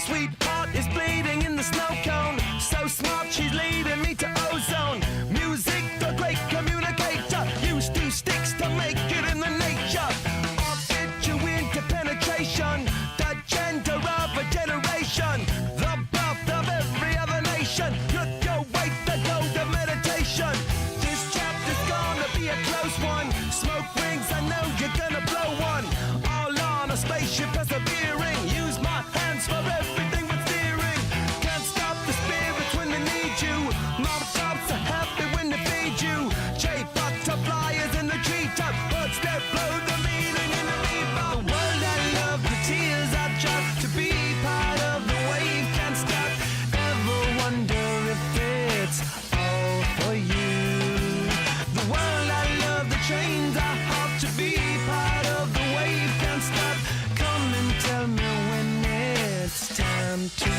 sweetheart is bleeding in the snow cone. So smart, she's leading me to ozone. Music, the great communicator. Used to sticks to make it in the nature. I'll get you into penetration. The gender of a generation. The birth of every other nation. Look your way, the gold of meditation. This chapter's gonna be a close one. Smoke rings, I know you're gonna blow one. All on a spaceship persevering. Use my hands for everything but steering. Can't stop the spirits when they need you. Mob tops are happy when they feed you. J butterflies in the treetop. Birds that blow the meaning in the bebop. The world I love, the tears I drop. To be part of the wave can't stop. Ever wonder if it's all for you? The world I love, the trains I hop. To be part of the wave can't stop. Come and tell me when it's time to.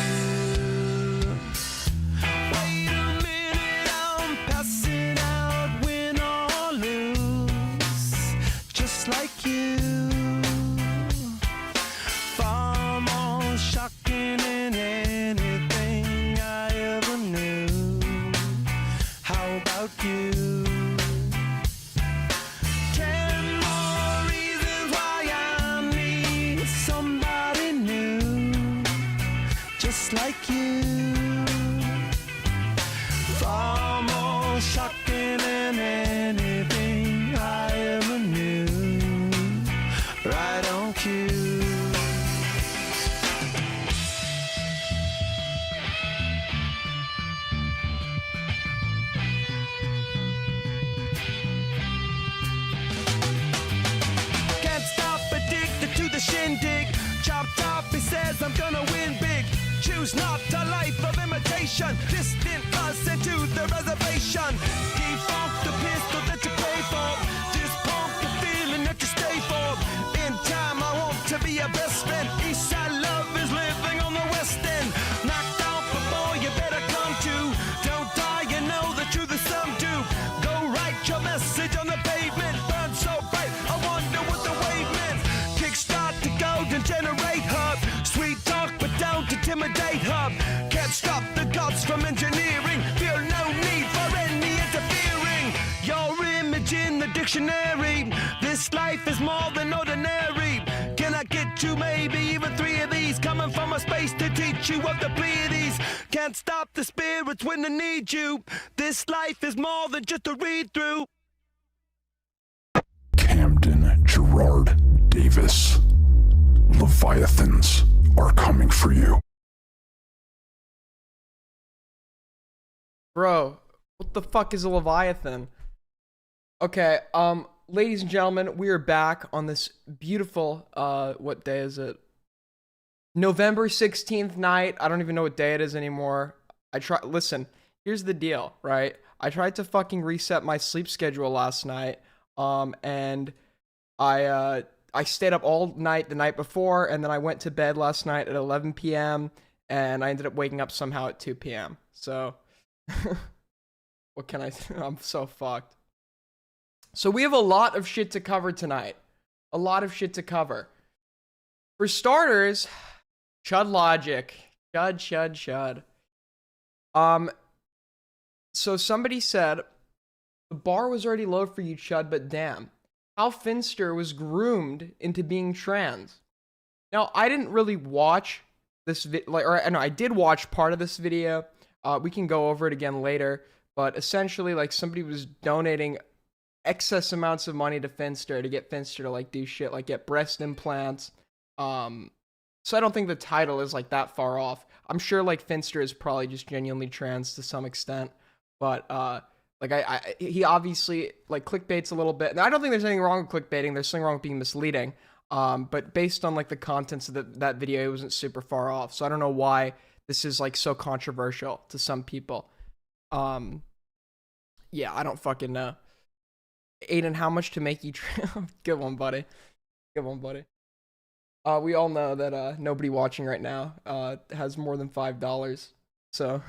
Wait a minute, I'm passing out, win or lose, just like you. Far more shocking than anything I ever knew. How about you? 10 more reasons why I need somebody new, just like you. Far more shocking than anything I ever knew. Right on cue. Can't stop, addicted to the shindig. Chopped off, he says I'm gonna win big. Choose not a life of imitation. Distant us into the reservation. Default the pistol that you pay for. This pump the feeling that you stay for. In time I want to be your best friend. Eastside love is living on the west end. Knocked out before you better come to. Don't die, you know the truth is some do. Go write your message on the pavement. Burn so bright, I wonder what the wave meant. Kickstart the golden generate hub. Sweet talk but don't intimidate hub. Can't stop the gods from engineering. Feel no need for any interfering. Your image in the dictionary. This life is more than ordinary. Can I get you maybe even 3 of these? Coming from a space to teach you of the Pleiades. Can't stop the spirits when they need you. This life is more than just a read through. Camden Gerard Davis. Leviathans are coming for you. Bro, what the fuck is a Leviathan? Okay, ladies and gentlemen, we are back on this beautiful, what day is it? November 16th night. I don't even know what day it is anymore. Listen, here's the deal, right? I tried to fucking reset my sleep schedule last night, and I stayed up all night the night before, and then I went to bed last night at 11 p.m., and I ended up waking up somehow at 2 p.m. So, what can I do? I'm so fucked. So we have a lot of shit to cover tonight. A lot of shit to cover. For starters, ChudLogic. Chud. So somebody said, the bar was already low for you, Chud, but damn. How Finster was groomed into being trans. Now, I didn't really watch this I did watch part of this video. We can go over it again later, but essentially, like, somebody was donating excess amounts of money to Finster to get Finster to, like, do shit, like get breast implants. So I don't think the title is, like, that far off. I'm sure, like, Finster is probably just genuinely trans to some extent, but, like, he obviously, like, clickbaits a little bit. And I don't think there's anything wrong with clickbaiting. There's something wrong with being misleading. But based on, like, the contents of that video, it wasn't super far off. So I don't know why this is, like, so controversial to some people. Yeah, I don't fucking know. Aiden, how much to make you trans? Good one, buddy. Good one, buddy. We all know that nobody watching right now has more than $5. So...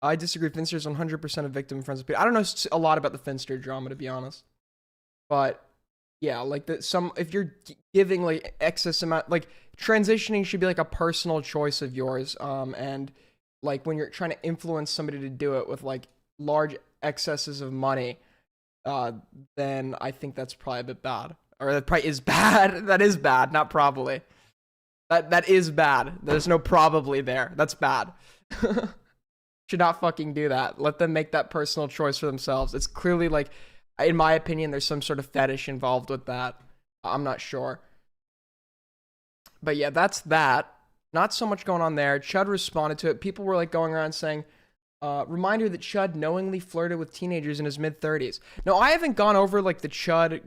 I disagree. Finster is 100% a victim of Friends of Peter. I don't know a lot about the Finster drama, to be honest. But Yeah, like if you're giving like excess amount, like transitioning should be like a personal choice of yours. And like when you're trying to influence somebody to do it with like large excesses of money, then I think that's probably a bit bad. Or that probably is bad. That is bad, not probably. That is bad. There's no probably there. That's bad. Should not fucking do that. Let them make that personal choice for themselves. It's clearly like, in my opinion, there's some sort of fetish involved with that. I'm not sure. But yeah, that's that. Not so much going on there. Chud responded to it. People were like going around saying, reminder that Chud knowingly flirted with teenagers in his mid-30s. No, I haven't gone over like the Chud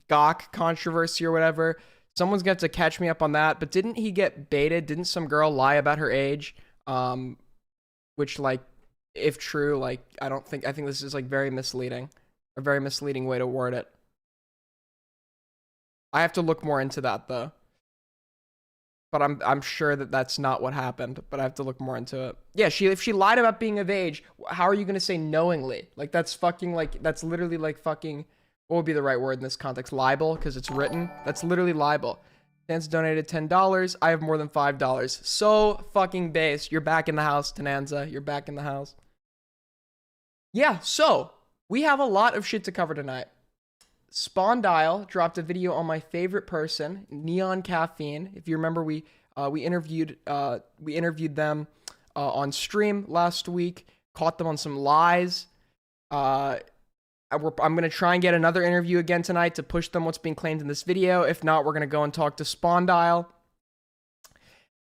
Gawk controversy or whatever. Someone's going to have to catch me up on that. But didn't he get baited? Didn't some girl lie about her age? Which, like, if true, like, I think this is like very misleading. A very misleading way to word it. I have to look more into that though. But I'm sure that that's not what happened, but I have to look more into it. Yeah, if she lied about being of age, how are you going to say knowingly? Like, that's fucking, like, that's literally, like, fucking, what would be the right word in this context? Libel, because it's written? That's literally libel. Tananza donated $10. I have more than $5. So fucking base. You're back in the house, Tananza. You're back in the house. Yeah, so, we have a lot of shit to cover tonight. Spawn Dial dropped a video on my favorite person, Neon Caffeine. If you remember, we interviewed them on stream last week. Caught them on some lies. I'm gonna try and get another interview again tonight to push them what's being claimed in this video. If not, we're gonna go and talk to Spawn Dial.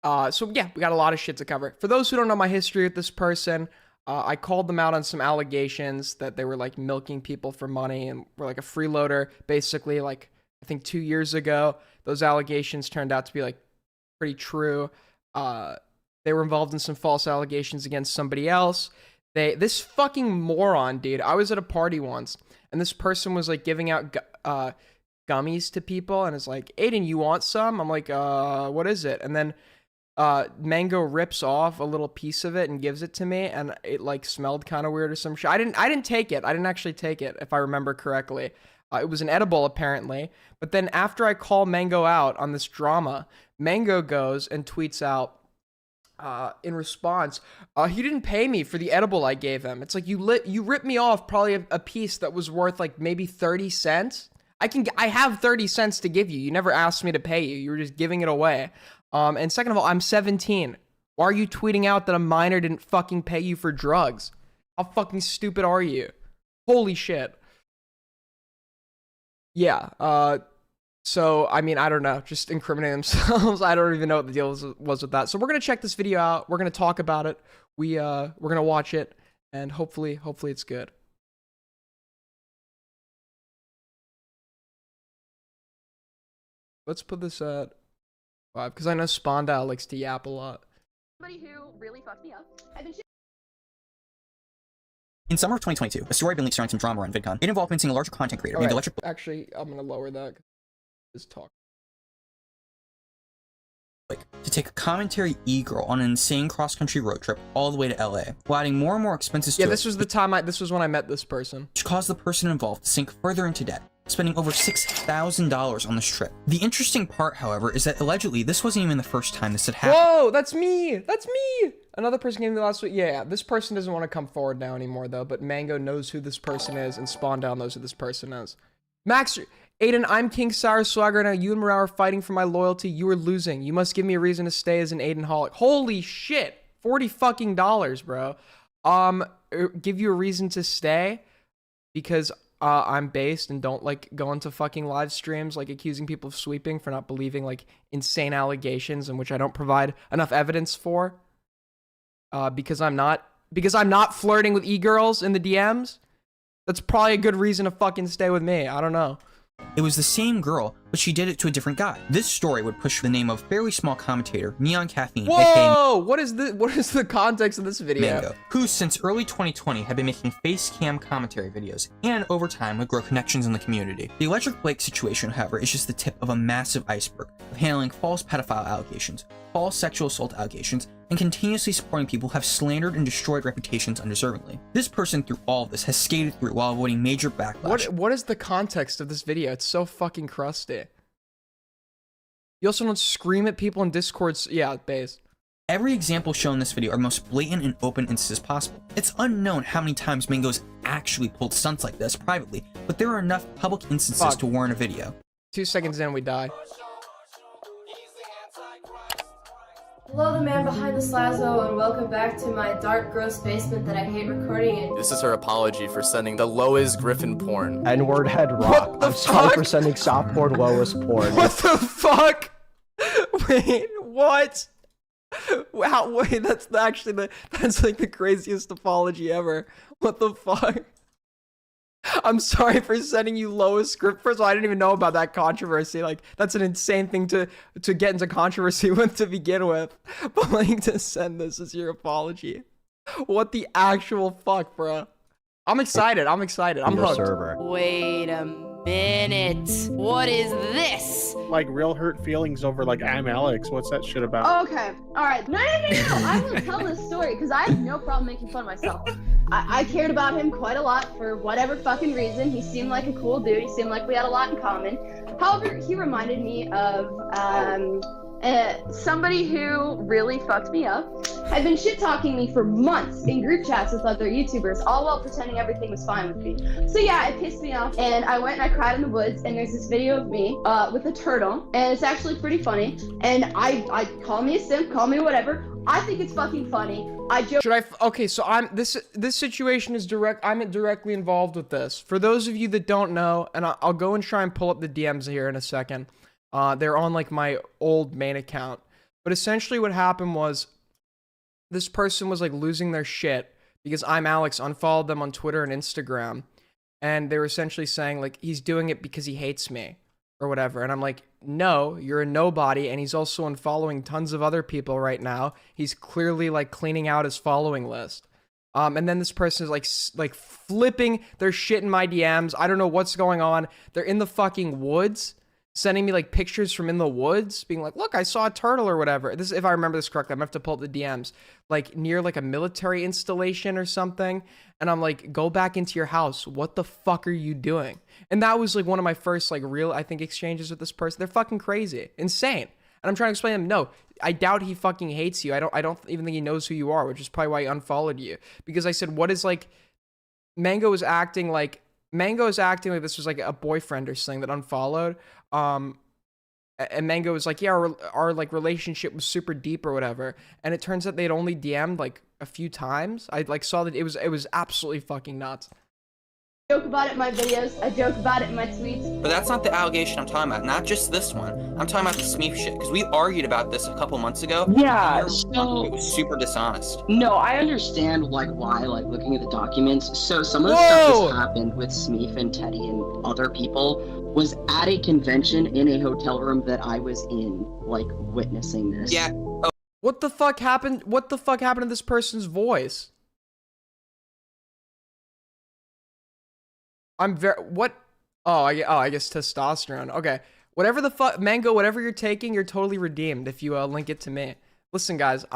So yeah, we got a lot of shit to cover. For those who don't know my history with this person, I called them out on some allegations that they were like milking people for money and were like a freeloader. Basically, like I think 2 years ago, those allegations turned out to be like pretty true. They were involved in some false allegations against somebody else. This fucking moron, dude. I was at a party once and this person was like giving out gummies to people and is like, Aiden, you want some? I'm like, what is it? And then Mango rips off a little piece of it and gives it to me, and it like smelled kind of weird or some shit. I didn't take it. I didn't actually take it, if I remember correctly. It was an edible apparently. But then after I call Mango out on this drama, Mango goes and tweets out in response, he didn't pay me for the edible I gave him. It's like you ripped me off probably a piece that was worth like maybe 30 cents. I have 30 cents to give you. You never asked me to pay you. You were just giving it away. And second of all, I'm 17. Why are you tweeting out that a minor didn't fucking pay you for drugs? How fucking stupid are you? Holy shit. Yeah, so, I mean, I don't know. Just incriminating themselves. I don't even know what the deal was with that. So we're going to check this video out. We're going to talk about it. We're going to watch it. And hopefully it's good. Let's put this at 5, because I know Spawn Dial likes to yap a lot. Somebody who really fucked me up. In summer of 2022, a story had been leaked starring some drama around VidCon. It involved minting a larger content creator named Electric. Actually, I'm gonna lower that. This talk. To take a commentary e-girl on an insane cross-country road trip all the way to LA, while adding more and more expenses to it. Yeah, this was the time this was when I met this person. Which caused the person involved to sink further into debt, spending over $6,000 on this trip. The interesting part, however, is that allegedly this wasn't even the first time this had happened. Whoa, that's me! That's me! Another person came to me last week. Yeah, this person doesn't want to come forward now anymore, though, but Mango knows who this person is, and Spawn Dial knows who this person is. Max, Aiden, I'm King Sour Swagger now. You and Morale are fighting for my loyalty. You are losing. You must give me a reason to stay as an Aiden holic. Holy shit! $40 fucking dollars, bro. Give you a reason to stay? Because I'm based and don't like go into fucking live streams like accusing people of sweeping for not believing like insane allegations in which I don't provide enough evidence for. Because I'm not flirting with e-girls in the DMs. That's probably a good reason to fucking stay with me. I don't know. It was the same girl, but she did it to a different guy. This story would push the name of fairly small commentator Neon Caffeine. Whoa! What is the context of this video? Mango, who since early 2020 had been making face cam commentary videos, and over time would grow connections in the community. The Electric Blake situation, however, is just the tip of a massive iceberg of handling false pedophile allegations, false sexual assault allegations, and continuously supporting people who have slandered and destroyed reputations undeservingly. This person through all of this has skated through while avoiding major backlash. What is the context of this video? It's so fucking crusty. You also don't scream at people in Discords. Yeah, base. Every example shown in this video are the most blatant and open instances possible. It's unknown how many times Mango's actually pulled stunts like this privately, but there are enough public instances to warrant a video. 2 seconds in, we die. Hello, the man behind the Slazo, and welcome back to my dark, gross basement that I hate recording in. This is her apology for sending the lowest Griffin porn. N-word head rock. What the I'm sorry fuck? for sending softboard lowest porn. What the fuck? Wait, what? Wow, wait, that's like the craziest apology ever. What the fuck? I'm sorry for sending you lowest script. First of all, I didn't even know about that controversy. Like, that's an insane thing to get into controversy with to begin with. But like, to send this as your apology. What the actual fuck, bro? I'm excited. I'm hooked. Server. Wait a minute. What is this? Like real hurt feelings over like I'm Alex. What's that shit about? Okay, alright. No. I will tell this story because I have no problem making fun of myself. I cared about him quite a lot for whatever fucking reason. He seemed like a cool dude. He seemed like we had a lot in common. However, he reminded me of somebody who really fucked me up. Had been shit-talking me for months in group chats with other YouTubers, all while pretending everything was fine with me. So yeah, it pissed me off, and I went and I cried in the woods, and there's this video of me with a turtle, and it's actually pretty funny, and I call me a simp, call me whatever. I think it's fucking funny. I joke. Okay, so this situation is I'm directly involved with this. For those of you that don't know, and I'll go and try and pull up the DMs here in a second. They're on like my old main account. But essentially what happened was this person was like losing their shit because I'm Alex unfollowed them on Twitter and Instagram. And they were essentially saying like, he's doing it because he hates me or whatever. And I'm like, no, you're a nobody. And he's also unfollowing tons of other people right now. He's clearly like cleaning out his following list. And then this person is like flipping their shit in my DMs. I don't know what's going on. They're in the fucking woods, sending me like pictures from in the woods, being like, look, I saw a turtle or whatever. This, if I remember this correctly, I'm gonna have to pull up the DMs, like near like a military installation or something. And I'm like, go back into your house. What the fuck are you doing? And that was like one of my first like real, I think, exchanges with this person. They're fucking crazy, insane. And I'm trying to explain to him, no, I doubt he fucking hates you. I don't even think he knows who you are, which is probably why he unfollowed you. Because I said, what is like, Mango is acting like this was like a boyfriend or something that unfollowed. And Mango was like, yeah, our like relationship was super deep or whatever. And it turns out they'd only DM'd like a few times. I like saw that it was absolutely fucking nuts. I joke about it in my videos. I joke about it in my tweets. But that's not the allegation I'm talking about. Not just this one. I'm talking about the Smeef shit. Because we argued about this a couple months ago. Yeah, so it was super dishonest. No, I understand like why, like looking at the documents. So some of the Whoa! stuff that's happened with Smeef and Teddy and other people was at a convention in a hotel room that I was in, like witnessing this. Yeah. Oh. What the fuck happened? What the fuck happened to this person's voice? What? Oh, I guess testosterone. Okay. Whatever the fuck, Mango, whatever you're taking, you're totally redeemed if you link it to me. Listen, guys,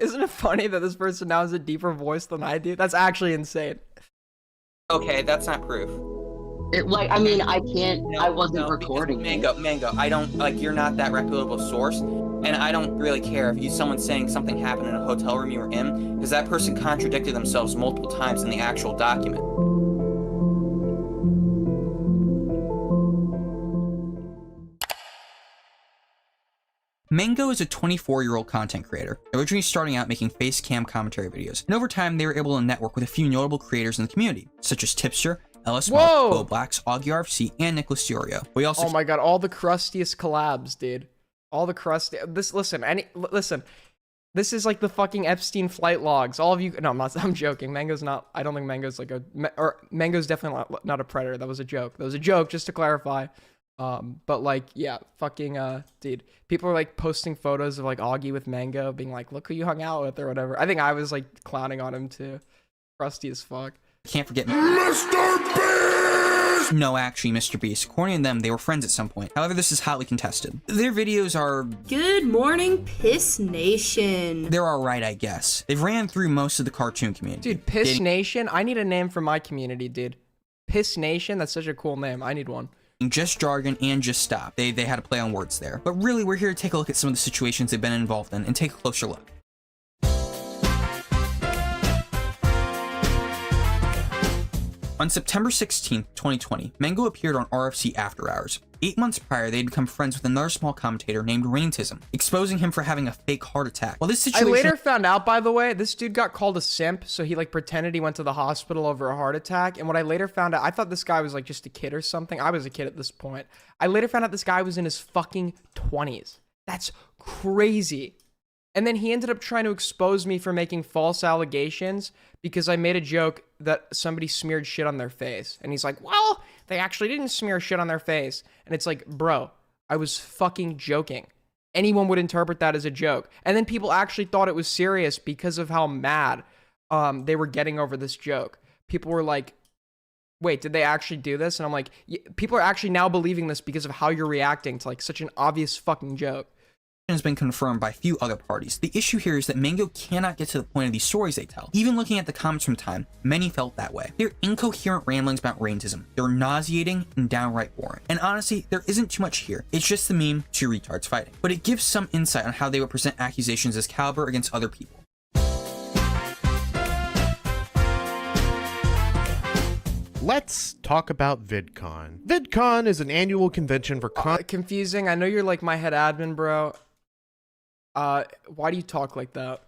isn't it funny that this person now has a deeper voice than I do? That's actually insane. Okay, that's not proof. I mean, I can't, I wasn't recording. Mango, I don't, like, you're not that reputable source, and I don't really care if someone's saying something happened in a hotel room, you were in, because that person contradicted themselves multiple times in the actual document. Mango is a 24-year-old content creator, originally starting out making face cam commentary videos, and over time they were able to network with a few notable creators in the community, such as Tipster, LS Mark, Bo Blacks, Augie RFC, and Nicholas Diorio. We also— oh my god, all the crustiest collabs, dude. All the listen, this is like the fucking Epstein flight logs. All of you— no, I'm joking. Mango's not— I don't think Mango's like Mango's definitely not a predator. That was a joke. That was a joke, just to clarify. But like, yeah, fucking, dude, people are like posting photos of like Augie with Mango being like, look who you hung out with or whatever. I think I was like clowning on him too. Crusty as fuck. Can't forget MrBeast! No, actually, MrBeast. According to them, they were friends at some point. However, this is hotly contested. Their videos are... Good morning, Piss Nation. They're alright, I guess. They've ran through most of the cartoon community. Dude, Piss Nation? I need a name for my community, dude. Piss Nation? That's such a cool name. I need one. Just jargon and just stop. They had to play on words there. But really, we're here to take a look at some of the situations they've been involved in and take a closer look. On September 16th, 2020, Mango appeared on RFC After Hours. 8 months prior, they'd become friends with another small commentator named Raintism, exposing him for having a fake heart attack. Well, this situation... I later found out, by the way, this dude got called a simp, so he like pretended he went to the hospital over a heart attack. And what I later found out, I thought this guy was like just a kid or something. I was a kid at this point. I later found out this guy was in his fucking 20s. That's crazy. And then he ended up trying to expose me for making false allegations because I made a joke that somebody smeared shit on their face. And he's like, well, they actually didn't smear shit on their face. And it's like, bro, I was fucking joking. Anyone would interpret that as a joke. And then people actually thought it was serious because of how mad they were getting over this joke. People were like, wait, did they actually do this? And I'm like, people are actually now believing this because of how you're reacting to like such an obvious fucking joke. Has been confirmed by a few other parties. The issue here is that Mango cannot get to the point of these stories they tell. Even looking at the comments from time, many felt that way. They're incoherent ramblings about Raintism. They're nauseating and downright boring. And honestly, there isn't too much here. It's just the meme, two retards fighting. But it gives some insight on how they would present accusations as caliber against other people. Let's talk about VidCon. VidCon is an annual convention for confusing. I know you're like my head admin, bro. Why do you talk like that?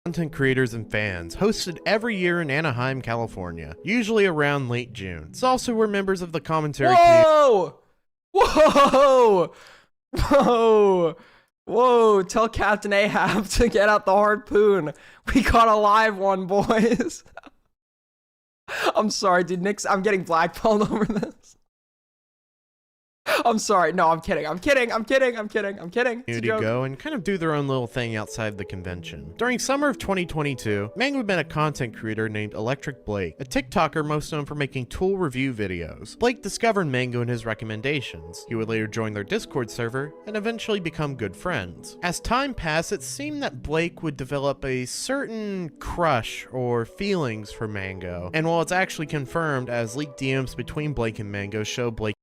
Content creators and fans, hosted every year in Anaheim, California, usually around late June. It's also where members of the commentary Whoa! Whoa! Whoa! Whoa! Tell Captain Ahab to get out the harpoon. We caught a live one, boys. I'm sorry, dude. I'm getting blackballed over this. I'm sorry. No, I'm kidding. I'm kidding. It's a joke. Go and kind of do their own little thing outside the convention. During summer of 2022, Mango met a content creator named Electric Blake, a TikToker most known for making tool review videos. Blake discovered Mango and his recommendations. He would later join their Discord server and eventually become good friends. As time passed, it seemed that Blake would develop a certain crush or feelings for Mango. And while it's actually confirmed, as leaked DMs between Blake and Mango show Blake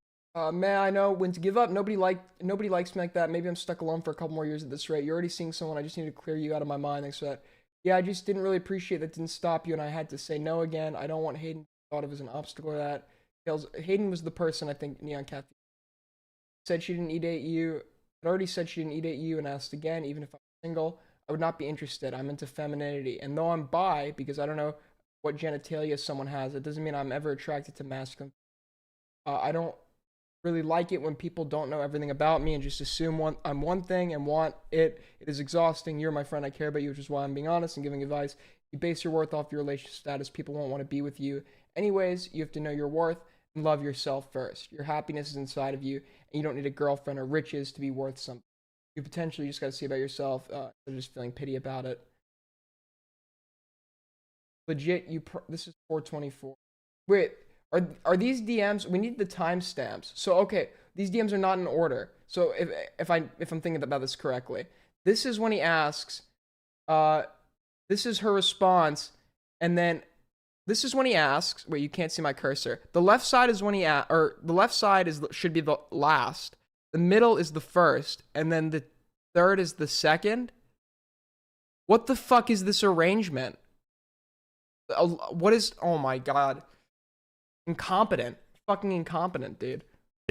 man, I know when to give up. Nobody likes me like that. Maybe I'm stuck alone for a couple more years at this rate. You're already seeing someone. I just need to clear you out of my mind. Thanks for that. Yeah, I just didn't really appreciate that. Didn't stop you, and I had to say no again. I don't want Hayden thought of as an obstacle or that. Hayden was the person I think Neon Cat said she didn't date you. I'd already said she didn't date you and asked again, even if I'm single. I would not be interested. I'm into femininity, and though I'm bi because I don't know what genitalia someone has, it doesn't mean I'm ever attracted to masculine. I don't really like it when people don't know everything about me and just assume I'm one thing and want it. It is exhausting. You're my friend. I care about you, which is why I'm being honest and giving advice. You base your worth off your relationship status. People won't want to be with you. Anyways, you have to know your worth and love yourself first. Your happiness is inside of you, and you don't need a girlfriend or riches to be worth something. You potentially just got to see about yourself instead of just feeling pity about it. Legit, this is 424. Wait. Are these DMs? We need the timestamps. So okay, these DMs are not in order. So if I'm thinking about this correctly, this is when he asks. This is her response, and then this is when he asks. Wait, you can't see my cursor. The left side is when the left side should be the last. The middle is the first, and then the third is the second. What the fuck is this arrangement? What is? Oh my god. Incompetent. Fucking incompetent, dude.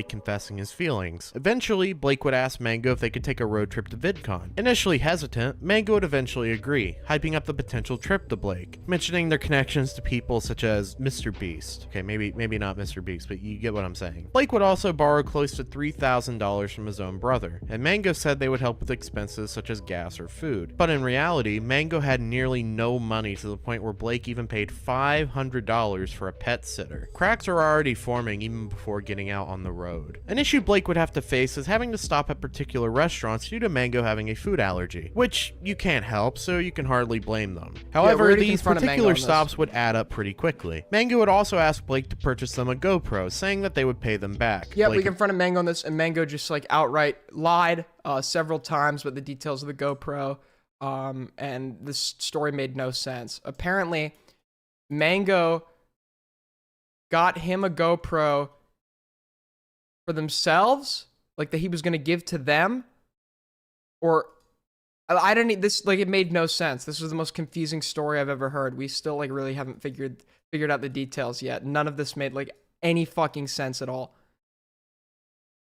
Confessing his feelings. Eventually, Blake would ask Mango if they could take a road trip to VidCon. Initially hesitant, Mango would eventually agree, hyping up the potential trip to Blake, mentioning their connections to people such as MrBeast. Okay, maybe not MrBeast, but you get what I'm saying. Blake would also borrow close to $3,000 from his own brother, and Mango said they would help with expenses such as gas or food. But in reality, Mango had nearly no money to the point where Blake even paid $500 for a pet sitter. Cracks are already forming even before getting out on the road. road. An issue Blake would have to face is having to stop at particular restaurants due to Mango having a food allergy, which you can't help, so you can hardly blame them. However, these particular stops would add up pretty quickly. Mango would also ask Blake to purchase them a GoPro, saying that they would pay them back. Yeah, we confronted Mango on this, and Mango just like outright lied several times with the details of the GoPro, and this story made no sense. Apparently, Mango got him a GoPro for themselves, like that he was going to give to them, or I don't need this, like it made no sense. This was the most confusing story I've ever heard. We still like really haven't figured out the details yet. None of this made like any fucking sense at all.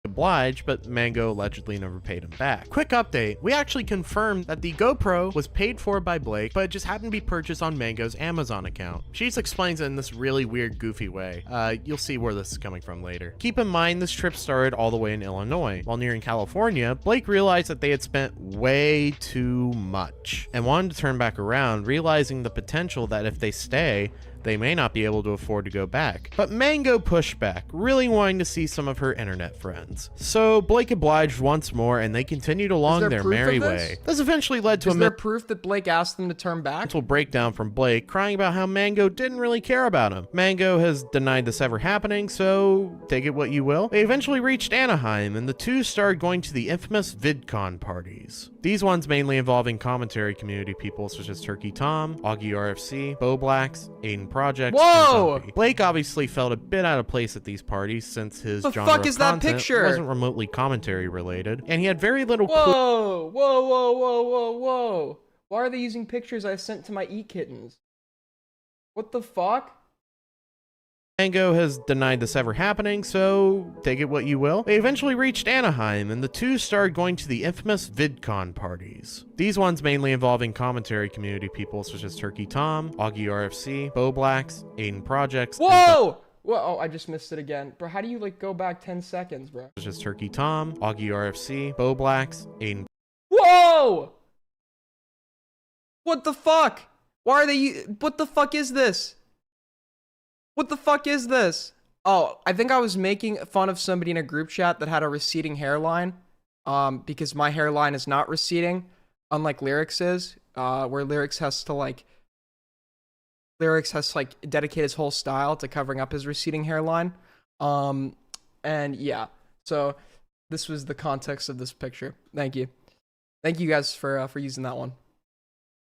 Obliged, but Mango allegedly never paid him back. Quick update, we actually confirmed that the GoPro was paid for by Blake, but it just happened to be purchased on Mango's Amazon account. She just explains it in this really weird, goofy way. You'll see where this is coming from later. Keep in mind, this trip started all the way in Illinois. While nearing California, Blake realized that they had spent way too much and wanted to turn back around, realizing the potential that if they stay, they may not be able to afford to go back. But Mango pushed back, really wanting to see some of her internet friends. So Blake obliged once more, and they continued along their merry way. This eventually led to Is there proof that Blake asked them to turn back? Mental breakdown from Blake, crying about how Mango didn't really care about him. Mango has denied this ever happening, so take it what you will. They eventually reached Anaheim, and the two started going to the infamous VidCon parties. These ones mainly involving commentary community people such as Turkey Tom, Augie RFC, Bo Blacks, Aiden Projects. Whoa! Blake obviously felt a bit out of place at these parties since his genre fuck is of that content picture? wasn't remotely commentary related, and he had very little Whoa! Whoa, whoa, whoa, whoa, whoa. Why are they using pictures I sent to my e-kittens? What the fuck? Mango has denied this ever happening, so take it what you will. They eventually reached Anaheim, and the two started going to the infamous VidCon parties. These ones mainly involving commentary community people such as Turkey Tom, Augie RFC, Bo Blacks, Aiden Projects. Whoa! Whoa, oh, I just missed it again. Bro, how do you like go back 10 seconds, bro? Such as Turkey Tom, Augie RFC, Bo Blacks, Aiden. Whoa! What the fuck? Why are they, what the fuck is this? What the fuck is this? Oh, I think I was making fun of somebody in a group chat that had a receding hairline. Because my hairline is not receding, unlike Lyrics is, where Lyrics has to dedicate his whole style to covering up his receding hairline. And yeah, so this was the context of this picture. Thank you. Thank you guys for using that one.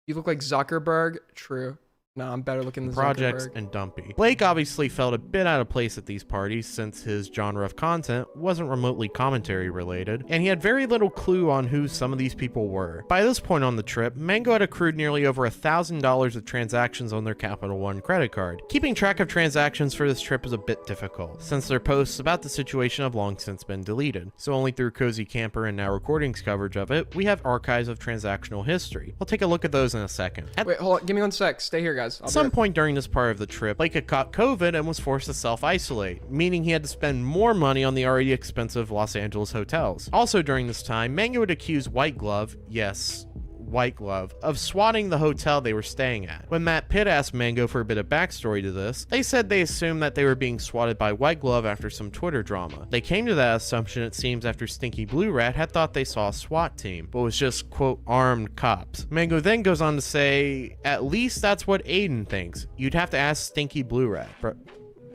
You look like Zuckerberg. True. No, I'm better looking than Projects Zuckerberg. and Dumpy. Blake obviously felt a bit out of place at these parties since his genre of content wasn't remotely commentary related, and he had very little clue on who some of these people were. By this point on the trip, Mango had accrued nearly over $1,000 of transactions on their Capital One credit card. Keeping track of transactions for this trip is a bit difficult, since their posts about the situation have long since been deleted, so only through Cozy Camper and now Recordings coverage of it, we have archives of transactional history. We'll take a look at those in a second. Wait, hold on. Give me 1 sec. Stay here, guys. At some point during this part of the trip, Blake had caught COVID and was forced to self-isolate, meaning he had to spend more money on the already expensive Los Angeles hotels. Also during this time, Mango would accuse White Glove, yes, White Glove, of swatting the hotel they were staying at. When Matt Pitt asked Mango for a bit of backstory to this, they said they assumed that they were being swatted by White Glove after some Twitter drama. They came to that assumption, it seems, after Stinky Blue Rat had thought they saw a SWAT team, but was just, quote, armed cops. Mango then goes on to say, at least that's what Aiden thinks. You'd have to ask Stinky Blue Rat.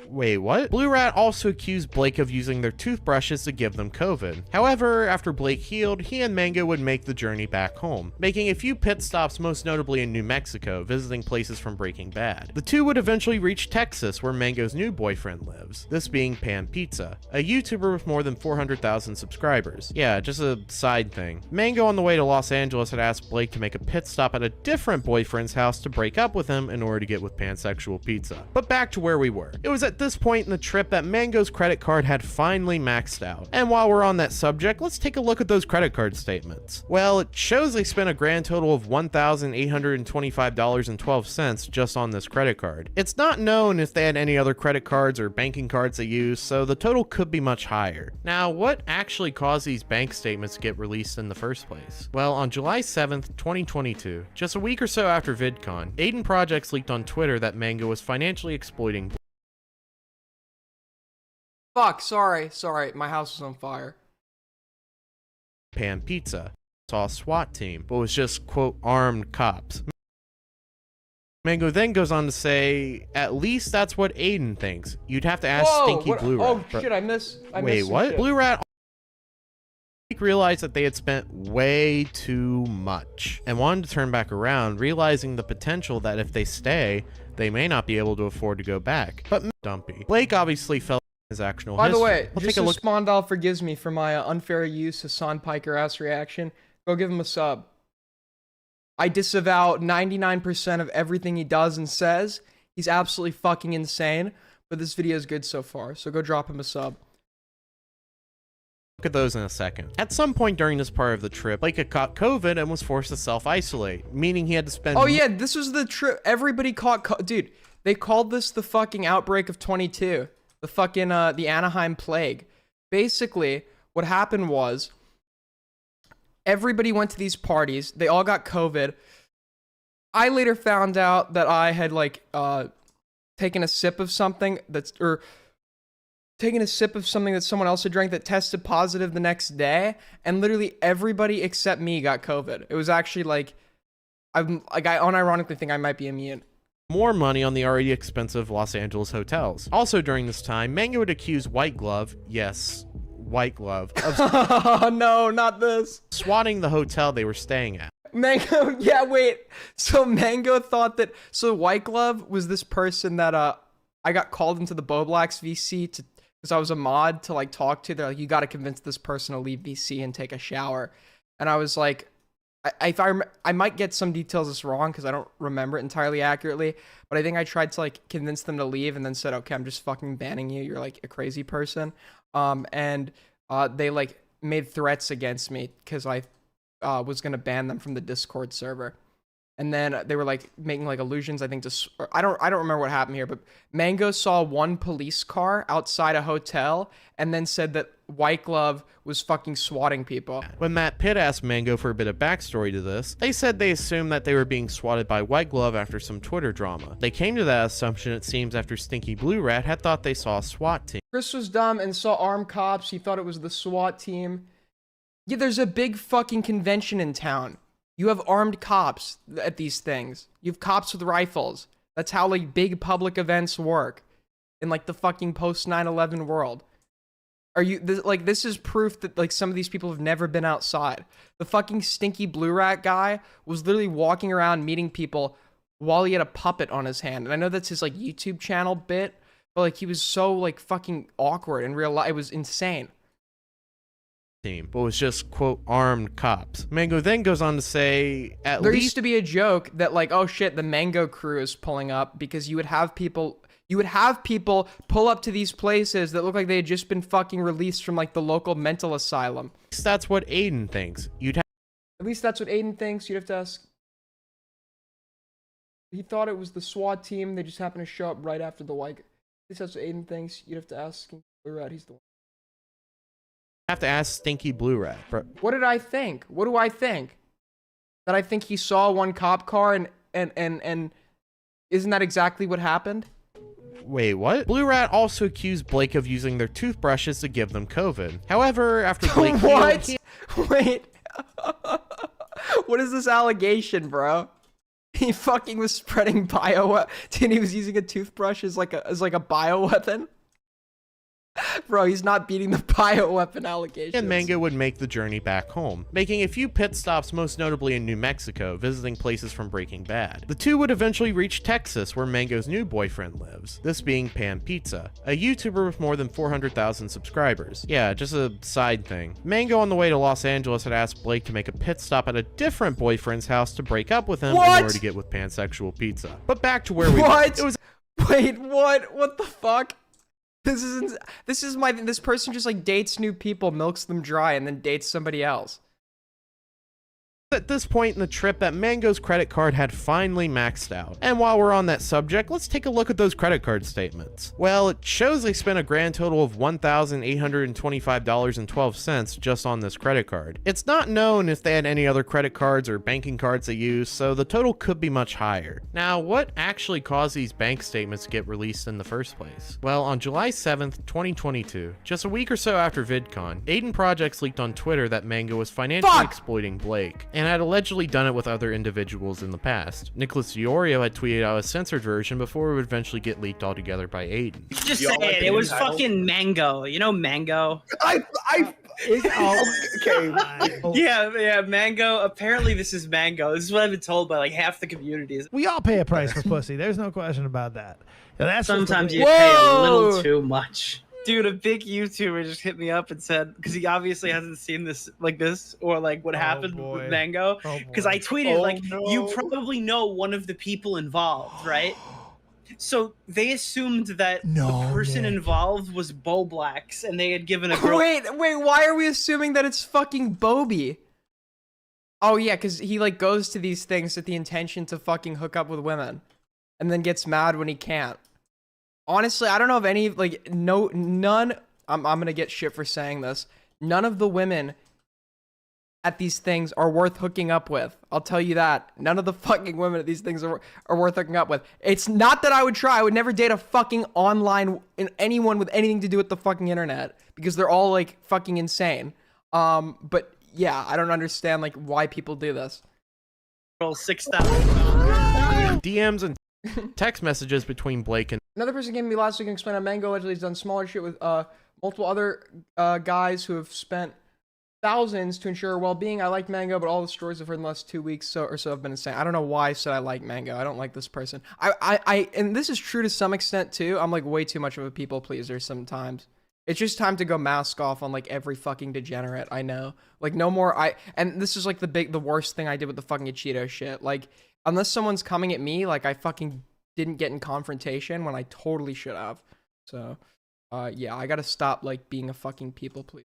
Wait, what? Blue Rat also accused Blake of using their toothbrushes to give them COVID. However, after Blake healed, he and Mango would make the journey back home, making a few pit stops, most notably in New Mexico, visiting places from Breaking Bad. The two would eventually reach Texas, where Mango's new boyfriend lives, this being Pan Pizza, a YouTuber with more than 400,000 subscribers. Yeah, just a side thing. Mango on the way to Los Angeles had asked Blake to make a pit stop at a different boyfriend's house to break up with him in order to get with Pansexual Pizza. But back to where we were. It was at this point in the trip that Mango's credit card had finally maxed out. And while we're on that subject, let's take a look at those credit card statements. Well, it shows they spent a grand total of $1,825.12 just on this credit card. It's not known if they had any other credit cards or banking cards they used, so the total could be much higher. Now, what actually caused these bank statements to get released in the first place? Well, on July 7th, 2022, just a week or so after VidCon, Aiden Projects leaked on Twitter that Mango was financially exploiting Fuck, sorry. My house was on fire. Pan Pizza saw a SWAT team, but was just, quote, armed cops. Mango then goes on to say, at least that's what Aiden thinks. You'd have to ask Stinky Blue Rat. Oh shit, I missed Wait, some what? shit. Blue Rat realized that they had spent way too much and wanted to turn back around, realizing the potential that if they stay, they may not be able to afford to go back. But dumpy. Blake obviously felt his actual By the history. way, We'll just take a so look. Spondal forgives me for my unfair use of Son Piker ass reaction, go give him a sub. I disavow 99% of everything he does and says. He's absolutely fucking insane, but this video is good so far, so go drop him a sub. Look at those in a second. At some point during this part of the trip, Blake had caught COVID and was forced to self-isolate, meaning he had to spend— Oh yeah, this was the trip. Everybody caught dude, they called this the fucking outbreak of 22. The fucking, the Anaheim plague. Basically, what happened was, everybody went to these parties. They all got COVID. I later found out that I had, like, taken a sip of something taking a sip of something that someone else had drank that tested positive the next day, and literally everybody except me got COVID. It was actually like, I unironically think I might be immune. more money on the already expensive Los Angeles hotels. Also during this time, Mango would accuse White Glove, yes, White Glove, of Oh no, not this. swatting the hotel they were staying at. Mango, yeah, wait. So Mango thought that, so White Glove was this person that I got called into the Boblax VC to, because I was a mod, to like talk to. They're like, you got to convince this person to leave VC and take a shower. And I was like, I might get some details this wrong because I don't remember it entirely accurately, but I think I tried to like convince them to leave and then said, okay, I'm just fucking banning you. You're like a crazy person. And they like made threats against me because I was going to ban them from the Discord server. And then they were like making like illusions, I think, I don't remember what happened here, but Mango saw one police car outside a hotel and then said that White Glove was fucking swatting people. When Matt Pitt asked Mango for a bit of backstory to this, they said they assumed that they were being swatted by White Glove after some Twitter drama. They came to that assumption, it seems, after Stinky Blue Rat had thought they saw a SWAT team. Chris was dumb and saw armed cops. He thought it was the SWAT team. Yeah, there's a big fucking convention in town. You have armed cops at these things. You have cops with rifles. That's how like big public events work in like the fucking post 9/11 world. Are you like, this is proof that like some of these people have never been outside. The fucking Stinky Blue Rat guy was literally walking around meeting people while he had a puppet on his hand. And I know that's his like YouTube channel bit, but like he was so like fucking awkward in real life. It was insane. But was just, quote, armed cops. Mango then goes on to say, there used to be a joke that like, oh shit, the Mango crew is pulling up, because you would have people pull up to these places that look like they had just been fucking released from like the local mental asylum. That's what Aiden thinks. At least that's what Aiden thinks. You'd have to ask. He thought it was the SWAT team. They just happened to show up right after the White. At least that's what Aiden thinks. You'd have to ask Blue Rat. He's the one. Have to ask Stinky Blue Rat. What did I think? What do I think? That I think he saw one cop car and isn't that exactly what happened? Wait, what? Blue Rat also accused Blake of using their toothbrushes to give them COVID. However, after Blake what? Wait. What is this allegation, bro? He fucking was spreading and he was using a toothbrush as like a bioweapon? Bro, he's not beating the bioweapon allegations. And Mango would make the journey back home, making a few pit stops, most notably in New Mexico, visiting places from Breaking Bad. The two would eventually reach Texas, where Mango's new boyfriend lives, this being Pan Pizza, a YouTuber with more than 400,000 subscribers. Yeah, just a side thing. Mango on the way to Los Angeles had asked Blake to make a pit stop at a different boyfriend's house to break up with him in order to get with Pansexual Pizza. But back to where we were. Wait, what? What the fuck? This person just like dates new people, milks them dry, and then dates somebody else. at this point in the trip that Mango's credit card had finally maxed out. And while we're on that subject, let's take a look at those credit card statements. Well, it shows they spent a grand total of $1,825.12 just on this credit card. It's not known if they had any other credit cards or banking cards they used, so the total could be much higher. Now, what actually caused these bank statements to get released in the first place? Well, on July 7th, 2022, just a week or so after VidCon, Aiden Projects leaked on Twitter that Mango was financially exploiting Blake, and had allegedly done it with other individuals in the past. Nicholas Diorio had tweeted out a censored version before it would eventually get leaked altogether by Aiden. Just say it was fucking Mango. You know Mango? Yeah, Mango. Apparently this is Mango. This is what I've been told by like half the communities. We all pay a price for pussy. There's no question about that. That's sometimes you pay a little too much. Dude, a big YouTuber just hit me up and said, because he obviously hasn't seen this or like what happened with Mango. Because I tweeted you probably know one of the people involved, right? So they assumed that the person involved was Bo Blacks, and they had given a girl. Wait, why are we assuming that it's fucking Bobby? Oh yeah, because he like goes to these things with the intention to fucking hook up with women, and then gets mad when he can't. Honestly, I don't know if any none. I'm gonna get shit for saying this. None of the women at these things are worth hooking up with. I'll tell you that. None of the fucking women at these things are worth hooking up with. It's not that I would try. I would never date a fucking anyone with anything to do with the fucking internet, because they're all like fucking insane. But yeah, I don't understand like why people do this. 6,000 DMs and text messages between Blake and another person came to me last week and explained how Mango allegedly has done smaller shit with multiple other guys who have spent thousands to ensure her well-being. I like Mango, but all the stories I've heard in the last 2 weeks or so have been insane. I don't know why I said I like Mango. I don't like this person. And this is true to some extent too. I'm like way too much of a people pleaser sometimes. It's just time to go mask off on like every fucking degenerate I know. Like no more. And this is like the worst thing I did with the fucking Cheeto shit. Like unless someone's coming at me, like I fucking didn't get in confrontation when I totally should have. So yeah, I gotta stop like being a fucking people pleaser.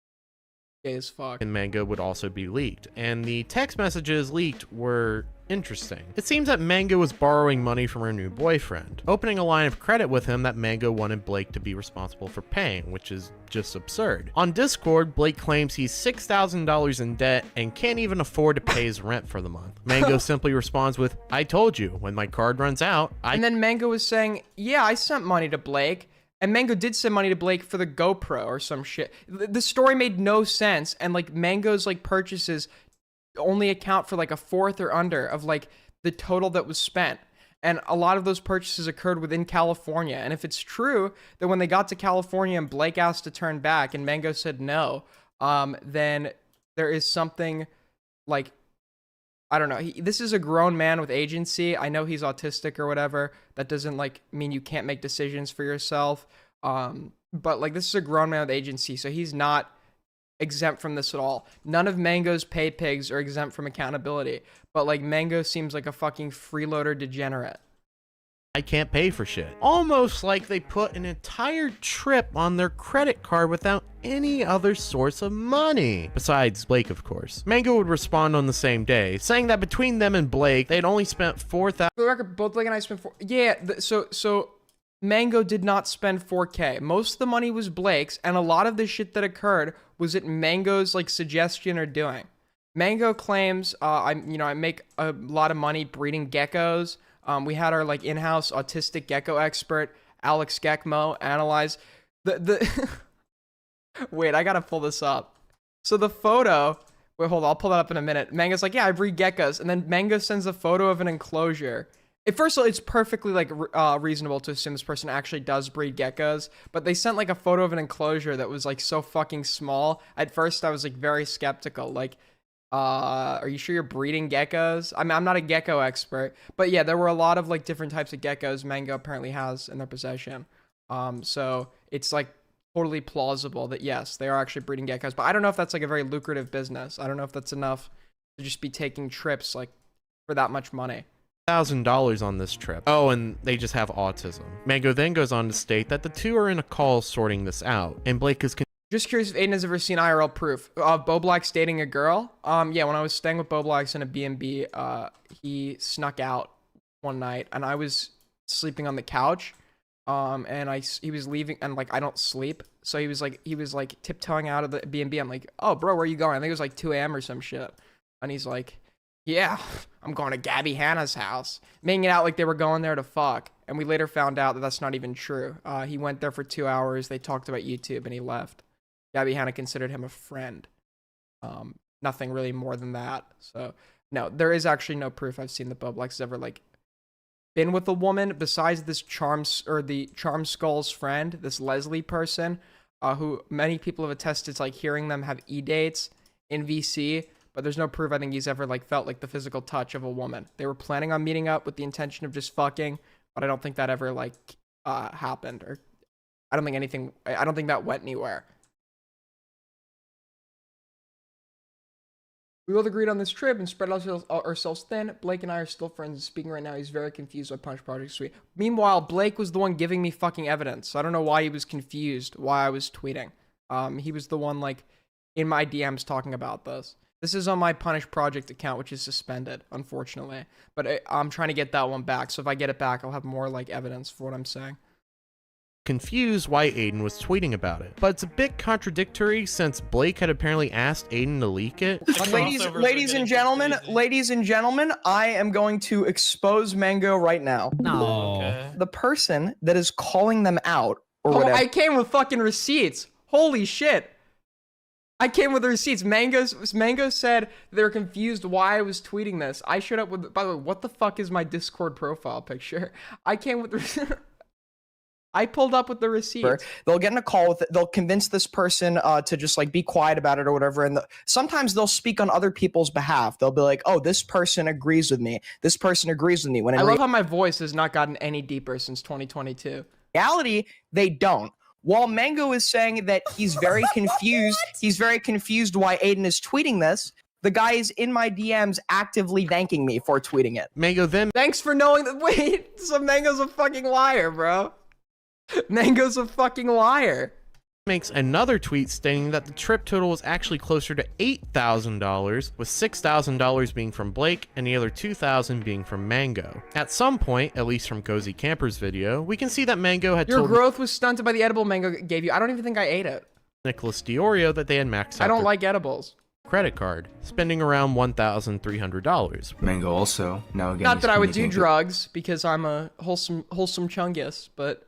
Gay as fuck. And Mango would also be leaked, and the text messages leaked were interesting. It seems that Mango was borrowing money from her new boyfriend, opening a line of credit with him that Mango wanted Blake to be responsible for paying, which is just absurd. On Discord, Blake claims he's $6,000 in debt and can't even afford to pay his rent for the month. Mango simply responds with, "I told you, when my card runs out, And then Mango was saying, yeah, I sent money to Blake. And Mango did send money to Blake for the GoPro or some shit. The story made no sense. And like Mango's like purchases only account for like a fourth or under of like the total that was spent. And a lot of those purchases occurred within California. And if it's true that when they got to California and Blake asked to turn back and Mango said no, then there is something like, I don't know. This is a grown man with agency. I know he's autistic or whatever. That doesn't like mean you can't make decisions for yourself. But like this is a grown man with agency, so he's not exempt from this at all. None of Mango's pay pigs are exempt from accountability. But like Mango seems like a fucking freeloader degenerate. I can't pay for shit. Almost like they put an entire trip on their credit card without any other source of money. Besides Blake, of course. Mango would respond on the same day, saying that between them and Blake, they'd only spent $4,000. For the record, both Blake and I spent so Mango did not spend $4K. Most of the money was Blake's, and a lot of the shit that occurred was at Mango's like suggestion or doing. Mango claims, I make a lot of money breeding geckos. We had our like in-house autistic gecko expert, Alex Geckmo, analyze the wait, I gotta pull this up. So the photo, wait, hold on, I'll pull that up in a minute. Mango's like, yeah, I breed geckos. And then Mango sends a photo of an enclosure. First of all, it's perfectly like reasonable to assume this person actually does breed geckos, but they sent like a photo of an enclosure that was like so fucking small. At first I was like very skeptical, like, are you sure you're breeding geckos? I mean, I'm not a gecko expert, but yeah, there were a lot of like different types of geckos Mango apparently has in their possession. So it's like totally plausible that yes, they are actually breeding geckos, but I don't know if that's like a very lucrative business. I don't know if that's enough to just be taking trips like for that much money. $1,000 on this trip. Oh, and they just have autism. Mango then goes on to state that the two are in a call sorting this out, and Blake is Just curious if Aiden has ever seen IRL proof of Bo Black's dating a girl. Yeah, when I was staying with Bo Black's in a B&B, he snuck out one night, and I was sleeping on the couch, and he was leaving, and like I don't sleep, so he was like tiptoeing out of the B&B. I'm like, oh bro, where are you going? I think it was like 2 a.m. or some shit, and he's like, yeah, I'm going to Gabby Hanna's house, making it out like they were going there to fuck. And we later found out that that's not even true. He went there for 2 hours. They talked about YouTube, and he left. Gabby Hanna considered him a friend. Nothing really more than that. So no, there is actually no proof I've seen that Bo Black's ever like been with a woman besides this the Charm Skull's friend, this Leslie person, who many people have attested to like hearing them have dates in VC, but there's no proof I think he's ever like felt like the physical touch of a woman. They were planning on meeting up with the intention of just fucking, but I don't think that ever like happened, or I don't think that went anywhere. We both agreed on this trip and spread ourselves thin. Blake and I are still friends. Speaking right now, he's very confused by Punch Project Suite. Meanwhile, Blake was the one giving me fucking evidence. So I don't know why he was confused why I was tweeting. He was the one like in my DMs talking about this. This is on my Punish Project account, which is suspended, unfortunately. But I'm trying to get that one back. So if I get it back, I'll have more like evidence for what I'm saying. Confused why Aiden was tweeting about it. But it's a bit contradictory since Blake had apparently asked Aiden to leak it. Ladies and gentlemen, I am going to expose Mango right now. No. Okay. The person that is calling them out or whatever. I came with fucking receipts. Holy shit. I came with the receipts. Mango said they were confused why I was tweeting this. I showed up with, by the way, what the fuck is my Discord profile picture? I came with I pulled up with the receipts. They'll get in a call with it. They'll convince this person to just like be quiet about it or whatever. And sometimes they'll speak on other people's behalf. They'll be like, oh, this person agrees with me. This person agrees with me. When I love how my voice has not gotten any deeper since 2022. Reality, they don't. While Mango is saying that he's very confused, he's very confused why Aiden is tweeting this. The guy is in my DMs actively thanking me for tweeting it. Mango then. Thanks for knowing that. Wait, so Mango's a fucking liar, bro. Mango's a fucking liar. Makes another tweet stating that the trip total was actually closer to $8,000, with $6,000 being from Blake and the other $2,000 being from Mango. At some point, at least from Cozy Camper's video, we can see that Mango had told growth was stunted by the edible Mango gave you. I don't even think I ate it. Nicholas Diorio that they had maxed out I don't like edibles. Credit card, spending around $1,300. Mango also now again. Not that I would do drugs because I'm a wholesome chungus, but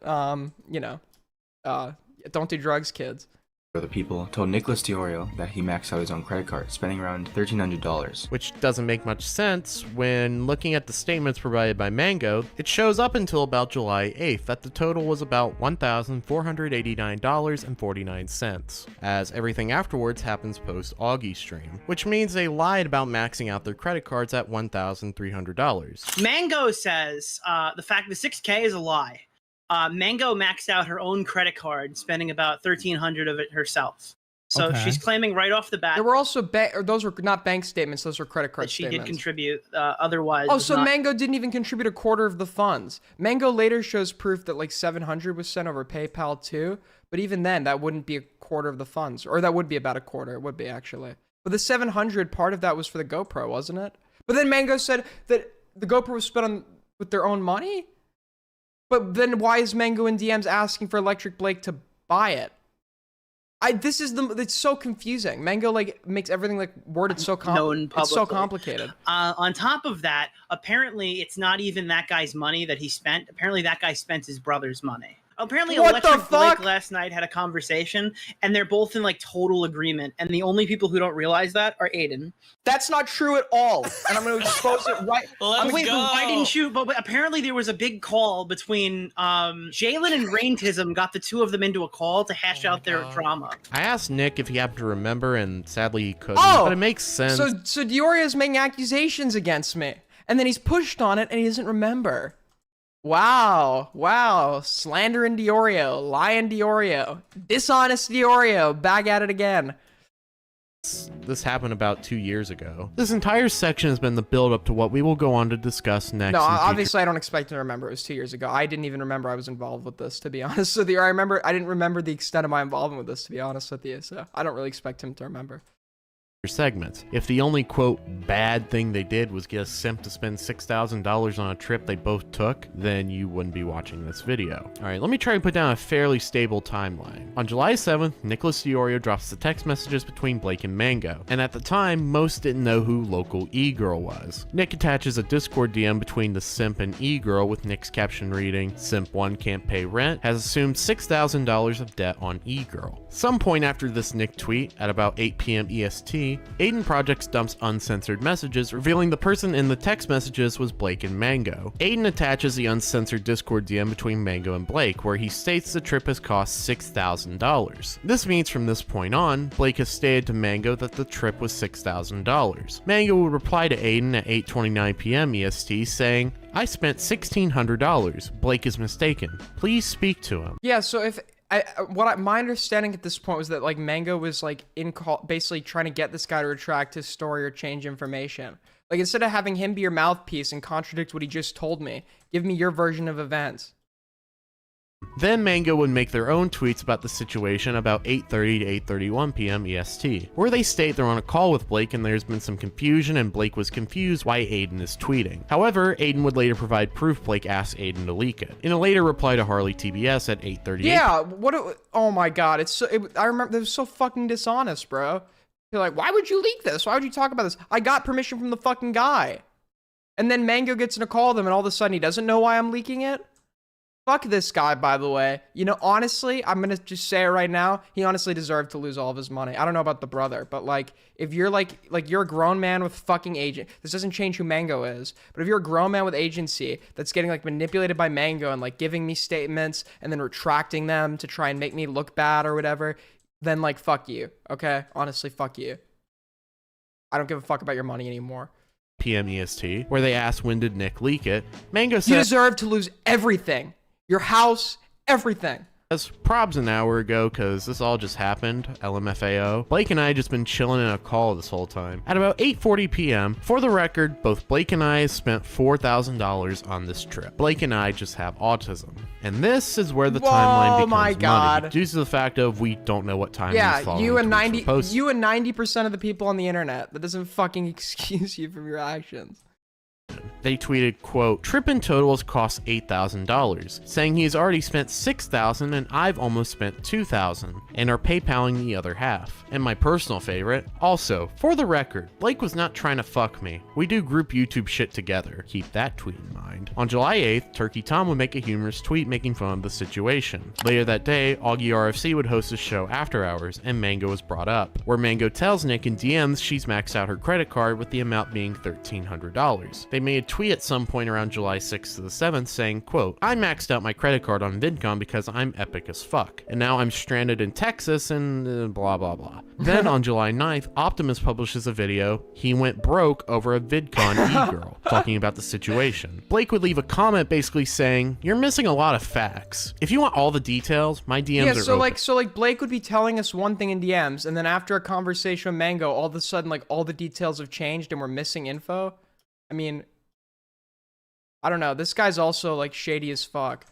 you know, don't do drugs, kids. Other people told Nicholas Diorio that he maxed out his own credit card, spending around $1,300. Which doesn't make much sense when looking at the statements provided by Mango. It shows up until about July 8th that the total was about $1,489.49, as everything afterwards happens post Augie stream, which means they lied about maxing out their credit cards at $1,300. Mango says the fact that 6K is a lie. Mango maxed out her own credit card, spending about $1,300 of it herself. So she's claiming right off the bat. There were also those were not bank statements; those were credit card statements. She did contribute. Otherwise, oh, so Mango didn't even contribute a quarter of the funds. Mango later shows proof that like $700 was sent over PayPal too, but even then, that wouldn't be a quarter of the funds, or that would be about a quarter. It would be actually, but the $700 part of that was for the GoPro, wasn't it? But then Mango said that the GoPro was spent on with their own money. But then why is Mango in DMs asking for Electric Blake to buy it? It's so confusing. Mango like makes everything like worded so it's so complicated. On top of that, apparently it's not even that guy's money that he spent. Apparently that guy spent his brother's money. Apparently Electric Blake last night had a conversation and they're both in like total agreement, and the only people who don't realize that are Aiden. That's not true at all, and I'm going to expose it right. Wait, but why didn't you? But apparently there was a big call between Jalen and Raintism. Got the two of them into a call to hash out their drama. I asked Nick if he happened to remember, and sadly he couldn't. But it makes sense. So Diorio's making accusations against me, and then he's pushed on it, and he doesn't remember. Wow. Slandering Diorio, lying Diorio, dishonest Diorio, back at it again. This happened about 2 years ago. This entire section has been the build up to what we will go on to discuss next. No, obviously I don't expect to remember. It was 2 years ago. I didn't even remember I was involved with this, to be honest with you. I didn't remember the extent of my involvement with this, to be honest with you. So I don't really expect him to remember. Segments. If the only quote bad thing they did was get a simp to spend $6,000 on a trip they both took, then you wouldn't be watching this video. Alright, let me try and put down a fairly stable timeline. On July 7th, Nicholas DeOrio drops the text messages between Blake and Mango, and at the time, most didn't know who local E-Girl was. Nick attaches a Discord DM between the simp and E-Girl with Nick's caption reading, "Simp 1 can't pay rent, has assumed $6,000 of debt on E-Girl." Some point after this Nick tweet, at about 8 PM EST, Aiden Projects dumps uncensored messages, revealing the person in the text messages was Blake and Mango. Aiden attaches the uncensored Discord DM between Mango and Blake, where he states the trip has cost $6,000. This means from this point on, Blake has stated to Mango that the trip was $6,000. Mango would reply to Aiden at 8:29 PM EST saying, "I spent $1,600. Blake is mistaken. Please speak to him." Yeah, so if my understanding at this point was that like Mango was like basically trying to get this guy to retract his story or change information. Like instead of having him be your mouthpiece and contradict what he just told me, give me your version of events. Then Mango would make their own tweets about the situation about 8:30 to 8:31 PM EST, where they state they're on a call with Blake and there's been some confusion and Blake was confused why Aiden is tweeting. However, Aiden would later provide proof Blake asked Aiden to leak it. In a later reply to Harley TBS at 8:38. Yeah, oh my god, I remember, it was so fucking dishonest, bro. You're like, why would you leak this? Why would you talk about this? I got permission from the fucking guy. And then Mango gets in a call with him and all of a sudden he doesn't know why I'm leaking it? Fuck this guy, by the way. You know, honestly, I'm gonna just say it right now. He honestly deserved to lose all of his money. I don't know about the brother, but like, if you're like you're a grown man with fucking agent. This doesn't change who Mango is, but if you're a grown man with agency that's getting like manipulated by Mango and like giving me statements and then retracting them to try and make me look bad or whatever, then like fuck you. Okay, honestly, fuck you. I don't give a fuck about your money anymore. PM EST, where they asked when did Nick leak it. Mango said, "You deserve to lose everything. Your house, everything." Probs an hour ago, cause this all just happened, LMFAO. Blake and I just been chilling in a call this whole time. At about 8:40 PM, for the record, both Blake and I spent $4,000 on this trip. Blake and I just have autism. And this is where the timeline becomes muddy, due to the fact of we don't know what time he's following. You and 90% of the people on the internet. That doesn't fucking excuse you from your actions. They tweeted, quote, "Trip in total has cost $8,000, saying he has already spent $6,000 and I've almost spent $2,000, and are PayPaling the other half." And my personal favorite, also, for the record, Blake was not trying to fuck me. We do group YouTube shit together. Keep that tweet in mind. On July 8th, Turkey Tom would make a humorous tweet making fun of the situation. Later that day, Augie RFC would host a show After Hours, and Mango was brought up, where Mango tells Nick in DMs she's maxed out her credit card with the amount being $1,300. They made a tweet at some point around July 6th to the 7th saying, quote, "I maxed out my credit card on VidCon because I'm epic as fuck, and now I'm stranded in Texas and blah blah blah." Then on July 9th, Optimus publishes a video, "He went broke over a VidCon e-girl," talking about the situation. Blake would leave a comment basically saying, "You're missing a lot of facts. If you want all the details, my DMs are open." So Blake would be telling us one thing in DMs, and then after a conversation with Mango, all of a sudden like all the details have changed and we're missing info. I mean, I don't know. This guy's also like shady as fuck.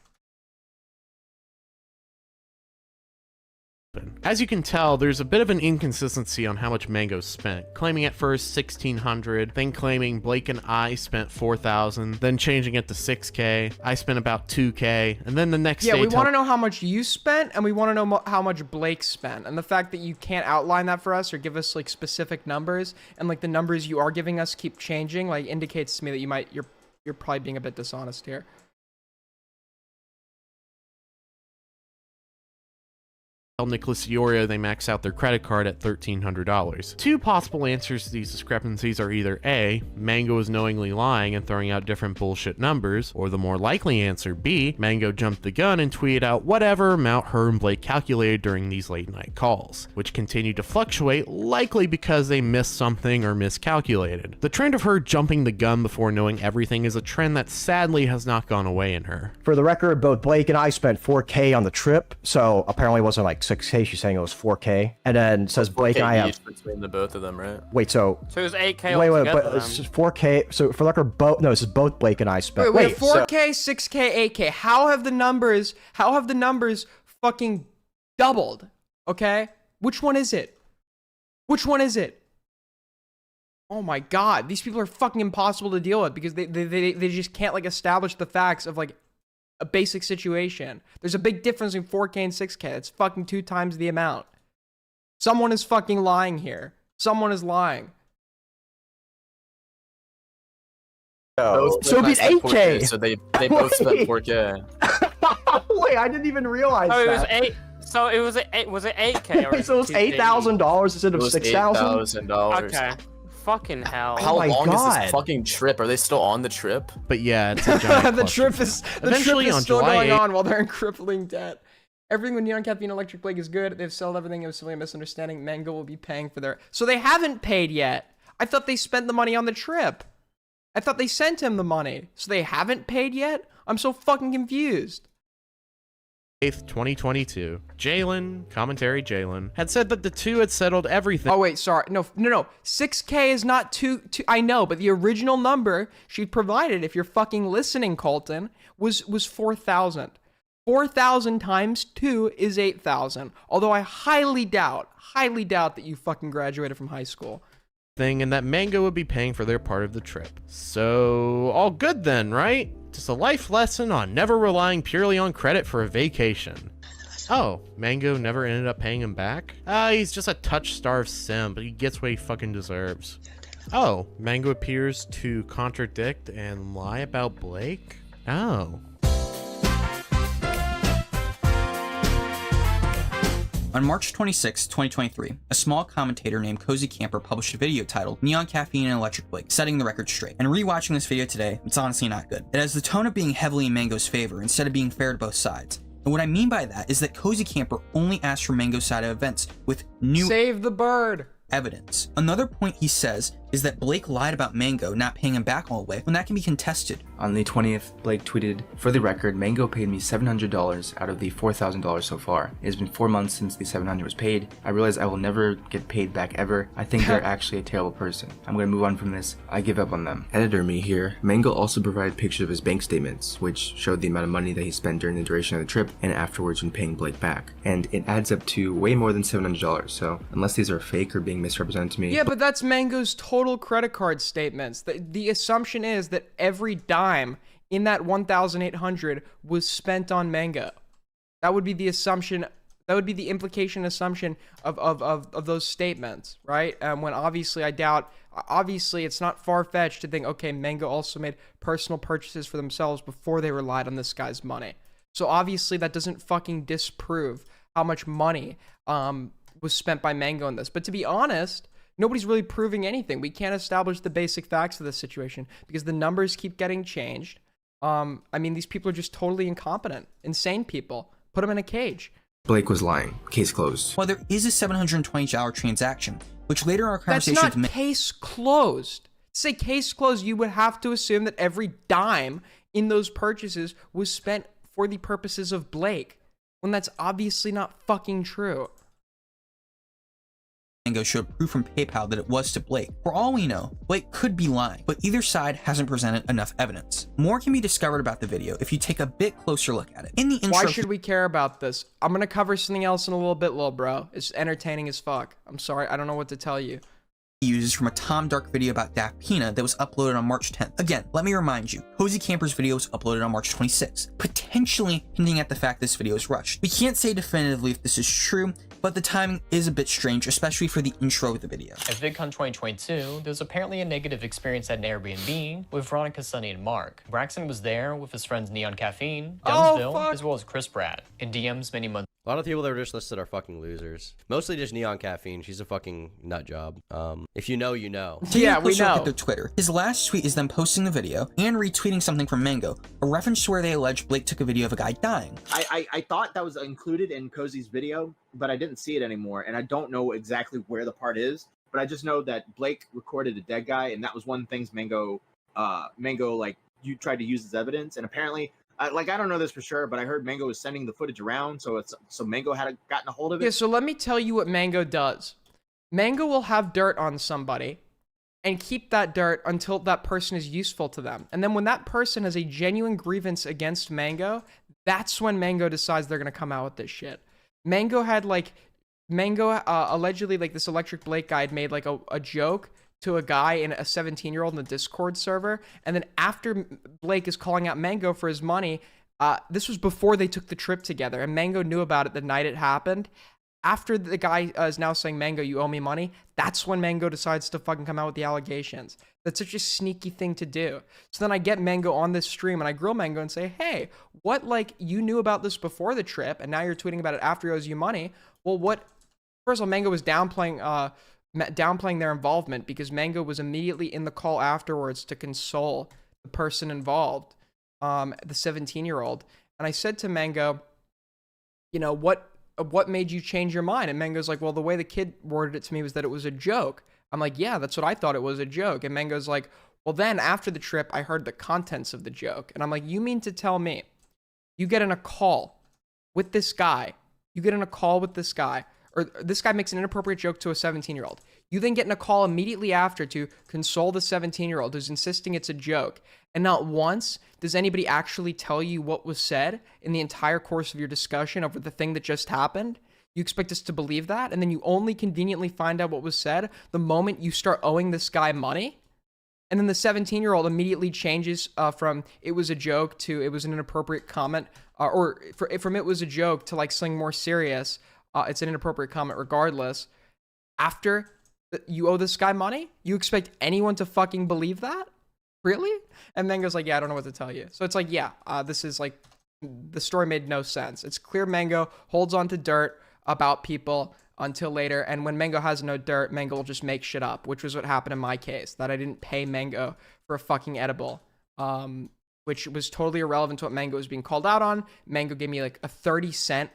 As you can tell, there's a bit of an inconsistency on how much Mango spent, claiming at first $1,600, then claiming Blake and I spent $4,000, then changing it to $6K. I spent about $2K, and then the next day. Yeah, we want to know how much you spent, and we want to know how much Blake spent. And the fact that you can't outline that for us or give us like specific numbers, and like the numbers you are giving us keep changing, like indicates to me that you're probably being a bit dishonest here. Nicholas DeOrio, they max out their credit card at $1,300. Two possible answers to these discrepancies are either A, Mango is knowingly lying and throwing out different bullshit numbers, or the more likely answer B, Mango jumped the gun and tweeted out whatever amount her and Blake calculated during these late night calls, which continued to fluctuate, likely because they missed something or miscalculated. The trend of her jumping the gun before knowing everything is a trend that sadly has not gone away in her. For the record, both Blake and I spent $4K on the trip, so apparently it wasn't like 6K. She's saying it was 4K. And then says Blake and I have... between the both of them, right? Wait, so... So it was 8K Wait, but it's 4K. So for the record, this is both Blake and I spent... Wait, 4K, 6K, 8K. How have the numbers fucking doubled? Okay? Which one is it? Which one is it? Oh my god, these people are fucking impossible to deal with because they just can't like establish the facts of like a basic situation. There's a big difference in 4K and 6K. It's fucking 2 times the amount. Someone is fucking lying here. Someone is lying. Oh. So it'd be 8K. So they both spent 4K. Wait, I didn't even realize that. It was 8. So it was 8K. Or so it was $8,000 instead of $6,000. $8,000. Okay. Fucking hell. How long is this fucking trip? Are they still on the trip? But yeah, it's a giant the trip is still going on while they're in crippling debt. Everything with Neon Caffeine Electric Blake is good. They've sold everything. It was simply a misunderstanding. Mango will be paying for their... So they haven't paid yet. I thought they spent the money on the trip. I thought they sent him the money. So they haven't paid yet? I'm so fucking confused. 8th, 2022. Commentary Jalen, had said that the two had settled everything. Oh, wait, sorry. No. 6K is not two. I know, but the original number she provided, if you're fucking listening, Colton, was 4,000. 4,000 times 2 is 8,000. Although I highly doubt that you fucking graduated from high school. And that Mango would be paying for their part of the trip. So, all good then, right? Just a life lesson on never relying purely on credit for a vacation. Oh, Mango never ended up paying him back? He's just a touch-starved simp, but he gets what he fucking deserves. Oh, Mango appears to contradict and lie about Blake? Oh. On March 26, 2023, a small commentator named Cozy Camper published a video titled Neon Caffeine and Electric Blake, setting the record straight. And rewatching this video today, it's honestly not good. It has the tone of being heavily in Mango's favor instead of being fair to both sides. And what I mean by that is that Cozy Camper only asked for Mango's side of events with new Save the bird evidence. Another point he says is that Blake lied about Mango not paying him back all the way when that can be contested. On the 20th, Blake tweeted, "For the record, Mango paid me $700 out of the $4,000 so far. It has been 4 months since the $700 was paid. I realize I will never get paid back ever. I think they're actually a terrible person. I'm gonna move on from this. I give up on them." Editor me here. Mango also provided pictures of his bank statements, which showed the amount of money that he spent during the duration of the trip and afterwards when paying Blake back. And it adds up to way more than $700, so unless these are fake or being misrepresented to me... Yeah, but that's Mango's total credit card statements. The assumption is that every dime in that 1,800 was spent on Mango. That would be the assumption. That would be the implication assumption of those statements, right? When obviously I doubt, obviously it's not far-fetched to think, okay, Mango also made personal purchases for themselves before they relied on this guy's money. So obviously that doesn't fucking disprove how much money was spent by Mango in this. But to be honest, nobody's really proving anything. We can't establish the basic facts of this situation because the numbers keep getting changed. I mean, these people are just totally incompetent, insane people. Put them in a cage. Blake was lying. Case closed. Well, there is a $720 transaction, which later in our conversation... That's not case closed. To say case closed, you would have to assume that every dime in those purchases was spent for the purposes of Blake, when that's obviously not fucking true. Mango showed proof from PayPal that it was to Blake. For all we know, Blake could be lying, but either side hasn't presented enough evidence. More can be discovered about the video if you take a bit closer look at it. In the intro... Why should we care about this? I'm gonna cover something else in a little bit, little bro. It's entertaining as fuck. I'm sorry, I don't know what to tell you. Uses from a Tom Dark video about Daft Pina that was uploaded on March 10th. Again, let me remind you, Cozy Camper's video was uploaded on March 26th, potentially hinting at the fact this video is rushed. We can't say definitively if this is true, but the timing is a bit strange, especially for the intro of the video. At VidCon 2022, there was apparently a negative experience at an Airbnb with Veronica, Sunny, and Mark. Braxton was there with his friends Neon Caffeine, Dunsville, as well as Chris Pratt. In DMs many months. A lot of people that were just listed are fucking losers. Mostly just Neon Caffeine. She's a fucking nut job. If you know, you know. Yeah, we know. Look at their Twitter. His last tweet is them posting the video and retweeting something from Mango, a reference to where they allege Blake took a video of a guy dying. I thought that was included in Cozy's video, but I didn't see it anymore, and I don't know exactly where the part is, but I just know that Blake recorded a dead guy, and that was one of the things Mango like, you tried to use as evidence, and apparently I don't know this for sure, but I heard Mango was sending the footage around, so Mango had gotten a hold of it. Yeah, so let me tell you what Mango does. Mango will have dirt on somebody and keep that dirt until that person is useful to them. And then when that person has a genuine grievance against Mango, that's when Mango decides they're going to come out with this shit. Mango had allegedly, like, this Electric Blake guy had made like a joke to a guy in a 17-year-old in the Discord server. And then after Blake is calling out Mango for his money, this was before they took the trip together, and Mango knew about it the night it happened. After the guy is now saying, Mango, you owe me money, that's when Mango decides to fucking come out with the allegations. That's such a sneaky thing to do. So then I get Mango on this stream and I grill Mango and say, hey, what, like, you knew about this before the trip and now you're tweeting about it after he owes you money. Well, what? First of all, Mango was downplaying their involvement because Mango was immediately in the call afterwards to console the person involved, the 17-year-old. And I said to Mango, you know, what made you change your mind? And Mango's like, well, the way the kid worded it to me was that it was a joke. I'm like, yeah, that's what I thought, it was a joke. And Mango's like, well, then after the trip, I heard the contents of the joke. And I'm like, you mean to tell me you get in a call with this guy, or this guy makes an inappropriate joke to a 17-year-old. You then get in a call immediately after to console the 17-year-old who's insisting it's a joke. And not once does anybody actually tell you what was said in the entire course of your discussion over the thing that just happened. You expect us to believe that? And then you only conveniently find out what was said the moment you start owing this guy money? And then the 17-year-old immediately changes from it was a joke to it was an inappropriate comment, from it was a joke to like something more serious. It's an inappropriate comment regardless. After you owe this guy money, you expect anyone to fucking believe that? Really? And Mango's like, yeah, I don't know what to tell you. So it's like, yeah, this is like, the story made no sense. It's clear Mango holds on to dirt about people until later. And when Mango has no dirt, Mango will just make shit up, which was what happened in my case, that I didn't pay Mango for a fucking edible, which was totally irrelevant to what Mango was being called out on. Mango gave me like a 30 cents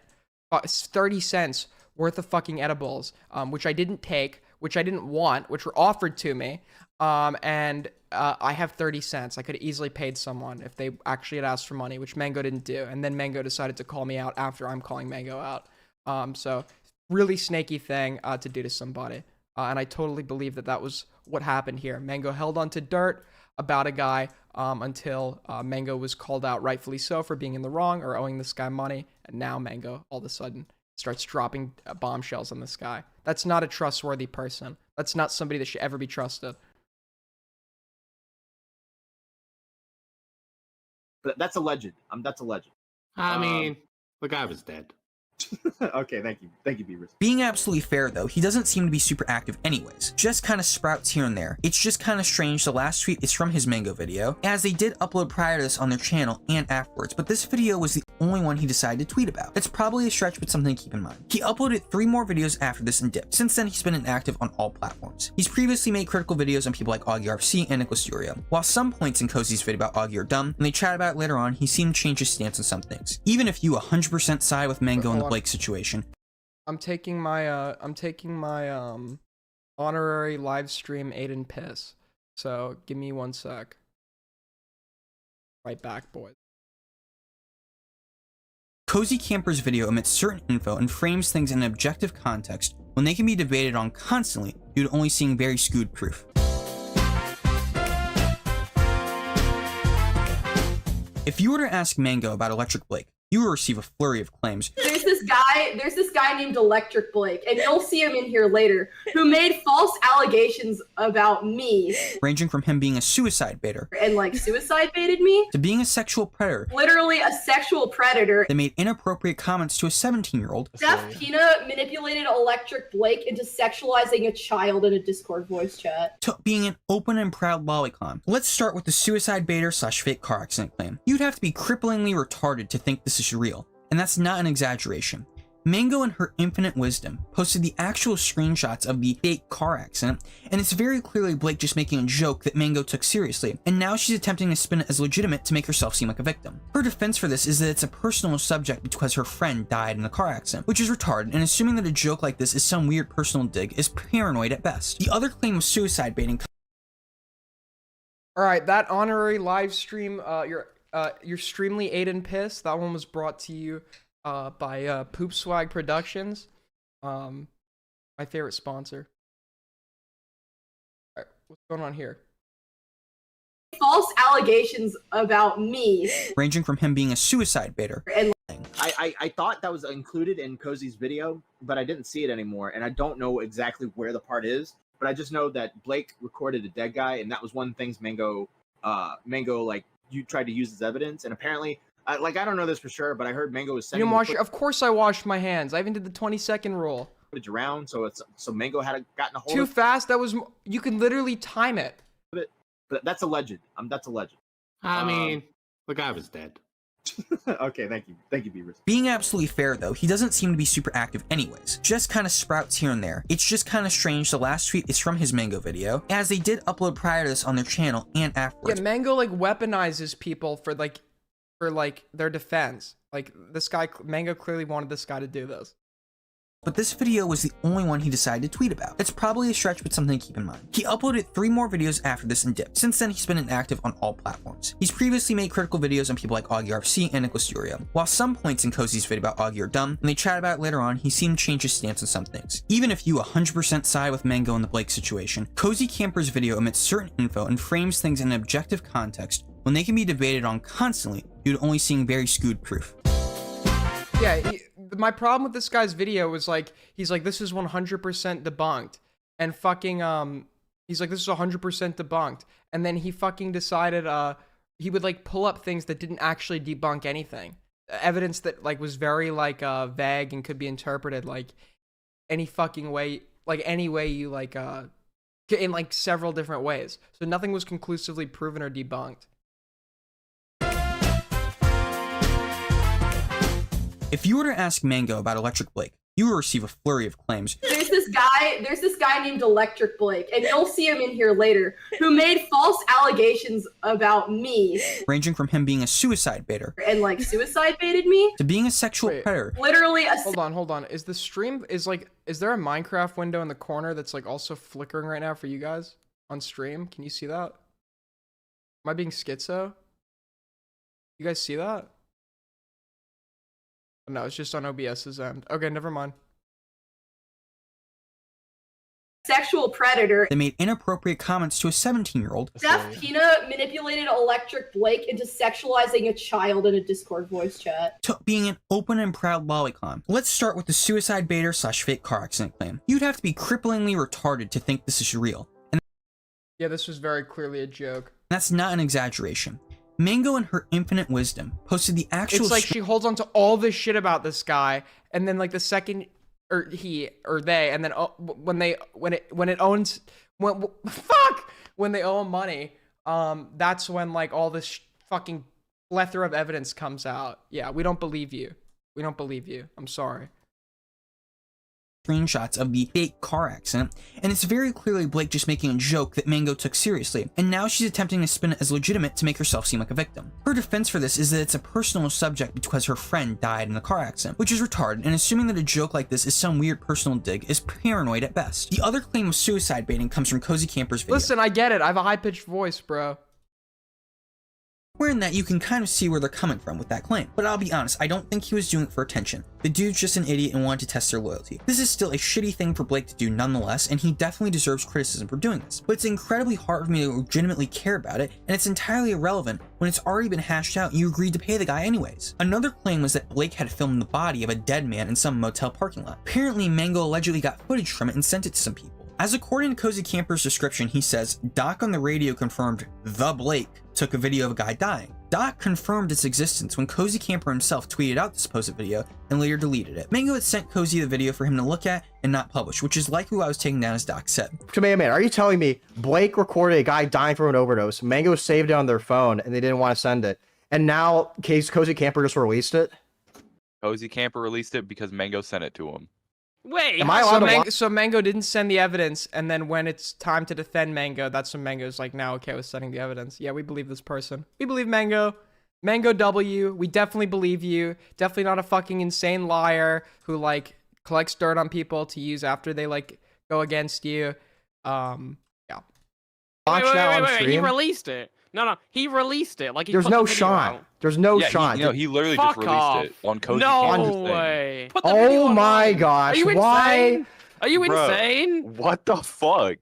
worth of fucking edibles, which I didn't take, which I didn't want, which were offered to me. And I have 30 cents. I could have easily paid someone if they actually had asked for money, which Mango didn't do. And then Mango decided to call me out after I'm calling Mango out. So really snaky thing to do to somebody. And I totally believe that that was what happened here. Mango held on to dirt about a guy until Mango was called out, rightfully so, for being in the wrong or owing this guy money. And now Mango all of a sudden starts dropping bombshells on this guy. That's not a trustworthy person. That's not somebody that should ever be trusted. But that's alleged. That's alleged. I mean, the guy was dead. Okay, thank you, Beavers. Being absolutely fair though, he doesn't seem to be super active anyways, just kind of sprouts here and there. It's just kind of strange. The last tweet is from his Mango video, as they did upload prior to this on their channel and afterwards, but this video was the only one he decided to tweet about. It's probably a stretch, but something to keep in mind. He uploaded 3 more videos after this and dipped. Since then, he's been inactive on all platforms. He's previously made critical videos on people like AugieRFC and Nicholas Uria. While some points in Cozy's video about Augie are dumb, when they chat about it later on, he seemed to change his stance on some things. Even if you 100% side with Mango in the Blake situation. I'm taking my honorary live stream Aiden piss. So give me 1 sec. Right back, boys. Cozy Camper's video omits certain info and frames things in an objective context when they can be debated on constantly due to only seeing very skewed proof. If you were to ask Mango about Electric Blake, you will receive a flurry of claims. There's this guy named Electric Blake, and you'll see him in here later, who made false allegations about me. Ranging from him being a suicide baiter. And like suicide baited me? To being a sexual predator. Literally a sexual predator. That made inappropriate comments to a 17-year-old. Def Pina manipulated Electric Blake into sexualizing a child in a Discord voice chat. To being an open and proud lolicon. Let's start with the suicide baiter / fake car accident claim. You'd have to be cripplingly retarded to think this is real, and that's not an exaggeration. Mango, in her infinite wisdom, posted the actual screenshots of the fake car accident, and it's very clearly Blake just making a joke that Mango took seriously, and now she's attempting to spin it as legitimate to make herself seem like a victim. Her defense for this is that it's a personal subject because her friend died in a car accident, which is retarded, and assuming that a joke like this is some weird personal dig is paranoid at best. The other claim of suicide baiting. Alright, that honorary live stream, your Streamly Aiden Piss. That one was brought to you by Poop Swag Productions. My favorite sponsor. All right, what's going on here? False allegations about me. Ranging from him being a suicide baiter. And I thought that was included in Cozy's video, but I didn't see it anymore, and I don't know exactly where the part is. But I just know that Blake recorded a dead guy, and that was one of the things Mango like you tried to use as evidence, and apparently, I don't know this for sure, but I heard Mango was sending. You didn't wash? Of course, I washed my hands. I even did the 20-second rule. Footage around, so Mango had gotten a hold. Too of fast. That was. You can literally time it. But that's alleged. That's alleged. I mean, the guy was dead. Okay, thank you, Beavers. Being absolutely fair though, he doesn't seem to be super active anyways. Just kind of sprouts here and there. It's just kind of strange. The last tweet is from his Mango video, as they did upload prior to this on their channel and afterwards. Yeah, Mango like weaponizes people for their defense. Like this guy, Mango clearly wanted this guy to do this. But this video was the only one he decided to tweet about. It's probably a stretch, but something to keep in mind. He uploaded 3 more videos after this and dipped. Since then, he's been inactive on all platforms. He's previously made critical videos on people like AugieRFC and Nicholas Durio. While some points in Cozy's video about Augie are dumb, when they chat about it later on, he seemed to change his stance on some things. Even if you 100% side with Mango in the Blake situation, Cozy Camper's video omits certain info and frames things in an objective context when they can be debated on constantly due to only seeing very skewed proof. Yeah, my problem with this guy's video was like, he's like, this is 100% debunked. And fucking, he's like, this is 100% debunked. And then he fucking decided, he would like pull up things that didn't actually debunk anything. Evidence that like was very like, vague and could be interpreted like any fucking way, like any way you like, in like several different ways. So nothing was conclusively proven or debunked. If you were to ask Mango about Electric Blake, you will receive a flurry of claims. There's this guy named Electric Blake, and you'll see him in here later, who made false allegations about me. Ranging from him being a suicide baiter. And like suicide baited me. To being a sexual predator. Literally a... Hold on. Is the stream, is there a Minecraft window in the corner that's like also flickering right now for you guys on stream? Can you see that? Am I being schizo? You guys see that? No, it's just on OBS's end. Okay, never mind. Sexual predator. They made inappropriate comments to a 17-year-old. Steph Pina manipulated Electric Blake into sexualizing a child in a Discord voice chat. To being an open and proud lolicon. Let's start with the suicide baiter / fake car accident claim. You'd have to be cripplingly retarded to think this is real. And yeah, this was very clearly a joke. That's not an exaggeration. Mango, in her infinite wisdom, posted the actual. It's like she holds on to all this shit about this guy, and then like the second, or he or they, and then when they owe him money, that's when like all this fucking plethora of evidence comes out. Yeah, we don't believe you. We don't believe you. I'm sorry. Screenshots of the fake car accident, and it's very clearly Blake just making a joke that Mango took seriously, and now she's attempting to spin it as legitimate to make herself seem like a victim. Her defense for this is that it's a personal subject because her friend died in a car accident, which is retarded, and assuming that a joke like this is some weird personal dig is paranoid at best. The other claim of suicide baiting comes from Cozy Camper's video. Listen, I get it. I have a high-pitched voice, bro. Wherein that you can kind of see where they're coming from with that claim. But I'll be honest, I don't think he was doing it for attention. The dude's just an idiot and wanted to test their loyalty. This is still a shitty thing for Blake to do nonetheless, and he definitely deserves criticism for doing this. But it's incredibly hard for me to legitimately care about it, and it's entirely irrelevant when it's already been hashed out and you agreed to pay the guy anyways. Another claim was that Blake had filmed the body of a dead man in some motel parking lot. Apparently, Mango allegedly got footage from it and sent it to some people. As according to Cozy Camper's description, he says, Doc on the radio confirmed the Blake took a video of a guy dying. Doc confirmed its existence when Cozy Camper himself tweeted out the supposed video and later deleted it. Mango had sent Cozy the video for him to look at and not publish, which is likely why I was taking down as Doc said. Man, are you telling me Blake recorded a guy dying from an overdose, Mango saved it on their phone, and they didn't want to send it, and now Cozy Camper just released it? Cozy Camper released it because Mango sent it to him. Wait, am I allowed so Mango didn't send the evidence, and then when it's time to defend Mango, that's when Mango's like, now okay with sending the evidence. Yeah, we believe this person. We believe Mango. Mango W, we definitely believe you. Definitely not a fucking insane liar who like collects dirt on people to use after they like go against you. Yeah. Wait, he released it. No, he released it. Like he There's put no the video shot. out. There's no Yeah, shot. he literally Fuck just released off. it on Cozy No Camper's thing. way. Put the video Oh my online. gosh! Are you Why? insane? Are you Bruh, insane? What the fuck?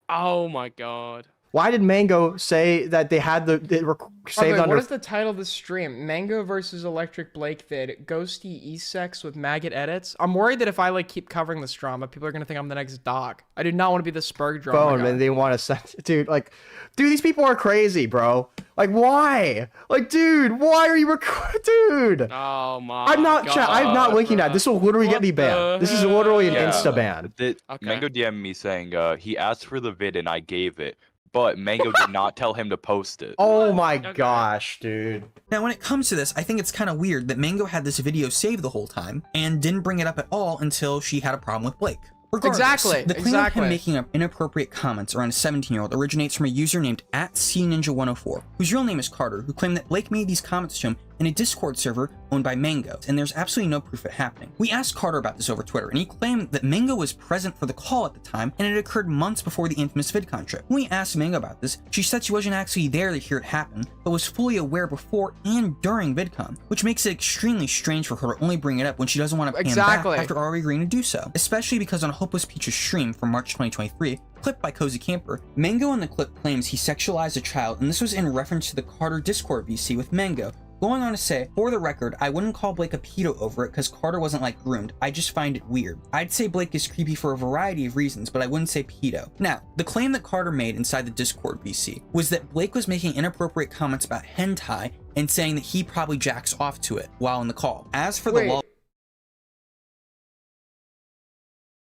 Oh my god. Why did Mango say that they had saved under? What is the title of the stream? Mango versus Electric Blake vid. Ghosty E-sex with maggot edits. I'm worried that if I like keep covering this drama, people are gonna think I'm the next Doc. I do not want to be the Spurg drama phone guy. and they want to send, dude. Like, dude, these people are crazy, bro. Like, why? Like, dude, why are you dude? Oh my. I'm not god, I'm not linking that. This will literally get What me the banned. This is literally an Yeah. insta ban. Mango DM'd me saying he asked for the vid and I gave it, but Mango did not tell him to post it. Oh my gosh, dude. Now, when it comes to this, I think it's kind of weird that Mango had this video saved the whole time and didn't bring it up at all until she had a problem with Blake. Regardless, Exactly, the claim of him making up inappropriate comments around a 17-year-old originates from a user named @CNinja104, whose real name is Carter, who claimed that Blake made these comments to him in a Discord server owned by Mango, and there's absolutely no proof of it happening. We asked Carter about this over Twitter, and he claimed that Mango was present for the call at the time, and it occurred months before the infamous VidCon trip. When we asked Mango about this, she said she wasn't actually there to hear it happen, but was fully aware before and during VidCon, which makes it extremely strange for her to only bring it up when she doesn't want to pay him back after already agreeing to do so, especially because on Hopeless Peach's stream from March 2023, clipped by Cozy Camper, Mango in the clip claims he sexualized a child, and this was in reference to the Carter Discord VC with Mango, going on to say, for the record, I wouldn't call Blake a pedo over it because Carter wasn't like groomed, I just find it weird. I'd say Blake is creepy for a variety of reasons, but I wouldn't say pedo. Now, the claim that Carter made inside the Discord VC was that Blake was making inappropriate comments about hentai and saying that he probably jacks off to it while in the call. As for the law,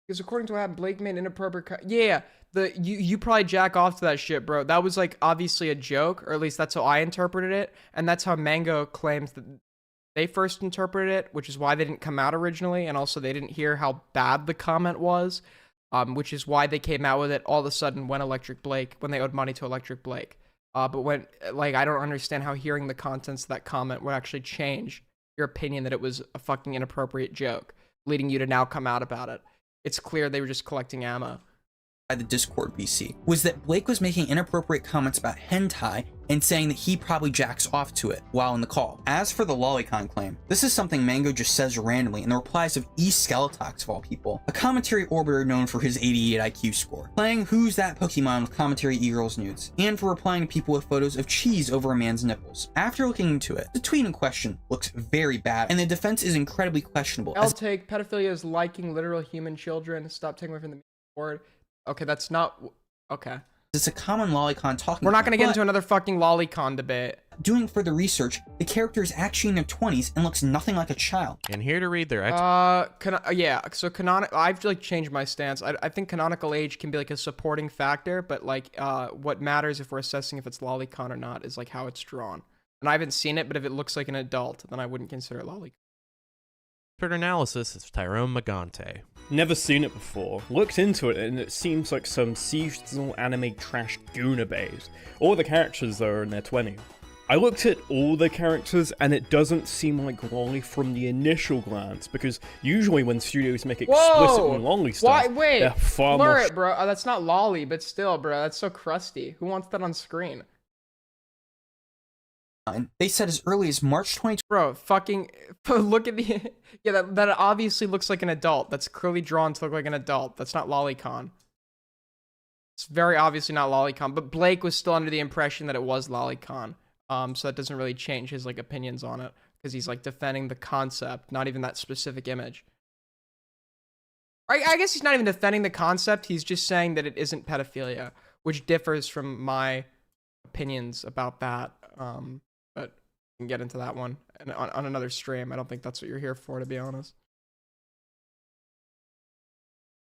because according to what happened, Blake made inappropriate. Yeah, you probably jack off to that shit, bro. That was like obviously a joke, or at least that's how I interpreted it, and that's how Mango claims that they first interpreted it, which is why they didn't come out originally, and also they didn't hear how bad the comment was, which is why they came out with it all of a sudden when they owed money to Electric Blake. But when I don't understand how hearing the contents of that comment would actually change your opinion that it was a fucking inappropriate joke, leading you to now come out about it. It's clear they were just collecting ammo. By the Discord VC was that Blake was making inappropriate comments about hentai and saying that he probably jacks off to it while in the call. As for the lolicon claim, this is something Mango just says randomly in the replies of Skeletox of all people, a commentary orbiter known for his 88 IQ score, playing Who's That Pokemon with commentary e-girls nudes, and for replying to people with photos of cheese over a man's nipples. After looking into it, the tweet in question looks very bad, and the defense is incredibly questionable. I'll take pedophilia as liking literal human children. Stop taking away from the word. Okay, that's not... Okay. It's a common lolicon talking We're not going to point, get into another fucking lolicon debate. Doing further research, the character is actually in their 20s and looks nothing like a child. And here to read their yeah, so canonical... I've like changed my stance. I think canonical age can be like a supporting factor, but like what matters if we're assessing if it's lolicon or not is like how it's drawn. And I haven't seen it, but if it looks like an adult, then I wouldn't consider it lolicon. Expert analysis is Tyrone Magante. Never seen it before. Looked into it and it seems like some seasonal anime trash Guna base. All the characters are in their 20s. I looked at all the characters and it doesn't seem like lolly from the initial glance, because usually when studios make explicitly lolly stuff, they're far blur more... it, bro. That's not lolly, but still, bro, that's so crusty. Who wants that on screen? They said as early as March 2020. Bro, fucking look at the... Yeah, that obviously looks like an adult. That's clearly drawn to look like an adult. That's not lolicon. It's very obviously not lolicon, but Blake was still under the impression that it was lolicon. So that doesn't really change his like opinions on it, because he's like defending the concept, not even that specific image. I guess he's not even defending the concept. He's just saying that it isn't pedophilia, which differs from my opinions about that. But we can get into that one on another stream. I don't think that's what you're here for, to be honest.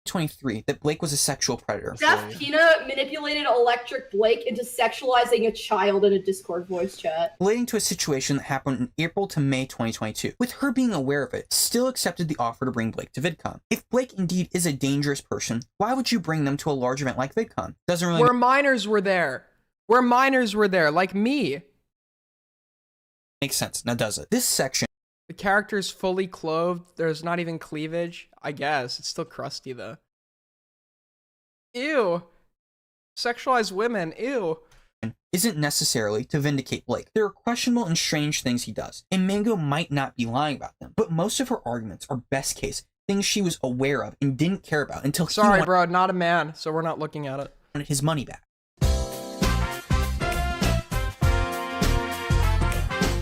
23 that Blake was a sexual predator. Jeff Pina manipulated Electric Blake into sexualizing a child in a Discord voice chat. Relating to a situation that happened in April to May 2022. With her being aware of it, still accepted the offer to bring Blake to VidCon. If Blake indeed is a dangerous person, why would you bring them to a large event like VidCon? Doesn't really... Where minors were there. Where minors were there, like me. Makes sense, now does it? This section... The character's fully clothed. There's not even cleavage. I guess. It's still crusty, though. Ew. Sexualized women. Ew. isn't necessarily to vindicate Blake. There are questionable and strange things he does, and Mango might not be lying about them, but most of her arguments are best case things she was aware of and didn't care about until Sorry, bro, not a man, so we're not looking at it. Wanted his money back.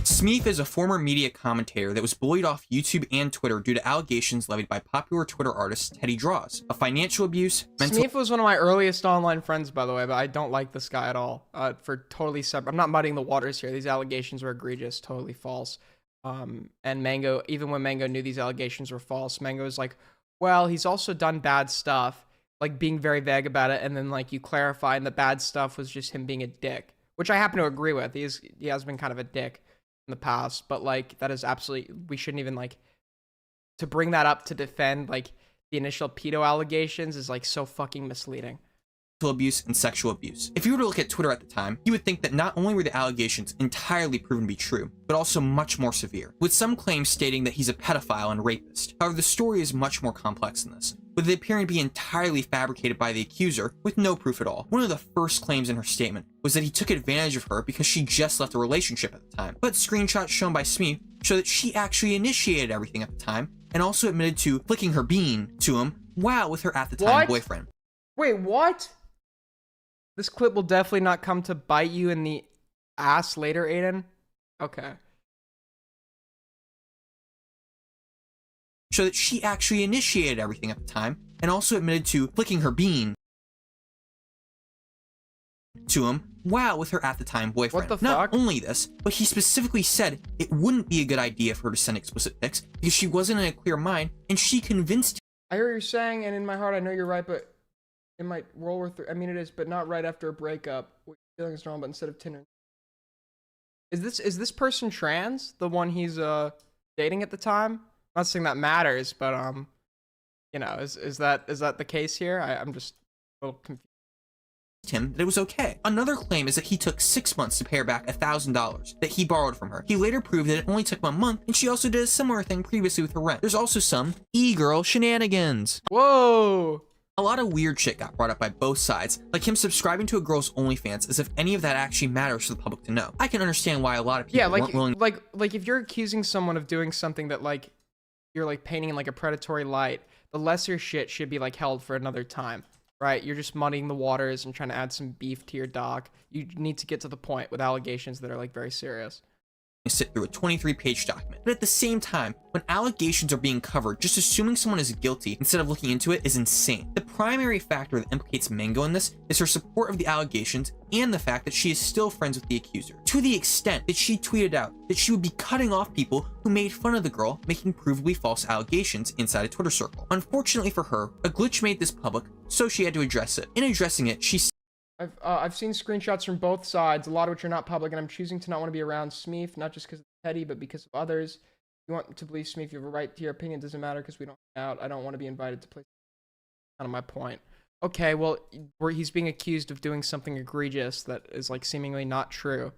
Smeef is a former media commentator that was bullied off YouTube and Twitter due to allegations levied by popular Twitter artist Teddy Draws of financial abuse, mental... Smeef was one of my earliest online friends, by the way, but I don't like this guy at all. For totally separate... I'm not muddying the waters here. These allegations were egregious, totally false. And Mango, even when Mango knew these allegations were false, Mango was like, well, he's also done bad stuff, like being very vague about it, and then like you clarify, and the bad stuff was just him being a dick, which I happen to agree with. He has been kind of a dick in the past, but like that is absolutely, we shouldn't even like, to bring that up to defend like the initial pedo allegations is like so fucking misleading. Abuse and sexual abuse. If you were to look at Twitter at the time, you would think that not only were the allegations entirely proven to be true, but also much more severe, with some claims stating that he's a pedophile and rapist. However, the story is much more complex than this, with it appearing to be entirely fabricated by the accuser with no proof at all. One of the first claims in her statement was that he took advantage of her because she just left a relationship at the time, but screenshots shown by Smeef show that she actually initiated everything at the time and also admitted to flicking her bean to him while with her at the time boyfriend. Wait, what? This clip will definitely not come to bite you in the ass later, Aiden. Okay. Show that she actually initiated everything at the time and also admitted to flicking her bean to him while with her at the time boyfriend. What the Not fuck? only this, but he specifically said it wouldn't be a good idea for her to send explicit pics because she wasn't in a clear mind and she convinced him. I hear what you're saying, and in my heart I know you're right, but it might roll with, I mean it is, but not right after a breakup. What you're feeling is wrong, but instead of Tinder. Is this person trans? The one he's dating at the time? I'm not saying that matters, but you know, is that the case here? I'm just a little confused. Him that it was okay. Another claim is that he took 6 months to pay her back $1,000 that he borrowed from her. He later proved that it only took 1 month, and she also did a similar thing previously with her rent. There's also some e-girl shenanigans. Whoa! A lot of weird shit got brought up by both sides, like him subscribing to a girl's OnlyFans as if any of that actually matters for the public to know. I can understand why a lot of people weren't willing. like if you're accusing someone of doing something that like you're like painting in like a predatory light, the lesser shit should be like held for another time, right? You're just muddying the waters and trying to add some beef to your doc. You need to get to the point with allegations that are like very serious. Sit through a 23-page document. But at the same time, when allegations are being covered, just assuming someone is guilty instead of looking into it is insane. The primary factor that implicates Mango in this is her support of the allegations and the fact that she is still friends with the accuser, to the extent that she tweeted out that she would be cutting off people who made fun of the girl making provably false allegations inside a Twitter circle. Unfortunately for her, a glitch made this public, so she had to address it. In addressing it, she I've seen screenshots from both sides, a lot of which are not public, and I'm choosing to not want to be around Smeef, not just because of Teddy, but because of others. If you want to believe Smeef, you have a right to your opinion. It doesn't matter because we don't hang out. I don't want to be invited to play. Kind of my point. Okay, well, he's being accused of doing something egregious that is like seemingly not true.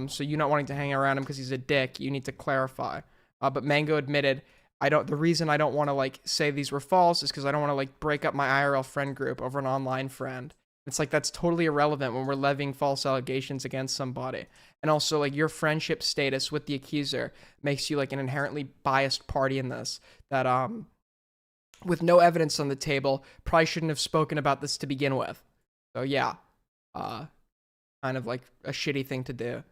So you not wanting to hang around him because he's a dick, you need to clarify. But Mango admitted, the reason I don't want to like say these were false is because I don't want to like break up my IRL friend group over an online friend. It's like that's totally irrelevant when we're levying false allegations against somebody. And also like your friendship status with the accuser makes you like an inherently biased party in this that with no evidence on the table probably shouldn't have spoken about this to begin with. So yeah, kind of like a shitty thing to do.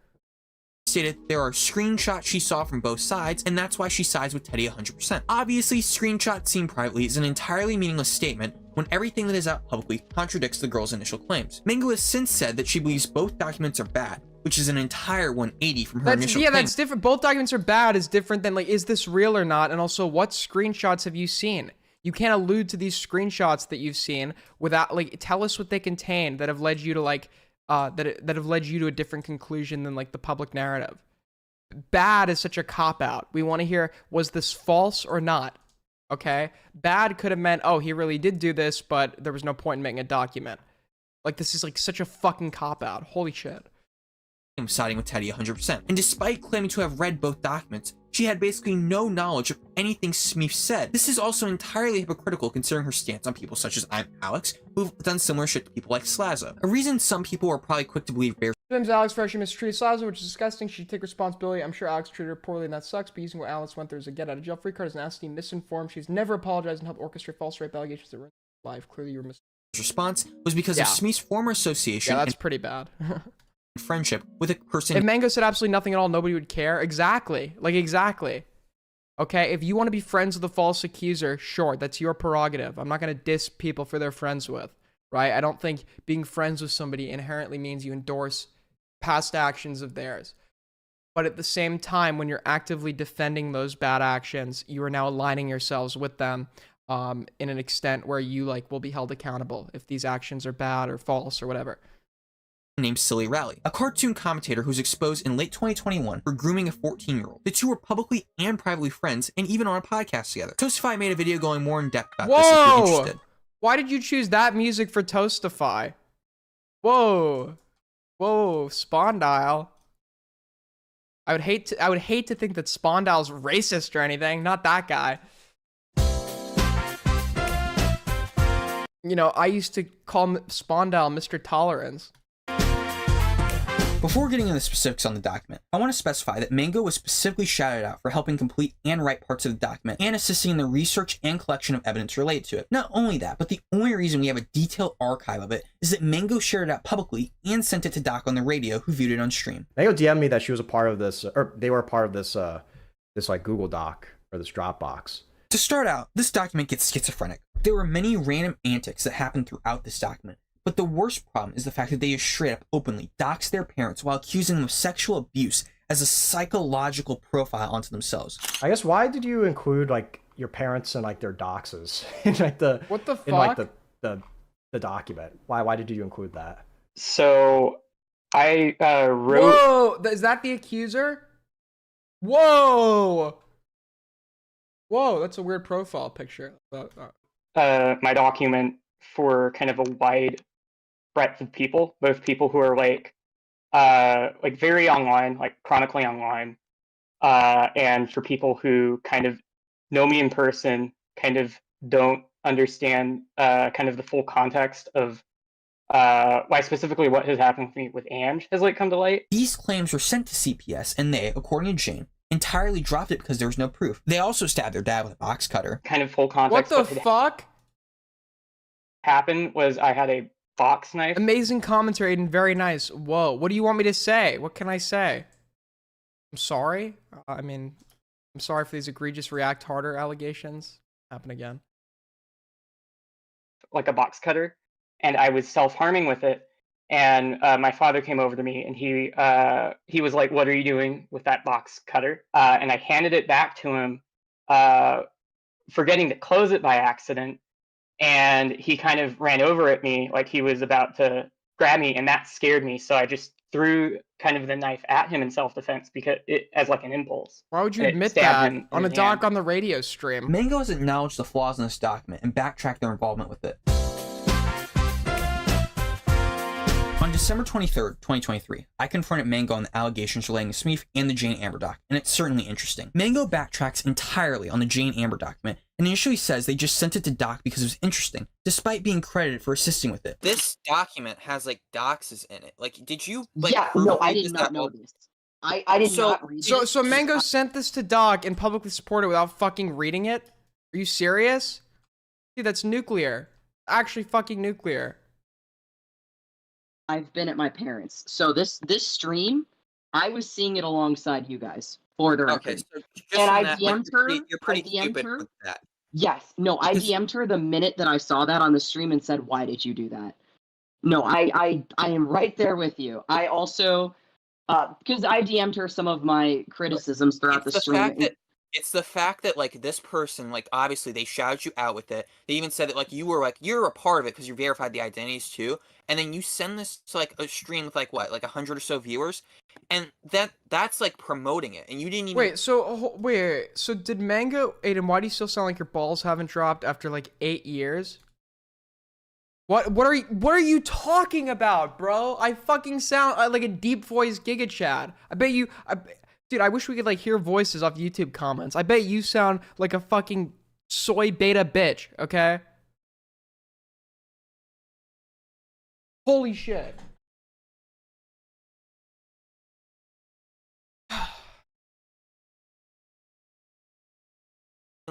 Stated there are screenshots she saw from both sides, and that's why she sides with Teddy 100%. Obviously, screenshots seen privately is an entirely meaningless statement when everything that is out publicly contradicts the girl's initial claims. Mango has since said that she believes both documents are bad, which is an entire 180 from her initial claim. That's different. Both documents are bad is different than like, is this real or not? And also, what screenshots have you seen? You can't allude to these screenshots that you've seen without like, tell us what they contain that have led you to like, that have led you to a different conclusion than like the public narrative. Bad is such a cop-out. We want to hear, was this false or not? Okay? Bad could have meant, oh, he really did do this, but there was no point in making a document. Like, this is like such a fucking cop-out. Holy shit. I'm siding with Teddy 100%. And despite claiming to have read both documents, she had basically no knowledge of anything Smeef said. This is also entirely hypocritical considering her stance on people such as I'm Alex, who've done similar shit to people like Slazo. A reason some people are probably quick to believe bears Sometimes Alex for actually mistreated Slaza, which is disgusting. She should take responsibility. I'm sure Alex treated her poorly and that sucks, but using what Alex went through as a get out of jail free card is nasty, misinformed. She's never apologized and helped orchestrate false rape allegations that ruined her life. Clearly you were response was because of Smee's former association that's pretty bad. and friendship with a person. If Mango said absolutely nothing at all, nobody would care. Exactly. Like, exactly. Okay, if you want to be friends with a false accuser, sure, that's your prerogative. I'm not going to diss people for their friends with, right? I don't think being friends with somebody inherently means you endorse past actions of theirs. But at the same time, when you're actively defending those bad actions, you are now aligning yourselves with them in an extent where you will be held accountable if these actions are bad or false or whatever. Named Silly Rally, a cartoon commentator who's exposed in late 2021 for grooming a 14-year-old. The two were publicly and privately friends and even on a podcast together. Toastify made a video going more in depth about this if you're interested. Why did you choose that music for Toastify? Whoa. Whoa, Spondyle. I would hate to think that Spondyle's racist or anything. Not that guy. You know, I used to call Spondyle Mr. Tolerance. Before getting into the specifics on the document, I want to specify that Mango was specifically shouted out for helping complete and write parts of the document and assisting in the research and collection of evidence related to it. Not only that, but the only reason we have a detailed archive of it is that Mango shared it out publicly and sent it to Doc on the radio, who viewed it on stream. Mango DM'd me that she was a part of this, or they were a part of this, this Google Doc or this Dropbox. To start out, this document gets schizophrenic. There were many random antics that happened throughout this document. But the worst problem is the fact that they just straight up openly dox their parents while accusing them of sexual abuse as a psychological profile onto themselves. I guess why did you include your parents and their doxes in the what the fuck? In the document? Why did you include that? So I wrote. Whoa! Is that the accuser? Whoa! Whoa! That's a weird profile picture. My document for kind of a wide breadth of people, both people who are very online, chronically online, and for people who kind of know me in person, kind of don't understand kind of the full context of why specifically what has happened with me with Ange has come to light. These claims were sent to CPS, and they, according to Jane, entirely dropped it because there was no proof. They also stabbed their dad with a box cutter. Kind of full context. What the fuck? Happened was I had a box knife. Amazing commentary and very nice. Whoa, what do you want me to say? What can I say? I'm sorry. I'm sorry for these egregious react harder allegations. Happen again. Like a box cutter, and I was self-harming with it. And my father came over to me, and he was like, "What are you doing with that box cutter?" And I handed it back to him, forgetting to close it by accident. And he kind of ran over at me like he was about to grab me, and that scared me. So I just threw kind of the knife at him in self-defense because as an impulse. Why would you admit that on a doc on the radio stream? Mango has acknowledged the flaws in this document and backtracked their involvement with it. On December 23rd, 2023, I confronted Mango on the allegations relating to Smeef and the Jane Amber doc, and it's certainly interesting. Mango backtracks entirely on the Jane Amber document, and initially says they just sent it to Doc because it was interesting, despite being credited for assisting with it. This document has doxes in it. Did you I did not know this. I did not read it. So Mango sent this to Doc and publicly supported it without fucking reading it? Are you serious? Dude, that's nuclear. Actually fucking nuclear. I've been at my parents'. So this stream, I was seeing it alongside you guys, for the record. Okay, so and I DM'd her. You're pretty I DM'd stupid her. with that. Yes. No, I DM'd her the minute that I saw that on the stream and said, "Why did you do that?" No, I am right there with you. I also, because I DM'd her some of my criticisms throughout the stream. It's the fact that this person, obviously they shouted you out with it. They even said that you were you're a part of it because you verified the identities too. And then you send this to a stream with 100 or so viewers, and that's promoting it. And you didn't even wait. So did Mango Aiden? Why do you still sound like your balls haven't dropped after 8 years? What are you talking about, bro? I fucking sound like a deep voice Giga Chad. I bet you. Dude, I wish we could hear voices off YouTube comments. I bet you sound like a fucking soy beta bitch, okay? Holy shit.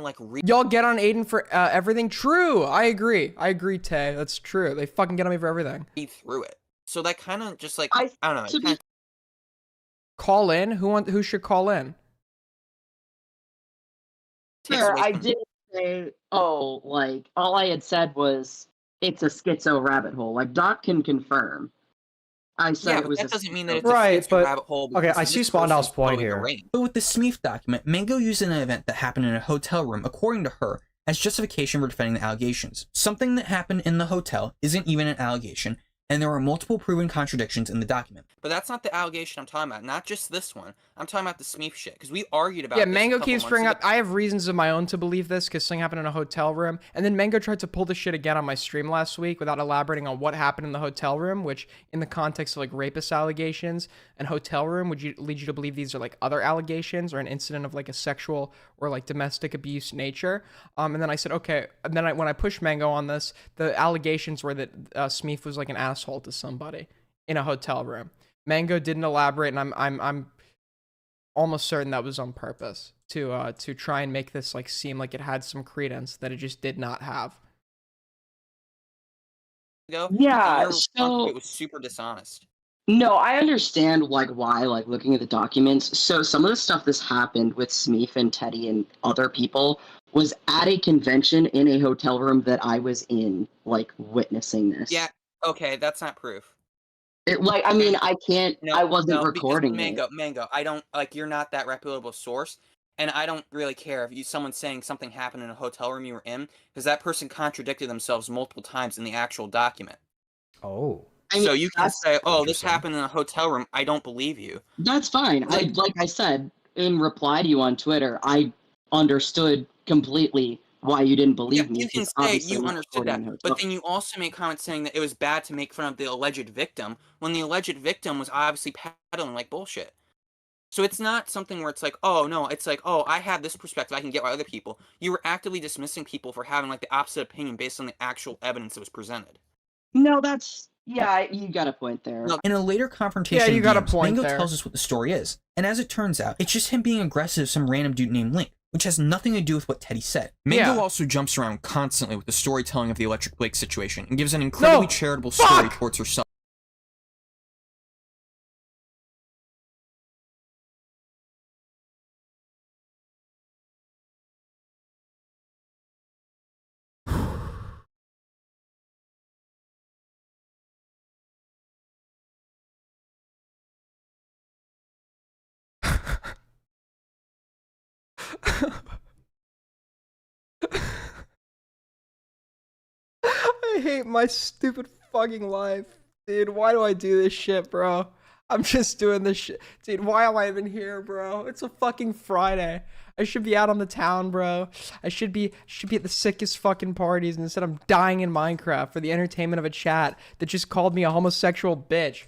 like y'all get on Aiden for everything. True, I agree, Tay. That's true. They fucking get on me for everything. read through it. So that kind of just like I don't know. It kinda... Call in. Who should call in? Sure, I did say, oh, like, all I had said was, it's a schizo rabbit hole. Like, Doc can confirm. I said Yeah, it but was that a doesn't mean that schizo- it's a Right, schizo but rabbit hole. okay, because I see this Spondow's person's point blowing the here. rain. But with the Smeef document, Mango used an event that happened in a hotel room, according to her, as justification for defending the allegations. Something that happened in the hotel isn't even an allegation, and there are multiple proven contradictions in the document. But that's not the allegation I'm talking about. Not just this one. I'm talking about the Smeef shit because we argued about. Yeah, this Mango a couple keeps months bringing ago. up. I have reasons of my own to believe this because something happened in a hotel room, and then Mango tried to pull the shit again on my stream last week without elaborating on what happened in the hotel room. Which, in the context of like rapist allegations and hotel room, would lead you to believe these are like other allegations or an incident of like a sexual or like domestic abuse nature? And then I said okay. And then when I pushed Mango on this, the allegations were that Smeef was like an asshole to somebody in a hotel room. Mango didn't elaborate, and I'm almost certain that was on purpose to try and make this like seem like it had some credence that it just did not have. Yeah, so it was super dishonest. no, I understand like why, like looking at the documents. So some of the stuff this happened with Smeef and Teddy and other people was at a convention in a hotel room that I was in, like witnessing this. Yeah. Okay, that's not proof. It, like, I mean, I can't. I wasn't because recording it. Mango. I don't like. You're not that reputable source, and I don't really care if someone's saying something happened in a hotel room you were in, because that person contradicted themselves multiple times in the actual document. Oh. So you can say, "Oh, this happened in a hotel room." I don't believe you. That's fine. Like I said in reply to you on Twitter, I understood completely why you didn't believe me. You can say you understood that, but then you also made comments saying that it was bad to make fun of the alleged victim when the alleged victim was obviously peddling like bullshit. So it's not something where it's like, oh no, it's like, oh, I have this perspective, I can get by other people. You were actively dismissing people for having like the opposite opinion based on the actual evidence that was presented. No, that's you got a point there. In a later confrontation, Yeah, you got a DMs, point Mango there. tells us what the story is, and as it turns out, it's just him being aggressive to some random dude named Link, which has nothing to do with what Teddy said. Mango also jumps around constantly with the storytelling of the Electric Blake situation and gives an incredibly charitable story towards herself. I hate my stupid fucking life. Dude, why do I do this shit, bro? I'm just doing this shit. Dude, why am I even here, bro? It's a fucking Friday. I should be out on the town, bro. I should be at the sickest fucking parties, and instead I'm dying in Minecraft for the entertainment of a chat that just called me a homosexual bitch.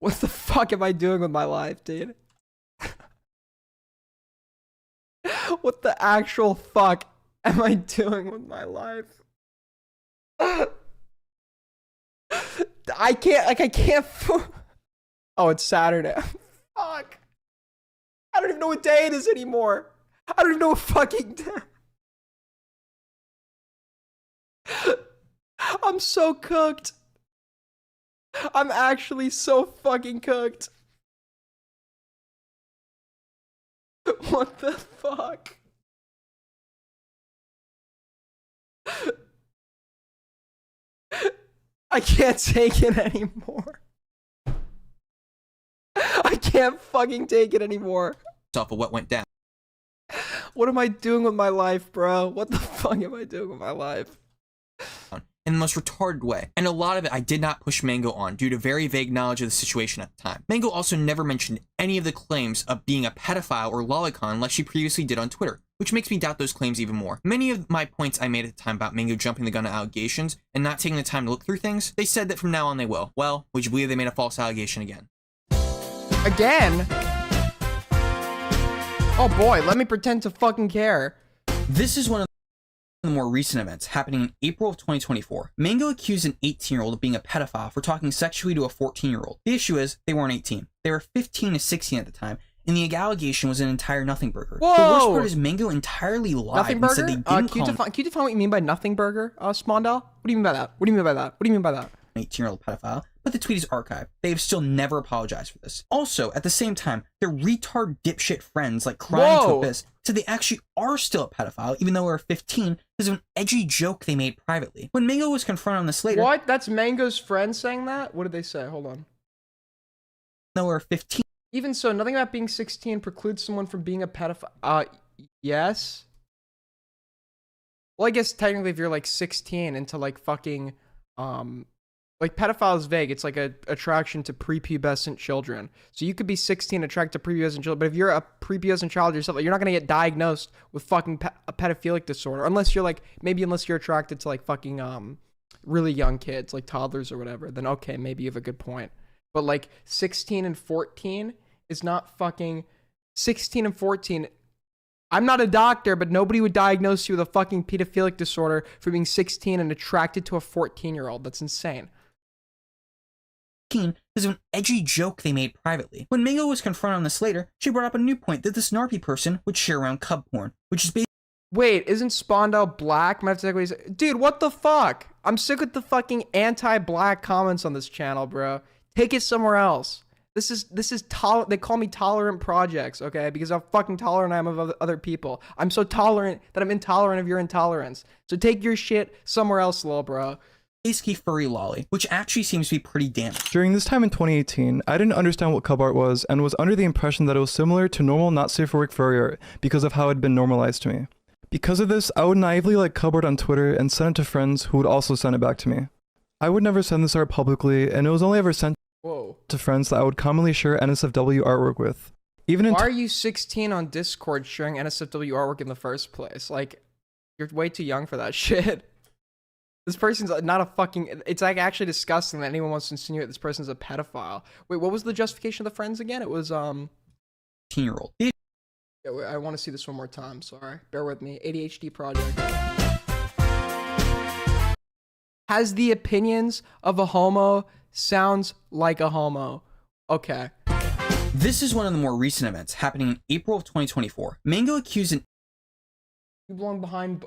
What the fuck am I doing with my life, dude? What the actual fuck am I doing with my life? I can't. Oh, it's Saturday. Fuck. I don't even know what day it is anymore. I don't even know what fucking day. I'm so cooked. I'm actually so fucking cooked. What the fuck? I can't take it anymore. I can't fucking take it anymore. Of what went down. What am I doing with my life, bro? What the fuck am I doing with my life? In the most retarded way, and a lot of it I did not push Mango on due to very vague knowledge of the situation at the time. Mango also never mentioned any of the claims of being a pedophile or lolicon like she previously did on Twitter, which makes me doubt those claims even more. Many of my points I made at the time about Mango jumping the gun on allegations and not taking the time to look through things, they said that from now on they will. Well, would you believe they made a false allegation again? Again? Oh boy, let me pretend to fucking care. This is one of the more recent events happening in April of 2024. Mango accused an 18-year-old of being a pedophile for talking sexually to a 14-year-old. The issue is they weren't 18. They were 15 to 16 at the time, and the allegation was an entire nothing burger. Whoa! The worst part is Mango entirely lied Nothing and said burger? they didn't Can you define what you mean by nothing burger, Smondel? What do you mean by that? What do you mean by that? What do you mean by that? 18-year-old pedophile, but the tweet is archived. They have still never apologized for this. Also, at the same time, their retard dipshit friends like crying to abyss said they actually are still a pedophile, even though we're 15, because of an edgy joke they made privately. When Mango was confronted on this later, What? That's Mango's friend saying that? What did they say? Hold on. No, we're 15. Even so, nothing about being 16 precludes someone from being a pedophile. Yes. Well, I guess technically if you're like 16 into like fucking, like pedophile is vague. It's like a attraction to prepubescent children. So you could be 16 attracted to prepubescent children, but if you're a prepubescent child yourself, like, you're not gonna get diagnosed with fucking a pedophilic disorder unless you're like, maybe unless you're attracted to like fucking really young kids, like toddlers or whatever. Then okay, maybe you have a good point. But like 16 and 14 is not fucking 16 and 14. I'm not a doctor, but nobody would diagnose you with a fucking pedophilic disorder for being 16 and attracted to a 14-year-old. That's insane. Because of an edgy joke they made privately. When Mango was confronted on this later, she brought up a new point that this NARPy person would share around cub porn, which is basically. Wait, isn't Spondell black? Might have to take what he's... Dude, what the fuck? I'm sick with the fucking anti-black comments on this channel, bro. Take it somewhere else. This is they call me tolerant projects, okay? Because how fucking tolerant I am of other people. I'm so tolerant that I'm intolerant of your intolerance. So take your shit somewhere else, lil bro. Basically furry lolly, which actually seems to be pretty damaged. During this time in 2018, I didn't understand what cub art was and was under the impression that it was similar to normal not safe for work furry art because of how it had been normalized to me. Because of this, I would naively like cub art on Twitter and send it to friends who would also send it back to me. I would never send this art publicly, and it was only ever sent to friends that I would commonly share NSFW artwork with. Why are you 16 on Discord sharing NSFW artwork in the first place? Like, you're way too young for that shit. This person's not a fucking... It's like actually disgusting that anyone wants to insinuate this person's a pedophile. Wait, what was the justification of the friends again? It was 10-year-old. Yeah, wait, I want to see this one more time. Sorry, bear with me. ADHD project. Has the opinions of a homo, sounds like a homo. Okay. This is one of the more recent events happening in April of 2024. Mango accused an... You belong behind...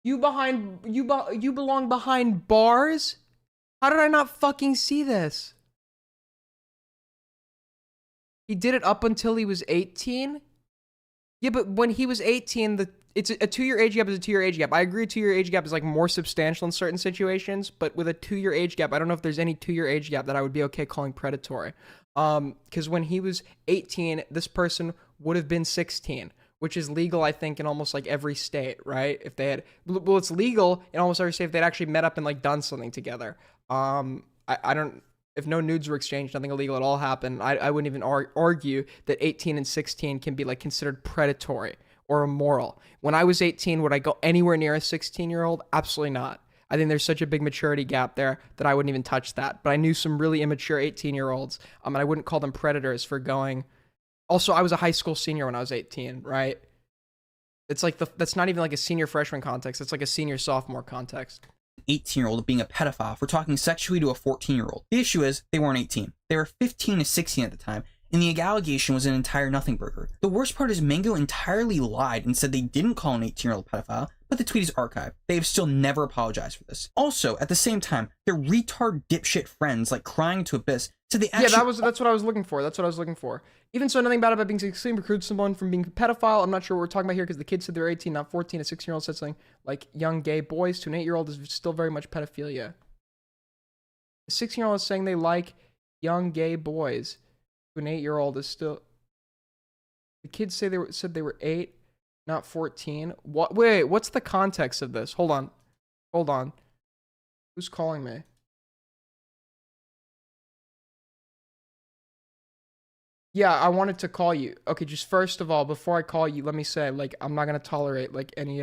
You belong behind bars? How did I not fucking see this? He did it up until he was 18? Yeah, but when he was 18, it's a 2-year age gap is a 2-year age gap. I agree a 2-year age gap is like more substantial in certain situations, but with a 2-year age gap, I don't know if there's any 2-year age gap that I would be okay calling predatory. Because when he was 18, this person would have been 16. Which is legal, I think, in almost like every state, right? If they had, well, it's legal in almost every state if they'd actually met up and like done something together. I don't, if no nudes were exchanged, nothing illegal at all happened, I wouldn't even argue that 18 and 16 can be like considered predatory or immoral. When I was 18, would I go anywhere near a 16-year-old? Absolutely not. I think there's such a big maturity gap there that I wouldn't even touch that. But I knew some really immature 18-year-olds, and I wouldn't call them predators for going. Also, I was a high school senior when I was 18, right? It's like that's not even like a senior freshman context. It's like a senior sophomore context. 18-year-old being a pedophile for talking sexually to a 14-year-old. The issue is they weren't 18. They were 15 to 16 at the time, and the allegation was an entire nothing burger. The worst part is Mango entirely lied and said they didn't call an 18-year-old pedophile, but the tweet is archived. They have still never apologized for this. Also, at the same time, their retard dipshit friends like crying to abyss said they actually... Yeah, that's what I was looking for. That's what I was looking for. Even so, nothing bad about being 16 precludes someone from being a pedophile. I'm not sure what we're talking about here because the kid said they're 18, not 14. A 16-year-old said something like young gay boys to an 8-year-old is still very much pedophilia. A 16-year-old is saying they like young gay boys to an 8-year-old is still... The kids say said they were 8, not 14. What? Wait, what's the context of this? Hold on. Who's calling me? Yeah, I wanted to call you. Okay, just first of all, before I call you, let me say, like, I'm not gonna tolerate like any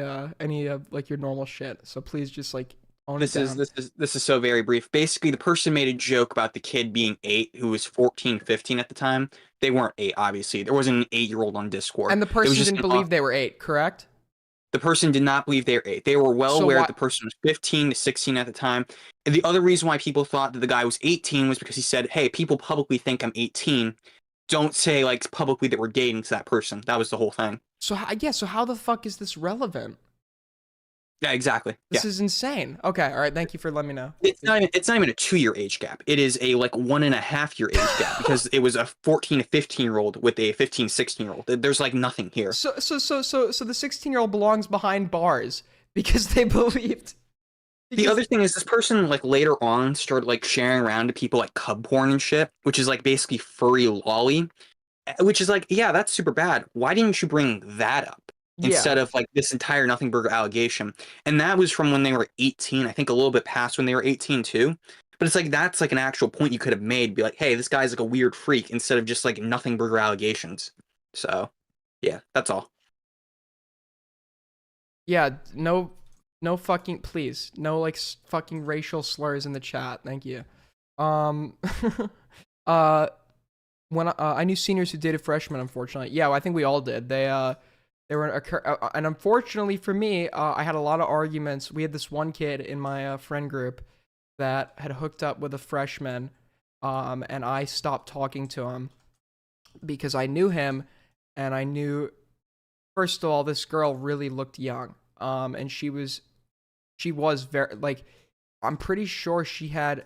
like your normal shit. So please just like own it down. This is so very brief. Basically, the person made a joke about the kid being 8, who was 14, 15 at the time. They weren't 8, obviously. There wasn't an 8-year-old on Discord. And the person didn't believe they were 8, correct? The person did not believe they were 8. They were well aware that the person was 15 to 16 at the time. And the other reason why people thought that the guy was 18 was because he said, hey, people publicly think I'm 18. don't say like publicly that we're dating to that person. That was the whole thing. So yeah, so how the fuck is this relevant? Yeah, exactly. This is insane. Okay, all right. Thank you for letting me know. It's not even a 2-year age gap. It is a like 1.5-year age gap because it was a 14 to 15-year-old with a 15, 16-year-old. There's like nothing here. So the 16-year-old belongs behind bars because they believed. The other thing is this person like later on started like sharing around to people like cub porn and shit, which is like basically furry lolly, which is like, yeah, that's super bad. Why didn't you bring that up? Instead of like this entire nothing burger allegation? And that was from when they were 18, I think a little bit past when they were 18 too. But it's like that's like an actual point you could have made, be like, hey, this guy's like a weird freak, instead of just like nothing burger allegations. So yeah, that's all. Yeah, no fucking, please, no like fucking racial slurs in the chat. Thank you. When I knew seniors who dated freshmen, unfortunately. Yeah, well, I think we all did. They were, and unfortunately for me, I had a lot of arguments. We had this one kid in my friend group that had hooked up with a freshman, and I stopped talking to him because I knew him, and I knew, first of all, this girl really looked young, and she was very, like, I'm pretty sure she had,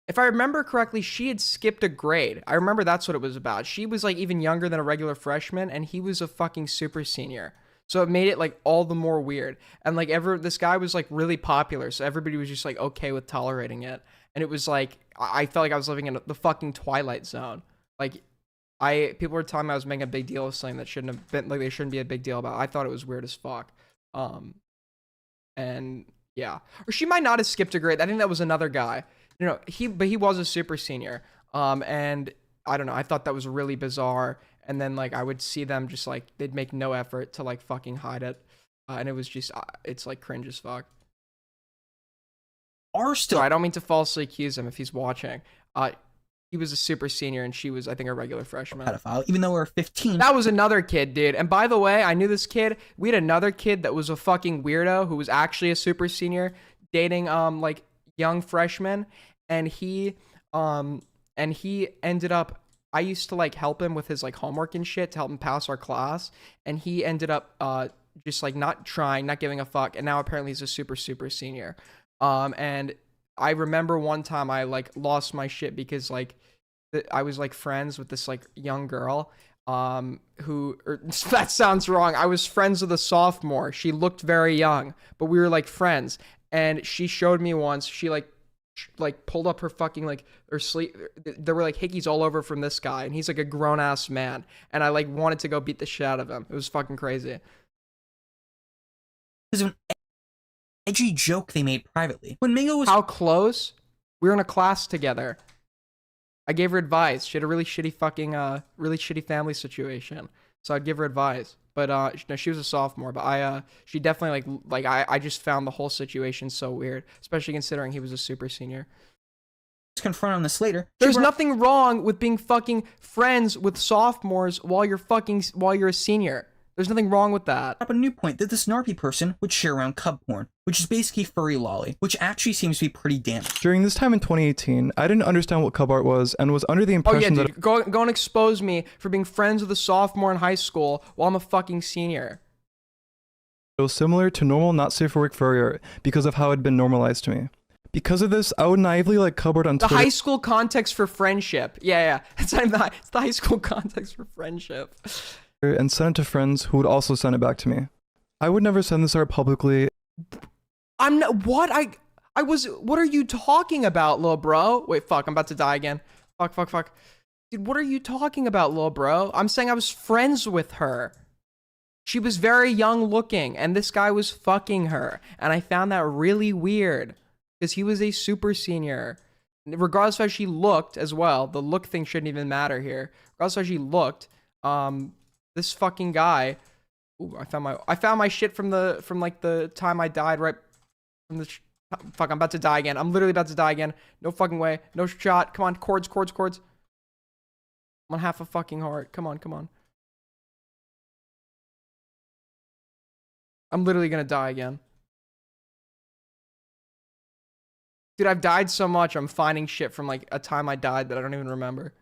if I remember correctly, she had skipped a grade. I remember that's what it was about. She was like even younger than a regular freshman, and he was a fucking super senior. So it made it like all the more weird. And like this guy was like really popular, so everybody was just like okay with tolerating it. And it was like I felt like I was living in the fucking Twilight Zone. Like people were telling me I was making a big deal of something that shouldn't have been, like they shouldn't be a big deal about. I thought it was weird as fuck. And yeah, or she might not have skipped a grade. I think that was another guy. You know, he was a super senior. And I don't know, I thought that was really bizarre. And then like I would see them just like they'd make no effort to like fucking hide it. And it was just it's like cringe as fuck. So I don't mean to falsely accuse him if he's watching. He was a super senior and she was, I think, a regular freshman. Pedophile, even though we were 15. That was another kid, dude. And by the way, I knew this kid. We had another kid that was a fucking weirdo who was actually a super senior dating like young freshmen, and he ended up, I used to like help him with his like homework and shit to help him pass our class, and he ended up just like not trying, not giving a fuck, and now apparently he's a super senior. And I remember one time I like lost my shit because like I was like friends with this like young girl who, or, that sounds wrong. I was friends with a sophomore. She looked very young, but we were like friends. And she showed me once, she like pulled up her fucking like her sleeve. There were like hickeys all over from this guy, and he's like a grown ass man. And I like wanted to go beat the shit out of him. It was fucking crazy. There's an edgy joke they made privately. When Mingo was how close? We were in a class together. I gave her advice. She had a really shitty fucking really shitty family situation. So I'd give her advice. But no, she was a sophomore, but she definitely like I just found the whole situation so weird, especially considering he was a super senior. Confront on this later. There's nothing wrong with being fucking friends with sophomores while you're a senior. There's nothing wrong with that. Up a new point that this NARPy person would share around cub porn, which is basically furry lolly, which actually seems to be pretty damaged. During this time in 2018, I didn't understand what cub art was and was under the impression that go and expose me for being friends with a sophomore in high school while I'm a fucking senior. It was similar to normal not safe for work furry art because of how it had been normalized to me. Because of this, I would naively like cub art on Twitter. The high school context for friendship. Yeah. It's the high school context for friendship. And send it to friends who would also send it back to me. I would never send this art publicly. I'm not, what are you talking about, little bro? Wait, fuck, I'm about to die again. Fuck. Dude, what are you talking about, little bro? I'm saying I was friends with her. She was very young looking, and this guy was fucking her. And I found that really weird, because he was a super senior. Regardless of how she looked as well, the look thing shouldn't even matter here. Regardless of how she looked, this fucking guy. Ooh, I found my shit from like the time I died, right from the fuck. I'm about to die again. I'm literally about to die again. No fucking way. No shot. Come on, cords. I'm on half a fucking heart. Come on. I'm literally gonna die again. Dude, I've died so much. I'm finding shit from like a time I died that I don't even remember.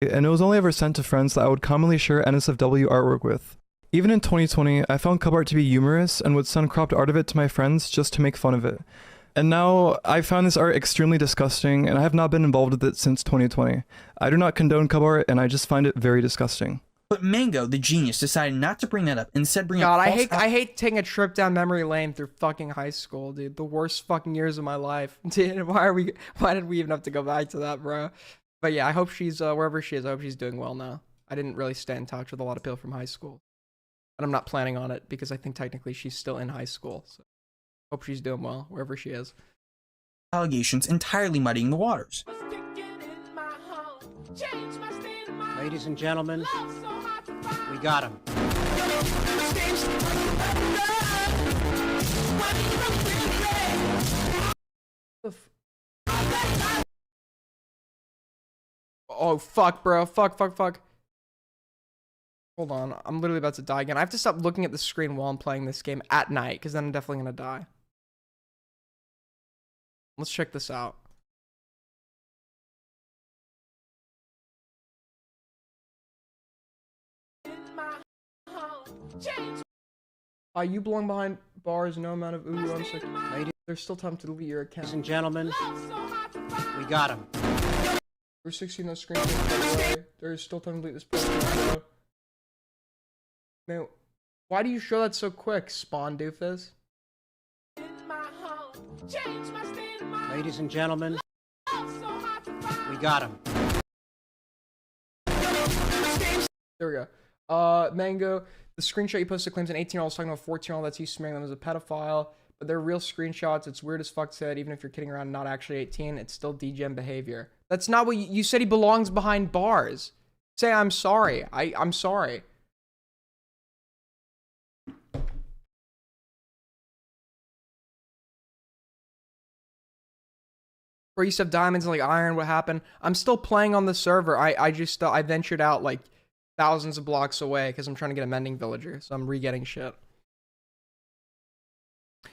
and it was only ever sent to friends that I would commonly share NSFW artwork with. Even in 2020, I found cub art to be humorous and would send cropped art of it to my friends just to make fun of it. And now, I found this art extremely disgusting, and I have not been involved with it since 2020. I do not condone cub art, and I just find it very disgusting. But Mango, the genius, decided not to bring that up, instead bring God, up I hate taking a trip down memory lane through fucking high school, dude. The worst fucking years of my life. Dude, why did we even have to go back to that, bro? But yeah, I hope she's, wherever she is, I hope she's doing well now. I didn't really stay in touch with a lot of people from high school. And I'm not planning on it, because I think technically she's still in high school, so hope she's doing well, wherever she is. Allegations entirely muddying the waters. Ladies and gentlemen, we got him. Oh, fuck, bro. Fuck. Hold on. I'm literally about to die again. I have to stop looking at the screen while I'm playing this game at night, because then I'm definitely going to die. Let's check this out. You belong behind bars, no amount of ooh, I'm sick. There's still time to delete your account. Ladies and gentlemen, we got him. There's 16 those screenshots. There's still time to delete this post. Man, why do you show that so quick, Spawn Doofus? Ladies and gentlemen, we got him. There we go. Mango, the screenshot you posted claims an 18-year-old is talking about a 14-year-old that's you smearing them as a pedophile, but they're real screenshots. It's weird as fuck said, even if you're kidding around, not actually 18, it's still degen behavior. That's not what you said. He belongs behind bars. Say, I'm sorry. I'm sorry. Where you used to have diamonds and like iron, what happened? I'm still playing on the server. I ventured out like thousands of blocks away because I'm trying to get a mending villager, so I'm re-getting shit.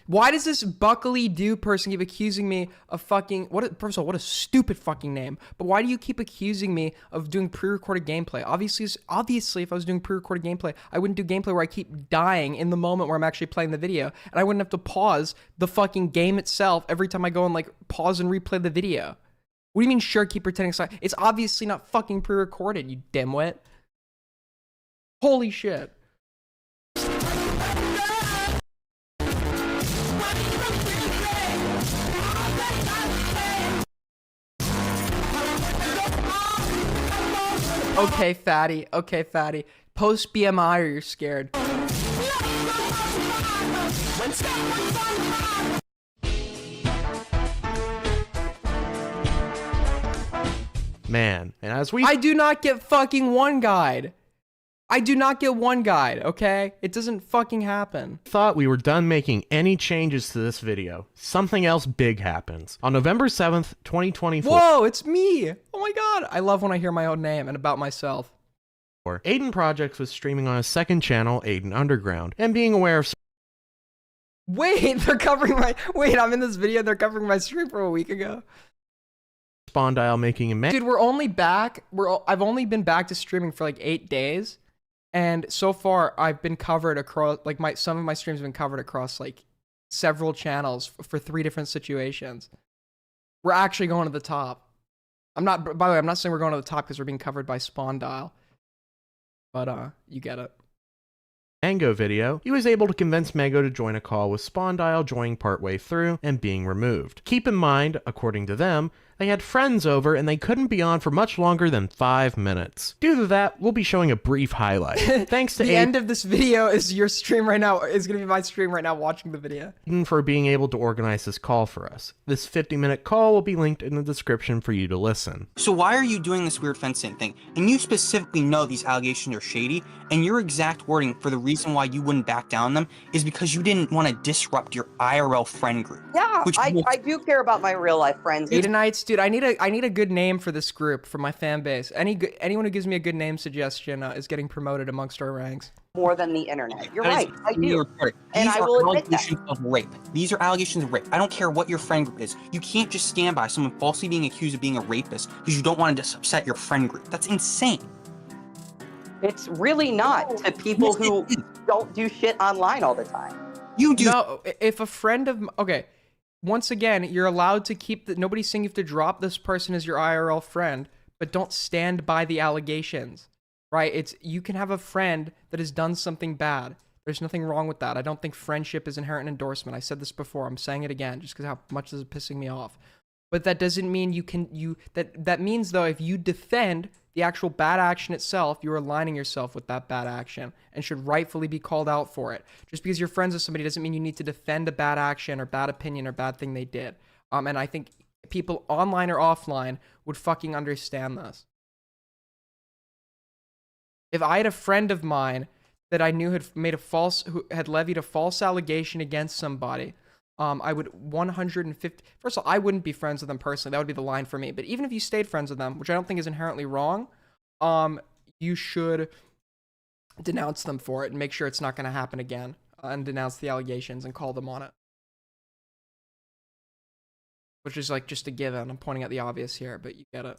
Why does this Buckley Do person keep accusing me of fucking first of all, what a stupid fucking name. But why do you keep accusing me of doing pre-recorded gameplay? Obviously, if I was doing pre-recorded gameplay, I wouldn't do gameplay where I keep dying in the moment where I'm actually playing the video, and I wouldn't have to pause the fucking game itself every time I go and like pause and replay the video. What do you mean sure keep pretending silent? It's obviously not fucking pre-recorded, you dimwit. Holy shit. Okay, fatty. Okay, fatty. Post BMI or you're scared. Man, and as we... I do not get fucking one guide. I do not get one guide, okay? It doesn't fucking happen. Thought we were done making any changes to this video. Something else big happens. On November 7th, 2024... Whoa, it's me! Oh my god! I love when I hear my own name and about myself. Aiden Projects was streaming on his second channel, Aiden Underground, and being aware of... Wait, they're covering my... Wait, I'm in this video, they're covering my stream from a week ago. Spondyle making a... Dude, we're only back... I've only been back to streaming for like 8 days. And so far, I've been covered across, like, some of my streams have been covered across, like, several channels for 3 different situations. We're actually going to the top. By the way, I'm not saying we're going to the top because we're being covered by Spondyle. But, you get it. Mango video, he was able to convince Mango to join a call with Spondyle joining partway through and being removed. Keep in mind, according to them, they had friends over and they couldn't be on for much longer than 5 minutes. Due to that, we'll be showing a brief highlight. Thanks to the end of this video is your stream right now, is going to be my stream right now watching the video. For being able to organize this call for us. This 50-minute call will be linked in the description for you to listen. So why are you doing this weird fencing thing? And you specifically know these allegations are shady, and your exact wording for the reason why you wouldn't back down on them is because you didn't want to disrupt your IRL friend group. Yeah, I do care about my real life friends. Aidenites, Dude, I need a good name for this group, for my fan base. Anyone who gives me a good name suggestion is getting promoted amongst our ranks. More than the internet. You're right. I do. And I will admit that. Allegations of rape. These are allegations of rape. I don't care what your friend group is. You can't just stand by someone falsely being accused of being a rapist because you don't want to upset your friend group. That's insane. It's really not to people who don't do shit online all the time. You do. No, if a friend of... Okay, once again, you're allowed to keep... Nobody's saying you have to drop this person as your IRL friend, but don't stand by the allegations. Right? You can have a friend that has done something bad. There's nothing wrong with that. I don't think friendship is inherent endorsement. I said this before. I'm saying it again just because how much this is pissing me off. But that doesn't mean that means though if you defend the actual bad action itself, you're aligning yourself with that bad action and should rightfully be called out for it. Just because you're friends with somebody doesn't mean you need to defend a bad action or bad opinion or bad thing they did. And I think people online or offline would fucking understand this. If I had a friend of mine that I knew who had levied a false allegation against somebody, I would 150. First of all, I wouldn't be friends with them personally. That would be the line for me. But even if you stayed friends with them, which I don't think is inherently wrong, you should denounce them for it and make sure it's not going to happen again, and denounce the allegations and call them on it. Which is like just a given. I'm pointing out the obvious here, but you get it.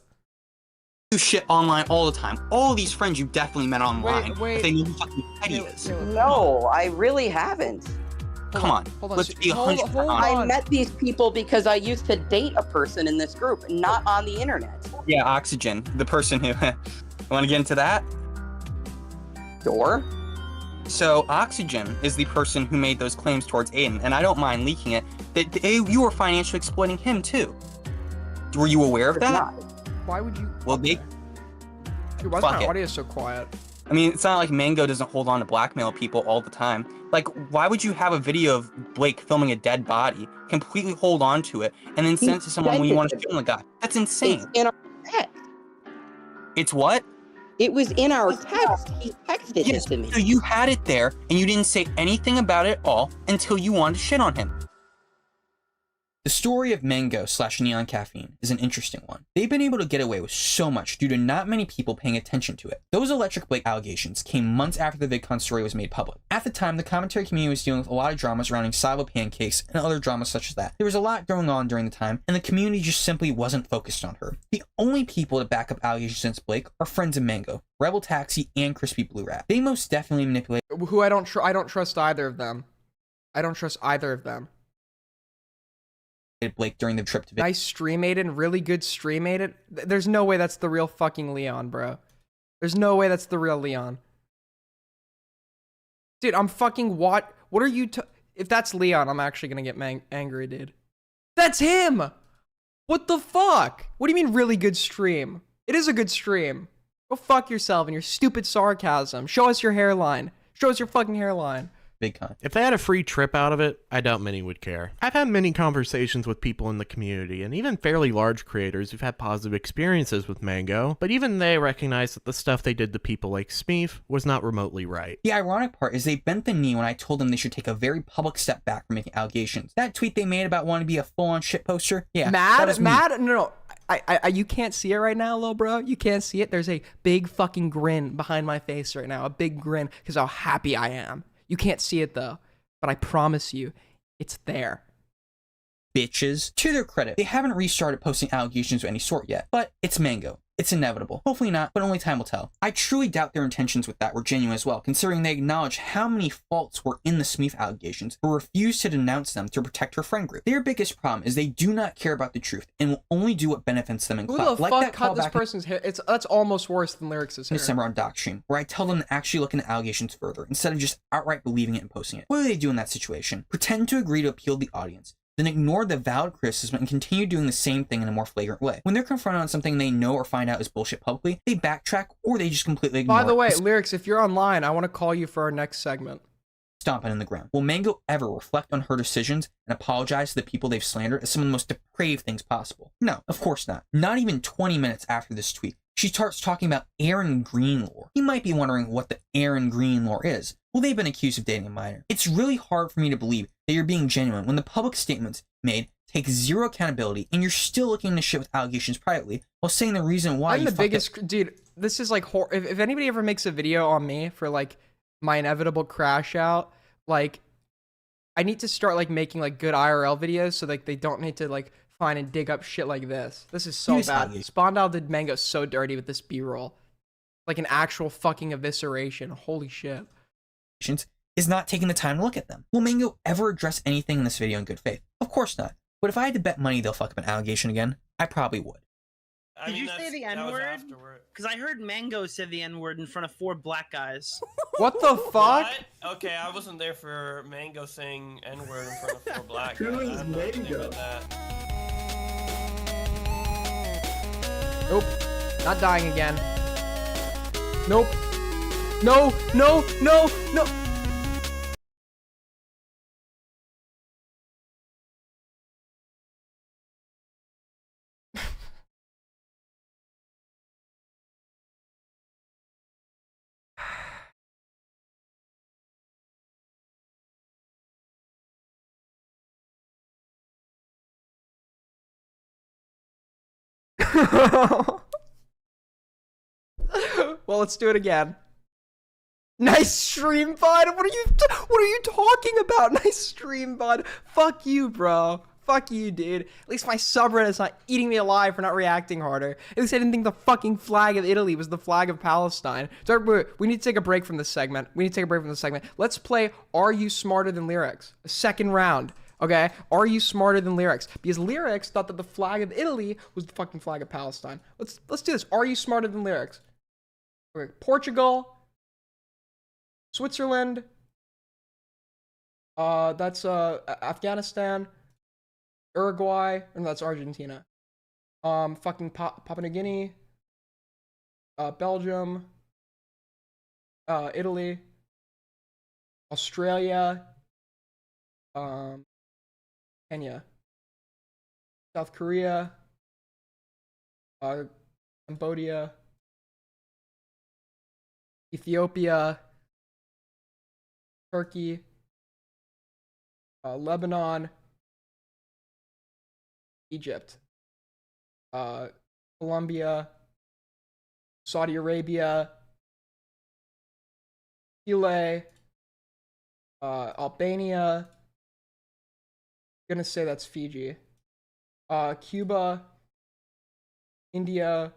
Do shit online all the time. All these friends you definitely met online. Wait. They know who fucking Teddy is. No, I really haven't. Come on. Let's be 100% honest. I met these people because I used to date a person in this group, not on the internet. Yeah, Oxygen, the person who... Want to get into that? Sure. So, Oxygen is the person who made those claims towards Aiden, and I don't mind leaking it, that you were financially exploiting him, too. Were you aware of that? Why would you... Well, they... Dude, why is my audio so quiet? I mean, it's not like Mango doesn't hold on to blackmail people all the time. Like, why would you have a video of Blake filming a dead body, completely hold on to it, and then send it to someone when you want to film the guy? That's insane. It's in our text. It's what? It was in our text. He texted it to me. So you had it there, and you didn't say anything about it at all until you wanted to shit on him. The story of Mango / Neon Caffeine is an interesting one. They've been able to get away with so much due to not many people paying attention to it. Those Electric Blake allegations came months after the VidCon story was made public. At the time, the commentary community was dealing with a lot of drama surrounding Silo Pancakes and other dramas such as that. There was a lot going on during the time, and the community just simply wasn't focused on her. The only people to back up allegations against Blake are friends of Mango, Rebel Taxi, and Crispy Blue Rat. They most definitely manipulate. Who I don't trust either of them. I don't trust either of them. Blake during the trip to nice stream Aiden, really good stream Aiden. There's no way that's the real fucking Leon, bro. There's no way that's the real Leon. Dude, I'm fucking what are you if that's Leon, I'm actually gonna get angry, dude. That's him! What the fuck? What do you mean really good stream? It is a good stream. Go fuck yourself and your stupid sarcasm. Show us your hairline. Show us your fucking hairline. VidCon. If they had a free trip out of it, I doubt many would care. I've had many conversations with people in the community, and even fairly large creators who've had positive experiences with Mango, but even they recognize that the stuff they did to people like Smeef was not remotely right. The ironic part is they bent the knee when I told them they should take a very public step back from making allegations. That tweet they made about wanting to be a full-on shitposter? Yeah. Mad? No. You can't see it right now, little bro. You can't see it. There's a big fucking grin behind my face right now. A big grin because how happy I am. You can't see it though, but I promise you, it's there. Bitches. To their credit, they haven't restarted posting allegations of any sort yet, but it's Mango. It's inevitable. Hopefully not, but only time will tell. I truly doubt their intentions with that were genuine as well, considering they acknowledge how many faults were in the Smeef allegations, but refused to denounce them to protect her friend group. Their biggest problem is they do not care about the truth and will only do what benefits them in Who clout. the fuck cut this person's hair? That's almost worse than Lyrics' hair. December on Docstream, where I tell them to actually look into allegations further instead of just outright believing it and posting it. What do they do in that situation? Pretend to agree to appeal to the audience, then ignore the valid criticism and continue doing the same thing in a more flagrant way. When they're confronted on something they know or find out is bullshit publicly, they backtrack or they just completely ignore it. By the way, Lyrics, if you're online, I want to call you for our next segment. Stomping in the ground. Will Mango ever reflect on her decisions and apologize to the people they've slandered as some of the most depraved things possible? No, of course not. Not even 20 minutes after this tweet, She starts talking about Aaron Green lore. You might be wondering what the Aaron Green lore is. Well, they've been accused of dating a minor. It's really hard for me to believe that you're being genuine when the public statements made take zero accountability and you're still looking into shit with allegations privately while saying the reason why I'm the biggest dude. This is like if anybody ever makes a video on me for like my inevitable crash out, like I need to start like making like good IRL videos so like they don't need to like find and dig up shit like this. This is so bad. Spondal did Mango so dirty with this B-roll. Like an actual fucking evisceration. Holy shit. Is not taking the time to look at them. Will Mango ever address anything in this video in good faith? Of course not. But if I had to bet money they'll fuck up an allegation again, I probably would. Did you say the N-word? Because I heard Mango say the N-word in front of 4 black guys. What the fuck? What? Okay, I wasn't there for Mango saying N-word in front of 4 black guys. Who is Mango? Nope. Not dying again. Nope. No, no, no, no. Well, let's do it again. Nice stream, bud. What are you talking about? Nice stream, bud. Fuck you, bro. Fuck you, dude. At least my subreddit's not eating me alive for not reacting harder. At least I didn't think the fucking flag of Italy was the flag of Palestine. So we need to take a break from this segment. Let's play Are You Smarter Than Lyrics? A second round. Okay? Are you smarter than Lyrics? Because Lyrics thought that the flag of Italy was the fucking flag of Palestine. Let's do this. Are you smarter than Lyrics? Okay. Portugal. Switzerland. That's Afghanistan. Uruguay, and that's Argentina. Fucking Papua New Guinea. Belgium. Italy. Australia. Kenya. South Korea. Cambodia. Ethiopia. Turkey. Lebanon. Egypt, Colombia, Saudi Arabia, Chile, Albania. I'm gonna say that's Fiji. Cuba, India.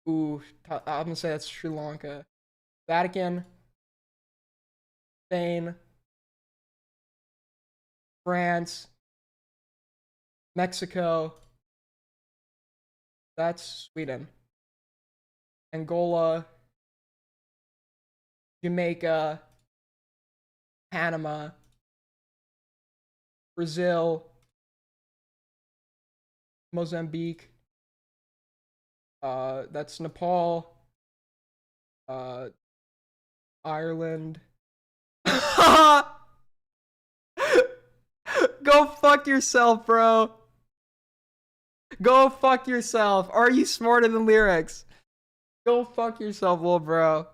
Ooh, I'm gonna say that's Sri Lanka. Vatican, Spain, France. Mexico, that's Sweden. Angola, Jamaica, Panama, Brazil, Mozambique, that's Nepal, Ireland. Go fuck yourself, bro. Go fuck yourself. Are you smarter than Lyrics? Go fuck yourself, little bro.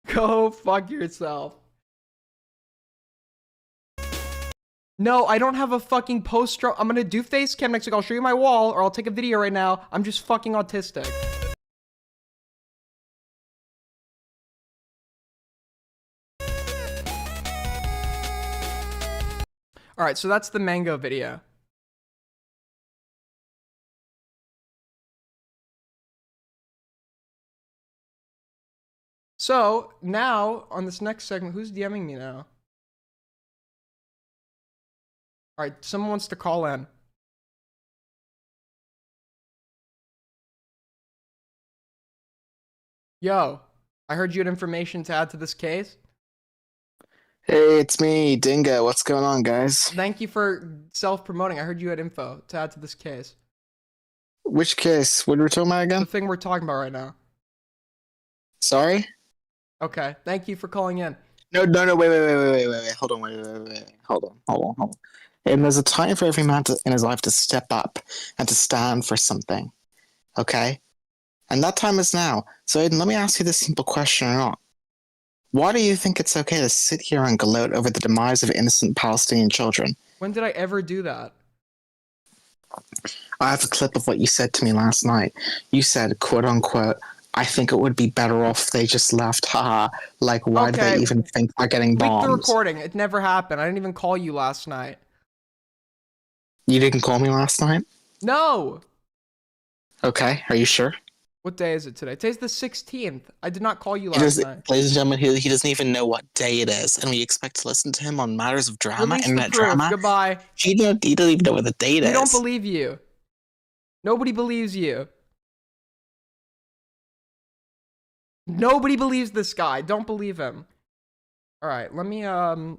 Go fuck yourself. No, I don't have a fucking post-stroke. I'm gonna do face cam next week. I'll show you my wall, or I'll take a video right now. I'm just fucking autistic. Alright, so that's the Mango video. So, now, on this next segment, who's DMing me now? Alright, someone wants to call in. Yo, I heard you had information to add to this case. Hey, it's me, Dingo. What's going on, guys? Thank you for self-promoting. I heard you had info to add to this case. Which case? What were we talking about again? The thing we're talking about right now. Sorry? Okay, thank you for calling in. No, wait. Hold on. And there's a time for every man in his life to step up and to stand for something. Okay? And that time is now. So Aiden, let me ask you this simple question or not. Why do you think it's okay to sit here and gloat over the demise of innocent Palestinian children? When did I ever do that? I have a clip of what you said to me last night. You said, quote unquote, I think it would be better off if they just left. Haha. Like, why do they even think they're getting bombs? Leak the recording. It never happened. I didn't even call you last night. You didn't call me last night? No! Okay, are you sure? What day is it today? Today's the 16th. I did not call you last night. Ladies and gentlemen, he doesn't even know what day it is, and we expect to listen to him on matters of drama, Release internet the proof. drama. Goodbye. He doesn't even know what the date is. We don't believe you. Nobody believes you. Nobody believes this guy. Don't believe him. All right, let me I'll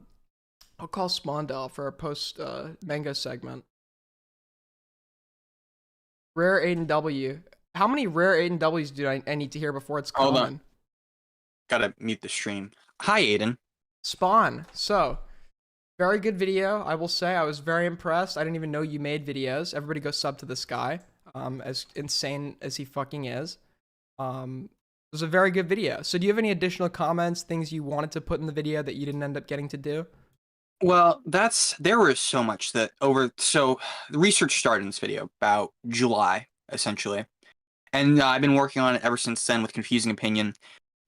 call Spondell for our post Mango segment. Rare Aiden W. How many rare Aiden W's do I need to hear before it's common? Hold on. Gotta mute the stream. Hi, Aiden. Spawn. So, very good video, I will say. I was very impressed. I didn't even know you made videos. Everybody go sub to this guy. As insane as he fucking is. It was a very good video. So do you have any additional comments, things you wanted to put in the video that you didn't end up getting to do? Well, there was so much that so the research started in this video about July, essentially. And I've been working on it ever since then with Confusing Opinion.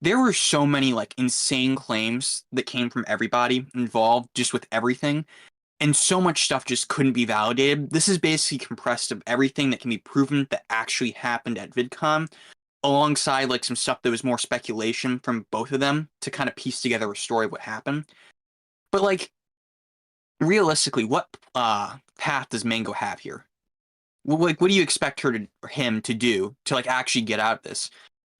There were so many like insane claims that came from everybody involved just with everything. And so much stuff just couldn't be validated. This is basically compressed of everything that can be proven that actually happened at VidCon, alongside like some stuff that was more speculation from both of them to kind of piece together a story of what happened. But like, realistically, what path does Mango have here? Like, what do you expect him to do to like actually get out of this?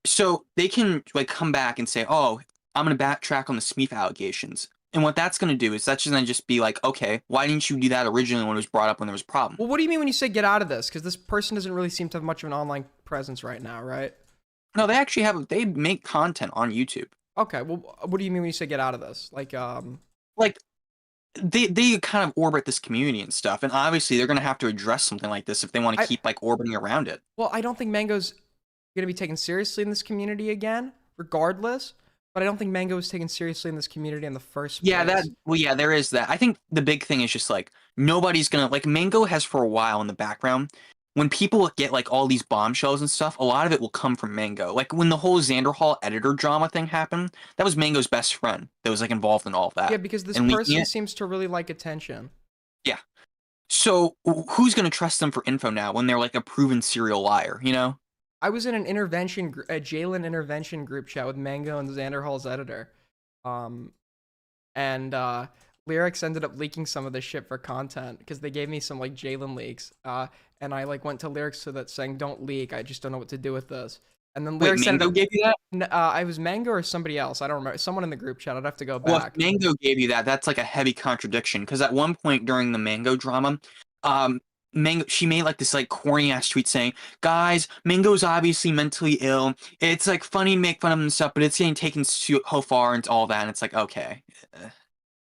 So they can like come back and say, "Oh, I'm gonna backtrack on the Smeef allegations," and what that's gonna do is that's gonna just be like, "Okay, why didn't you do that originally when it was brought up when there was a problem?" Well, what do you mean when you say get out of this? Because this person doesn't really seem to have much of an online presence right now, right? No, they actually they make content on YouTube. Okay, well, what do you mean when you say get out of this? Like they kind of orbit this community and stuff, and obviously they're gonna have to address something like this if they want to keep like orbiting around it. Well, I don't think Mango's gonna be taken seriously in this community again, regardless. But I don't think Mango was taken seriously in this community in the first place. Yeah, there is that. I think the big thing is just like nobody's gonna like Mango has for a while in the background. When people get like all these bombshells and stuff, a lot of it will come from Mango. Like when the whole Xander Hall editor drama thing happened, that was Mango's best friend that was like involved in all of that. Yeah, because this person seems to really like attention. Yeah. So who's gonna trust them for info now when they're like a proven serial liar, you know? I was in a Jalen intervention group chat with Mango and Xander Hall's editor. Lyrics ended up leaking some of this shit for content because they gave me some like Jalen leaks. And I like went to Lyrics to that saying, "Don't leak. I just don't know what to do with this." And then Lyrics Mango gave you that? I was Mango or somebody else. I don't remember. Someone in the group chat. I'd have to go back. Well, if Mango gave you that, that's like a heavy contradiction because at one point during the Mango drama, Mango, she made like this like corny ass tweet saying, "Guys, Mango's obviously mentally ill. It's like funny to make fun of him and stuff, but it's getting taken so far into all that." And it's like, okay.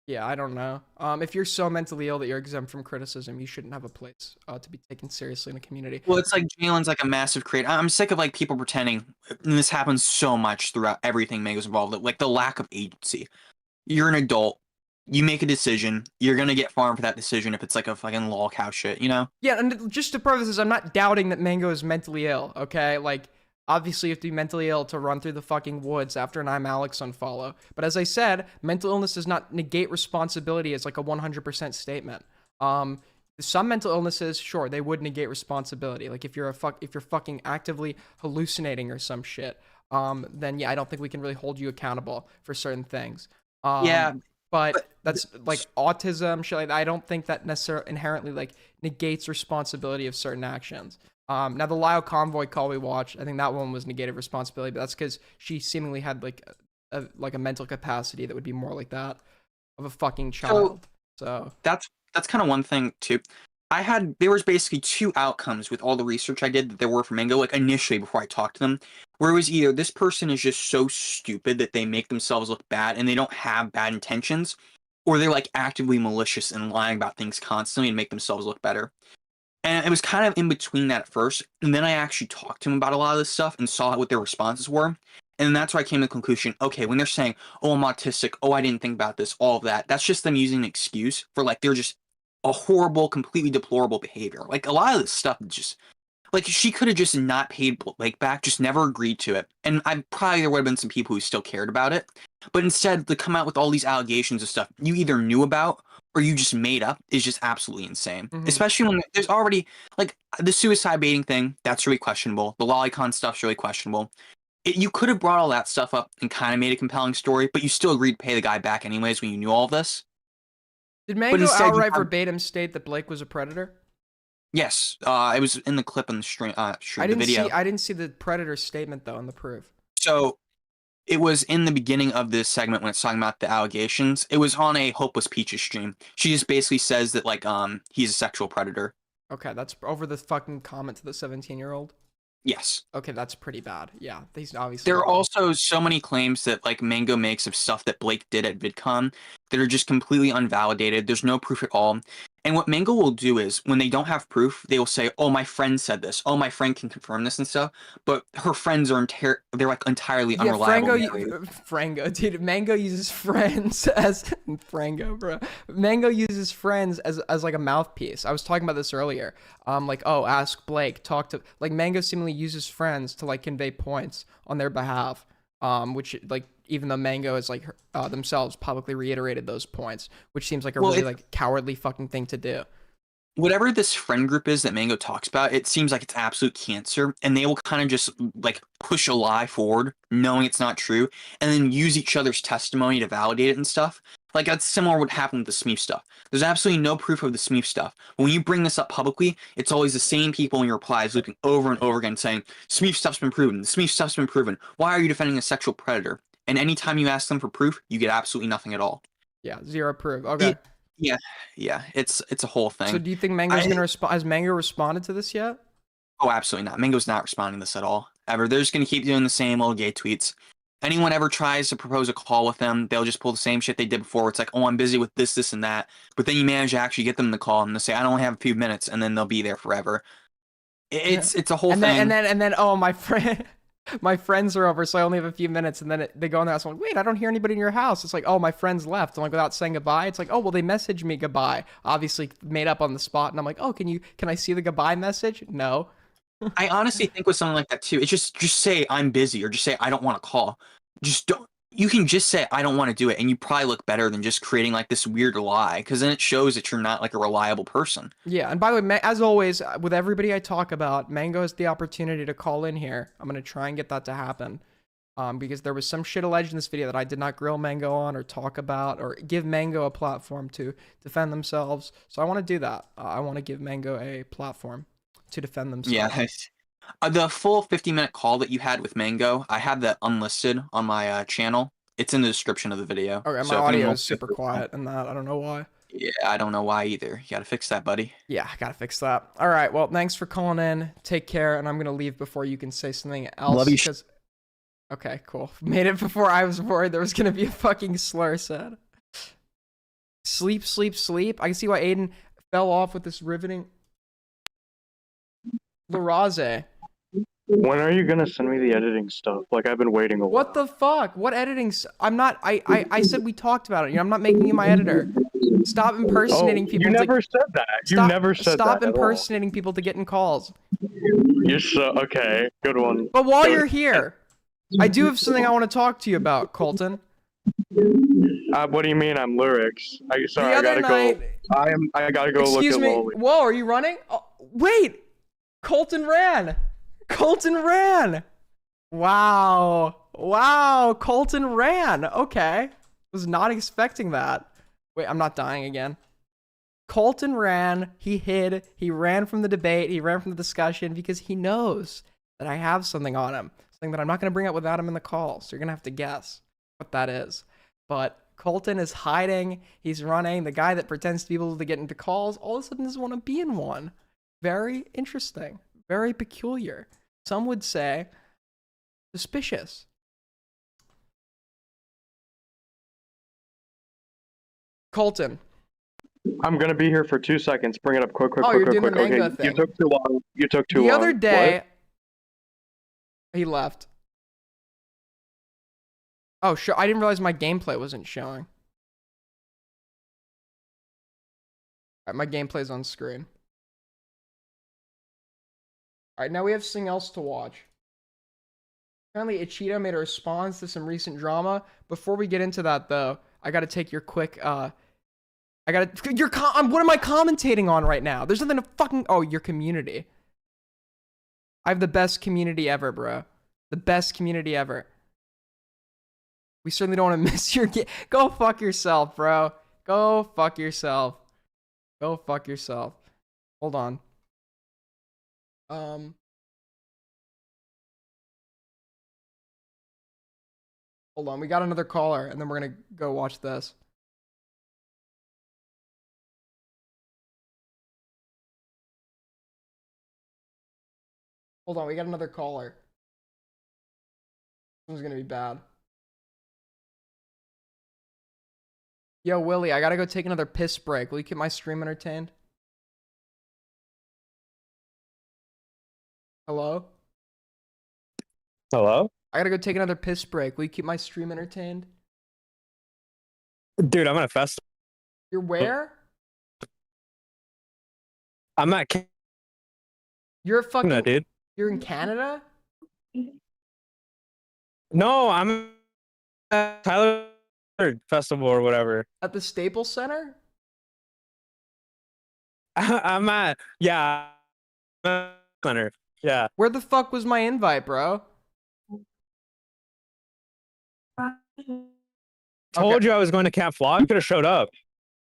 Yeah, I don't know. If you're so mentally ill that you're exempt from criticism, you shouldn't have a place to be taken seriously in the community. Well, it's like Jalen's like a massive creator. I'm sick of like people pretending, and this happens so much throughout everything Mango's involved with, like the lack of agency. You're an adult. You make a decision. You're gonna get farmed for that decision if it's like a fucking lol cow shit, you know? Yeah, and just to preface this, I'm not doubting that Mango is mentally ill, okay? Like, obviously you have to be mentally ill to run through the fucking woods after an I'm Alex unfollow. But as I said, mental illness does not negate responsibility as like a 100% statement. Some mental illnesses, sure, they would negate responsibility. Like if you're fucking actively hallucinating or some shit, then yeah, I don't think we can really hold you accountable for certain things. But that's like autism, shit like that. I don't think that necessarily inherently like negates responsibility of certain actions. Now the Lyle Convoy call we watched, I think that one was negated responsibility, but that's because she seemingly had like a mental capacity that would be more like that of a fucking child. So that's kind of one thing too. There was basically two outcomes with all the research I did that there were for Mango, like initially before I talked to them, where it was either this person is just so stupid that they make themselves look bad and they don't have bad intentions, or they're like actively malicious and lying about things constantly and make themselves look better. And it was kind of in between that at first. And then I actually talked to him about a lot of this stuff and saw what their responses were. And that's why I came to the conclusion, okay, when they're saying, oh, I'm autistic, oh, I didn't think about this, all of that, that's just them using an excuse for, like, they're just a horrible, completely deplorable behavior. Like, a lot of this stuff is just, like, she could have just not paid Blake back, just never agreed to it. And there would have been some people who still cared about it. But instead, to come out with all these allegations of stuff you either knew about or you just made up is just absolutely insane. Especially when there's already, like, the suicide baiting thing, that's really questionable. The lolicon stuff's really questionable. You could have brought all that stuff up and kind of made a compelling story, but you still agreed to pay the guy back anyways when you knew all of this. Did Mango outright verbatim state that Blake was a predator? Yes, it was in the clip on the stream, the video. I didn't see the predator statement though in the proof. So it was in the beginning of this segment when it's talking about the allegations. It was on a Hopeless Peaches stream. She just basically says that, like, he's a sexual predator. Okay, that's over the fucking comment to the 17-year-old. Yes. Okay, that's pretty bad. Yeah, he's obviously. There are also so many claims that, like, Mango makes of stuff that Blake did at VidCon that are just completely unvalidated. There's no proof at all. And what Mango will do is, when they don't have proof, they will say, oh, my friend said this. Oh, my friend can confirm this and stuff. But her friends are they're, like, entirely unreliable. Frango, dude. Mango uses friends as Frango, bro. Mango uses friends as like a mouthpiece. I was talking about this earlier. Like, oh, ask Blake, talk to, like, Mango seemingly uses friends to, like, convey points on their behalf. Which, like, even though Mango has, like, themselves publicly reiterated those points, which seems like a really, like, cowardly fucking thing to do. Whatever this friend group is that Mango talks about, it seems like it's absolute cancer, and they will kind of just, like, push a lie forward, knowing it's not true, and then use each other's testimony to validate it and stuff. Like, that's similar to what happened with the Smeef stuff. There's absolutely no proof of the Smeef stuff. But when you bring this up publicly, it's always the same people in your replies looping over and over again saying, Smeef stuff's been proven, the Smeef stuff's been proven. Why are you defending a sexual predator? And anytime you ask them for proof, you get absolutely nothing at all. Yeah, zero proof. Okay. Yeah, it's a whole thing. So do you think Mango's gonna respond? Has Mango responded to this yet? Oh, absolutely not. Mango's not responding to this at all. Ever. They're just gonna keep doing the same old gay tweets. Anyone ever tries to propose a call with them, they'll just pull the same shit they did before. It's like, oh, I'm busy with this, this, and that. But then you manage to actually get them to call, and they'll say, I only have a few minutes, and then they'll be there forever. It's a whole thing. And then, oh, my friends are over, so I only have a few minutes. And then they go in the house, I'm like, wait, I don't hear anybody in your house. It's like, oh, my friends left. I'm like, without saying goodbye. It's like, oh, well, they messaged me goodbye. Obviously made up on the spot. And I'm like, oh, can I see the goodbye message? No. I honestly think with something like that too, it's just say I'm busy, or just say I don't want to call. Just don't. You can just say I don't want to do it, and you probably look better than just creating, like, this weird lie, because then it shows that you're not, like, a reliable person. Yeah, and by the way, as always, with everybody I talk about, Mango has the opportunity to call in here. I'm gonna try and get that to happen, because there was some shit alleged in this video that I did not grill Mango on or talk about or give Mango a platform to defend themselves. So I want to do that. I want to give Mango a platform to defend themselves. Yeah. The full 50-minute call that you had with Mango, I have that unlisted on my channel. It's in the description of the video. Okay, my audio is super quiet and that. I don't know why. Yeah, I don't know why either. You gotta fix that, buddy. Yeah, I gotta fix that. All right, well, thanks for calling in. Take care, and I'm gonna leave before you can say something else. Love you. Okay, cool. Made it before I was worried there was gonna be a fucking slur said. Sleep, sleep, sleep. I can see why Aiden fell off with this riveting. Laraze. When are you gonna send me the editing stuff? Like, I've been waiting a while. What the fuck? What editing? I'm not. I said we talked about it. You know, I'm not making you my editor. Stop impersonating people. You never said that. You never said that. Stop impersonating people to get in calls. You're so okay. Good one. But while you're here, I do have something I want to talk to you about, Colton. What do you mean? I'm lyrics. I gotta go. I gotta go look at Loli. Whoa, are you running? Oh, wait. Colton ran. Colton ran. Wow. Colton ran. Okay. Was not expecting that. Wait, I'm not dying again. Colton ran. He hid. He ran from the debate. He ran from the discussion because he knows that I have something on him. Something that I'm not going to bring up without him in the call. So you're going to have to guess what that is. But Colton is hiding. He's running. The guy that pretends to be able to get into calls all of a sudden doesn't want to be in one. Very interesting. Very peculiar. Some would say suspicious. Colton, I'm gonna be here for 2 seconds. Bring it up quick. Oh, you're doing the Okay, mango you thing. took too long. You took too long. The other day, What? he left. Oh, I didn't realize my gameplay wasn't showing. Alright, my gameplay's on screen. Alright, now we have something else to watch. Apparently, Ichito made a response to some recent drama. Before we get into that, though, I gotta take your quick, what am I commentating on right now? There's nothing to fucking, oh, your community. I have the best community ever, bro. The best community ever. We certainly don't want to miss your game. Go fuck yourself, bro. Go fuck yourself. Go fuck yourself. Hold on. Hold on. We got another caller, and then we're gonna go watch this. Hold on. We got another caller. This one's gonna be bad. Yo, Willie, I gotta go take another piss break. Will you keep my stream entertained? Hello? Hello? I gotta go take another piss break. Will you keep my stream entertained? Dude, I'm at a festival. You're where? I'm at You're fucking... dude. You're in Canada? No, I'm at Tyler Festival or whatever. At the Staples Center? I'm at, yeah. Center. Yeah. Where the fuck was my invite, bro? Told you I was going to Camp Flog. You could have showed up.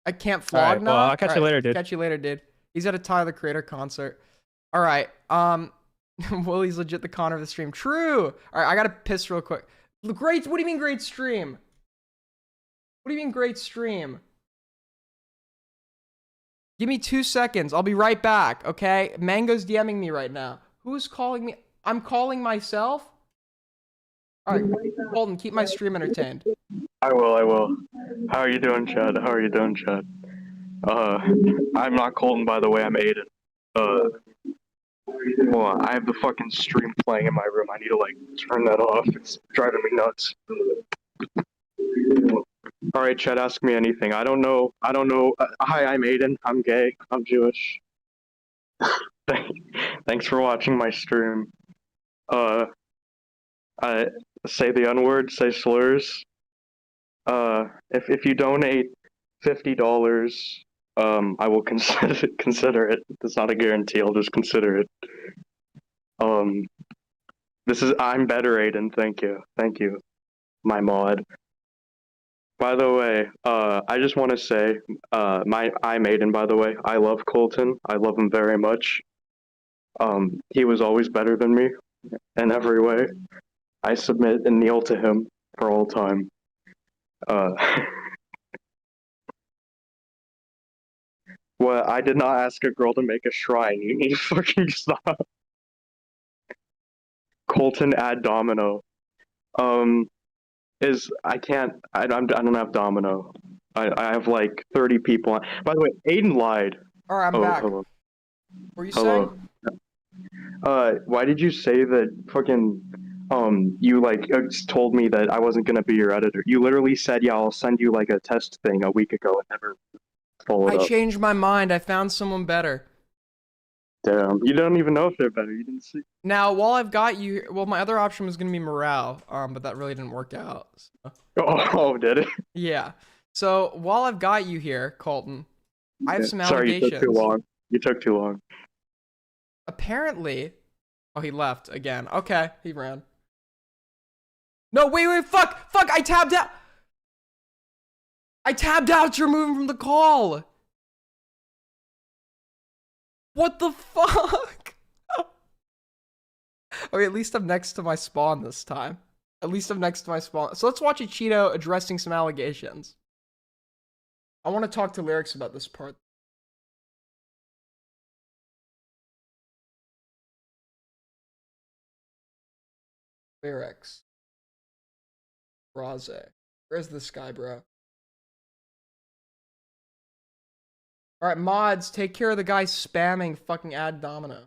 I can't flog now? Well, I'll catch you later, dude. Catch you later, dude. He's at a Tyler the Creator concert. Alright, Willie's legit the Connor of the stream. True! Alright, I gotta piss real quick. Great, what do you mean great stream? What do you mean great stream? Give me 2 seconds. I'll be right back, okay? Mango's DMing me right now. Who's calling me? I'm calling myself? Alright, Colton, keep my stream entertained. I will. How are you doing, Chud? I'm not Colton, by the way. I'm Aiden. Hold on. I have the fucking stream playing in my room. I need to, like, turn that off. It's driving me nuts. Alright, Chud, ask me anything. I don't know. Hi, I'm Aiden. I'm gay. I'm Jewish. Thanks for watching my stream. I say the N-word, say slurs. If you donate $50, I will consider it. It's not a guarantee. I'll just consider it. I'm better, Aiden. Thank you, my mod. By the way, I just want to say, I'm Aiden. By the way, I love Colton. I love him very much. He was always better than me in every way. I submit and kneel to him for all time. Well, I did not ask a girl to make a shrine. You need to fucking stop. Colton add Domino. I don't have Domino. I have like 30 people. By the way, Aiden lied. Alright, I'm back. Hello. What were you saying? Why did you say that fucking you like told me that I wasn't gonna be your editor? You literally said, yeah, I'll send you like a test thing a week ago and never followed up. I changed my mind. I found someone better. Damn, you don't even know if they're better. You didn't see. Now, while I've got you, well, my other option was gonna be morale, but that really didn't work out. So. Oh, did it? Yeah. So while I've got you here, Colton, I have some Sorry, allegations. you took too long. You took too long. Apparently, oh, he left again. Okay, he ran. No, wait, fuck, I tabbed out. I tabbed out to remove him from the call. What the fuck? Okay, at least I'm next to my spawn this time. At least I'm next to my spawn. So let's watch Ichito addressing some allegations. I want to talk to Lyrics about this part. Lyrics. Raze. Where's this guy, bro? All right, mods, take care of the guy spamming fucking ad domino.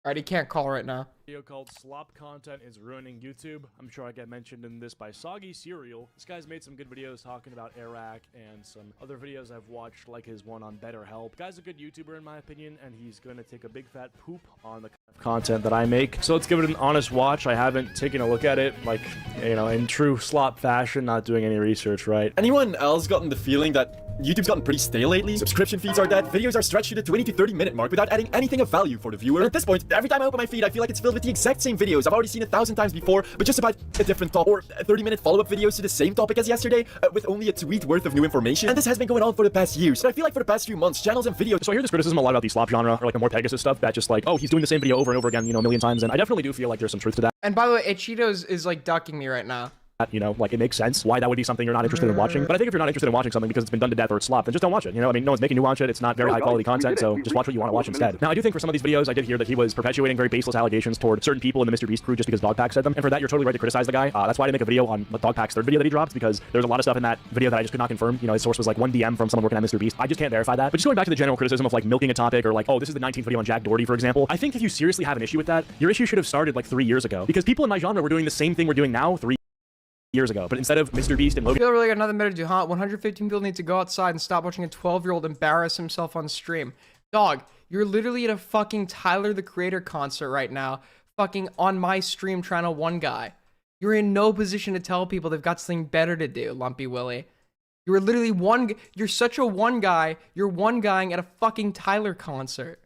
All right, he can't call right now. Video called Slop Content is Ruining YouTube. I'm sure I get mentioned in this by Soggy Cereal. This guy's made some good videos talking about Iraq and some other videos I've watched, like his one on BetterHelp. Guy's a good YouTuber in my opinion, and he's gonna take a big fat poop on the content that I make. So let's give it an honest watch. I haven't taken a look at it, like, you know, in true slop fashion, not doing any research, right? Anyone else gotten the feeling that YouTube's gotten pretty stale lately? Subscription feeds are dead, videos are stretched to the 20 to 30 minute mark without adding anything of value for the viewer. At this point, every time I open my feed, I feel like it's filled with the exact same videos I've already seen 1,000 times before, but just about a different topic, or 30-minute follow-up videos to the same topic as yesterday, with only a tweet worth of new information. And this has been going on for the past years. But I feel like for the past few months, channels and videos. So I hear this criticism a lot about the slop genre, or like the more Pegasus stuff, that just like, oh, he's doing the same video over and over again, you know, a million times, and I definitely do feel like there's some truth to that. And by the way, Cheetos is like ducking me right now. You know, like, it makes sense why that would be something you're not interested in watching. But I think if you're not interested in watching something because it's been done to death or it's slop, then just don't watch it. You know, I mean, no one's making you watch it. It's not very high quality content, so just watch what you want to watch instead. Now, I do think for some of these videos, I did hear that he was perpetuating very baseless allegations toward certain people in the MrBeast crew just because Dogpack said them. And for that, you're totally right to criticize the guy. That's why I didn't make a video on Dogpack's third video that he dropped, because there's a lot of stuff in that video that I just could not confirm. You know, his source was like one DM from someone working at MrBeast. I just can't verify that. But just going back to the general criticism of like milking a topic, or like, oh, this is the 19th video on Jack Doherty, for example. I think if you seriously have an issue with that, your issue should have started like 3 years ago, because people in my genre were doing the same thing we're doing now 3 years ago. But instead of MrBeast and Logan, I feel really got another minute to do, huh? 115 people need to go outside and stop watching a 12-year-old embarrass himself on stream. Dog, you're literally at a fucking Tyler the Creator concert right now, fucking on my stream trying to one guy. You're in no position to tell people they've got something better to do, Lumpy Willie. You're literally you're such a one guy, you're one guying at a fucking Tyler concert.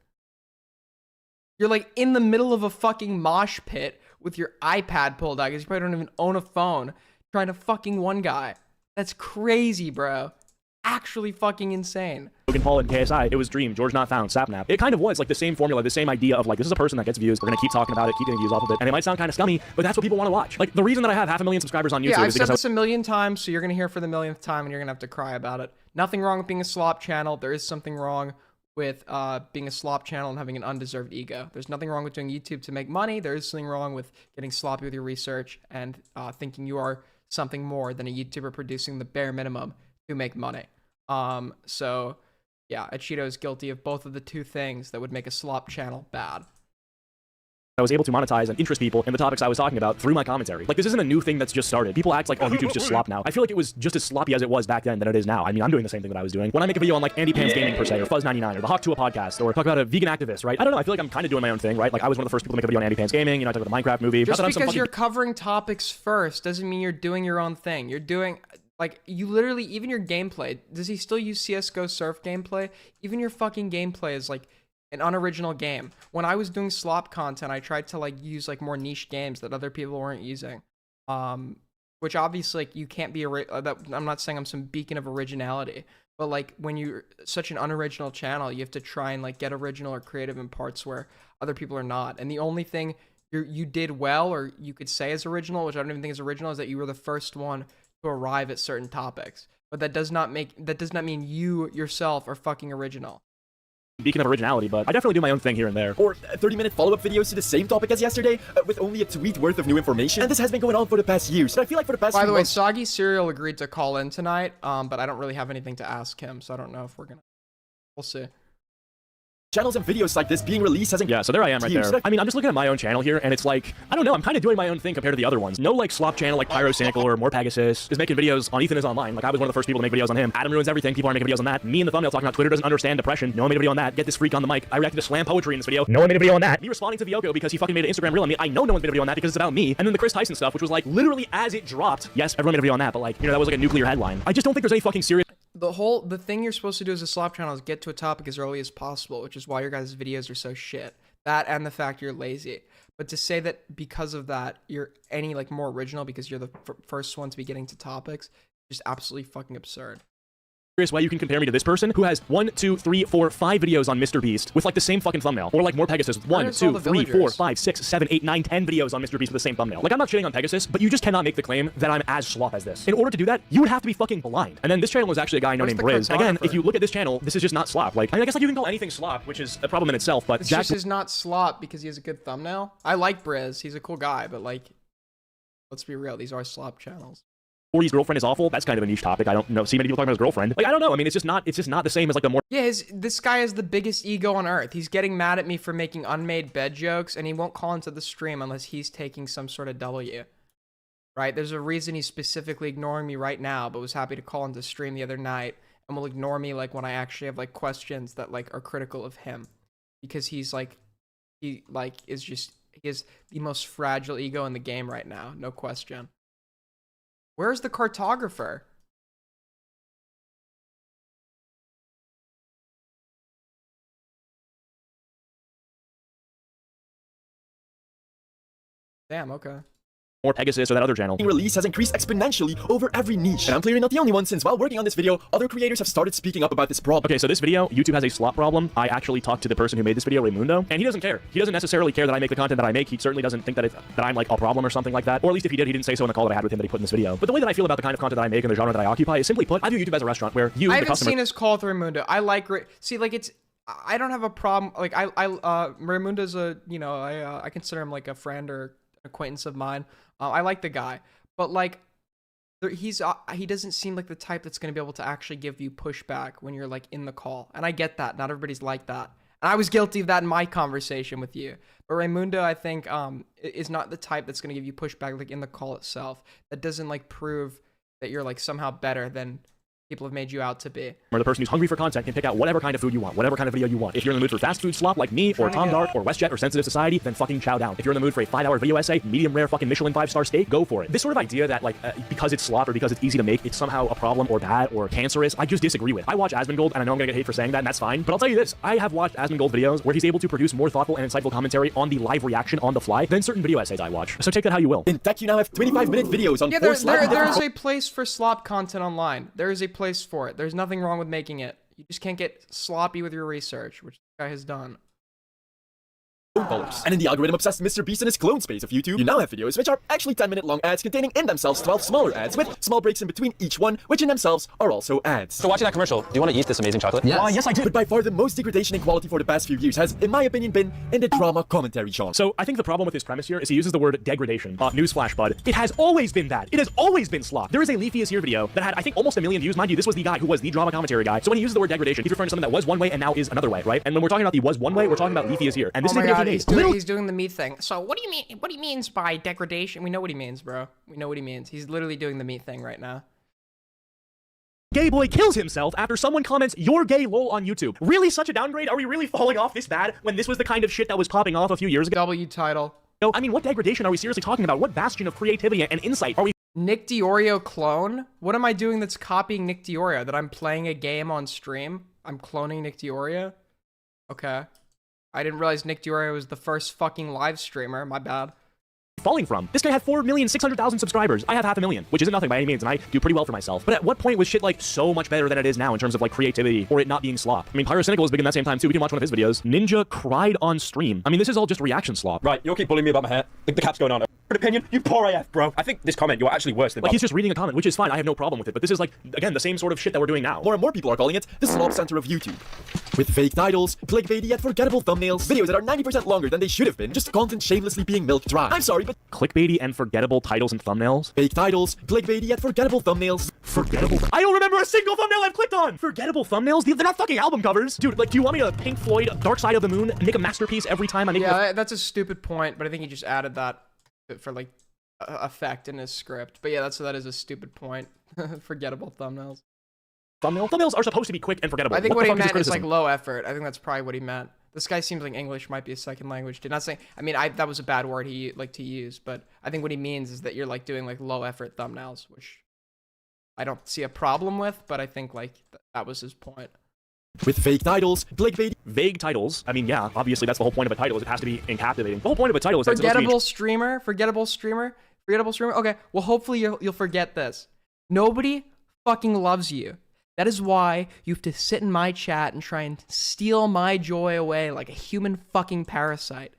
You're like in the middle of a fucking mosh pit with your iPad pulled out because you probably don't even own a phone, trying to fucking one guy. That's crazy, bro. Actually fucking insane. Logan Paul and KSI, it was Dream, George Not Found, Sapnap. It kind of was like the same formula, the same idea of like, this is a person that gets views, we're gonna keep talking about it, keep getting views off of it, and it might sound kind of scummy, but that's what people want to watch. Like, the reason that I have 500,000 subscribers on YouTube yeah, I've is said because this a million times, so you're gonna hear it for the millionth time and you're gonna have to cry about it. Nothing wrong with being a slop channel. There is something wrong with being a slop channel and having an undeserved ego. There's nothing wrong with doing YouTube to make money. There is something wrong with getting sloppy with your research and thinking you are something more than a YouTuber producing the bare minimum to make money. So yeah, Cheeto is guilty of both of the two things that would make a slop channel bad. I was able to monetize and interest people in the topics I was talking about through my commentary. Like, this isn't a new thing that's just started. People act like, oh, YouTube's just slop now. I feel like it was just as sloppy as it was back then than it is now. I mean, I'm doing the same thing that I was doing. When I make a video on like Andy Pan's Gaming per se, or Fuzz99, or the Hawk Tua podcast, or talk about a vegan activist, right? I don't know. I feel like I'm kind of doing my own thing, right? Like, I was one of the first people to make a video on Andy Pan's Gaming. You know, I talked about the Minecraft movie. Just because you're covering topics first doesn't mean you're doing your own thing. You're doing, like, you literally, even your gameplay, does he still use CSGO Surf gameplay? Even your fucking gameplay is like an unoriginal game. When I was doing slop content, I tried to like use like more niche games that other people weren't using. Which obviously like, you can't be I'm not saying I'm some beacon of originality, but like when you're such an unoriginal channel, you have to try and like get original or creative in parts where other people are not. And the only thing you did well, or you could say is original, which I don't even think is original, is that you were the first one to arrive at certain topics. But that does not mean you yourself are fucking original. Beacon of originality, but I definitely do my own thing here and there. Or 30-minute follow-up videos to the same topic as yesterday, with only a tweet worth of new information. And this has been going on for the past years. But I feel like for the past By the way, Soggy Cereal agreed to call in tonight, but I don't really have anything to ask him, so I don't know if we'll see. Channels and videos like this being released hasn't. Yeah, so there I am right there. I mean, I'm just looking at my own channel here, and it's like, I don't know, I'm kind of doing my own thing compared to the other ones. No like slop channel like Pyrocynical or More Pegasus is making videos on Ethan is Online. Like, I was one of the first people to make videos on him. Adam Ruins Everything, people are making videos on that. Me in the thumbnail talking about Twitter doesn't understand depression. No one made a video on that. Get this freak on the mic. I reacted to slam poetry in this video. No one made a video on that. Me responding to Vyoko because he fucking made an Instagram reel on me. I know no one's made a video on that because it's about me. And then the Chris Tyson stuff, which was like literally as it dropped. Yes, everyone made a video on that, but like, you know, that was like a nuclear headline. I just don't think there's any fucking serious. The thing you're supposed to do as a slop channel is get to a topic as early as possible, which is why your guys' videos are so shit. That and the fact you're lazy. But to say that because of that you're any like more original because you're the first one to be getting to topics, just absolutely fucking absurd. Why you can compare me to this person who has 1, 2, 3, 4, 5 videos on MrBeast with like the same fucking thumbnail, or like More Pegasus 1, 2, 3, 4, 5, 6, 7, 8, 9, 10 videos on MrBeast with the same thumbnail. Like, I'm not shitting on Pegasus, but you just cannot make the claim that I'm as slop as this. In order to do that, you would have to be fucking blind. And then this channel was actually a guy named Briz. Again, if you look at this channel, this is just not slop. Like, I mean, I guess like you can call anything slop, which is a problem in itself, but It's just is not slop because he has a good thumbnail. I like Briz, he's a cool guy, but like Let's be real, these are slop channels. Or his girlfriend is awful. That's kind of a niche topic. I don't know. See many people talking about his girlfriend. Like, I don't know. I mean, it's just not the same as like the more. Yeah, this guy has the biggest ego on earth. He's getting mad at me for making unmade bed jokes, and he won't call into the stream unless he's taking some sort of W. Right? There's a reason he's specifically ignoring me right now, but was happy to call into stream the other night, and will ignore me like when I actually have like questions that like are critical of him, because he has the most fragile ego in the game right now, no question. Where's the cartographer? Damn, okay. Or Pegasus or that other channel. Release has increased exponentially over every niche. And I'm clearly not the only one, since while working on this video, other creators have started speaking up about this problem. Okay, so this video, YouTube has a slot problem. I actually talked to the person who made this video, Raymundo, and he doesn't care. He doesn't necessarily care that I make the content that I make. He certainly doesn't think that I'm like a problem or something like that. Or at least if he did, he didn't say so in the call that I had with him that he put in this video. But the way that I feel about the kind of content that I make and the genre that I occupy is simply put, I view YouTube as a restaurant where you, I the haven't customer... seen his call with Raymundo. I like see, like, it's, I don't have a problem. Like, Raymundo's a, you know, I consider him like a friend or acquaintance of mine. I like the guy, but like, he doesn't seem like the type that's going to be able to actually give you pushback when you're like in the call. And I get that. Not everybody's like that. And I was guilty of that in my conversation with you. But Raymundo, I think, is not the type that's going to give you pushback like in the call itself. That doesn't like prove that you're like somehow better than people have made you out to be. Or the person who's hungry for content can pick out whatever kind of food you want, whatever kind of video you want. If you're in the mood for fast food slop like me, or Tom Dark, or WestJet, or Sensitive Society, then fucking chow down. If you're in the mood for a 5-hour video essay, medium rare fucking Michelin 5-star steak, go for it. This sort of idea that like, because it's slop or because it's easy to make, it's somehow a problem or bad or cancerous, I just disagree with. I watch Asmongold, and I know I'm gonna get hate for saying that, and that's fine, but I'll tell you this, I have watched Asmongold videos where he's able to produce more thoughtful and insightful commentary on the live reaction on the fly than certain video essays I watch. So take that how you will. In tech, you now have 25-minute videos on there is a place for slop content online. There is a place for it. There's nothing wrong with making it. You just can't get sloppy with your research, which the guy has done. And in the algorithm-obsessed MrBeast and his clone space of YouTube, you now have videos which are actually 10-minute long ads containing in themselves 12 smaller ads with small breaks in between each one, which in themselves are also ads. So watching that commercial, do you want to eat this amazing chocolate? Yes. Yes, I do. But by far the most degradation in quality for the past few years has, in my opinion, been in the drama commentary genre. So I think the problem with his premise here is he uses the word degradation. Newsflash, bud. It has always been that. It has always been slop. There is a Leafy is Here video that had, I think, almost 1 million views. Mind you, this was the guy who was the drama commentary guy. So when he uses the word degradation, he's referring to something that was one way and now is another way, right? And when we're talking about the was one way, we're talking about Leafy is Here. And this is a video he made. He's doing the me thing. So what do you mean? What he means by degradation? We know what he means, bro. We know what he means. He's literally doing the me thing right now. Gay boy kills himself after someone comments, "You're gay, lol," on YouTube. Really such a downgrade? Are we really falling off this bad when this was the kind of shit that was popping off a few years ago? W title. No, I mean, what degradation are we seriously talking about? What bastion of creativity and insight are we? Nick Diorio clone? What am I doing that's copying Nick Diorio? That I'm playing a game on stream? I'm cloning Nick Diorio? Okay. I didn't realize Nick Diorio was the first fucking live streamer. My bad. Falling from. This guy had 4,600,000 subscribers. I have 500,000, which isn't nothing by any means, and I do pretty well for myself. But at what point was shit like so much better than it is now in terms of like creativity or it not being slop? I mean, Pyrocynical was big in that same time too. We can watch one of his videos. Ninja cried on stream. I mean, this is all just reaction slop. Right, you'll keep bullying me about my hair. The cap's going on. An opinion, you poor AF, bro. I think this comment, you're actually worse than like he's just reading a comment, which is fine. I have no problem with it. But this is like, again, the same sort of shit that we're doing now. More and more people are calling it the slop center of YouTube. With fake titles, clickbaity yet forgettable thumbnails, videos that are 90% longer than they should have been, just content shamelessly being milked dry. I'm sorry, but clickbaity and forgettable titles and thumbnails? Fake titles, clickbaity yet forgettable thumbnails. Forgettable? I don't remember a single thumbnail I've clicked on! Forgettable thumbnails? They're not fucking album covers! Dude, like, do you want me to Pink Floyd Dark Side of the Moon make a masterpiece every time I make that's a stupid point, but I think he just added that for like effect in his script. But yeah, that is a stupid point. Forgettable thumbnails. Thumbnails are supposed to be quick and forgettable. I think what he meant is like low effort. I think that's probably what he meant. This guy seems like English might be a second language. Did not say. I mean, that was a bad word he like to use, but I think what he means is that you're like doing like low effort thumbnails, which I don't see a problem with. But I think like that was his point. With fake titles, clickbait, vague titles. I mean, yeah, obviously that's the whole point of a title. Is it has to be captivating. The whole point of a title is forgettable streamer. Forgettable streamer. Okay. Well, hopefully you'll forget this. Nobody fucking loves you. That is why you have to sit in my chat and try and steal my joy away like a human fucking parasite.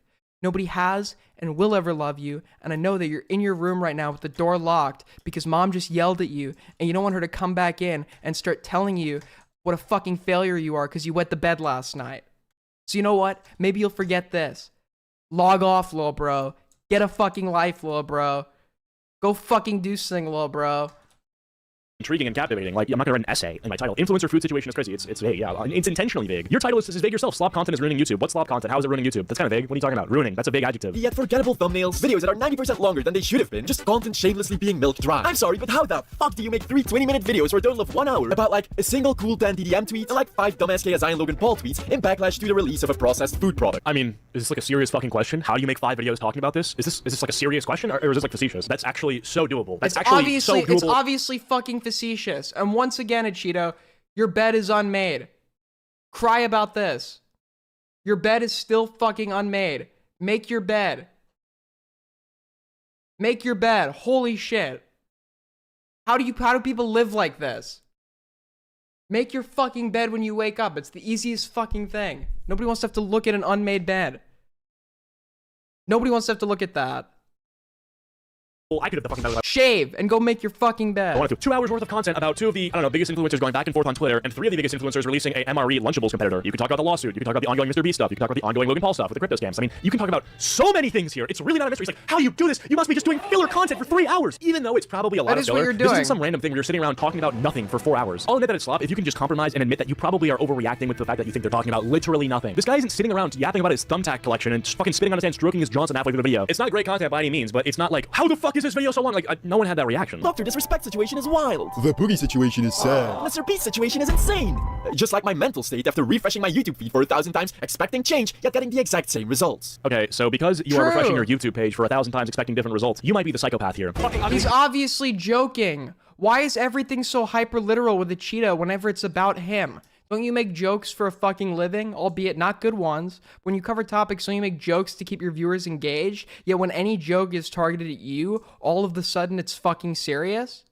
Nobody has and will ever love you, and I know that you're in your room right now with the door locked because mom just yelled at you, and you don't want her to come back in and start telling you what a fucking failure you are because you wet the bed last night. So you know what? Maybe you'll forget this. Log off, little bro. Get a fucking life, little bro. Go fucking do Singlo, bro. Intriguing and captivating. Like, I'm not gonna write an essay in my title. Influencer food situation is crazy. It's vague, yeah. It's intentionally vague. Your title is vague yourself. Slop content is ruining YouTube. What's slop content? How is it ruining YouTube? That's kind of vague. What are you talking about? Ruining. That's a vague adjective. Yet forgettable thumbnails, videos that are 90% longer than they should have been, just content shamelessly being milked dry. I'm sorry, but how the fuck do you make 3 20-minute videos for a total of 1 hour about like a single cool 10 DDM tweet and like 5 dumbass Zion Logan Paul tweets in backlash to the release of a processed food product? I mean, is this like a serious fucking question? How do you make 5 videos talking about this? Is this like a serious question, or is this like facetious? That's actually so doable. That's actually so doable. It's obviously fucking facetious. And once again, Cheeto, your bed is unmade. Cry about this. Your bed is still fucking unmade. Make your bed. Make your bed. Holy shit. How do people live like this? Make your fucking bed when you wake up. It's the easiest fucking thing. Nobody wants to have to look at an unmade bed. Nobody wants to have to look at that. Well, I could have the fucking bed. Shave and go make your fucking bed. I wanted to. 2 hours worth of content about 2 of the, I don't know, biggest influencers going back and forth on Twitter, and 3 of the biggest influencers releasing a MRE Lunchables competitor. You can talk about the lawsuit. You can talk about the ongoing MrBeast stuff. You can talk about the ongoing Logan Paul stuff with the crypto scams. I mean, you can talk about so many things here. It's really not a mystery. It's like, how do you do this? You must be just doing filler content for 3 hours, even though it's probably a lot of filler. That is what you're doing. This isn't some random thing where you're sitting around talking about nothing for 4 hours. I'll admit that it's slop if you can just compromise and admit that you probably are overreacting with the fact that you think they're talking about literally nothing. This guy isn't sitting around yapping about his thumbtack collection and just fucking spitting on his hand, stroking his Johnson halfway through the video. It's not great content by any means, but it's not like, how the fuck is this video so long? Like, no one had that reaction. Dr. Disrespect situation is wild. The Boogie situation is sad. MrBeast situation is insane. Just like my mental state after refreshing my YouTube feed for 1,000 times, expecting change, yet getting the exact same results. Okay, so because you are refreshing your YouTube page for 1,000 times expecting different results, you might be the psychopath here. He's obviously joking. Why is everything so hyper literal with the Cheetah whenever it's about him? Don't you make jokes for a fucking living, albeit not good ones? When you cover topics, don't you make jokes to keep your viewers engaged? Yet when any joke is targeted at you, all of a sudden it's fucking serious?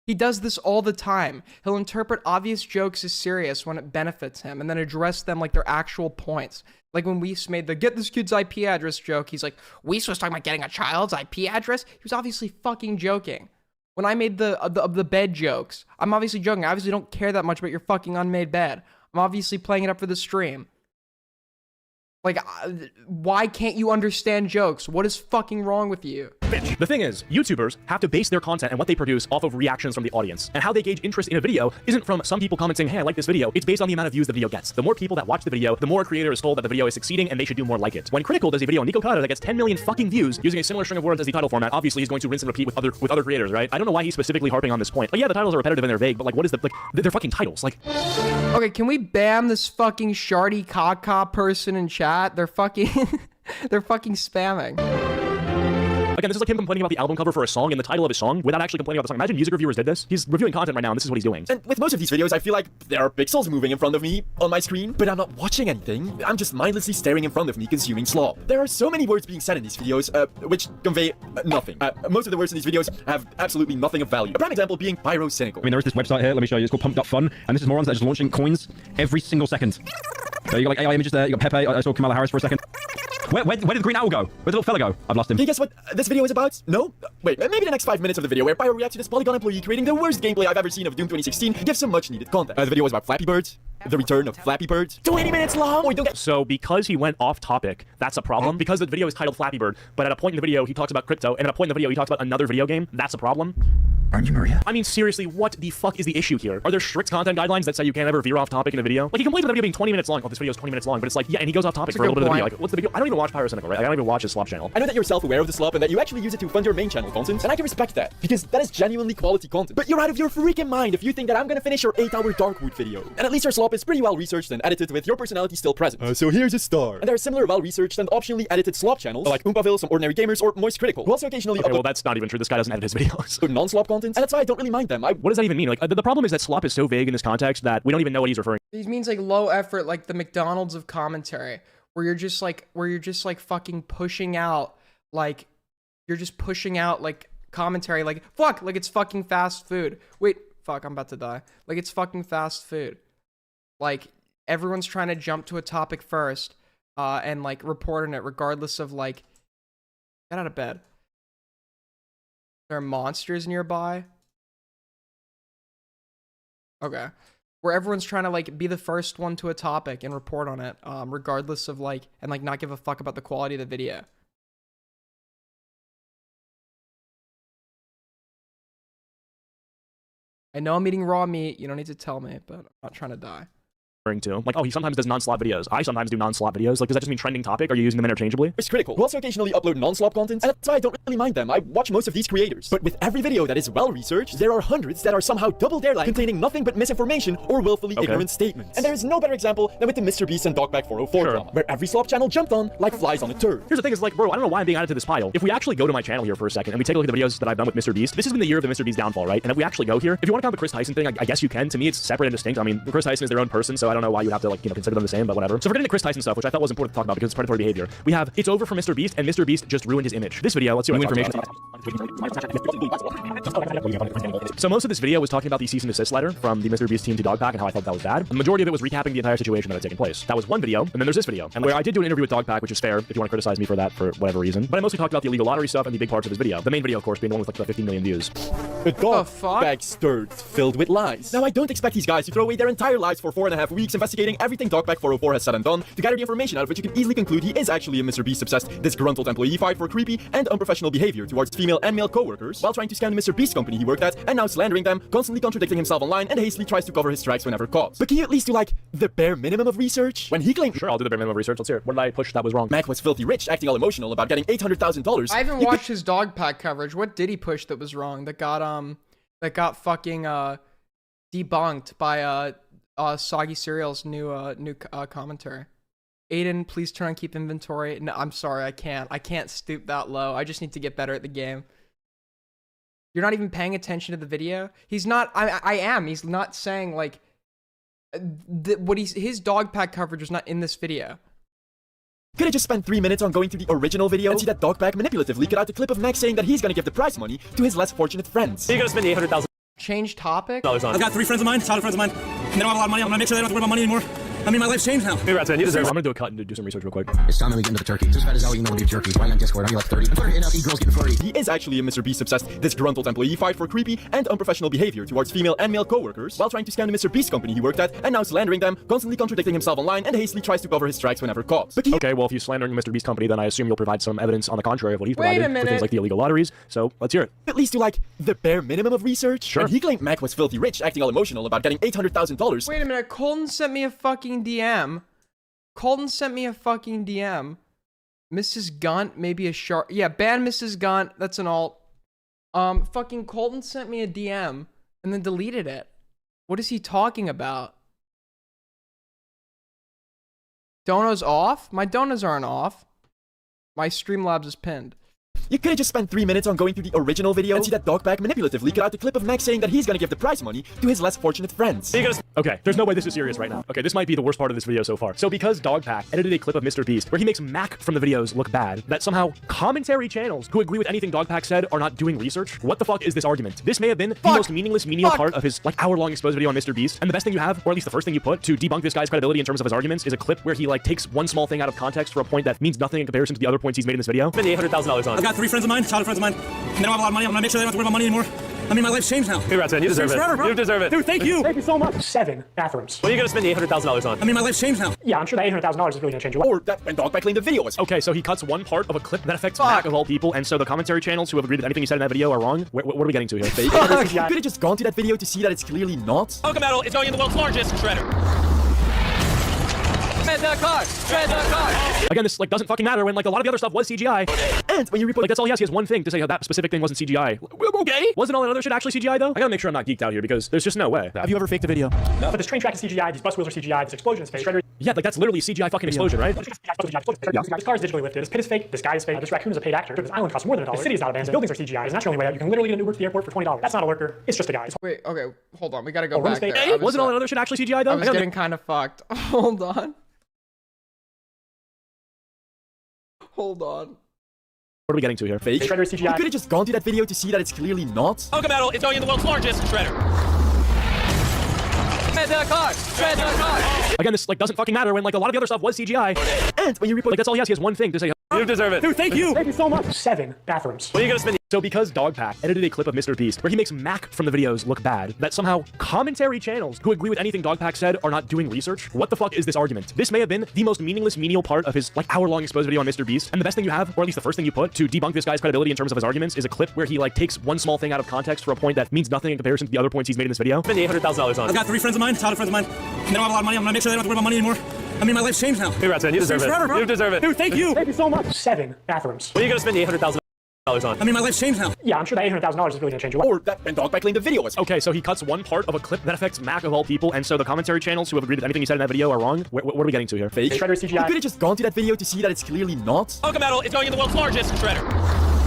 He does this all the time. He'll interpret obvious jokes as serious when it benefits him, and then address them like they're actual points. Like when Weiss made the get this kid's IP address joke, he's like, Weiss was talking about getting a child's IP address? He was obviously fucking joking. When I made the bed jokes, I'm obviously joking. I obviously don't care that much about your fucking unmade bed. I'm obviously playing it up for the stream. Like, why can't you understand jokes? What is fucking wrong with you? Bitch. The thing is, YouTubers have to base their content and what they produce off of reactions from the audience. And how they gauge interest in a video isn't from some people commenting, hey, I like this video. It's based on the amount of views the video gets. The more people that watch the video, the more a creator is told that the video is succeeding and they should do more like it. When Critical does a video on Nico Kata that gets 10 million fucking views using a similar string of words as the title format, obviously he's going to rinse and repeat with other creators, right? I don't know why he's specifically harping on this point. Like, yeah, the titles are repetitive and they're vague, but like, what is the, like, they're fucking titles. Like, okay, can we ban this fucking shardy caca person in chat? They're fucking they're fucking spamming. Again, this is like him complaining about the album cover for a song and the title of his song without actually complaining about the song. Imagine music reviewers did this. He's reviewing content right now, and this is what he's doing. And with most of these videos, I feel like there are pixels moving in front of me on my screen, but I'm not watching anything. I'm just mindlessly staring in front of me, consuming slop. There are so many words being said in these videos, which convey nothing. Most of the words in these videos have absolutely nothing of value. A prime example being pyrocynical. I mean, there is this website here, let me show you. It's called Pumped Up Fun, and this is morons that are just launching coins every single second. You got like AI images there, you got Pepe, I saw Kamala Harris for a second. Where did the green owl go? Where'd the little fella go? I've lost him. Can you guess what this video is about? No? Wait, maybe the next 5 minutes of the video where Pyro reacts to this Polygon employee creating the worst gameplay I've ever seen of Doom 2016 gives some much needed content. The video was about Flappy Bird, the return of Flappy Bird. 20 minutes long! Oh, don't get so because he went off topic, that's a problem. Because the video is titled Flappy Bird, but at a point in the video he talks about crypto, and at a point in the video he talks about another video game, that's a problem. Aren't you, Maria? I mean, seriously, what the fuck is the issue here? Are there strict content guidelines that say you can't ever veer off topic in a video? Like, he complains about the video being 20 minutes long. Oh, this video is 20 minutes long, but it's like, yeah, and he goes off topic for a little bit of the video. Like, what's the video? I don't even watch Pyrocynical, right? I don't even watch his slop channel. I know that you're self-aware of the slop and that you actually use it to fund your main channel content, and I can respect that, because that is genuinely quality content. But you're out of your freaking mind if you think that I'm gonna finish your 8-hour Darkwood video. And at least your slop is pretty well researched and edited with your personality still present. So here's a star. And there are similar well-researched and optionally edited slop channels, like Oompaville, Some Ordinary Gamers, or Moist Critical, who also occasionally well, that's not even true. This guy doesn't edit his videos. Non-slop content, and that's why I don't really mind them. What does that even mean? Like, the problem is that slop is so vague in this context that we don't even know what he's referring to. He means like low effort, like the McDonald's of commentary, where you're just like fucking pushing out, like, you're just pushing out like commentary, like, fuck, like it's fucking fast food. Wait, fuck, I'm about to die. Like, it's fucking fast food. Like, everyone's trying to jump to a topic first, and like report on it regardless of like, get out of bed. There are monsters nearby. Okay. Where everyone's trying to like be the first one to a topic and report on it, regardless of like, and like not give a fuck about the quality of the video. I know I'm eating raw meat. You don't need to tell me, but I'm not trying to die. To. Like, oh, he sometimes does non-slop videos. I sometimes do non-slop videos. Like, does that just mean trending topic? Are you using them interchangeably? It's critical. We also occasionally upload non-slop content, and that's why I don't really mind them. I watch most of these creators. But with every video that is well-researched, there are hundreds that are somehow double their length, containing nothing but misinformation or willfully ignorant statements. And there is no better example than with the MrBeast and Dogback 404 drama, where every slop channel jumped on like flies on a turd. Here's the thing is, like, bro, I don't know why I'm being added to this pile. If we actually go to my channel here for a second and we take a look at the videos that I've done with MrBeast, this has been the year of the MrBeast downfall, right? And if we actually go here, if you want to count the Chris Tyson thing, I guess you can. To me, it's separate and distinct. I mean, Chris Tyson is their own person, so I don't know why you have to, like, you know, consider them the same, but whatever. So forgetting the Chris Tyson stuff, which I thought was important to talk about because it's predatory behavior, we have it's over for MrBeast, and MrBeast just ruined his image. This video, let's see what information. So most of this video was talking about the cease and desist letter from the MrBeast team to Dogpack and how I thought that was bad. The majority of it was recapping the entire situation that had taken place. That was one video, and then there's this video, and where I did do an interview with Dogpack, which is fair if you want to criticize me for that for whatever reason. But I mostly talked about the illegal lottery stuff and the big parts of this video. The main video, of course, being the one with like 15 million views. A dog bag stirred, filled with lies. Now, I don't expect these guys to throw away their entire lives for 4.5 weeks investigating everything Dogback 404 has said and done to gather the information out of which you can easily conclude he is actually a MrBeast-obsessed, disgruntled employee fired for creepy and unprofessional behavior towards female and male co-workers while trying to scam the MrBeast company he worked at and now slandering them, constantly contradicting himself online and hastily tries to cover his tracks whenever caught. But can you at least do, like, the bare minimum of research? When he claimed— Sure, I'll do the bare minimum of research. Let's hear it. What did I push that was wrong? Mac was filthy rich, acting all emotional about getting $800,000. I haven't watched his Dogpack coverage. What did he push that was wrong? That got fucking debunked by Soggy Cereal's new commentary. Aiden, please turn on keep inventory. No, I'm sorry, I can't stoop that low. I just need to get better at the game. You're not even paying attention to the video? He's not— I am. He's not saying, like, his Dogpack coverage was not in this video. Could have just spent 3 minutes on going to the original video and see that Dogpack manipulatively cut out a clip of Max saying that he's gonna give the prize money to his less fortunate friends. You're gonna spend the $800,000 Change topic? on. I've got 3 friends of mine, childhood friends of mine, and they don't have a lot of money. I'm gonna make sure they don't have to worry about money anymore. I mean, my life's changed now. Congrats, man. You deserve it. I'm gonna do a cut and do some research real quick. It's time that we get into the turkey. Just about as how you know when you're jerky. Why on Discord? Are you like 30? Twitter, NLE girls getting flirty. He is actually a MrBeast-obsessed, disgruntled employee fired for creepy and unprofessional behavior towards female and male co-workers while trying to scam the MrBeast company he worked at and now slandering them, constantly contradicting himself online and hastily tries to cover his tracks whenever caught. But okay, well, if you're slandering the MrBeast company, then I assume you'll provide some evidence on the contrary of what he's provided for things like the illegal lotteries. So let's hear it. At least do, like, the bare minimum of research. Sure. And he claimed Mac was filthy rich, acting all emotional about getting $800,000. Wait a minute, Colton sent me a fucking DM. Mrs. Gunt, maybe a shark. Yeah, ban Mrs. Gunt. That's an alt. Fucking Colton sent me a DM and then deleted it. What is he talking about? Donos off? My donos aren't off. My Streamlabs is pinned. You could have just spent 3 minutes on going to the original video and see that Dogpack manipulatively cut out the clip of Max saying that he's gonna give the prize money to his less fortunate friends. Okay, there's no way this is serious right now. Okay, this might be the worst part of this video so far. So because Dogpack edited a clip of MrBeast where he makes Mac from the videos look bad, that somehow commentary channels who agree with anything Dogpack said are not doing research? What the fuck is this argument? This may have been the most meaningless menial part of his, like, hour-long exposed video on MrBeast, and the best thing you have, or at least the first thing you put, to debunk this guy's credibility in terms of his arguments is a clip where he, like, takes one small thing out of context for a point that means nothing in comparison to the other points he's made in this video. Spend the $800,000 on. I've got 3 friends of mine, childhood friends of mine, and they don't have a lot of money. I'm gonna make sure they don't have to worry about money anymore. I mean, my life's changed now. Congrats, man. You deserve it. Forever, bro. You deserve it. Dude, thank you. Thank you so much. 7 bathrooms. What are you gonna spend the $800,000 on? I mean, my life's changed now. Yeah, I'm sure that $800,000 is really gonna change your life. Or that when Dogpack claimed the video was— Okay, so he cuts one part of a clip that affects Mac of all people, and so the commentary channels who have agreed with anything he said in that video are wrong? What are we getting to here? You could have just gone to that video to see that it's clearly not. Welcome, Metal. It's going in the world's largest shredder. Shred the car! Shred the car! Again, this, like, doesn't fucking matter when, like, a lot of the other stuff was CGI. And when you report— Like, that's all he has. He has one thing to say how that specific thing wasn't CGI. Okay. Wasn't all that other shit actually CGI, though? I gotta make sure I'm not geeked out here, because there's just no way. Have you ever faked a video? No. But this train track is CGI, these bus wheels are CGI, this explosion is fake. Shredder— Yeah, like, that's literally CGI fucking explosion, right? This car is digitally lifted, this pit is fake, this guy is fake, this raccoon is a paid actor, this island costs more than $1, the city is not abandoned, buildings are CGI, it's not the only way out, you can literally get an Uber to the airport for $20. That's not a lurker, it's just a guy. Wait, okay, hold on, we gotta go back there. Wasn't all that other shit actually CGI, though? I was getting kind of fucked. Hold on. Hold on. What are we getting to here? Fake? Shredder is CGI. You could have just gone to that video to see that it's clearly not. Welcome, Metal. It's going in the world's largest shredder. Shred the car! Shred the car! Again, this, like, doesn't fucking matter when, like, a lot of the other stuff was CGI. And when you report— Like, that's all he has. He has one thing to say You deserve it. Dude, thank you. Thank you so much. 7 bathrooms. What are you gonna spend? So because Dogpack edited a clip of MrBeast where he makes Mac from the videos look bad, that somehow commentary channels who agree with anything Dogpack said are not doing research, what the fuck is this argument? This may have been the most meaningless menial part of his hour-long exposed video on MrBeast, and the best thing you have, or at least the first thing you put to debunk this guy's credibility in terms of his arguments, is a clip where he takes one small thing out of context for a point that means nothing in comparison to the other points he's made in this video. Spend $800,000 on. I've got 3 friends of mine, childhood friends of mine. They don't have a lot of money. I'm gonna make sure they don't have to worry about money anymore. I mean, my life's changed now. Congrats, man. You deserve it. Forever, bro. You deserve it. Dude, thank you. Thank you so much. 7 bathrooms. What are you gonna spend $800,000 on? I mean, my life's changed now. Yeah, I'm sure that $800,000 is really gonna change your life. Or that Dogpack claimed the video was. Okay, so he cuts one part of a clip that affects Mac of all people, and so the commentary channels who have agreed with anything he said in that video are wrong? What are we getting to here? Fake. Shredder CGI. You could have just gone to that video to see that it's clearly not. Welcome, Metal. It's going in the world's largest shredder.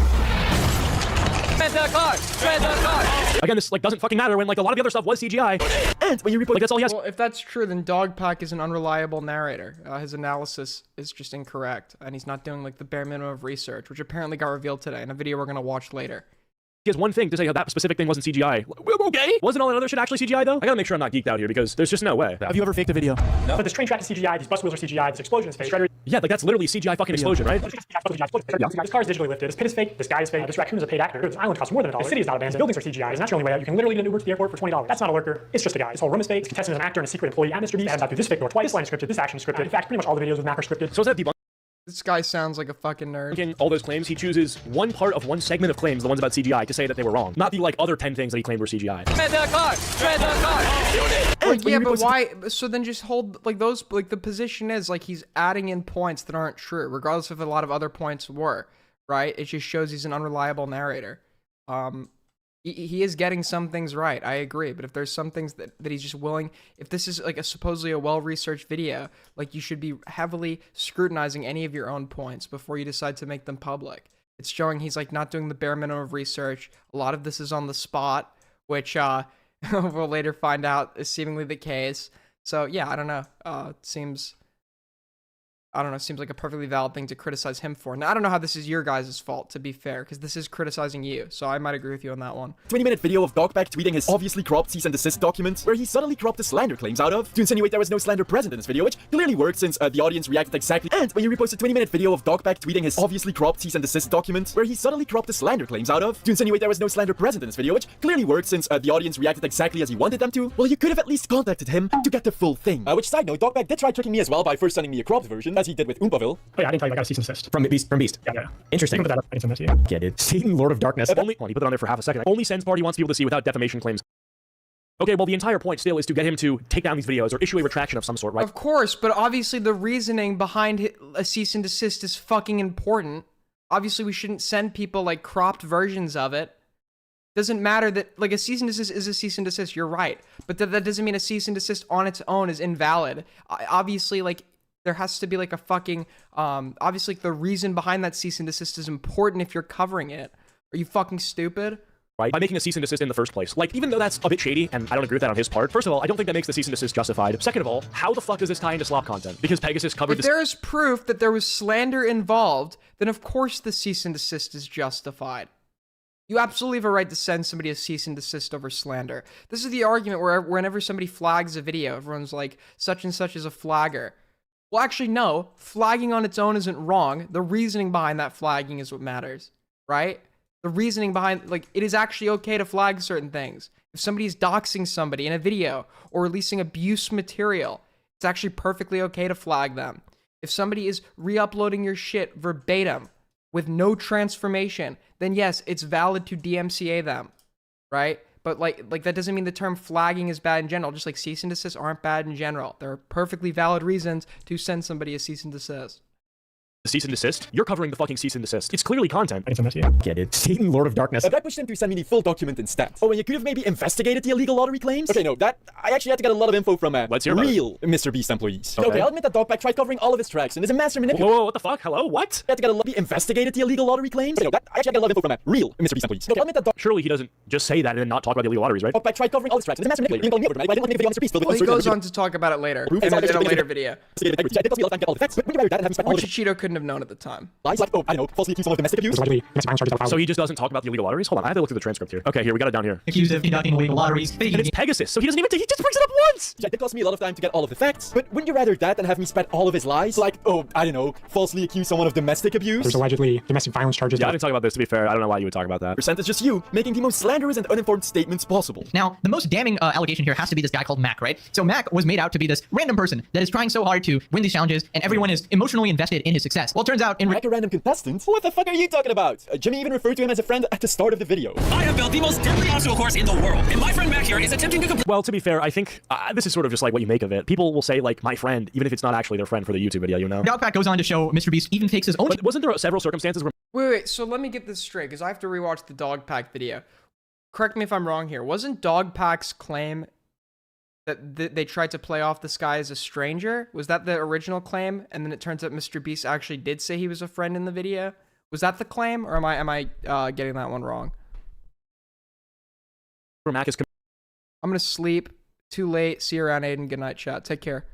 Again, this doesn't fucking matter when a lot of the other stuff was CGI. And when you report, that's all he has. Well, if that's true, then Dogpack is an unreliable narrator. His analysis is just incorrect, and he's not doing the bare minimum of research, which apparently got revealed today in a video we're gonna watch later. He has one thing to say how that specific thing wasn't CGI. Okay. Wasn't all that other shit actually CGI though? I gotta make sure I'm not geeked out here because there's just no way. Have you ever faked a video? No. But this train track is CGI, these bus wheels are CGI, this explosion is fake. Shredder. Yeah, that's literally CGI fucking explosion, right? This car is digitally lifted, this pit is fake, this guy is fake, this raccoon is a paid actor, this island costs more than $1, this city is not abandoned, buildings are CGI, and that's the only way out. You can literally get an Uber to the airport for $20. That's not a lurker, it's just a guy. This whole room is fake, this contestant is an actor and a secret employee at MrBeast. They haven't got through this fake door twice, this line is scripted, this action is scripted. In fact, pretty much all the videos with Mac are scripted. So is that debunked? This guy sounds like a fucking nerd. In all those claims, he chooses one part of one segment of claims, the ones about CGI, to say that they were wrong. Not the other 10 things that he claimed were CGI. Yeah, but why? So then just hold those. The position is he's adding in points that aren't true, regardless if a lot of other points were. Right? It just shows he's an unreliable narrator. He is getting some things right, I agree, but if there's some things that he's just willing, if this is supposedly a well-researched video, you should be heavily scrutinizing any of your own points before you decide to make them public. It's showing he's not doing the bare minimum of research. A lot of this is on the spot, which we'll later find out is seemingly the case. So yeah, I don't know. Seems like a perfectly valid thing to criticize him for. Now, I don't know how this is your guys' fault, to be fair, because this is criticizing you, so I might agree with you on that one. 20-minute video of Dogpack tweeting his obviously cropped cease and desist document, where he suddenly cropped the slander claims out of, to insinuate there was no slander present in this video, which clearly worked since the audience reacted exactly. And when you repost a 20-minute video of Dogpack tweeting his obviously cropped cease and desist document, where he suddenly cropped the slander claims out of, to insinuate there was no slander present in this video, which clearly worked since the audience reacted exactly as he wanted them to, well, you could have at least contacted him to get the full thing. Which, side note, Dogpack did try tricking me as well by first sending me a cropped version, as he did with Oompaville. Oh yeah, I didn't tell you I got a cease and desist. From Beast. Yeah. Interesting. You can put that up. I can send that to you. Get it. Satan, Lord of Darkness. Only, well, he put it on there for half a second. Only sense party wants people to see without defamation claims. Okay, well, the entire point still is to get him to take down these videos or issue a retraction of some sort, right? Of course, but obviously the reasoning behind a cease and desist is fucking important. Obviously, we shouldn't send people cropped versions of it. Doesn't matter that a cease and desist is a cease and desist. You're right, but that doesn't mean a cease and desist on its own is invalid. Obviously, there has to be a fucking, obviously the reason behind that cease and desist is important if you're covering it. Are you fucking stupid? Right? By making a cease and desist in the first place. Even though that's a bit shady, and I don't agree with that on his part, first of all, I don't think that makes the cease and desist justified. Second of all, how the fuck does this tie into slop content? Because Pegasus covered this. If there is proof that there was slander involved, then of course the cease and desist is justified. You absolutely have a right to send somebody a cease and desist over slander. This is the argument where whenever somebody flags a video, everyone's like, such and such is a flagger. Well, actually, no. Flagging on its own isn't wrong. The reasoning behind that flagging is what matters, right? The reasoning behind, it is actually okay to flag certain things. If somebody's doxing somebody in a video or releasing abuse material, it's actually perfectly okay to flag them. If somebody is re-uploading your shit verbatim with no transformation, then yes, it's valid to DMCA them, right? But that doesn't mean the term flagging is bad in general. Just like cease and desist aren't bad in general. There are perfectly valid reasons to send somebody a cease and desist. The cease and desist? You're covering the fucking cease and desist. It's clearly content. I can send that to you. Get it. Satan, Lord of Darkness. That pushed him to send me the full document instead. Oh, and you could have maybe investigated the illegal lottery claims? Okay, no, I actually had to get a lot of info from real MrBeast employees. Okay, I'll admit that Dogpack tried covering all of his tracks and is a master manipulator. Whoa, what the fuck? Hello? What? I had to get a lot of investigated the illegal lottery claims? Okay, no, I actually got a lot of info from real MrBeast employees. Okay, I'll admit that surely he doesn't just say that and then not talk about the illegal lotteries, right? Dogpack tried covering all his tracks and is a master manipulator. I didn't like a video on MrBeast well, he goes on to talk about it later in a later video. Which Cheeto couldn't have known at the time. Lies like, oh, I don't know, falsely accused someone of domestic abuse. So he just doesn't talk about the illegal lotteries? Hold on, I have to look through the transcript here. Okay, here, we got it down here. Accused of conducting illegal lotteries, And it's Pegasus, so he doesn't even, he just brings it up once! Yeah, it cost me a lot of time to get all of the facts, but wouldn't you rather that than have me spread all of his lies? Like, oh, I don't know, falsely accuse someone of domestic abuse? There's allegedly domestic violence charges. Yeah, I didn't talk about this, to be fair. I don't know why you would talk about that. Percent is just you, making the most slanderous and uninformed statements possible. Now, the most damning allegation here has to be this guy called Mac, right? So Mac was made out to be this random person that is trying so hard to win these challenges, and everyone is emotionally invested in his success. Well, it turns out Mac a random contestant? What the fuck are you talking about? Jimmy even referred to him as a friend at the start of the video. I have built the most deadly obstacle course in the world, and my friend Mac here is attempting to complete. Well, to be fair, I think this is sort of just like what you make of it. People will say, like, my friend, even if it's not actually their friend for the YouTube video, you know? Dogpack goes on to show MrBeast even takes his own. But wasn't there several circumstances where... Wait, so let me get this straight, because I have to rewatch the Dogpack video. Correct me if I'm wrong here. Wasn't Dogpack's claim that they tried to play off this guy as a stranger? Was that the original claim? And then it turns out MrBeast actually did say he was a friend in the video? Was that the claim, or am I getting that one wrong? Mac is... I'm gonna sleep. Too late. See you around, Aiden. Good night, chat. Take care.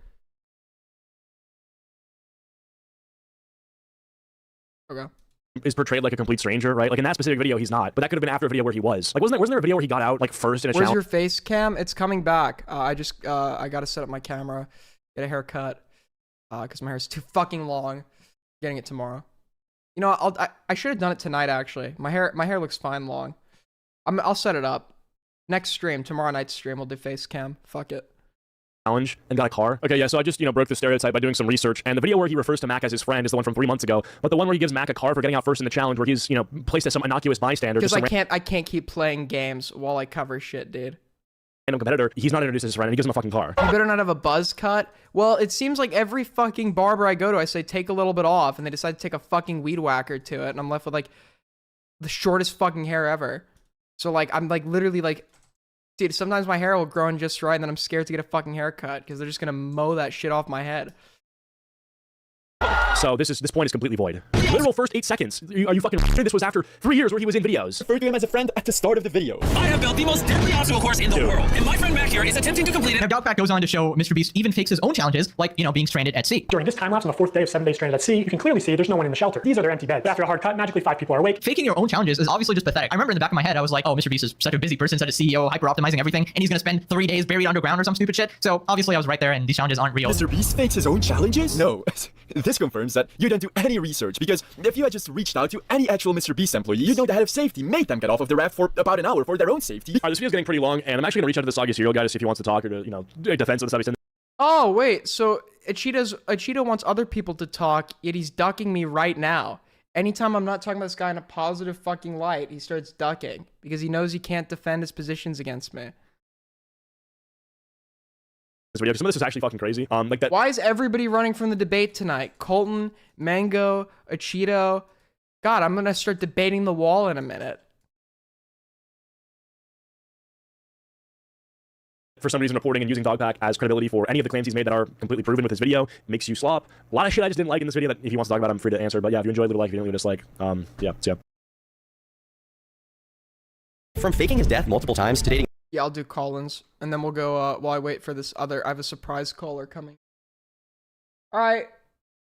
Okay. Is portrayed like a complete stranger, right? Like in that specific video, he's not. But that could have been after a video where he was. Like, wasn't there a video where he got out like first in a challenge? Where's your face cam? It's coming back. I gotta set up my camera, get a haircut, because my hair is too fucking long. Getting it tomorrow. You know, I should have done it tonight actually. My hair looks fine long. I'll set it up. Next stream, tomorrow night's stream, we'll do face cam. Fuck it. Challenge and got a car. Okay, yeah, so I just, broke the stereotype by doing some research, and the video where he refers to Mac as his friend is the one from 3 months ago, but the one where he gives Mac a car for getting out first in the challenge, where he's, placed as some innocuous bystander. Because I can't keep playing games while I cover shit, dude. Random competitor, he's not introduced as his friend, and he gives him a fucking car. You better not have a buzz cut. Well, it seems like every fucking barber I go to, I say, take a little bit off, and they decide to take a fucking weed whacker to it, and I'm left with, like, the shortest fucking hair ever. So, like, I'm, like, literally, like, dude, sometimes my hair will grow in just right, and then I'm scared to get a fucking haircut because they're just gonna mow that shit off my head. So this point is completely void. Literal first 8 seconds. Are you fucking... This was after 3 years where he was in videos. Referred to him as a friend at the start of the video. I have built the most deadly obstacle course in the world, and my friend Mac here is attempting to complete it. Now, Dogpack goes on to show MrBeast even takes his own challenges, like, being stranded at sea. During this time lapse on the 4th day of 7 days stranded at sea, you can clearly see there's no one in the shelter. These are their empty beds. But after a hard cut, magically 5 people are awake. Faking your own challenges is obviously just pathetic. I remember in the back of my head, I was like, oh, MrBeast is such a busy person, such a CEO, hyper-optimizing everything, and he's gonna spend 3 days buried underground or some stupid shit. So obviously I was right there, and these challenges aren't real. MrBeast fakes his own challenges? No. This confirms that you don't do any research, because if you had just reached out to any actual MrBeast employee, you'd know the head of safety made them get off of the raft for about an hour for their own safety. Alright, this video's getting pretty long, and I'm actually gonna reach out to the Soggy Serial guy to see if he wants to talk or to, defense of the stuff he's in. Oh, wait, so Achito wants other people to talk, yet he's ducking me right now. Anytime I'm not talking about this guy in a positive fucking light, he starts ducking, because he knows he can't defend his positions against me. This video, some of this is actually fucking crazy. Like that. Why is everybody running from the debate tonight? Colton, Mango, Achito. God, I'm gonna start debating the wall in a minute. For some reason, reporting and using Dogpack as credibility for any of the claims he's made that are completely proven with his video makes you slop. A lot of shit I just didn't like in this video that if he wants to talk about, I'm free to answer. But yeah, if you enjoyed, leave a like. If you didn't, leave a dislike. Yeah, so yeah. From faking his death multiple times to dating. Yeah, I'll do Collins, and then we'll go while I wait for this other. I have a surprise caller coming. All right,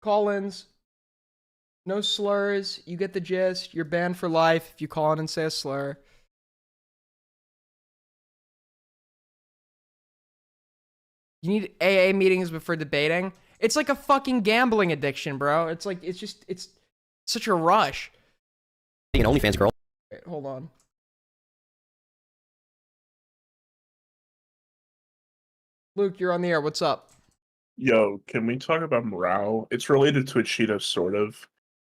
Collins. No slurs. You get the gist. You're banned for life if you call in and say a slur. You need AA meetings before debating. It's like a fucking gambling addiction, bro. It's like it's such a rush. Being an OnlyFans girl. Wait, hold on. Luke, you're on the air. What's up? Yo, can we talk about morale? It's related to Cheeto, sort of.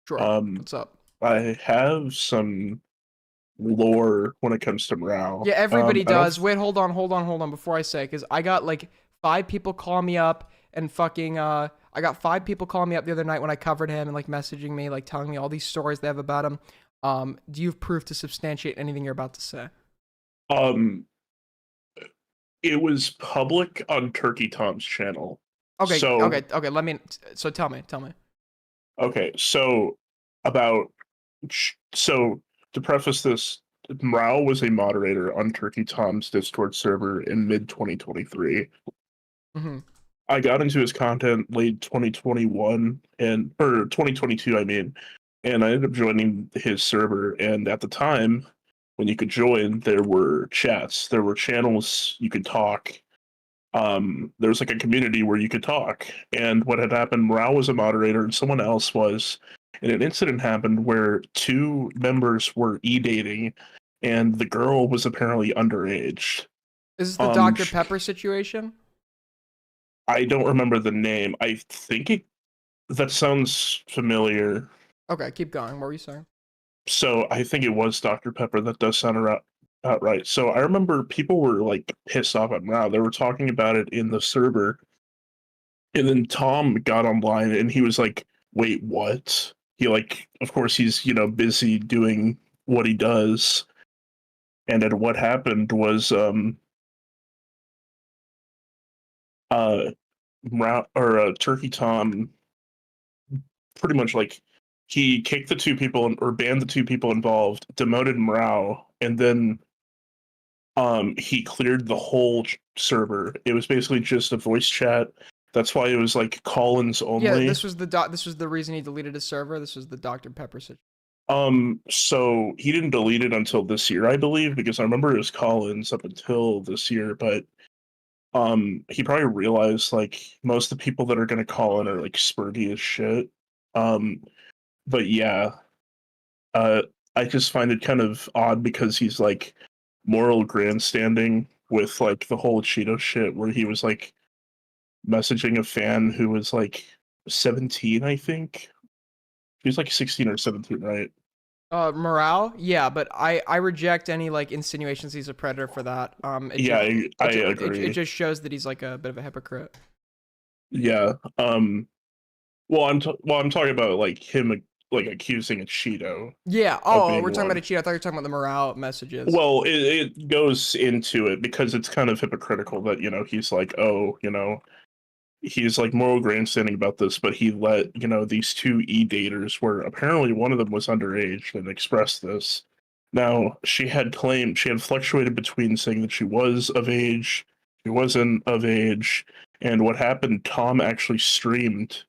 Sure. What's up? I have some lore when it comes to morale. Yeah, everybody does. Wait, hold on before I say, because I got like 5 people call me up and fucking I got 5 people calling me up the other night when I covered him and like messaging me, like telling me all these stories they have about him. Do you have proof to substantiate anything you're about to say? It was public on Turkey Tom's channel. Okay, so, okay, so tell me. Okay, so to preface this, Morale was a moderator on Turkey Tom's Discord server in mid 2023. Mm-hmm. I got into his content late 2021 or 2022, I mean, and I ended up joining his server. And at the time, when you could join, there were chats, there were channels you could talk. There was like a community where you could talk. And what had happened, Morale was a moderator and someone else was, and an incident happened where two members were e-dating, and the girl was apparently underage. Is this the Dr. Pepper situation? I don't remember the name. I think that sounds familiar. Okay, keep going. What were you saying? So I think it was Dr. Pepper. That does sound about right. So I remember people were like pissed off at Morale. They were talking about it in the server. And then Tom got online and he was like, wait, what? He like, of course he's, busy doing what he does. And then what happened was Turkey Tom pretty much like he kicked the two people or banned the two people involved, demoted Morale, and then he cleared the whole server. It was basically just a voice chat. That's why it was like call-ins only. Yeah, this was the reason he deleted his server. This was the Dr. Pepper situation. So he didn't delete it until this year, I believe, because I remember it was call-ins up until this year, but he probably realized like most of the people that are gonna call in are like spurty as shit. But yeah, I just find it kind of odd because he's like moral grandstanding with like the whole Cheeto shit where he was like messaging a fan who was like 17, I think. He was like 16 or 17, right? Morale? Yeah, but I reject any like insinuations he's a predator for that. I agree. It just shows that he's like a bit of a hypocrite. Yeah. Well, I'm talking about like him like accusing a Cheeto. Yeah. Oh, we're talking about a Cheeto. I thought you were talking about the Morale messages. Well, it goes into it because it's kind of hypocritical that he's like, oh, he's like moral grandstanding about this, but he let these two e-daters, where apparently one of them was underage, and expressed this. Now she had fluctuated between saying that she was of age, she wasn't of age, and what happened, Tom actually streamed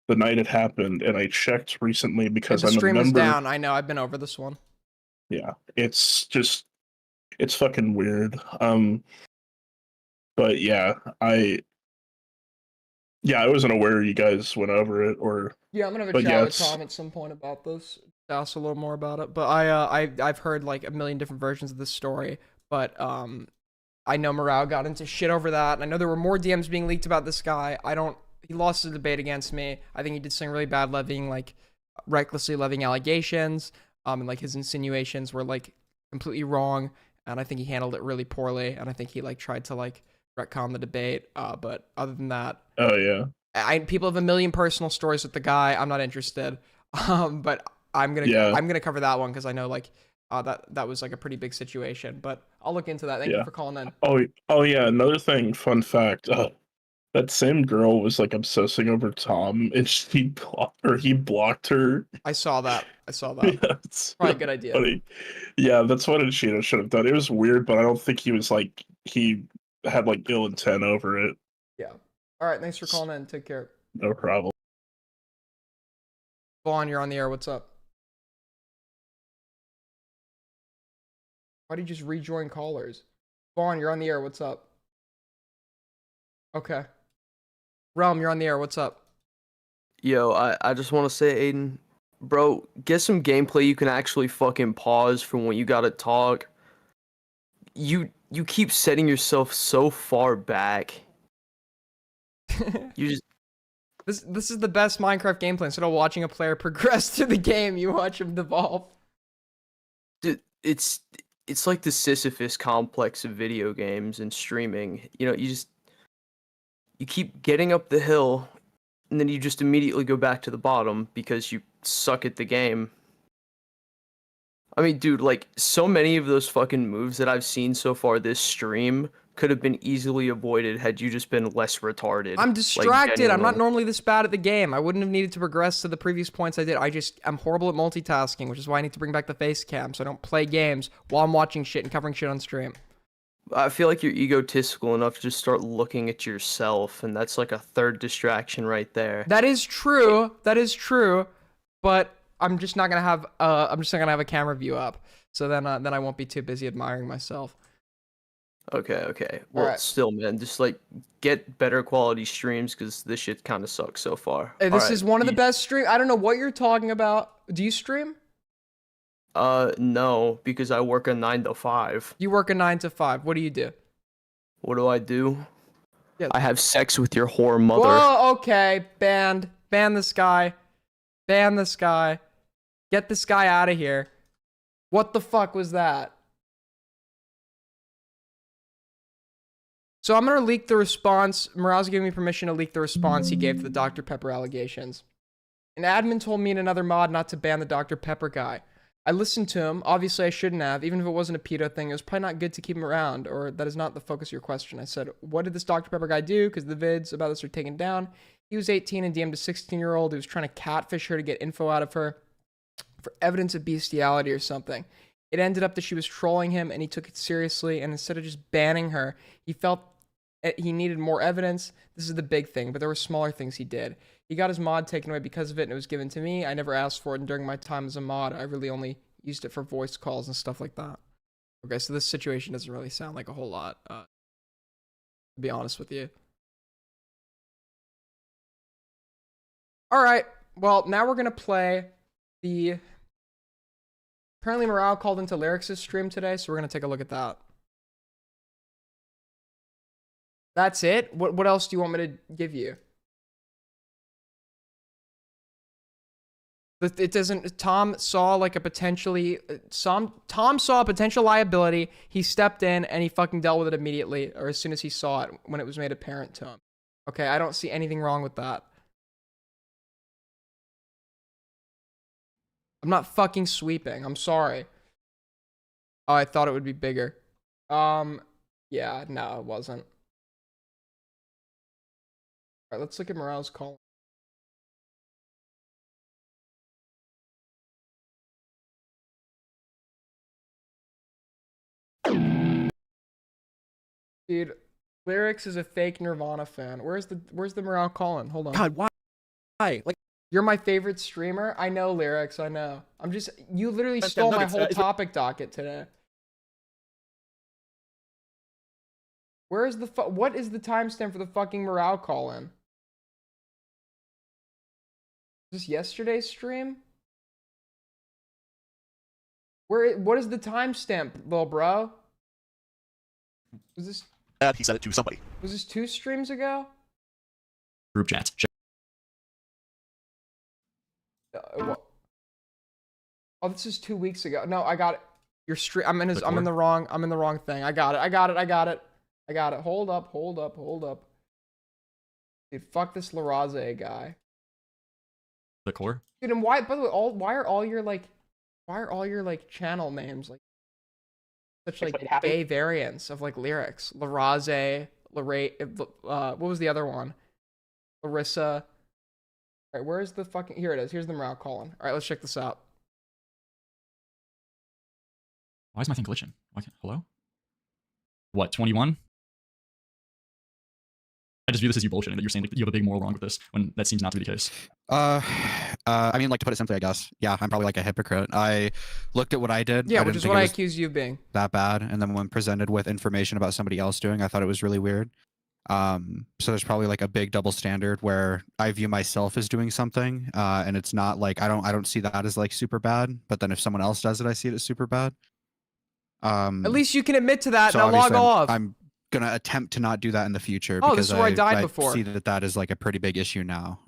the night it happened, and I checked recently because the I'm a stream member. is down. I know. I've been over this one. Yeah, it's fucking weird. But yeah, I wasn't aware you guys went over it, or yeah, I'm gonna have a chat with Tom at some point about this. Ask a little more about it. But I've heard like a million different versions of this story. But I know Morale got into shit over that, and I know there were more DMs being leaked about this guy. He lost the debate against me. I think he did something really bad, recklessly levying allegations, and like his insinuations were like completely wrong, and I think he handled it really poorly, and I think he like tried to like retcon the debate. But other than that, oh yeah, people have a million personal stories with the guy. I'm not interested. But I'm gonna cover that one because I know like that was like a pretty big situation. But I'll look into that. Thank you for calling in. Oh yeah, another thing, fun fact. That same girl was like obsessing over Tom, and he blocked her. I saw that. Yeah, it's probably a good idea. Funny. Yeah, that's what a Cheeto should have done. It was weird, but I don't think he had like ill intent over it. Yeah. All right. Thanks for calling in. Take care. No problem. Vaughn, you're on the air. What's up? Why did you just rejoin callers? Vaughn, you're on the air. What's up? Okay. Realm, you're on the air. What's up? Yo, I just want to say, Aiden, bro, get some gameplay you can actually fucking pause from when you gotta talk. You keep setting yourself so far back. You just This is the best Minecraft gameplay. Instead of watching a player progress through the game, you watch him devolve. Dude, it's like the Sisyphus complex of video games and streaming. You keep getting up the hill, and then you just immediately go back to the bottom because you suck at the game. I mean, dude, like, so many of those fucking moves that I've seen so far this stream could have been easily avoided had you just been less retarded. I'm distracted. I'm not normally this bad at the game. I wouldn't have needed to progress to the previous points I did. I'm horrible at multitasking, which is why I need to bring back the face cam so I don't play games while I'm watching shit and covering shit on stream. I feel like you're egotistical enough to just start looking at yourself, and that's like a third distraction right there. That is true. That is true. But I'm just not gonna have a camera view up. So then I won't be too busy admiring myself. Okay. Well, Alright. still, man, just like get better quality streams because this shit kind of sucks so far. Hey, this Alright, is one of the best stream. I don't know what you're talking about. Do you stream? No, because I work a 9 to 5. You work a 9 to 5. What do you do? What do I do? Yeah. I have sex with your whore mother. Whoa, okay. Banned. Ban this guy. Ban this guy. Get this guy out of here. What the fuck was that? So I'm going to leak the response. Morales gave me permission to leak the response he gave to the Dr. Pepper allegations. An admin told me in another mod not to ban the Dr. Pepper guy. I listened to him. Obviously, I shouldn't have. Even if it wasn't a pedo thing, it was probably not good to keep him around, or that is not the focus of your question. I said, what did this Dr. Pepper guy do? Because the vids about this are taken down. He was 18 and DM'd a 16-year-old who was trying to catfish her to get info out of her for evidence of bestiality or something. It ended up that she was trolling him, and he took it seriously, and instead of just banning her, he felt he needed more evidence. This is the big thing, but there were smaller things he did. He got his mod taken away because of it, and it was given to me. I never asked for it, and during my time as a mod, I really only used it for voice calls and stuff like that. Okay, so this situation doesn't really sound like a whole lot, to be honest with you. Alright, well, now we're gonna play the... Apparently Morale called into Lyrics' stream today, so we're gonna take a look at that. That's it? What else do you want me to give you? It doesn't... Tom saw like a potentially... Tom saw a potential liability. He stepped in and he fucking dealt with it immediately, or as soon as he saw it, when it was made apparent to him. Okay, I don't see anything wrong with that. I'm not fucking sweeping. I'm sorry. Oh, I thought it would be bigger. Yeah, no, it wasn't. Alright, let's look at Morale's call. Dude, Lyrics is a fake Nirvana fan. Where's the Morale calling? Hold on. God, why? Like, you're my favorite streamer? I know, Lyrics, I know. You literally stole my whole topic docket today. Where is what is the timestamp for the fucking Morale call-in? Is this yesterday's stream? What is the timestamp, little bro? Was this... He said it to somebody. Was this 2 streams ago? Group chats. Oh, this is 2 weeks ago. No, I got it. Your stream. I'm in the wrong thing. I got it. Hold up. Dude, fuck this Laraze guy. The core? Dude, and why? By the way, why are all your channel names like such like gay variants of like Lyrics? Laraze, what was the other one? Larissa. All right, where's the fucking? Here it is. Here's the Morale calling. All right, let's check this out. Why is my thing glitching? Hello? What, 21? I just view this as you bullshitting, that you're saying that you have a big moral wrong with this, when that seems not to be the case. I mean, like, to put it simply, I guess. Yeah, I'm probably like a hypocrite. I looked at what I did. Yeah, which is what I accuse you of being. That bad, and then when presented with information about somebody else doing, I thought it was really weird. So there's probably like a big double standard where I view myself as doing something, and it's not like I don't see that as like super bad. But then if someone else does it, I see it as super bad. At least you can admit to that. So now log off. I'm gonna attempt to not do that in the future. Oh, because this is where I died before. See that is like a pretty big issue now.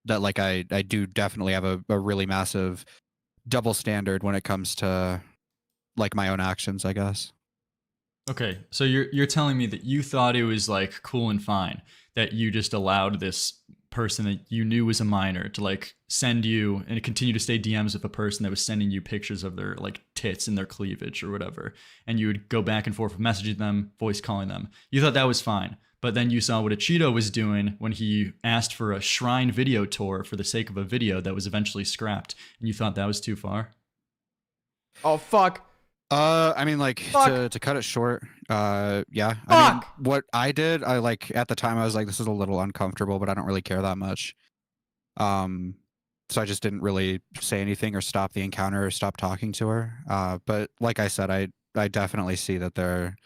That like I do definitely have a really massive double standard when it comes to like my own actions, I guess. Okay, so you're telling me that you thought it was like cool and fine that you just allowed this person that you knew was a minor to like send you and continue to stay DMs with a person that was sending you pictures of their like tits and their cleavage or whatever, and you would go back and forth messaging them, voice calling them. You thought that was fine, but then you saw what a Cheeto was doing when he asked for a Shrine video tour for the sake of a video that was eventually scrapped, and you thought that was too far? Oh fuck. I mean, like to cut it short. Yeah. I mean, what I did, I like at the time I was like, this is a little uncomfortable, but I don't really care that much. So I just didn't really say anything or stop the encounter or stop talking to her. But like I said, I definitely see that there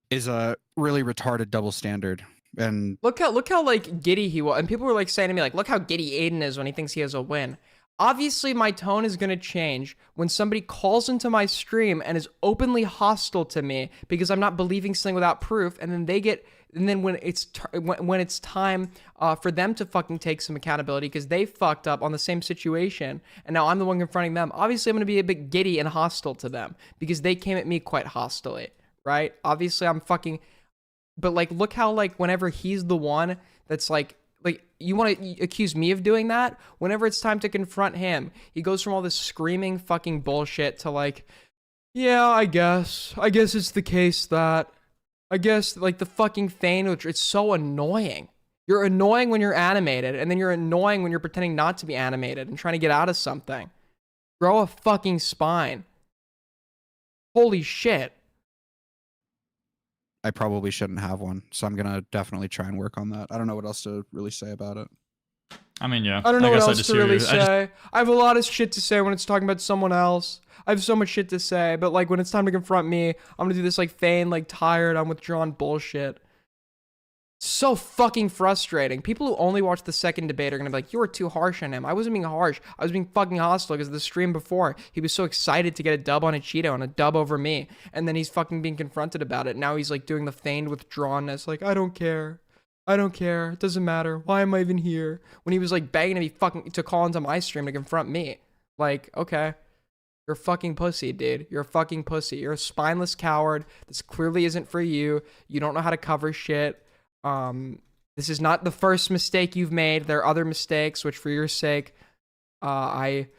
is a really retarded double standard. And look how like giddy he was, and people were like saying to me like, look how giddy Aiden is when he thinks he has a win. Obviously, my tone is gonna change when somebody calls into my stream and is openly hostile to me because I'm not believing something without proof, and then when it's time for them to fucking take some accountability because they fucked up on the same situation, and now I'm the one confronting them. Obviously, I'm gonna be a bit giddy and hostile to them because they came at me quite hostilely, right? Obviously, I'm fucking. But like, look how like whenever he's the one that's like you want to accuse me of doing that, whenever it's time to confront him, he goes from all this screaming fucking bullshit to like, yeah, I guess it's the case that, I guess, like the fucking feign, which it's so annoying. You're annoying when you're animated, and then you're annoying when you're pretending not to be animated and trying to get out of something. Grow a fucking spine. Holy shit. I probably shouldn't have one, so I'm gonna definitely try and work on that. I don't know what else to really say about it. I mean, yeah. I don't know what guess else to really say. I have a lot of shit to say when it's talking about someone else. I have so much shit to say, but like when it's time to confront me, I'm gonna do this like feign, like tired, I'm withdrawn bullshit. So fucking frustrating. People who only watch the second debate are gonna be like, you were too harsh on him. I wasn't being harsh. I was being fucking hostile because of the stream before. He was so excited to get a dub on a Cheeto and a dub over me. And then he's fucking being confronted about it. Now he's like doing the feigned withdrawnness. Like, I don't care. I don't care. It doesn't matter. Why am I even here? When he was like begging to call into my stream to confront me. Like, okay. You're a fucking pussy, dude. You're a fucking pussy. You're a spineless coward. This clearly isn't for you. You don't know how to cover shit. This is not the first mistake you've made. There are other mistakes, which for your sake, I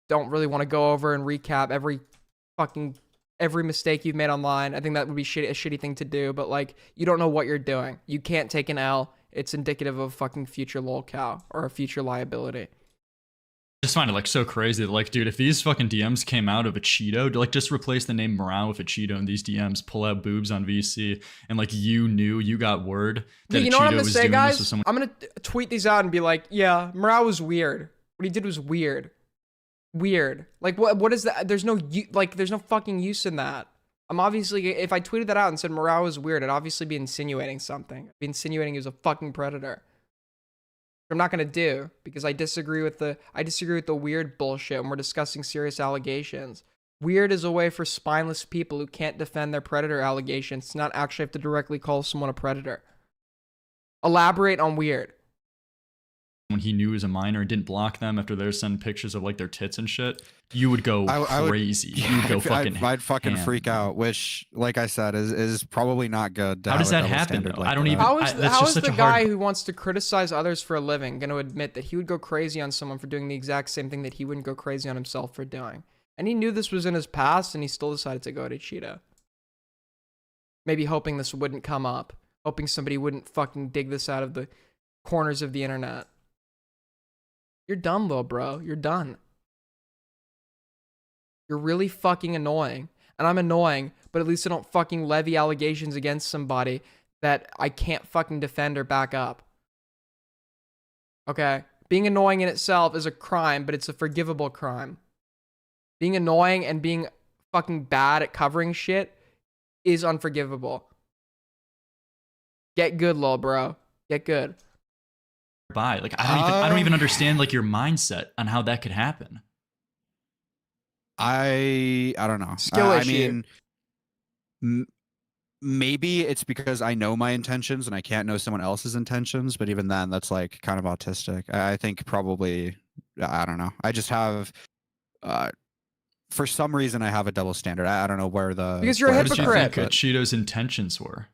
don't really want to go over and recap every mistake you've made online. I think that would be a shitty thing to do, but like, you don't know what you're doing. You can't take an L. It's indicative of a fucking future lolcow or a future liability. I just find it like so crazy that like, dude, if these fucking DMs came out of a Cheeto, to like just replace the name Morale with a Cheeto in these DMs, pull out boobs on VC, and like you got word that you know what I'm Cheeto gonna was say, doing guys? this with someone. I'm gonna tweet these out and be like, yeah, Morale was weird. What he did was weird. Weird. Like what is that? There's no fucking use in that. I'm obviously, if I tweeted that out and said Morale was weird, I'd obviously be insinuating something. I'd be insinuating he was a fucking predator. I'm not gonna do because I disagree with the weird bullshit when we're discussing serious allegations. Weird is a way for spineless people who can't defend their predator allegations to not actually have to directly call someone a predator. Elaborate on weird. When he knew he was a minor and didn't block them after they send pictures of like their tits and shit, you would go crazy. You would go fucking I'd fucking freak out, which, like I said, is probably not good. How does that happen though? Like I don't even. How is the guy who wants to criticize others for a living going to admit that he would go crazy on someone for doing the exact same thing that he wouldn't go crazy on himself for doing? And he knew this was in his past, and he still decided to go to Cheeto. Maybe hoping this wouldn't come up, hoping somebody wouldn't fucking dig this out of the corners of the internet. You're done, though, bro. You're done. You're really fucking annoying. And I'm annoying, but at least I don't fucking levy allegations against somebody that I can't fucking defend or back up. Okay? Being annoying in itself is a crime, but it's a forgivable crime. Being annoying and being fucking bad at covering shit is unforgivable. Get good, lol, bro. Get good. By like I don't even understand like your mindset on how that could happen. I don't know. Skill issue. I mean, maybe it's because I know my intentions and I can't know someone else's intentions, but even then, that's like kind of autistic. I think probably, I don't know. I just have, for some reason, I have a double standard. I don't know where the because you're a hypocrite. What did you think Cheeto's intentions were?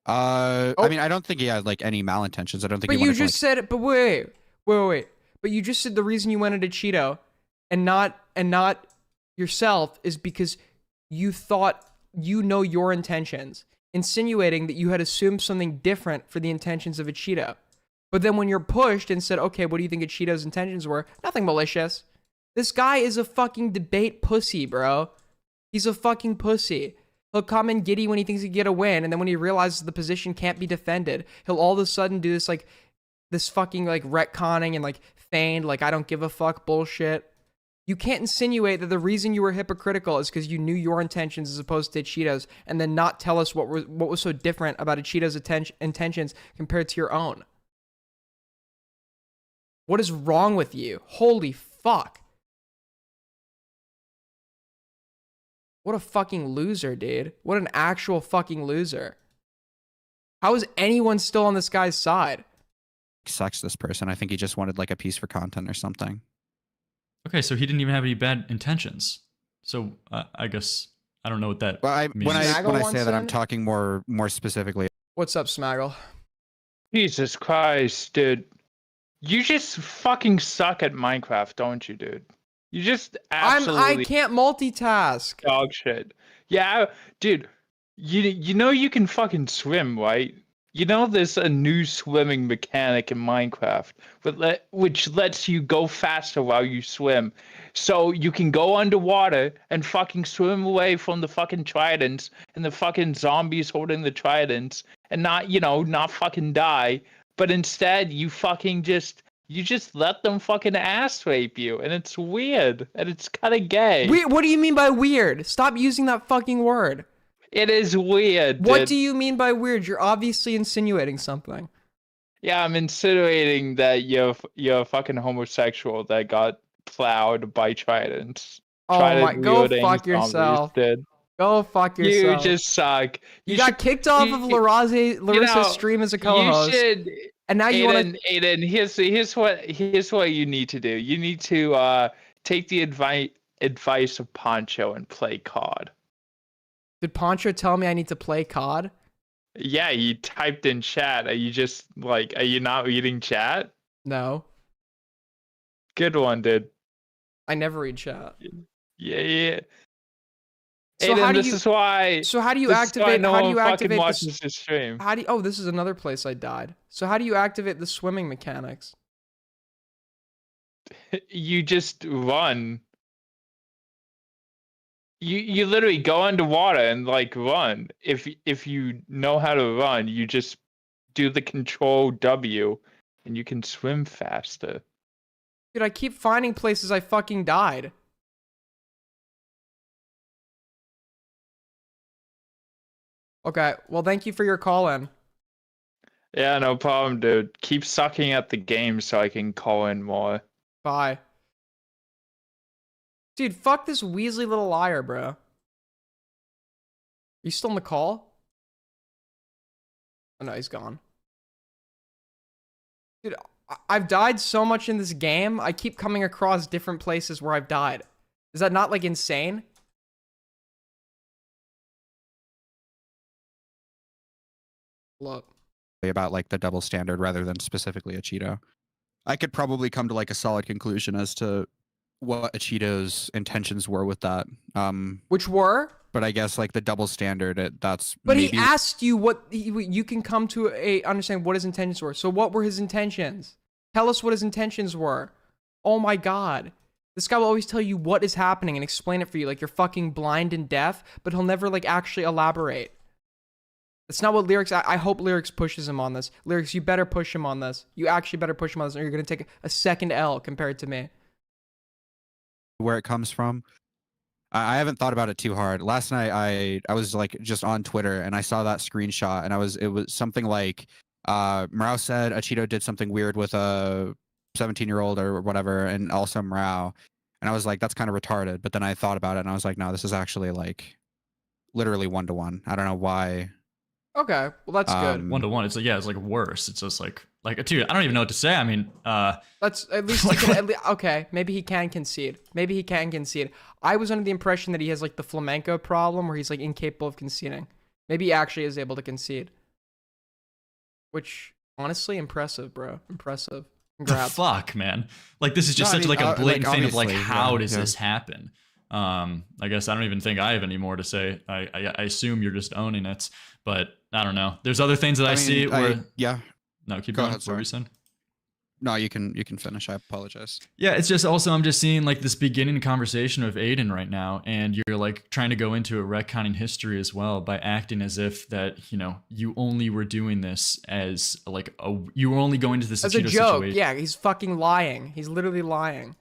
I mean, I don't think he had like any malintentions. I don't think. But he you just said it. But wait. But you just said the reason you went into Cheeto, and not yourself, is because you thought you know your intentions, insinuating that you had assumed something different for the intentions of a Cheeto. But then when you're pushed and said, okay, what do you think a Cheeto's intentions were? Nothing malicious. This guy is a fucking debate pussy, bro. He's a fucking pussy. He'll come in giddy when he thinks he can get a win, and then when he realizes the position can't be defended, he'll all of a sudden do this, like, this fucking, like, retconning and, like, feigned, like, I don't give a fuck bullshit. You can't insinuate that the reason you were hypocritical is because you knew your intentions as opposed to Ichido's, and then not tell us what was so different about Ichido's intentions compared to your own. What is wrong with you? Holy fuck. What a fucking loser, dude. What an actual fucking loser. How is anyone still on this guy's side? Sucks this person. I think he just wanted like a piece for content or something. Okay, so he didn't even have any bad intentions. So I guess I don't know what that means. When I say that, I'm talking more specifically. What's up, Smaggle? Jesus Christ, dude. You just fucking suck at Minecraft, don't you, dude? You just absolutely I can't multitask. Dog shit. Yeah, dude. You know you can fucking swim, right? You know there's a new swimming mechanic in Minecraft, which lets you go faster while you swim. So you can go underwater and fucking swim away from the fucking tridents and the fucking zombies holding the tridents and not fucking die. But instead you just let them fucking ass rape you, and it's weird, and it's kind of gay. What do you mean by weird? Stop using that fucking word. It is weird, What dude. do you mean by weird? You're obviously insinuating something. Yeah, I'm insinuating that you're a fucking homosexual that got plowed by tridents. Oh my, go fuck yourself. Dude. Go fuck yourself. You just suck. You got kicked off of Larissa's stream as a co-host. You should. And now you want to. Aiden, here's what you need to do. You need to take the advice of Poncho and play COD. Did Poncho tell me I need to play COD? Yeah, you typed in chat. Are you not reading chat? No. Good one, dude. I never read chat. Yeah. So Aiden, this is why. So how do you activate? How do you activate watches this stream? Oh, this is another place I died. So how do you activate the swimming mechanics? You just run. You literally go underwater and like run. If you know how to run, you just do the Control W, and you can swim faster. Dude, I keep finding places I fucking died. Okay, well, thank you for your call in. Yeah, no problem, dude. Keep sucking at the game so I can call in more. Bye. Dude, fuck this Weasley little liar, bro. You still on the call? Oh no, he's gone. Dude, I've died so much in this game, I keep coming across different places where I've died. Is that not, like, insane? Look. About like the double standard rather than specifically a Cheeto. I could probably come to like a solid conclusion as to what Cheeto's intentions were with that. Which were? But I guess like the double standard, that's. But maybe... he asked you what you can come to understand what his intentions were. So what were his intentions? Tell us what his intentions were. Oh my god. This guy will always tell you what is happening and explain it for you like you're fucking blind and deaf, but he'll never like actually elaborate. That's not what Lyrics... I hope Lyrics pushes him on this. Lyrics, you better push him on this. You actually better push him on this, or you're going to take a second L compared to me. Where it comes from. I haven't thought about it too hard. Last night, I was like just on Twitter, and I saw that screenshot, and it was something like, Morao said Cheeto did something weird with a 17-year-old or whatever, and also Morao. And I was like, that's kind of retarded. But then I thought about it, and I was like, no, this is actually like literally 1-to-1. I don't know why. Okay, well that's good. 1-to-1. It's like, yeah, it's like worse. It's just like dude, I don't even know what to say. I mean, that's at least okay. Maybe he can concede. Maybe he can concede. I was under the impression that he has like the flamenco problem where he's like incapable of conceding. Maybe he actually is able to concede. Which honestly, impressive, bro. Impressive. Congrats. The fuck, man. Like this is just such like a blatant thing of like how does this happen? I guess I don't even think I have any more to say. I assume you're just owning it, but I don't know. There's other things that I see where yeah. No, keep Go going. ahead, What were you saying? No, you can finish. I apologize. Yeah, it's just also I'm just seeing like this beginning conversation with Aiden right now, and you're like trying to go into a retconning history as well by acting as if that, you know, you only were doing this as like you were only going to this as a joke. situation. Yeah, he's fucking lying. He's literally lying.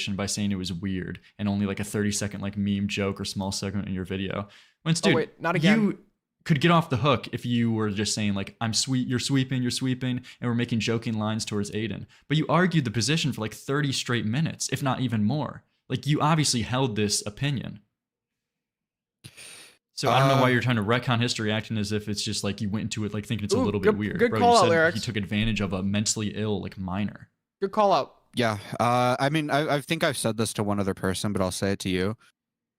By saying it was weird and only like a 30-second like meme joke or small segment in your video. When it's, dude, wait, not again. You could get off the hook if you were just saying like, I'm sweet, you're sweeping, and we're making joking lines towards Aiden. But you argued the position for like 30 straight minutes, if not even more. Like you obviously held this opinion. So I don't know why you're trying to retcon history acting as if it's just like you went into it like thinking it's a little bit weird. Good Bro, call you out, said Lyrics. he took advantage of a mentally ill like minor. Good call out. Yeah. I mean, I think I've said this to one other person, but I'll say it to you.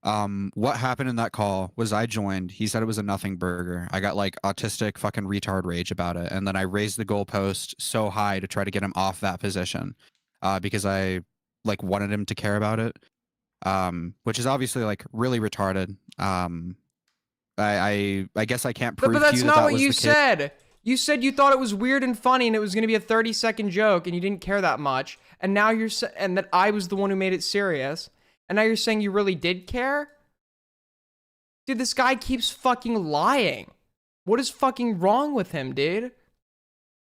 What happened in that call was I joined. He said it was a nothing burger. I got like autistic fucking retard rage about it, and then I raised the goalpost so high to try to get him off that position, because I like wanted him to care about it, which is obviously like really retarded. I guess I can't prove. But that's to you not that what was you the case. said. You said you thought it was weird and funny, and it was going to be a 30-second joke, and you didn't care that much. And now and that I was the one who made it serious. And now you're saying you really did care? Dude, this guy keeps fucking lying. What is fucking wrong with him, dude?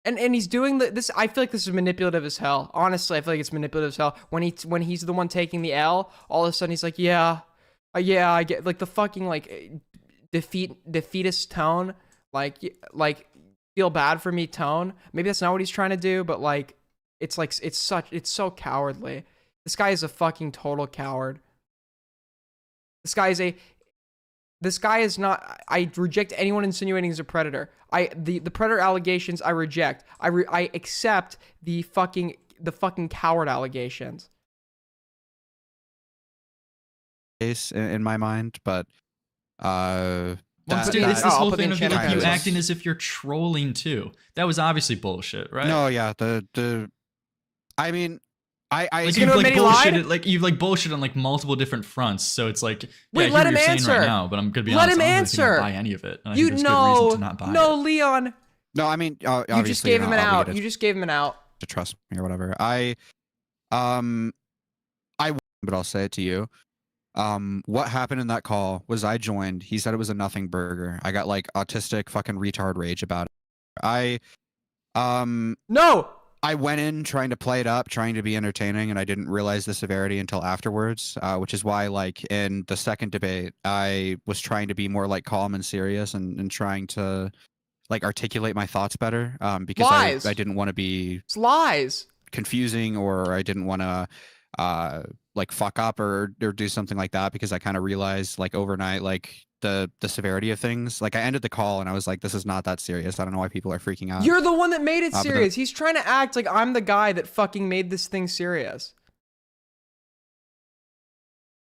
And he's doing this. I feel like this is manipulative as hell. Honestly, I feel like it's manipulative as hell. When he's the one taking the L, all of a sudden he's like, yeah, I get like the fucking like defeatist tone, like feel bad for me tone. Maybe that's not what he's trying to do, but like it's so cowardly. This guy is a fucking total coward. This guy is not. I reject anyone insinuating he's a predator. The predator allegations I reject. I accept the fucking coward allegations. Case in my mind, but Dude, it's this whole thing of you acting as if you're trolling too. That was obviously bullshit, right? No, yeah, I mean, I like you've like bullshitted, like you've like bullshit on like multiple different fronts. So it's like, wait, yeah, let I him hear what you're answer. saying right now, but I'm gonna be let honest, him I don't answer. really think I buy any of it. And I You think there's good reason to not buy no, it. Leon. No, I mean, obviously you just gave him an out. obligated You just gave him an out to trust me or whatever. But I'll say it to you. What happened in that call was I joined. He said it was a nothing burger. I got like autistic fucking retard rage about it. No. I went in trying to play it up, trying to be entertaining, and I didn't realize the severity until afterwards, which is why, like, in the second debate, I was trying to be more, like, calm and serious and trying to, like, articulate my thoughts better, because I didn't want to be lies confusing, or I didn't want to, like, fuck up or do something like that, because I kind of realized, like, overnight, like, the severity of things. Like, I ended the call and I was like, this is not that serious. I don't know why people are freaking out. You're the one that made it serious. He's trying to act like I'm the guy that fucking made this thing serious.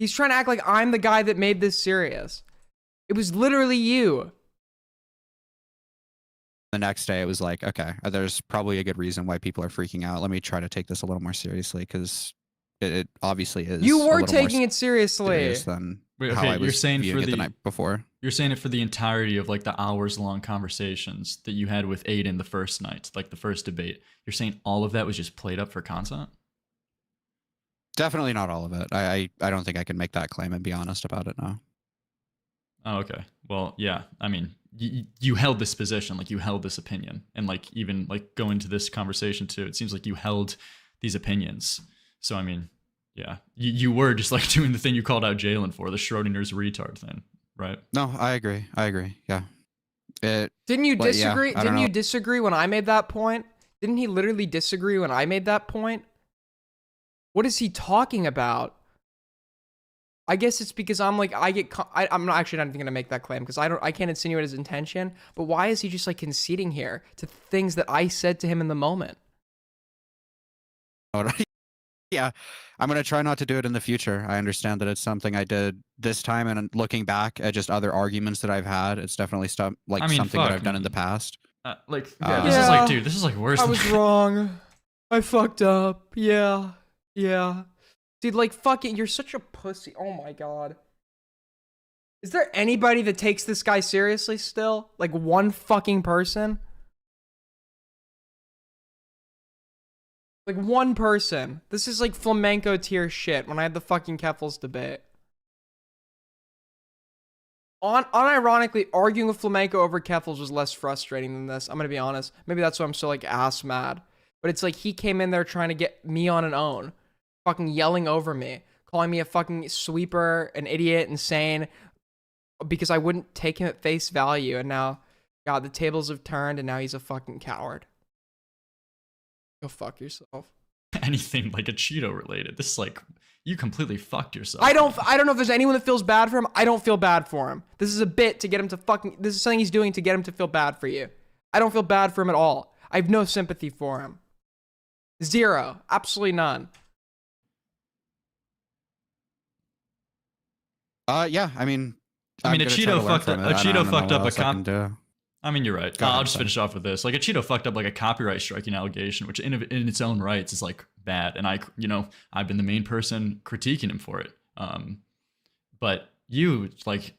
He's trying to act like I'm the guy that made this serious. It was literally you. The next day it was like, okay, there's probably a good reason why people are freaking out. Let me try to take this a little more seriously, because it obviously is. You were taking it seriously. Than Wait, how okay, I was you're saying viewing for it the night before. You're saying it for the entirety of like the hours-long conversations that you had with Aiden the first night, like the first debate. You're saying all of that was just played up for content? Definitely not all of it. I don't think I can make that claim and be honest about it now. Oh, okay. Well, yeah. I mean, you held this position, like you held this opinion, and like even like going to this conversation too, it seems like you held these opinions. So I mean, yeah, you were just like doing the thing you called out Jalen for, the Schrodinger's retard thing, right? No, I agree. Yeah. Didn't you disagree? Yeah, Didn't you disagree when I made that point? Didn't he literally disagree when I made that point? What is he talking about? I guess it's because I'm like, I'm not actually not even gonna make that claim because I can't insinuate his intention. But why is he just like conceding here to things that I said to him in the moment? Yeah, I'm going to try not to do it in the future. I understand that it's something I did this time, and looking back at just other arguments that I've had, it's definitely something that I've done in the past. This is like, dude, this is like worse. I was wrong. I fucked up. Yeah. Dude, like, fucking, you're such a pussy. Oh my god. Is there anybody that takes this guy seriously still? Like, one fucking person? Like one person. This is like flamenco tier shit when I had the fucking Keffels debate. Unironically, arguing with flamenco over Keffels was less frustrating than this. I'm gonna be honest. Maybe that's why I'm so like ass mad. But it's like he came in there trying to get me on an own. Fucking yelling over me. Calling me a fucking sweeper, an idiot, insane. Because I wouldn't take him at face value. And now, God, the tables have turned and now he's a fucking coward. Go fuck yourself. Anything like a Cheeto related. This is like, you completely fucked yourself. I don't know if there's anyone that feels bad for him. I don't feel bad for him. This is a bit to get him to fucking, this is something he's doing to get him to feel bad for you. I don't feel bad for him at all. I have no sympathy for him. Zero. Absolutely none. Yeah, I mean, a Cheeto fucked up a cop. I mean, you're right. I'll just son. finish off with this. Like a Cheeto fucked up like a copyright striking allegation, which in its own rights is like bad. And I've been the main person critiquing him for it. But you like,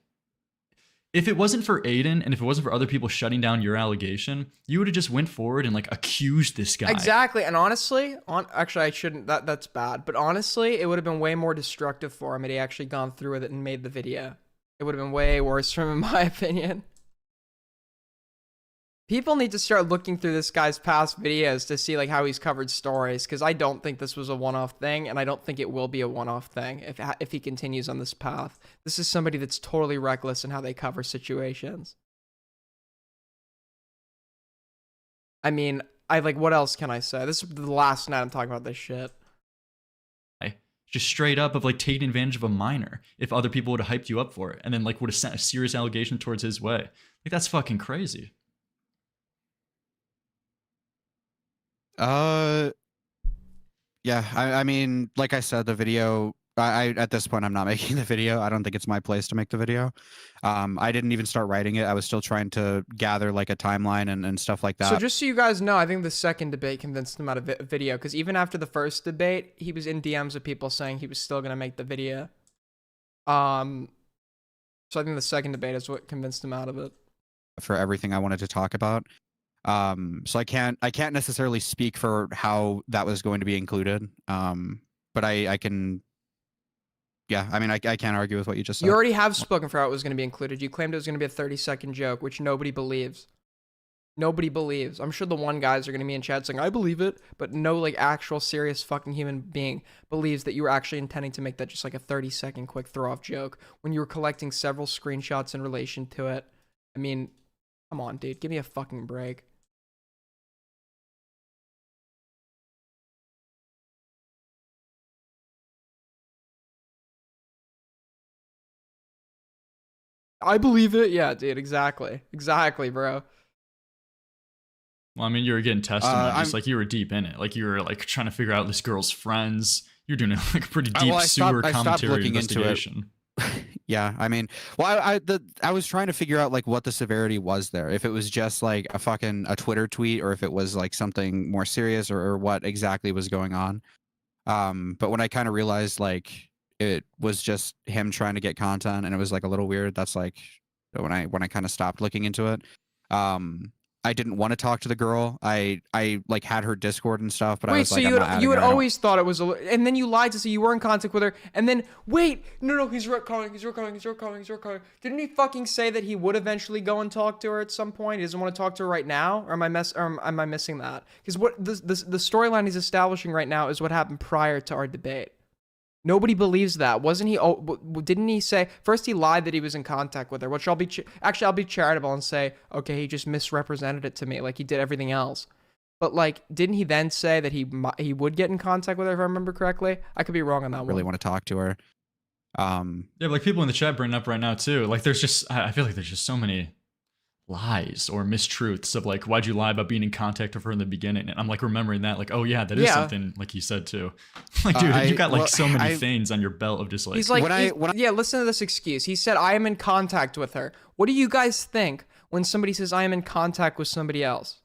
if it wasn't for Aiden and if it wasn't for other people shutting down your allegation, you would have just went forward and like accused this guy. Exactly. And honestly, actually I shouldn't, that's bad. But honestly, it would have been way more destructive for him had he actually gone through with it and made the video. It would have been way worse for him, in my opinion. People need to start looking through this guy's past videos to see like how he's covered stories, because I don't think this was a one-off thing, and I don't think it will be a one-off thing if he continues on this path. This is somebody that's totally reckless in how they cover situations. I mean, what else can I say? This is the last night I'm talking about this shit. Just straight up of like taking advantage of a minor if other people would have hyped you up for it and then like would have sent a serious allegation towards his way. Like that's fucking crazy. Yeah, I mean, like I said, the video, I at this point, I'm not making the video. I don't think it's my place to make the video. I didn't even start writing it. I was still trying to gather like a timeline and stuff like that. So just so you guys know, I think the second debate convinced him out of video, because even after the first debate, he was in DMs with people saying he was still going to make the video. So I think the second debate is what convinced him out of it. For everything I wanted to talk about. So I can't necessarily speak for how that was going to be included. But I can, yeah, I mean, I can't argue with what you just said. You already have spoken for how it was going to be included. You claimed it was going to be a 30-second joke, which nobody believes. Nobody believes. I'm sure the one guys are going to be in chat saying, I believe it, but no like actual serious fucking human being believes that you were actually intending to make that just like a 30-second quick throw-off joke when you were collecting several screenshots in relation to it. I mean, come on, dude, give me a fucking break. I believe it. Yeah, dude, exactly. Exactly, bro. Well, I mean, you were getting testimonies, like you were deep in it. Like you were like trying to figure out this girl's friends. You're doing like a pretty deep sewer commentary investigation. Yeah, I mean, well, I was trying to figure out like what the severity was there. If it was just like a Twitter tweet, or if it was like something more serious, or what exactly was going on. But when I kind of realized like it was just him trying to get content and it was like a little weird, that's like when I kind of stopped looking into it. I didn't want to talk to the girl. I like had her Discord and stuff, but I was like, so you had always thought it was and then you lied to say you were in contact with her, and then wait, no, he's recalling. Didn't he fucking say that he would eventually go and talk to her at some point? He doesn't want to talk to her right now, or am I missing that? Because what the storyline he's establishing right now is what happened prior to our debate. Nobody believes that. Wasn't he? Didn't he say first he lied that he was in contact with her? Which I'll be charitable and say, okay, he just misrepresented it to me, like he did everything else. But like, didn't he then say that he would get in contact with her, if I remember correctly? I could be wrong on that one. Really want to talk to her. Yeah, but like people in the chat bringing up right now too. Like, there's just I feel like there's just so many lies or mistruths of like, why'd you lie about being in contact with her in the beginning? And I'm like remembering that, like, oh yeah, that is something like he said too. Like, dude, you got like so many things on your belt of just like. He's like, yeah, listen to this excuse. He said, I am in contact with her. What do you guys think when somebody says I am in contact with somebody else?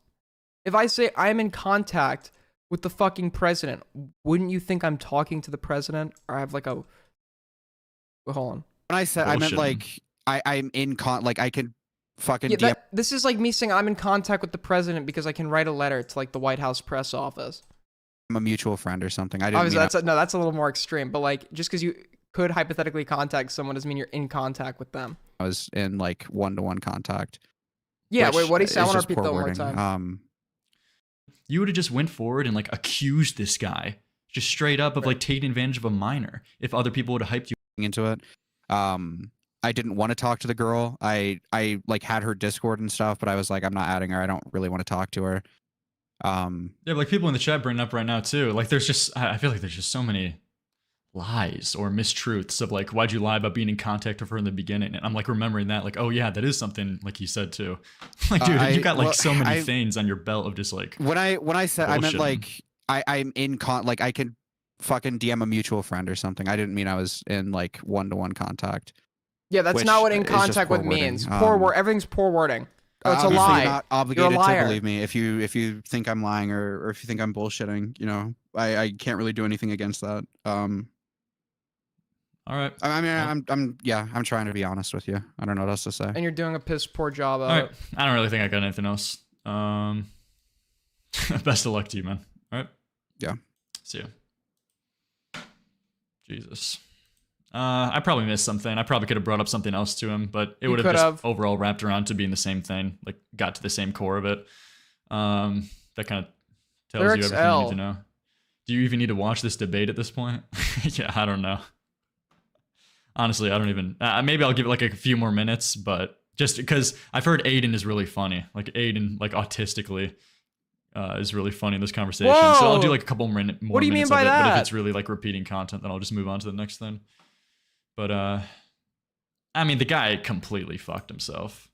If I say I am in contact with the fucking president, wouldn't you think I'm talking to the president? Or I have like a, hold on. When I said, I meant like, I'm in like I could fucking this is like me saying I'm in contact with the president because I can write a letter to like the White House press office. I'm a mutual friend or something. I didn't Obviously, mean that's a little more extreme. But like, just because you could hypothetically contact someone doesn't mean you're in contact with them. I was in like one-to-one contact. Yeah. which Wait, what do you say? I is want to just repeat poor that one more wording. time. You would have just went forward and like accused this guy just straight up of like taking advantage of a minor if other people would have hyped you into it. I didn't want to talk to the girl. I like had her Discord and stuff, but I was like, I'm not adding her. I don't really want to talk to her. Yeah, but like people in the chat bringing up right now too. Like there's just, I feel like there's just so many lies or mistruths of like, why'd you lie about being in contact with her in the beginning? And I'm like remembering that, like, oh yeah, that is something like he said too. Like, dude, you got like so many things on your belt of just like. When I said, I meant bullshitting. like I'm in like I could fucking DM a mutual friend or something. I didn't mean I was in like one-to-one contact. Yeah, that's which not what in is just contact poor with wording. means. Poor word. Everything's poor wording. Oh, it's a Obviously, lie. You're not You're obligated a liar. to believe me. If you think I'm lying or if you think I'm bullshitting, you know, I can't really do anything against that. All right. I mean, I'm trying to be honest with you. I don't know what else to say. And you're doing a piss poor job of All right. it. I don't really think I got anything else. Best of luck to you, man. All right. Yeah. See ya. Jesus. I probably missed something. I probably could have brought up something else to him, but it You would have could just have. overall wrapped around to being the same thing. Like got to the same core of it. That kind of tells Lyrics you everything you need L. to know. Do you even need to watch this debate at this point? Yeah, I don't know. Honestly, I don't even. Maybe I'll give it like a few more minutes, but just because I've heard Aiden is really funny. Like Aiden, like autistically, is really funny in this conversation. So I'll do like a couple more minutes What do you mean of by it. But if that? it's really like repeating content, then I'll just move on to the next thing. But I mean, the guy completely fucked himself.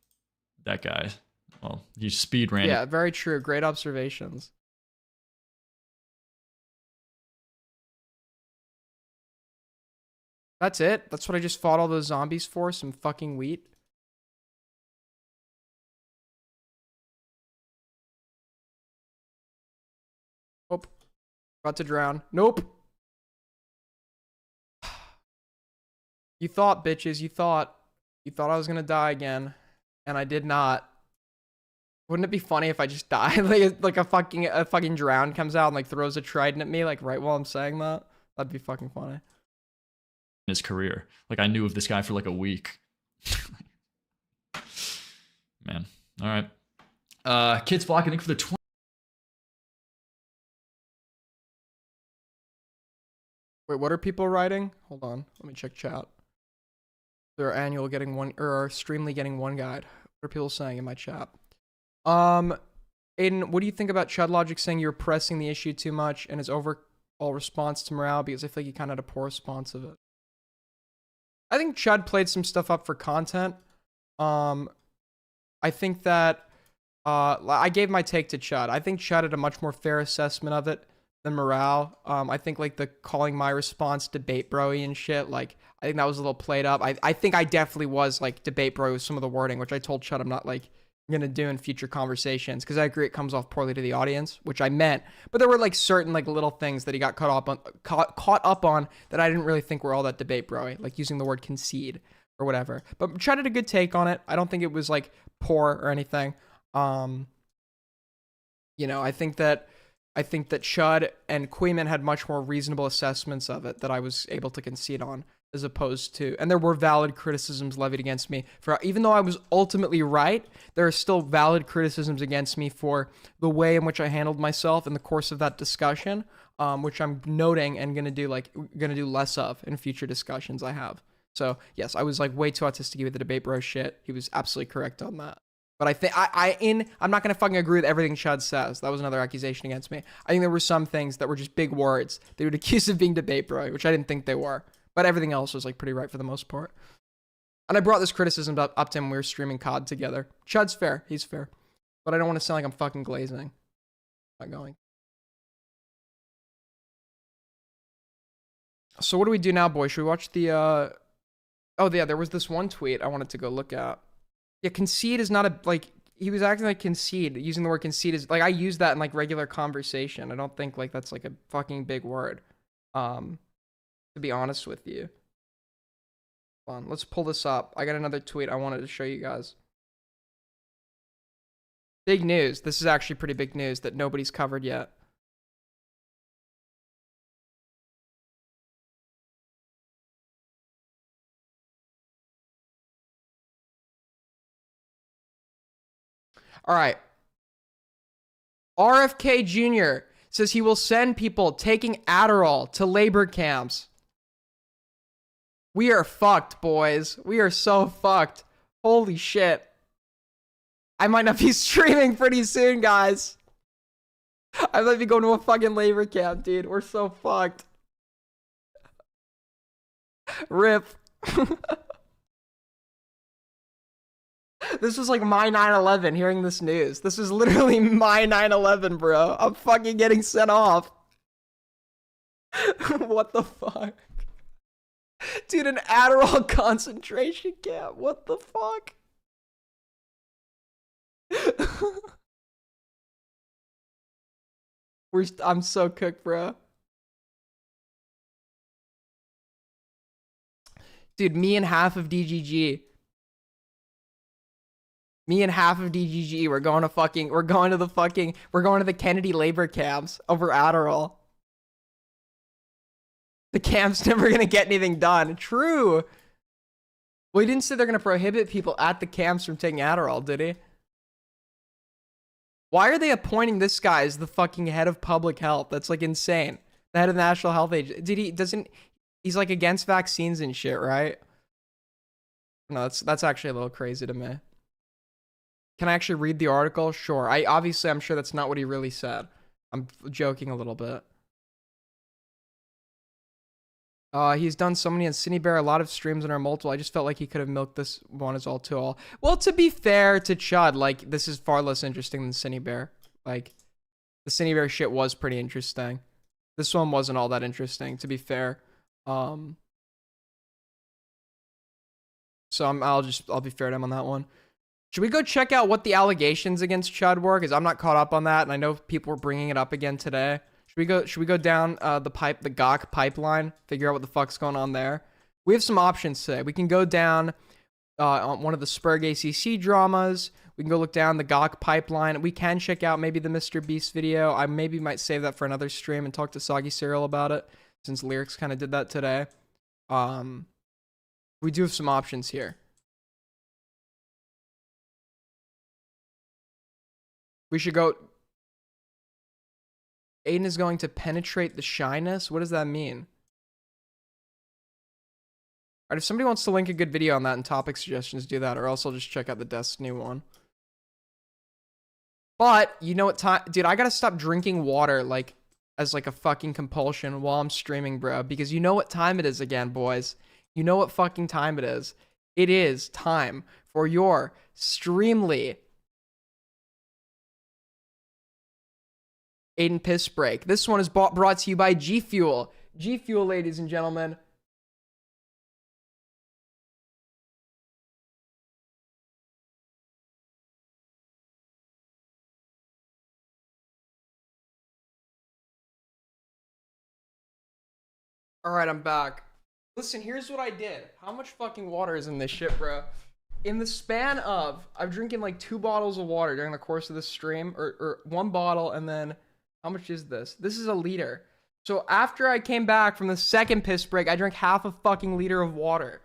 That guy. Well, he's speed ran. Yeah, very true. Great observations. That's it? That's what I just fought all those zombies for? Some fucking wheat? Oh. About to drown. Nope. You thought, bitches. You thought I was gonna die again. And I did not. Wouldn't it be funny if I just died? like a fucking drown comes out and like throws a trident at me like right while I'm saying that? That'd be fucking funny. His career. Like I knew of this guy for like a week. Man. All right. Kids flocking in for the 20. Wait, what are people writing? Hold on. Let me check chat. Their annual getting one, or Streamly getting one guide. What are people saying in my chat? Aiden, what do you think about ChudLogic saying you're pressing the issue too much and his overall response to morale? Because I feel like he kind of had a poor response of it. I think Chud played some stuff up for content. I think that I gave my take to Chud. I think Chud had a much more fair assessment of it than morale. I think like the calling my response debate bro-y and shit, like I think that was a little played up. I think I definitely was like debate bro with some of the wording, which I told Chud I'm not like gonna do in future conversations because I agree it comes off poorly to the audience, which I meant. But there were like certain like little things that he got caught up on that I didn't really think were all that debate bro-y, like using the word concede or whatever. But Chud had a good take on it. I don't think it was like poor or anything. You know, I think that Chud and Queeman had much more reasonable assessments of it that I was able to concede on, as opposed to, and there were valid criticisms levied against me for, even though I was ultimately right, there are still valid criticisms against me for the way in which I handled myself in the course of that discussion, which I'm noting and gonna do less of in future discussions I have. So yes, I was like way too autistic with the debate bro shit. He was absolutely correct on that. But I think I'm not gonna fucking agree with everything Chud says. That was another accusation against me. I think there were some things that were just big words they would accuse of being debate bro, which I didn't think they were. But everything else was like pretty right for the most part. And I brought this criticism up to him when we were streaming COD together. Chud's fair. He's fair. But I don't want to sound like I'm fucking glazing. Not going. So what do we do now, boys? Should we watch the Oh yeah, there was this one tweet I wanted to go look at. Yeah, concede is not a, like, he was acting like concede. Using the word concede is, like, I use that in, like, regular conversation. I don't think, like, that's, like, a fucking big word. To be honest with you. Hold on, let's pull this up. I got another tweet I wanted to show you guys. Big news. This is actually pretty big news that nobody's covered yet. All right. RFK Jr. says he will send people taking Adderall to labor camps. We are fucked, boys. We are so fucked. Holy shit. I might not be streaming pretty soon, guys. I might be going to a fucking labor camp, dude. We're so fucked. RIP. This was like my 9/11 hearing this news. This is literally my 9/11, bro. I'm fucking getting sent off. What the fuck? Dude, an Adderall concentration camp. What the fuck? I'm so cooked, bro. Dude, me and half of DGG. Me and half of DGG, we're going to the Kennedy labor camps over Adderall. The camp's never gonna get anything done. True. Well, he didn't say they're gonna prohibit people at the camps from taking Adderall, did he? Why are they appointing this guy as the fucking head of public health? That's like insane. The head of the National Health Agency. He's like against vaccines and shit, right? No, that's actually a little crazy to me. Can I actually read the article? Sure. I'm sure that's not what he really said. I'm joking a little bit. He's done so many on Cinebear, a lot of streams and are multiple. I just felt like he could have milked this one as all to all. Well, to be fair to Chud, like, this is far less interesting than Cinebear. Like, the Cinebear shit was pretty interesting. This one wasn't all that interesting, to be fair. So I'll be fair to him on that one. Should we go check out what the allegations against Chud were? Because I'm not caught up on that, and I know people were bringing it up again today. Should we go down the GOC pipeline, figure out what the fuck's going on there? We have some options today. We can go down on one of the Spurg ACC dramas. We can go look down the GOC pipeline. We can check out maybe the MrBeast video. I maybe might save that for another stream and talk to Soggy Cereal about it, since Lyrics kind of did that today. We do have some options here. We should go... Aiden is going to penetrate the shyness? What does that mean? Alright, if somebody wants to link a good video on that and topic suggestions, do that, or else I'll just check out the Destiny one. But, you know what time... Dude, I gotta stop drinking water, like, as like a fucking compulsion while I'm streaming, bro. Because you know what time it is again, boys. You know what fucking time it is. It is time for your Streamly Aiden Piss Break. This one is brought to you by G Fuel. G Fuel, ladies and gentlemen. All right, I'm back. Listen, here's what I did. How much fucking water is in this shit, bro? In the span of, I'm drinking like 2 bottles of water during the course of this stream, or 1 bottle, and then, how much is this? This is a liter. So after I came back from the second piss break, I drank half a fucking liter of water.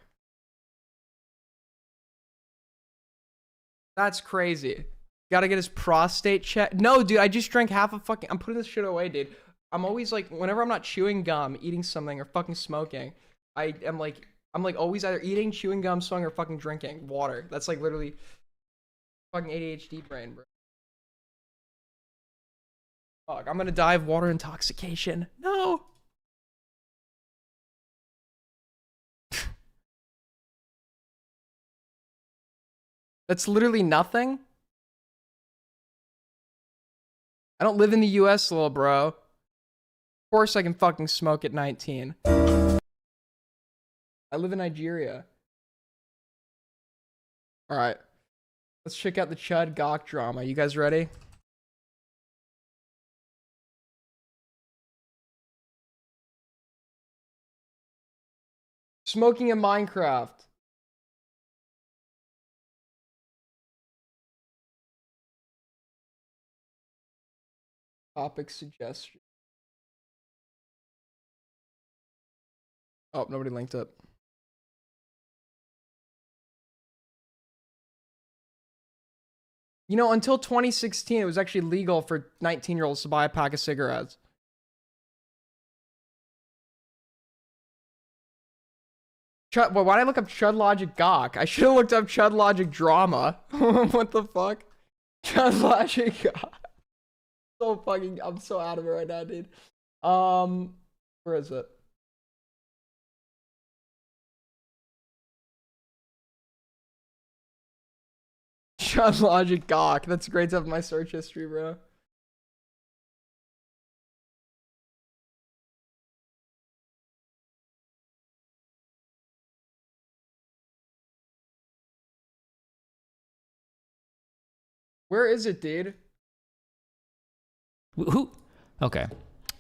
That's crazy. Gotta get his prostate checked. No, dude, I just drank half a fucking, I'm putting this shit away, dude. I'm always like, whenever I'm not chewing gum, eating something, or fucking smoking, I'm like always either eating, chewing gum, smoking, or fucking drinking water. That's like literally fucking ADHD brain, bro. Fuck, I'm gonna die of water intoxication. No! That's literally nothing? I don't live in the US, little bro. Of course I can fucking smoke at 19. I live in Nigeria. Alright. Let's check out the Chud GOC drama. You guys ready? Smoking in Minecraft. Topic suggestion. Oh, nobody linked it. You know, until 2016, it was actually legal for 19-year-olds to buy a pack of cigarettes. Well, why did I look up ChudLogic Gawk? I should have looked up ChudLogic Drama. What the fuck? ChudLogic Gawk. So fucking, I'm so out of it right now, dude. Where is it? ChudLogic Gawk. That's great to have in my search history, bro. Where is it, dude? Who? Okay.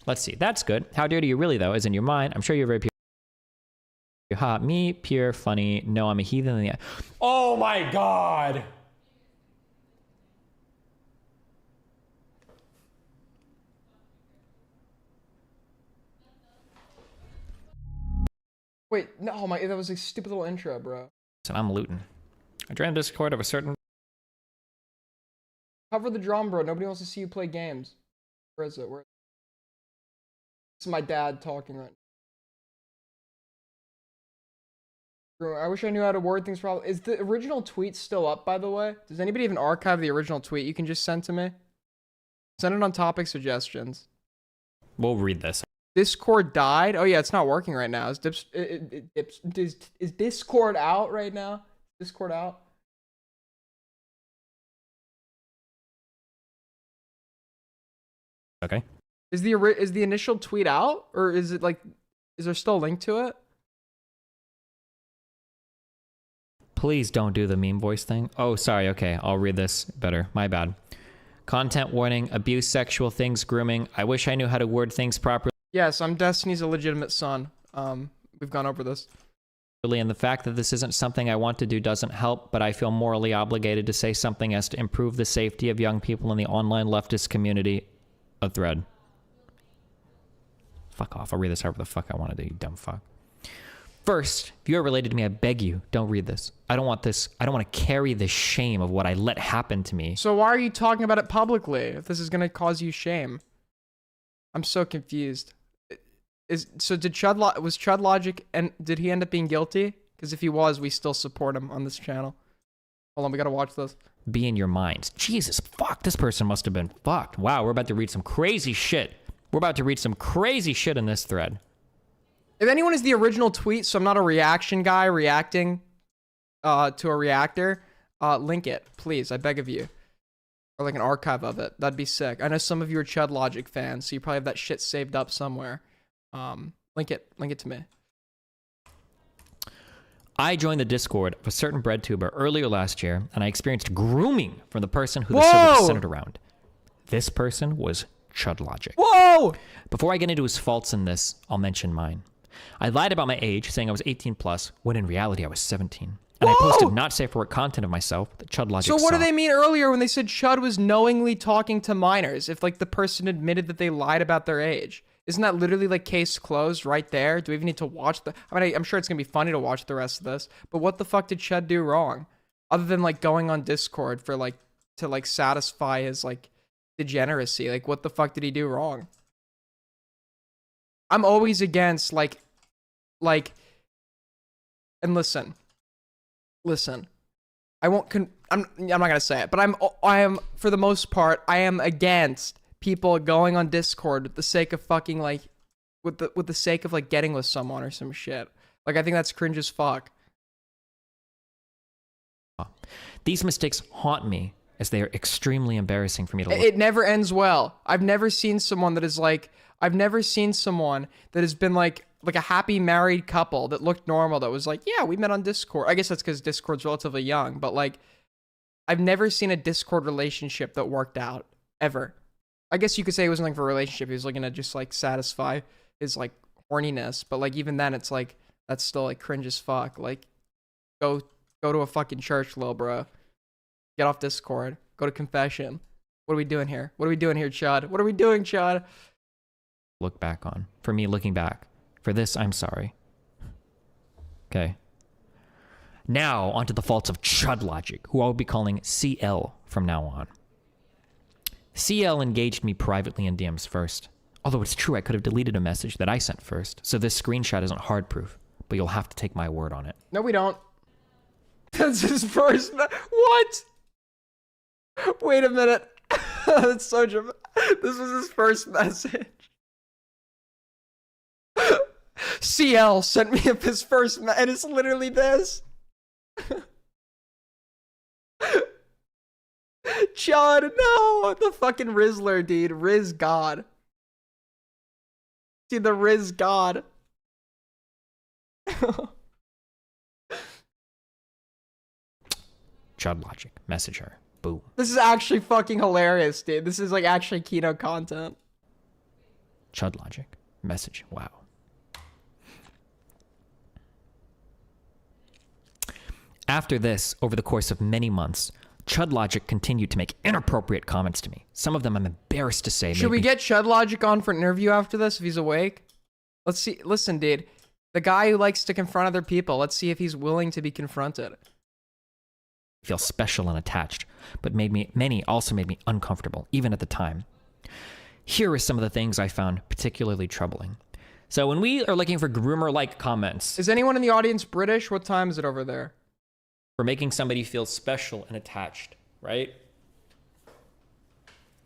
Let's see. That's good. How dirty are you really, though, is in your mind. I'm sure you're very pure. Hot. Me, pure, funny. No, I'm a heathen in the... Oh my god! Wait, no, oh my, that was a stupid little intro, bro. So I'm looting. I joined Discord of a certain... Cover the drum, bro. Nobody wants to see you play games. Where is it? Where? This is my dad talking right now. I wish I knew how to word things properly. Is the original tweet still up, by the way? Does anybody even archive the original tweet you can just send to me? Send it on topic suggestions. We'll read this. Discord died? Oh yeah, it's not working right now. Is Discord out right now? Discord out? Okay. Is the initial tweet out, or is it like, is there still a link to it? Please don't do the meme voice thing. Oh, sorry. Okay, I'll read this better. My bad. Content warning, abuse, sexual things, grooming. I wish I knew how to word things properly. Yes, I'm Destiny's illegitimate son. We've gone over this. And the fact that this isn't something I want to do doesn't help, but I feel morally obligated to say something as to improve the safety of young people in the online leftist community. A thread. Fuck off. I'll read this however the fuck I want to do, you dumb fuck. First, if you are related to me, I beg you, don't read this. I don't want this. I don't want to carry the shame of what I let happen to me. So why are you talking about it publicly if this is going to cause you shame? I'm so confused. Was ChudLogic, and did he end up being guilty? Because if he was, we still support him on this channel. Hold on, we gotta watch this. Be in your minds. Jesus, fuck, this person must have been fucked. Wow, we're about to read some crazy shit. We're about to read some crazy shit in this thread. If anyone is the original tweet, so I'm not a reaction guy reacting to a reactor, link it, please, I beg of you. Or like an archive of it. That'd be sick. I know some of you are ChudLogic fans, so you probably have that shit saved up somewhere. Link it to me. I joined the Discord of a certain bread tuber earlier last year, and I experienced grooming from the person who the server was centered around. This person was ChudLogic. Whoa! Before I get into his faults in this, I'll mention mine. I lied about my age, saying I was 18 plus, when in reality I was 17. And I posted not safe for work content of myself that ChudLogic So what saw. do they mean earlier when they said Chud was knowingly talking to minors if like the person admitted that they lied about their age? Isn't that literally like case closed right there? Do we even need to watch the... I mean, I'm sure it's going to be funny to watch the rest of this, but what the fuck did Chud do wrong? Other than like going on Discord for like, to like satisfy his like degeneracy. Like what the fuck did he do wrong? I'm always against like, and listen, I won't, I'm not going to say it, but I am, for the most part, I am against people going on Discord with the sake of fucking like, with the sake of like getting with someone or some shit. Like, I think that's cringe as fuck. These mistakes haunt me as they are extremely embarrassing for me to look. It never ends well. I've never seen someone that is like, I've never seen someone that has been like a happy married couple that looked normal, that was like, yeah, we met on Discord. I guess that's because Discord's relatively young, but like, I've never seen a Discord relationship that worked out, ever. I guess you could say it wasn't like for a relationship. He was looking to just like satisfy his like horniness, but like even then it's like, that's still like cringe as fuck. Like, go to a fucking church, lil bro. Get off Discord. Go to confession. What are we doing here? What are we doing here, Chud? What are we doing, Chud? Look back on. For me, looking back. For this, I'm sorry. Okay. Now, onto the faults of ChudLogic, who I'll be calling CL from now on. CL engaged me privately in DMs first. Although it's true I could have deleted a message that I sent first, so this screenshot isn't hard proof, but you'll have to take my word on it. No, we don't. That's his first. What? Wait a minute. That's so dramatic. This was his first message. CL sent me up his first and it's literally this. Chud, no! The fucking Rizzler, dude. Riz God. See the Riz God. ChudLogic, message her. Boom. This is actually fucking hilarious, dude. This is like actually keynote content. ChudLogic, message. Wow. After this, over the course of many months, ChudLogic continued to make inappropriate comments to me. Some of them I'm embarrassed to say. Should we get ChudLogic on for an interview after this if he's awake? Let's see. Listen, dude. The guy who likes to confront other people. Let's see if he's willing to be confronted. Feel special and attached, but many also made me uncomfortable, even at the time. Here are some of the things I found particularly troubling. So when we are looking for groomer-like comments... Is anyone in the audience British? What time is it over there? For making somebody feel special and attached, right?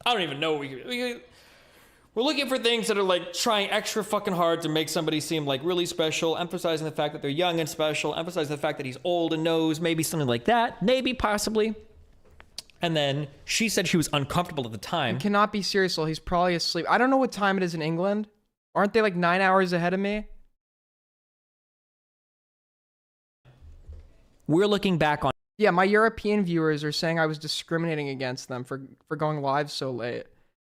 I don't even know. We're looking for things that are like trying extra fucking hard to make somebody seem like really special, emphasizing the fact that they're young and special, emphasizing the fact that he's old and knows, maybe something like that, maybe, possibly. And then she said she was uncomfortable at the time. You cannot be serious, well, he's probably asleep. I don't know what time it is in England. Aren't they like 9 hours ahead of me? We're looking back on... Yeah, my European viewers are saying I was discriminating against them for going live so late.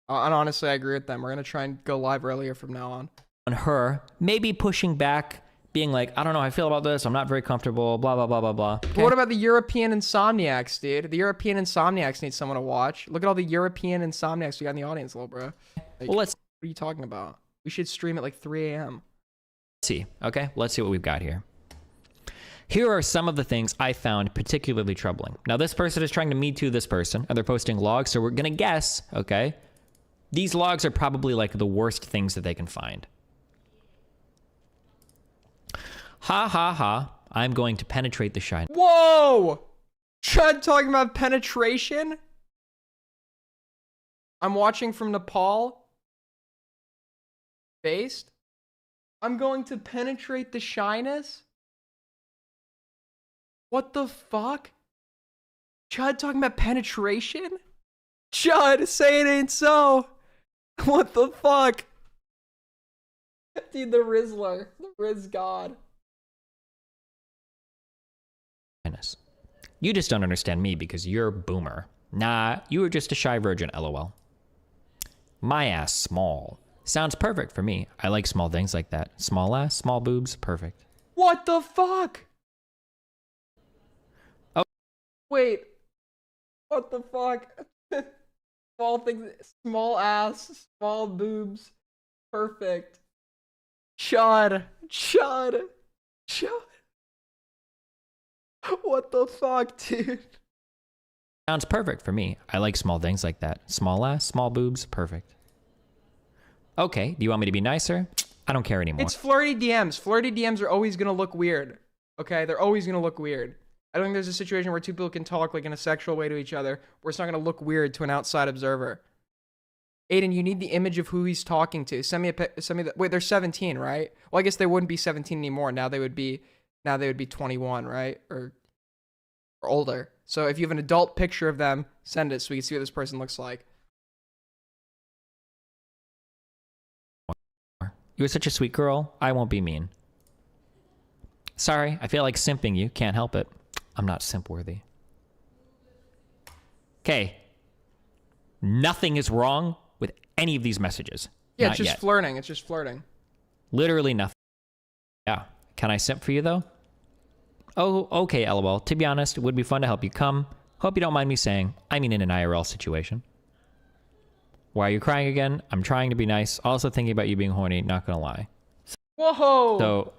And honestly, I agree with them. We're going to try and go live earlier from now on. On her, maybe pushing back, being like, I don't know how I feel about this. I'm not very comfortable, blah, blah, blah, blah, blah. Okay? But what about the European Insomniacs, dude? The European Insomniacs need someone to watch. Look at all the European Insomniacs we got in the audience, little bro. Like, well, what are you talking about? We should stream at like 3 a.m. Let's see, okay? Let's see what we've got here. Here are some of the things I found particularly troubling. Now, this person is trying to Me Too this person, and they're posting logs, so we're gonna guess, okay? These logs are probably like the worst things that they can find. Ha ha ha, I'm going to penetrate the shine. Whoa! Chud talking about penetration? I'm watching from Nepal. Based? I'm going to penetrate the shyness? What the fuck? Chud talking about penetration? Chud, say it ain't so. What the fuck? Dude, the Rizzler. The Riz God. You just don't understand me because you're a boomer. Nah, you were just a shy virgin, lol. My ass small. Sounds perfect for me. I like small things like that. Small ass, small boobs, perfect. What the fuck? Oh. Wait. What the fuck? Small things, small ass, small boobs, perfect. Chud. Chud. Chud. What the fuck, dude? Sounds perfect for me. I like small things like that. Small ass, small boobs, perfect. Okay, do you want me to be nicer? I don't care anymore. It's flirty DMs. Flirty DMs are always gonna look weird. Okay, they're always gonna look weird. I don't think there's a situation where two people can talk like in a sexual way to each other where it's not gonna look weird to an outside observer. Aiden, you need the image of who he's talking to. Send me the, wait, they're 17, right? Well, I guess they wouldn't be 17 anymore. Now they would be 21, right? Or older. So if you have an adult picture of them, send it so we can see what this person looks like. You're such a sweet girl. I won't be mean. Sorry, I feel like simping you. Can't help it. I'm not simp worthy. Okay. Nothing is wrong with any of these messages. Yeah, Not it's just yet. flirting. It's just flirting. Literally nothing. Yeah. Can I simp for you though? Oh, okay, lol. To be honest, it would be fun to help you come. Hope you don't mind me saying, I mean in an IRL situation. Why are you crying again? I'm trying to be nice. Also thinking about you being horny, not gonna lie. Whoa! So,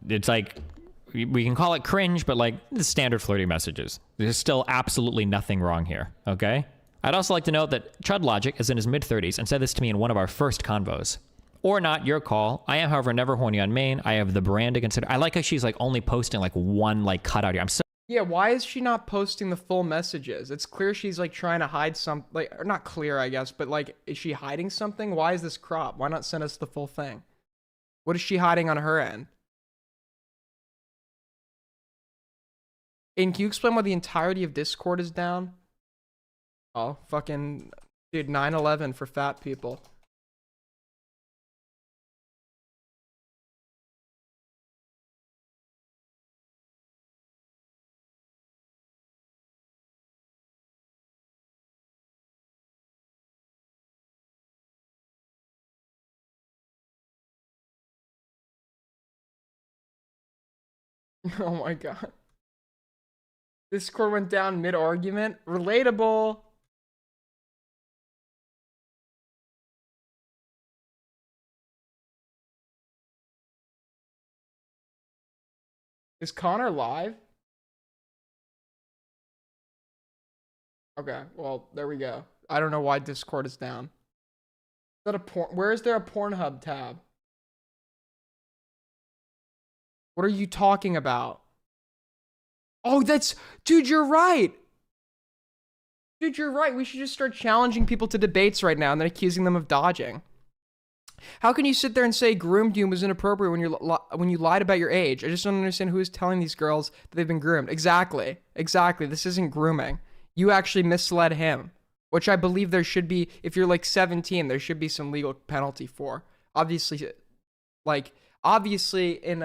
it's like, we can call it cringe, but like the standard flirty messages. There's still absolutely nothing wrong here, okay? I'd also like to note that ChudLogic is in his mid-30s and said this to me in one of our first convos. Or not, your call. I am, however, never horny on main. I have the brand to consider. I like how she's like only posting like one like cutout here. I'm so Yeah, why is she not posting the full messages? It's clear she's like trying to hide some, like, or not clear, I guess, but like, is she hiding something? Why is this crop? Why not send us the full thing? What is she hiding on her end? And can you explain why the entirety of Discord is down? Oh, fucking, dude, 9/11 for fat people. Oh my god. Discord went down mid-argument. Relatable. Is Connor live? Okay, well, there we go. I don't know why Discord is down. Is that a porn? Where is there a Pornhub tab? What are you talking about? Oh, that's... Dude, you're right. Dude, you're right. We should just start challenging people to debates right now and then accusing them of dodging. How can you sit there and say groomed you was inappropriate when you lied about your age? I just don't understand who is telling these girls that they've been groomed. Exactly. Exactly. This isn't grooming. You actually misled him, which I believe there should be, if you're like 17, there should be some legal penalty for. Obviously, like, in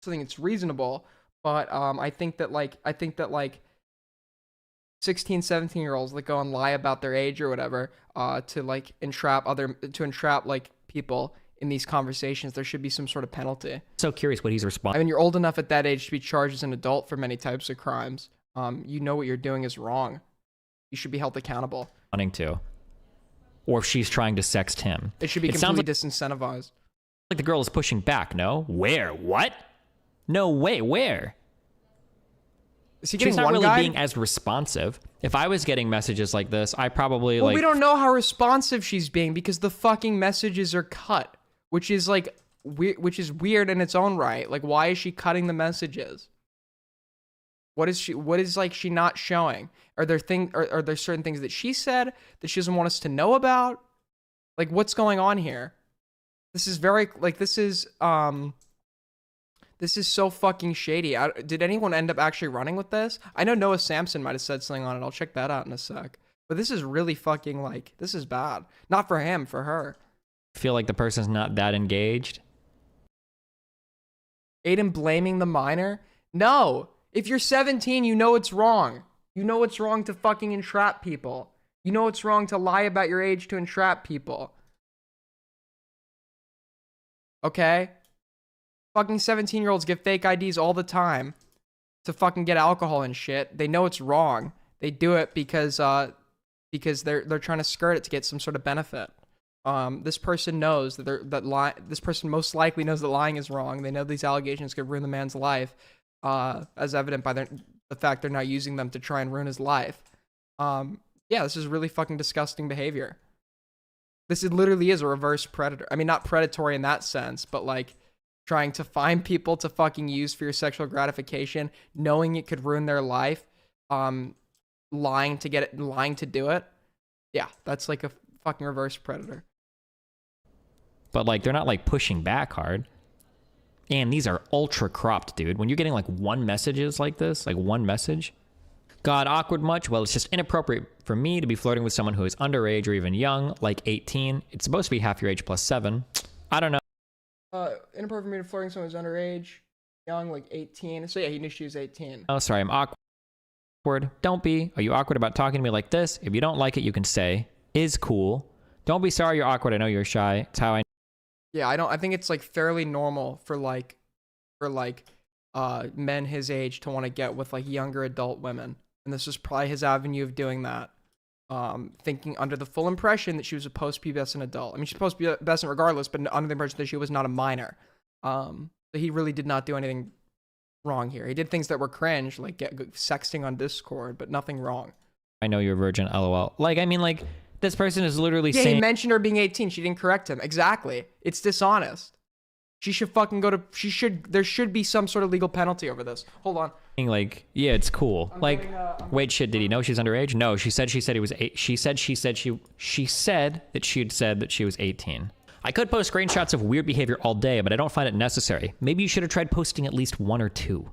something that's reasonable, but I think that like 16, 17-year-olds that go and lie about their age or whatever, to like entrap like people in these conversations, there should be some sort of penalty. so curious what he's responding. I mean, you're old enough at that age to be charged as an adult for many types of crimes. You know what you're doing is wrong. You should be held accountable. To, or if she's trying to sext him. It should be completely disincentivized. Like the girl is pushing back. No, where? What? No way. Where? Is he getting She's not one really guy? being as responsive. If I was getting messages like this, I probably Well, we don't know how responsive she's being because the fucking messages are cut, which is like which is weird in its own right. Like, why is she cutting the messages? What is like she not showing? Are there certain things that she said that she doesn't want us to know about? Like, what's going on here? This is very like this is so fucking shady. Did anyone end up actually running with this? I know Noah Samson might have said something on it. I'll check that out in a sec. But this is really fucking like, this is bad. Not for him, for her. feel like the person's not that engaged. Aiden blaming the minor? No. If you're 17, you know it's wrong. You know it's wrong to fucking entrap people. You know it's wrong to lie about your age to entrap people. Okay? Fucking 17-year-olds get fake IDs all the time to fucking get alcohol and shit. They know it's wrong. They do it because they're trying to skirt it to get some sort of benefit. This person knows that this person most likely knows that lying is wrong. They know these allegations could ruin the man's life, as evident by the fact they're now using them to try and ruin his life. Yeah, this is really fucking disgusting behavior. This literally is a reverse predator. I mean, not predatory in that sense, but like trying to find people to fucking use for your sexual gratification, knowing it could ruin their life, lying to do it. Yeah, that's like a fucking reverse predator. But like, they're not like pushing back hard. And these are ultra cropped, dude. When you're getting like one messages like this, like one message. God, awkward much? Well, it's just inappropriate for me to be flirting with someone who is underage or even young, like 18. It's supposed to be half your age plus 7. I don't know. Inappropriate for me to flirting with someone who's underage, young, like 18. So yeah, he knew she was 18. Oh, sorry, I'm awkward. Don't be. Are you awkward about talking to me like this? If you don't like it, you can say, is cool. Don't be sorry you're awkward. I know you're shy. It's how I... Yeah, I think it's like fairly normal for men his age to want to get with like younger adult women. And this was probably his avenue of doing that. Thinking under the full impression that she was supposed to be best an adult. I mean, she's supposed to be best regardless, but under the impression that she was not a minor. So he really did not do anything wrong here. He did things that were cringe, like sexting on Discord, but nothing wrong. I know you're a virgin, lol. Like, I mean, like, this person is literally Yeah, saying... he mentioned her being 18. She didn't correct him. Exactly. It's dishonest. She should fucking go to... There should be some sort of legal penalty over this. Hold on. Like, yeah, it's cool. Like, wait, shit, did he know she's underage? No, she said he was 8. She said that she had said that she was 18. I could post screenshots of weird behavior all day, but I don't find it necessary. Maybe you should have tried posting at least 1 or 2.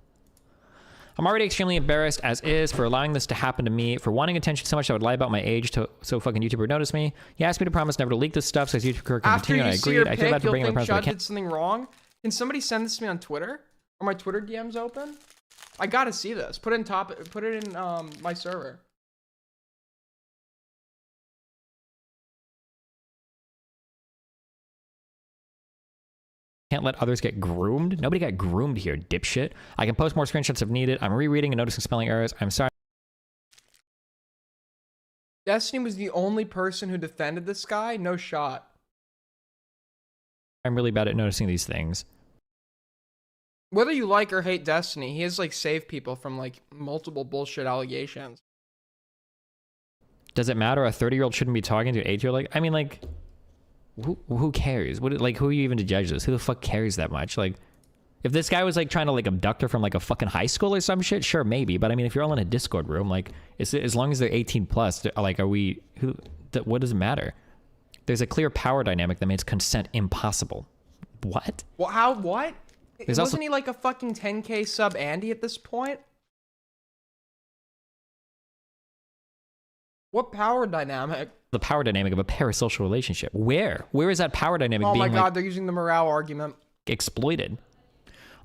I'm already extremely embarrassed as is for allowing this to happen to me, for wanting attention so much I would lie about my age so fucking YouTuber would notice me. He asked me to promise never to leak this stuff so his YouTube career can continue, and I agreed. I feel bad for bringing my Chud did something wrong. Can somebody send this to me on Twitter? Are my Twitter DMs open? I gotta see this. Put it in my server. Can't let others get groomed. Nobody got groomed here, dipshit. I can post more screenshots if needed. I'm rereading and noticing spelling errors. I'm sorry. Destiny was the only person who defended this guy. No shot. I'm really bad at noticing these things. Whether you like or hate Destiny, he has like saved people from like multiple bullshit allegations. Does it matter? A 30-year-old shouldn't be talking to an 8-year-old? Like, I mean, like, who cares? Who are you even to judge this? Who the fuck cares that much? Like, if this guy was like trying to like abduct her from like a fucking high school or some shit, sure, maybe. But I mean, if you're all in a Discord room, like, as long as they're 18 plus, like, what does it matter? There's a clear power dynamic that makes consent impossible. What? Well, what? There's Wasn't also... he like a fucking 10K sub Andy at this point? What power dynamic? The power dynamic of a parasocial relationship. Where is that power dynamic being, oh my god, like, they're using the morale argument. exploited?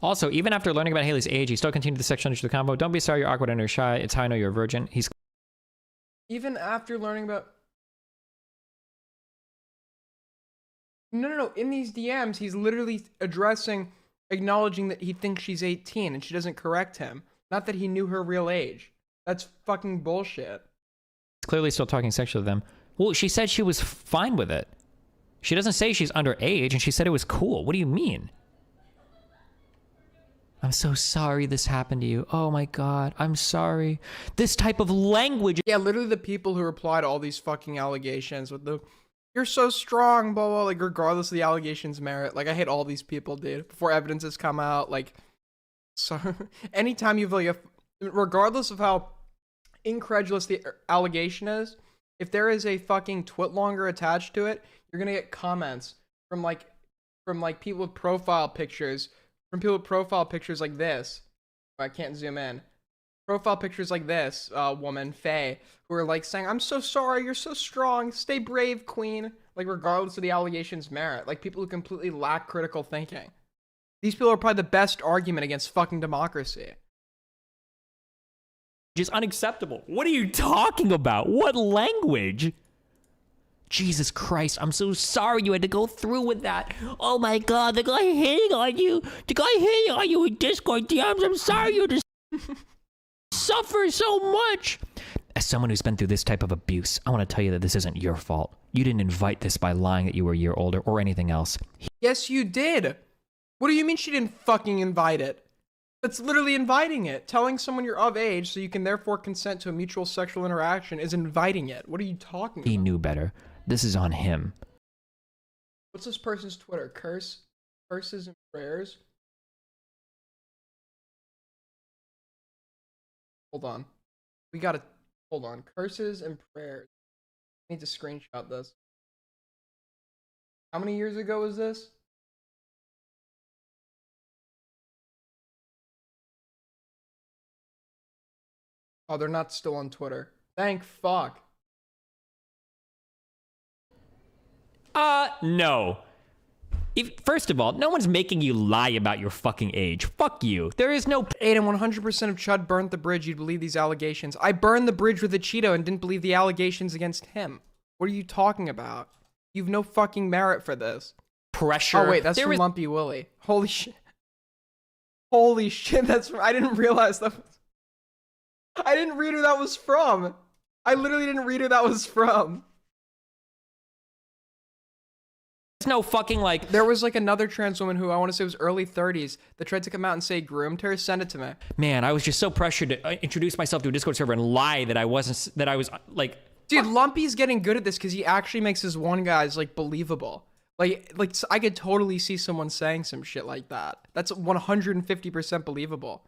Also, even after learning about Haley's age, he still continued the sexual nature of the combo. Don't be sorry you're awkward and you're shy. It's how I know you're a virgin. He's... Even after learning about... No. In these DMs, he's literally acknowledging that he thinks she's 18 and she doesn't correct him. Not that he knew her real age. That's fucking bullshit. clearly still talking sexually to them. Well, she said she was fine with it. She doesn't say she's underage, and she said it was cool. What do you mean? I'm so sorry this happened to you. Oh my god, I'm sorry. This type of language. Yeah, literally the people who reply to all these fucking allegations with the, you're so strong, blah, blah, like regardless of the allegations' merit. Like, I hate all these people, dude. Before evidence has come out, like, so anytime you've like, regardless of how incredulous the allegation is, if there is a fucking twitlonger attached to it, you're gonna get comments from people with profile pictures. From people with profile pictures like this. I can't zoom in. Profile pictures like this, woman, Faye, who are like saying, I'm so sorry, you're so strong, stay brave, queen. Like, regardless of the allegation's merit. Like, people who completely lack critical thinking. These people are probably the best argument against fucking democracy. Is unacceptable. What are you talking about? What language? Jesus Christ, I'm so sorry you had to go through with that. Oh my god, the guy hitting on you. The guy hitting on you in Discord DMs. I'm sorry you just suffer so much. As someone who's been through this type of abuse, I want to tell you that this isn't your fault. You didn't invite this by lying that you were a year older or anything else. Yes, you did. What do you mean she didn't fucking invite it? That's literally inviting it. Telling someone you're of age so you can therefore consent to a mutual sexual interaction is inviting it. What are you talking about? He knew better. This is on him. What's this person's Twitter? Curses and prayers? Hold on. We gotta, hold on. Curses and prayers. I need to screenshot this. How many years ago was this? Oh, they're not still on Twitter. Thank fuck. No. First of all, no one's making you lie about your fucking age. Fuck you. There is no... Aiden, 100% of Chud burnt the bridge. You'd believe these allegations. I burned the bridge with a Cheeto and didn't believe the allegations against him. What are you talking about? You've no fucking merit for this. Pressure. Oh, wait, that's from Lumpy Willie. Holy shit. Holy shit, that's from... I didn't realize that was... I didn't read who that was from. I literally didn't read who that was from. no fucking like. There was like another trans woman who I want to say was early 30s that tried to come out and say groomed her. Send it to me. Man, I was just so pressured to introduce myself to a Discord server and lie that I was like. Dude, Lumpy's getting good at this because he actually makes his one guys like believable. Like I could totally see someone saying some shit like that. That's 150% believable.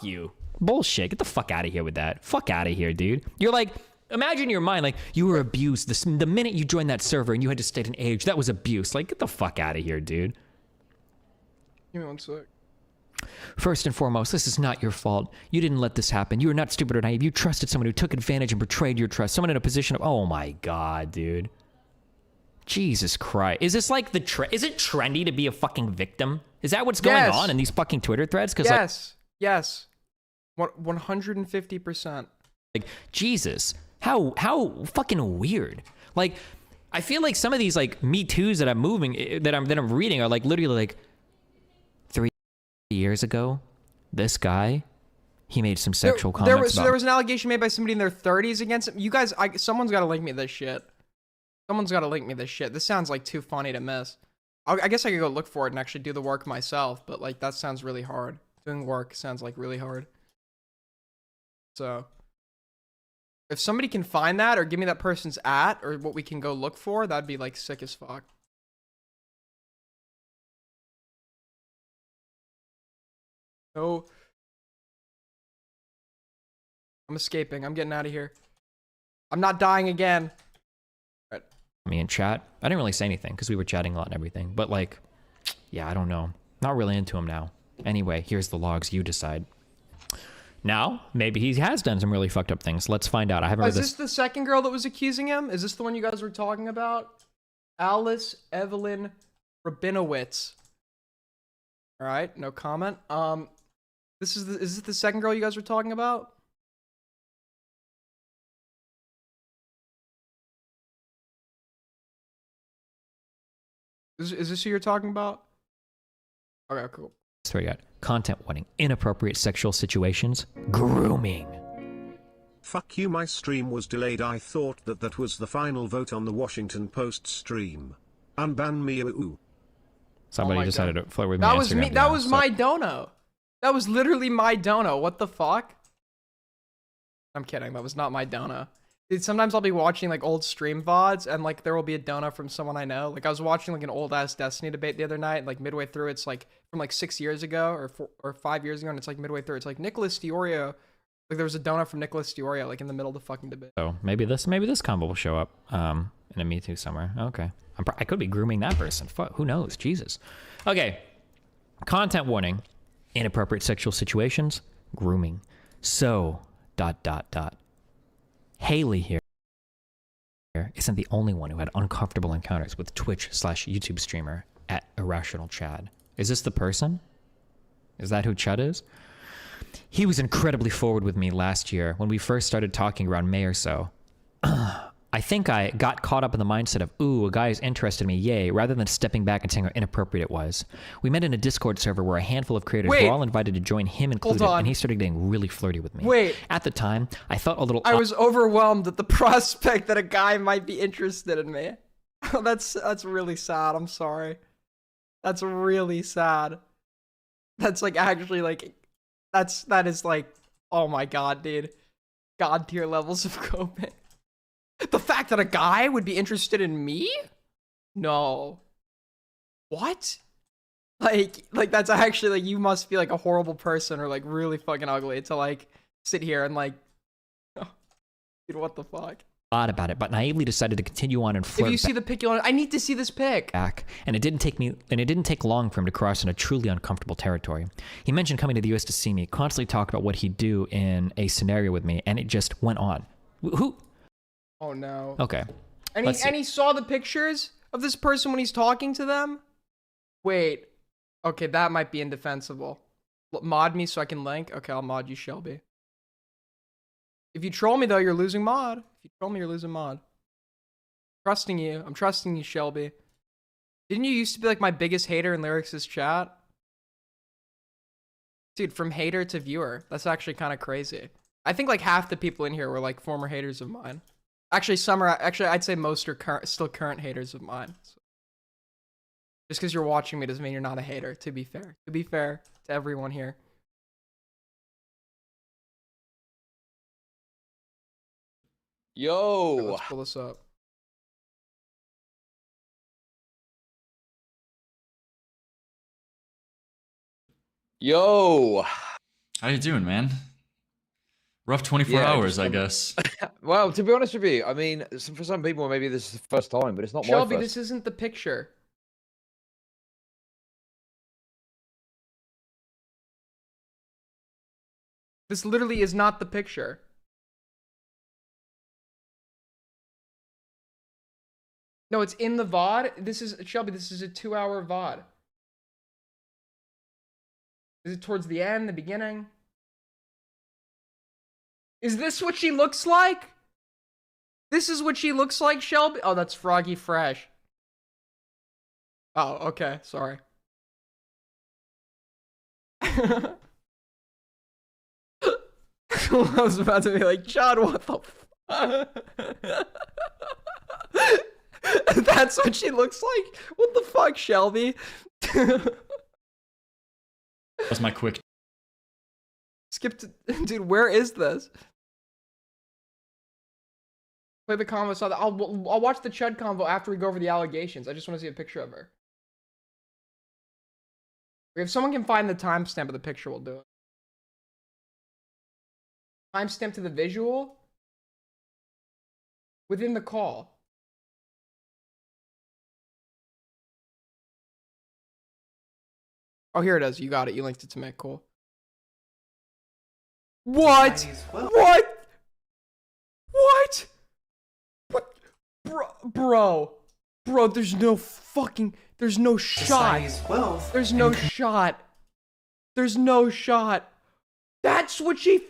You bullshit. Get the fuck out of here with that. Fuck out of here, dude. You're like, imagine in your mind, like, you were abused the minute you joined that server and you had to state an age. That was abuse. Like, get the fuck out of here, dude. Give me one sec. First and foremost, this is not your fault. You didn't let this happen. You were not stupid or naive. You trusted someone who took advantage and betrayed your trust. Someone in a position of, oh my god, dude. Jesus Christ. Is this like is it trendy to be a fucking victim? Is that what's going on in these fucking Twitter threads? Yes. Yes. 150%. Like, Jesus, how fucking weird. Like, I feel like some of these like Me Too's that I'm reading are like literally like 3 years ago. This guy, he made some sexual comments. There was an allegation made by somebody in their 30s against him. You guys, someone's got to link me this shit. Someone's got to link me this shit. This sounds like too funny to miss. I guess I could go look for it and actually do the work myself, but like that sounds really hard. Doing work sounds like really hard. So, if somebody can find that or give me that person's or what we can go look for, that'd be like sick as fuck. So, I'm escaping. I'm getting out of here. I'm not dying again. Right. Me in chat. I didn't really say anything because we were chatting a lot and everything. But like, yeah, I don't know. Not really into him now. Anyway, here's the logs. You decide. Now, maybe he has done some really fucked up things. Let's find out. I haven't read this. Is this the second girl that was accusing him? Is this the one you guys were talking about? Alice Evelyn Rabinowitz. All right, no comment. Is this the second girl you guys were talking about? Is this who you're talking about? Okay, cool. So we got content warning, inappropriate sexual situations, grooming. Fuck you, my stream was delayed. I thought that was the final vote on the Washington Post stream. Unban me. Ooh. Somebody decided to flirt with me. That was me. That was my dono. That was literally my dono. What the fuck? I'm kidding. That was not my dono. Dude, sometimes I'll be watching like old stream VODs and like there will be a dono from someone I know. Like I was watching like an old ass Destiny debate the other night, and like midway through it's like from like 6 years ago or 5 years ago, and it's like midway through it's like Nicholas Diorio. Like there was a dono from Nicholas Diorio like in the middle of the fucking debate. So maybe this combo will show up in a Me Too somewhere. Okay. I could be grooming that person. Fuck, who knows? Jesus. Okay. Content warning, inappropriate sexual situations, grooming. So ... Haley here isn't the only one who had uncomfortable encounters with Twitch/YouTube streamer at Irrational Chad. Is this the person? Is that who Chud is? He was incredibly forward with me last year when we first started talking around May or so. I think I got caught up in the mindset of, ooh, a guy is interested in me, yay, rather than stepping back and saying how inappropriate it was. We met in a Discord server where a handful of creators were all invited to join, him included, and he started getting really flirty with me. Wait. At the time, I felt a little... I was overwhelmed at the prospect that a guy might be interested in me. That's really sad. I'm sorry. That's really sad. That's like actually like... That is like... Oh my god, dude. God tier levels of coping. The fact that a guy would be interested in me? No. What? Like that's actually like, you must be like a horrible person or like really fucking ugly to like sit here and like, oh, dude, what the fuck? About it, but naively decided to continue on and flirt. If you see the pic, I need to see this pic. Back, and it didn't take long for him to cross into truly uncomfortable territory. He mentioned coming to the US to see me, constantly talked about what he'd do in a scenario with me, and it just went on. Who? Oh no. Okay. And he saw the pictures of this person when he's talking to them? Wait. Okay, that might be indefensible. Mod me so I can link? Okay, I'll mod you, Shelby. If you troll me though, you're losing mod. If you troll me, you're losing mod. Trusting you. I'm trusting you, Shelby. Didn't you used to be like my biggest hater in Lyrics' chat? Dude, from hater to viewer. That's actually kind of crazy. I think like half the people in here were like former haters of mine. Actually, I'd say most are still current haters of mine. So. Just because you're watching me doesn't mean you're not a hater, to be fair. To be fair to everyone here. Yo. Okay, let's pull this up. Yo. How you doing, man? Rough 24 hours, I guess. Well, to be honest with you, I mean, for some people, maybe this is the first time, but it's not Shelby, my first. this isn't the picture. This literally is not the picture. No, it's in the VOD. This is, Shelby, this is a 2-hour VOD. Is it towards the end, the beginning? Is this what she looks like? This is what she looks like, Shelby? Oh, that's Froggy Fresh. Oh, okay, sorry. I was about to be like, Chud, what the fuck? That's what she looks like? What the fuck, Shelby? That's my quick. Skip to, dude, where is this? Play the convo, so I'll watch the Chud convo after we go over the allegations. I just want to see a picture of her. If someone can find the timestamp of the picture, we'll do it. Timestamp to the visual? Within the call. Oh, here it is. You got it. You linked it to me. Cool. What? What? What? What? Bro, there's no fucking, there's no shot. There's no shot. There's no shot. That's what she,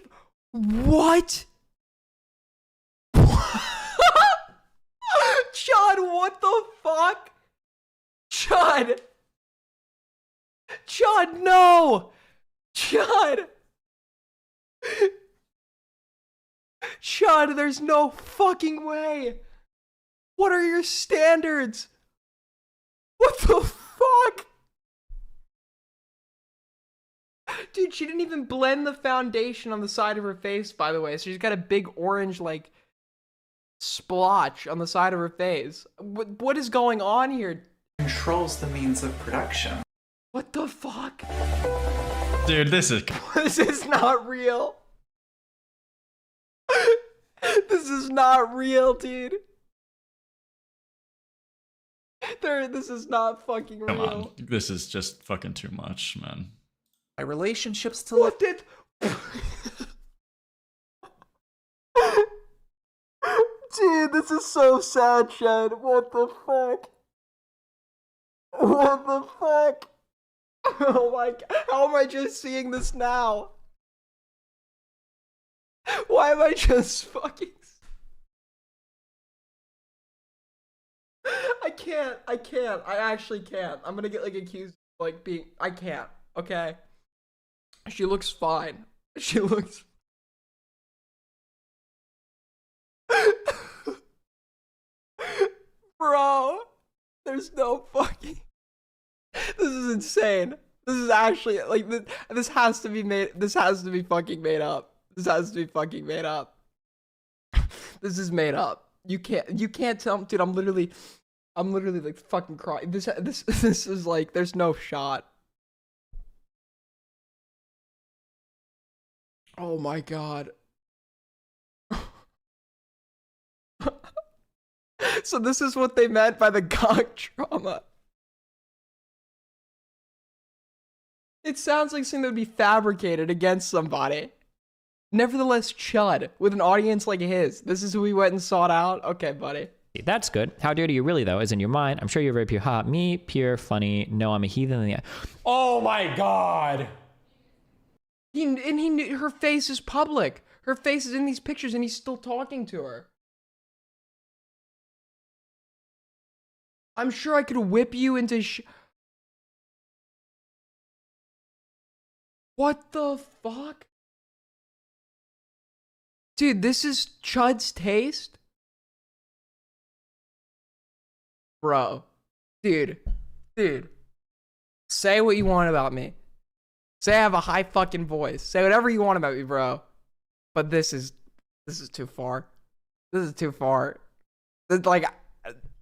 what? Chud, what the fuck? Chud. Chud, no! Chud! Chud, there's no fucking way! What are your standards? What the fuck? Dude, she didn't even blend the foundation on the side of her face, by the way. So she's got a big orange, like, splotch on the side of her face. What is going on here? Controls the means of production. What the fuck? Dude, this is... This is not real. This is not real, dude. This is not fucking real. Come on. This is just fucking too much, man. My relationships to... What did... Dude, this is so sad, Chud. What the fuck? What the fuck? Oh my god, how am I just seeing this now? Why am I just fucking... I can't, I actually can't. I'm gonna get like accused of like being, I can't, okay? She looks fine. She looks... Bro, there's no fucking... This is insane. This is actually like this has to be made. This has to be fucking made up. This has to be fucking made up. This is made up. You can't tell me, dude. I'm literally like fucking crying. This is like there's no shot. Oh my god. So this is what they meant by the cock trauma. It sounds like something that would be fabricated against somebody. Nevertheless, Chud, with an audience like his, this is who we went and sought out? Okay, buddy. That's good. How dirty are you really, though, is in your mind. I'm sure you're very pure hot. Me, pure, funny. No, I'm a heathen. Yeah. Oh my god. Her face is public. Her face is in these pictures and he's still talking to her. I'm sure I could whip you into What the fuck? Dude, this is Chud's taste? Bro. Dude. Say what you want about me. Say I have a high fucking voice. Say whatever you want about me, bro. But this is too far. This is too far. Like,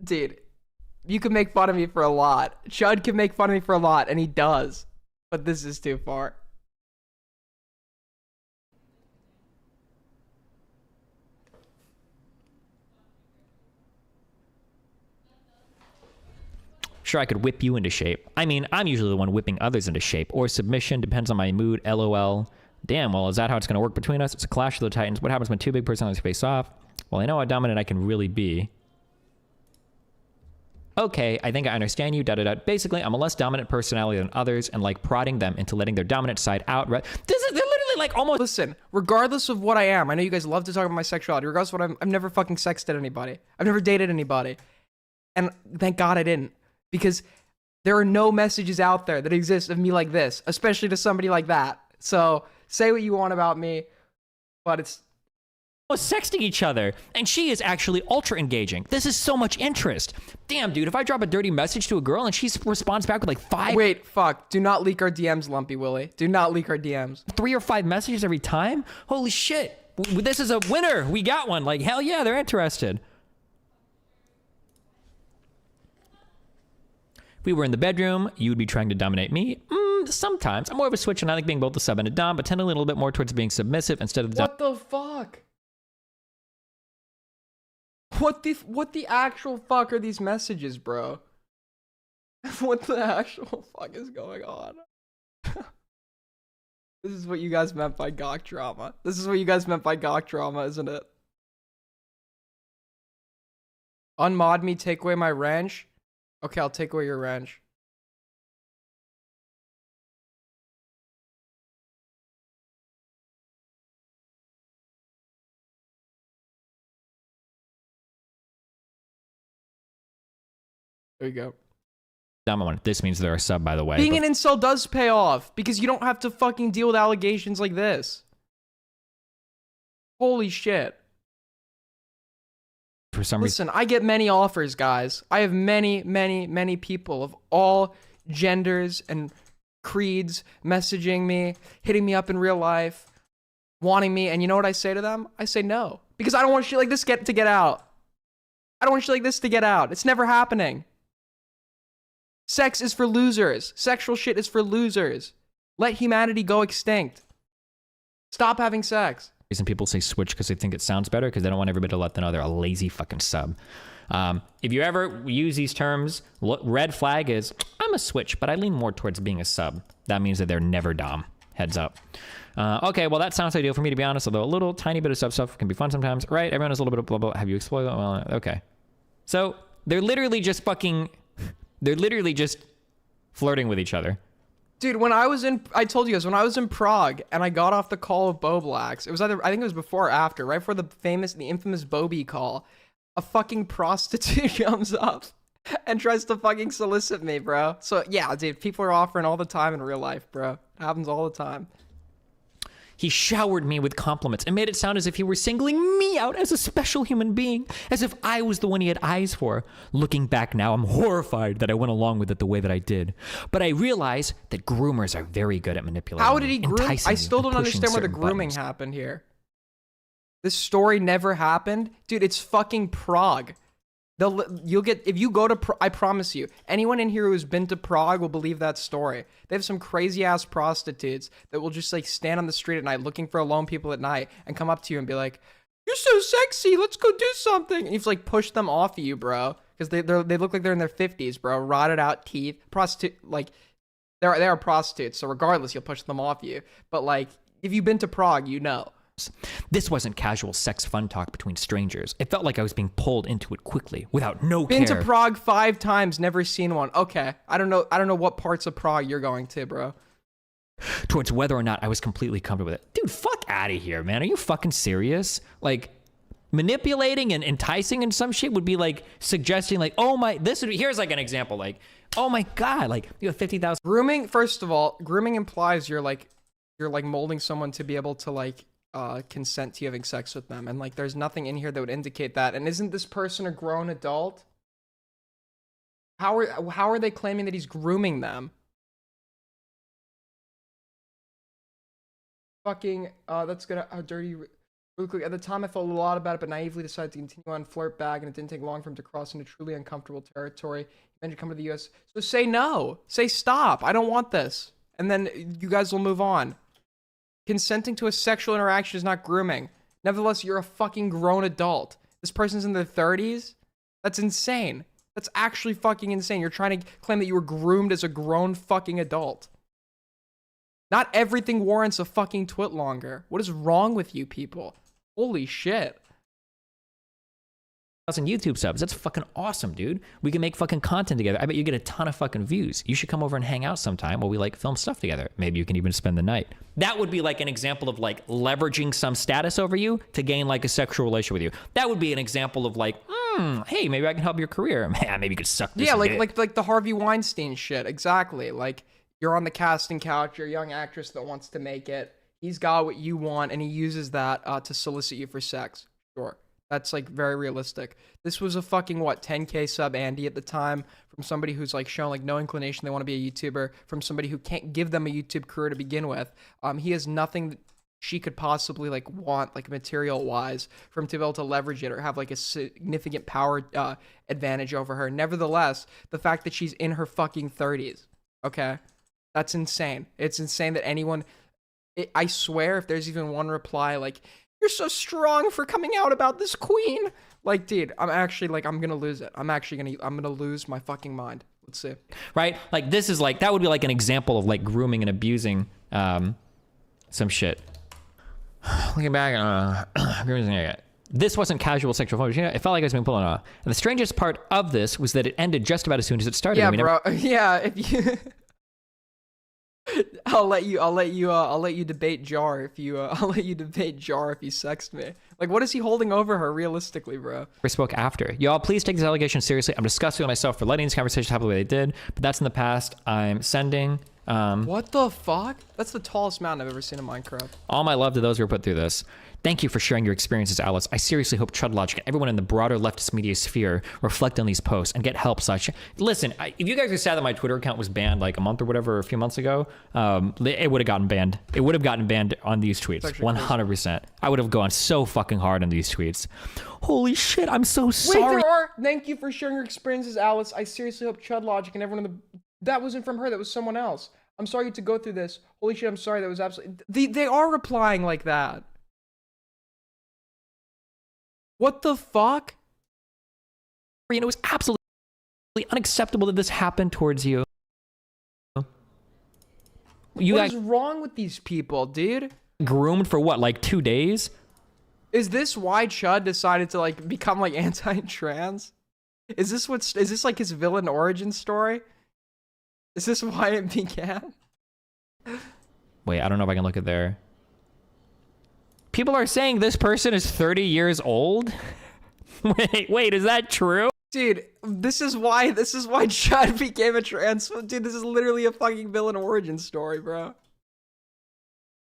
dude, you can make fun of me for a lot. Chud can make fun of me for a lot, and he does. But this is too far. Sure, I could whip you into shape. I mean, I'm usually the one whipping others into shape. Or submission, depends on my mood, LOL. Damn, well, is that how it's going to work between us? It's a clash of the titans. What happens when two big personalities face off? Well, I know how dominant I can really be. Okay, I think I understand you, da-da-da. Basically, I'm a less dominant personality than others and like prodding them into letting their dominant side out. They're literally like almost... Listen, regardless of what I am, I know you guys love to talk about my sexuality. Regardless of what I've never fucking sexted anybody. I've never dated anybody. And thank God I didn't. Because there are no messages out there that exist of me like this, especially to somebody like that. So say what you want about me, but it's sexting each other, and she is actually ultra engaging. This is so much interest. Damn, dude, if I drop a dirty message to a girl and she responds back with like 5... Wait, fuck. Do not leak our DMs, Lumpy Willie. Do not leak our DMs. 3 or 5 messages every time? Holy shit. This is a winner. We got one. Like, hell yeah, they're interested. If we were in the bedroom, you would be trying to dominate me. Sometimes. I'm more of a switch, and I like being both the sub and a dom, but tend a little bit more towards being submissive instead of the What the fuck? What the actual fuck are these messages, bro? What the actual fuck is going on? This is what you guys meant by gawk drama. This is what you guys meant by gawk drama, isn't it? Unmod me, take away my wrench. Okay, I'll take away your wrench. There you go. dumb one. This means they're a sub, by the way. Being an incel does pay off because you don't have to fucking deal with allegations like this. Holy shit. For some reason, listen, I get many offers, guys. I have many people of all genders and creeds messaging me, hitting me up in real life, wanting me, and you know what I say to them? I say no. Because I don't want shit like this to get out. I don't want shit like this to get out. It's never happening. Sex is for losers. Sexual shit is for losers. Let humanity go extinct. Stop having sex. Reason people say switch because they think it sounds better because they don't want everybody to let them know they're a lazy fucking sub. If you ever use these terms, red flag is I'm a switch, but I lean more towards being a sub. That means that they're never dom. Heads up. Okay, well that sounds ideal for me, to be honest, although a little tiny bit of sub stuff can be fun sometimes. Right, everyone has a little bit of blah blah. Have you explored that? Well, okay. So they're literally just flirting with each other. Dude, I told you guys, when I was in Prague and I got off the call of Boblax, it was either, I think it was before or after, right before the infamous Bobby call, a fucking prostitute comes up and tries to fucking solicit me, bro. So yeah, dude, people are offering all the time in real life, bro. It happens all the time. He showered me with compliments and made it sound as if he were singling me out as a special human being, as if I was the one he had eyes for. Looking back now, I'm horrified that I went along with it the way that I did. But I realize that groomers are very good at manipulating. How did he groom? I still don't understand where the certain grooming buttons. happened here. This story never happened. Dude, it's fucking Prague. If you go to, I promise you, anyone in here who's been to Prague will believe that story. They have some crazy ass prostitutes that will just like stand on the street at night looking for alone people at night and come up to you and be like, "You're so sexy, let's go do something." And you have to like push them off of you, bro, because they look like they're in their 50s, bro, rotted out teeth, prostitute, like they are prostitutes. So regardless, you'll push them off you. But like, if you've been to Prague, you know. This wasn't casual sex fun talk between strangers. It felt like I was being pulled into it quickly, without no Been care. to Prague 5 times, never seen one. Okay, I don't know what parts of Prague you're going to, bro. Towards whether or not I was completely comfortable with it. Dude, fuck out of here, man. Are you fucking serious? Like, manipulating and enticing and some shit would be like suggesting like, oh my, here's like an example, like, oh my God, like you have 50,000. Grooming, first of all, grooming implies you're like you're like molding someone to be able to like consent to you having sex with them, and like there's nothing in here that would indicate that. And isn't this person a grown adult? How are they claiming that he's grooming them? Fucking that's gonna dirty. Really quick, at the time I felt a lot about it, but naively decided to continue on flirt back, and it didn't take long for him to cross into truly uncomfortable territory. He mentioned come to the US. So say no. Say stop. I don't want this. And then you guys will move on. Consenting to a sexual interaction is not grooming. Nevertheless, you're a fucking grown adult. This person's in their 30s? That's insane. That's actually fucking insane. You're trying to claim that you were groomed as a grown fucking adult. Not everything warrants a fucking twit longer. What is wrong with you people? Holy shit. 1,000 YouTube subs. That's fucking awesome, dude. We can make fucking content together. I bet you get a ton of fucking views. You should come over and hang out sometime while we like film stuff together. Maybe you can even spend the night. That would be like an example of like leveraging some status over you to gain like a sexual relationship with you. That would be an example of like, hey, maybe I can help your career. Man, maybe you could suck this. Yeah, a bit. like the Harvey Weinstein shit. Exactly. Like you're on the casting couch, you're a young actress that wants to make it. He's got what you want, and he uses that to solicit you for sex. Sure. That's like very realistic. This was a fucking what 10K sub Andy at the time from somebody who's like shown like no inclination they want to be a YouTuber, from somebody who can't give them a YouTube career to begin with. He has nothing that she could possibly like want like material wise for him to be able to leverage it or have like a significant power advantage over her. Nevertheless, the fact that she's in her fucking 30s, okay, that's insane. It's insane that anyone. I swear, if there's even one reply like, "You're so strong for coming out about this queen," like, dude, I'm actually like, I'm gonna lose it. I'm gonna lose my fucking mind. Let's see. Right? Like this is like, that would be like an example of like grooming and abusing some shit. Looking back, this wasn't casual sexual focus. It felt like I was being pulled off. And the strangest part of this was that it ended just about as soon as it started. Yeah, we bro. Yeah, if you. I'll let you debate Jar if you I'll let you debate Jar if you sext me. Like, what is he holding over her realistically, bro? We spoke after. Y'all, please take this allegation seriously. I'm disgusted with myself for letting these conversations happen the way they did, but that's in the past. I'm sending what the fuck? That's the tallest mountain I've ever seen in Minecraft. all my love to those who were put through this. Thank you for sharing your experiences, Alice. I seriously hope ChudLogic and everyone in the broader leftist media sphere reflect on these posts and get help. Listen, if you guys are sad that my Twitter account was banned like a month or whatever, a few months ago, it would have gotten banned. It would have gotten banned on these tweets, 100%. I would have gone so fucking hard on these tweets. Holy shit, I'm so sorry. Wait, there are. Thank you for sharing your experiences, Alice. I seriously hope ChudLogic and everyone in the. That wasn't from her. That was someone else. I'm sorry you had to go through this. Holy shit, I'm sorry. That was absolutely. They are replying like that. What the fuck? And it was absolutely unacceptable that this happened towards you. What is wrong with these people, dude? Groomed for what, like 2 days? Is this why Chud decided to like become like anti-trans? Is this like his villain origin story? Is this why it began? Wait, I don't know if I can look at there. People are saying this person is 30 years old? Wait, is that true? Dude, this is why Chud became a trans. Dude, this is literally a fucking villain origin story, bro.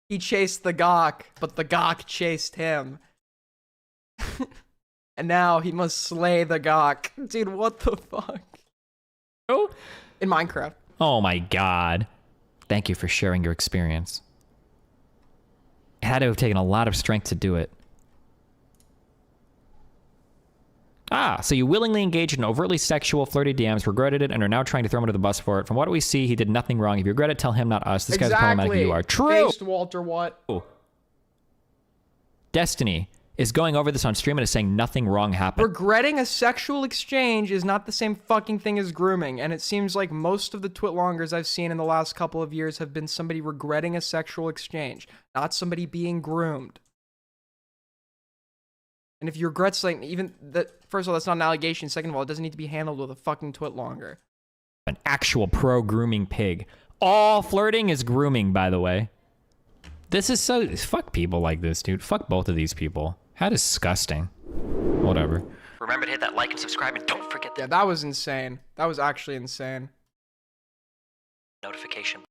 He chased the Gawk, but the Gawk chased him. And now he must slay the Gawk. Dude, what the fuck? Oh? In Minecraft. Oh my god. Thank you for sharing your experience. It had to have taken a lot of strength to do it. So you willingly engaged in overtly sexual, flirty DMs, regretted it, and are now trying to throw him under the bus for it. From what we see, he did nothing wrong. If you regret it, tell him, not us. This guy's problematic, you are. True! Based, Walter, what? Destiny is going over this on stream and is saying nothing wrong happened. Regretting a sexual exchange is not the same fucking thing as grooming, and it seems like most of the twitlongers I've seen in the last couple of years have been somebody regretting a sexual exchange, not somebody being groomed. And if you regret something, even that, first of all, that's not an allegation. Second of all, it doesn't need to be handled with a fucking twitlonger. An actual pro grooming pig. All flirting is grooming, by the way. This is so, fuck people like this, dude. Fuck both of these people. How disgusting. Whatever. Remember to hit that like and subscribe, and don't forget Yeah, that was insane. That was actually insane. notification.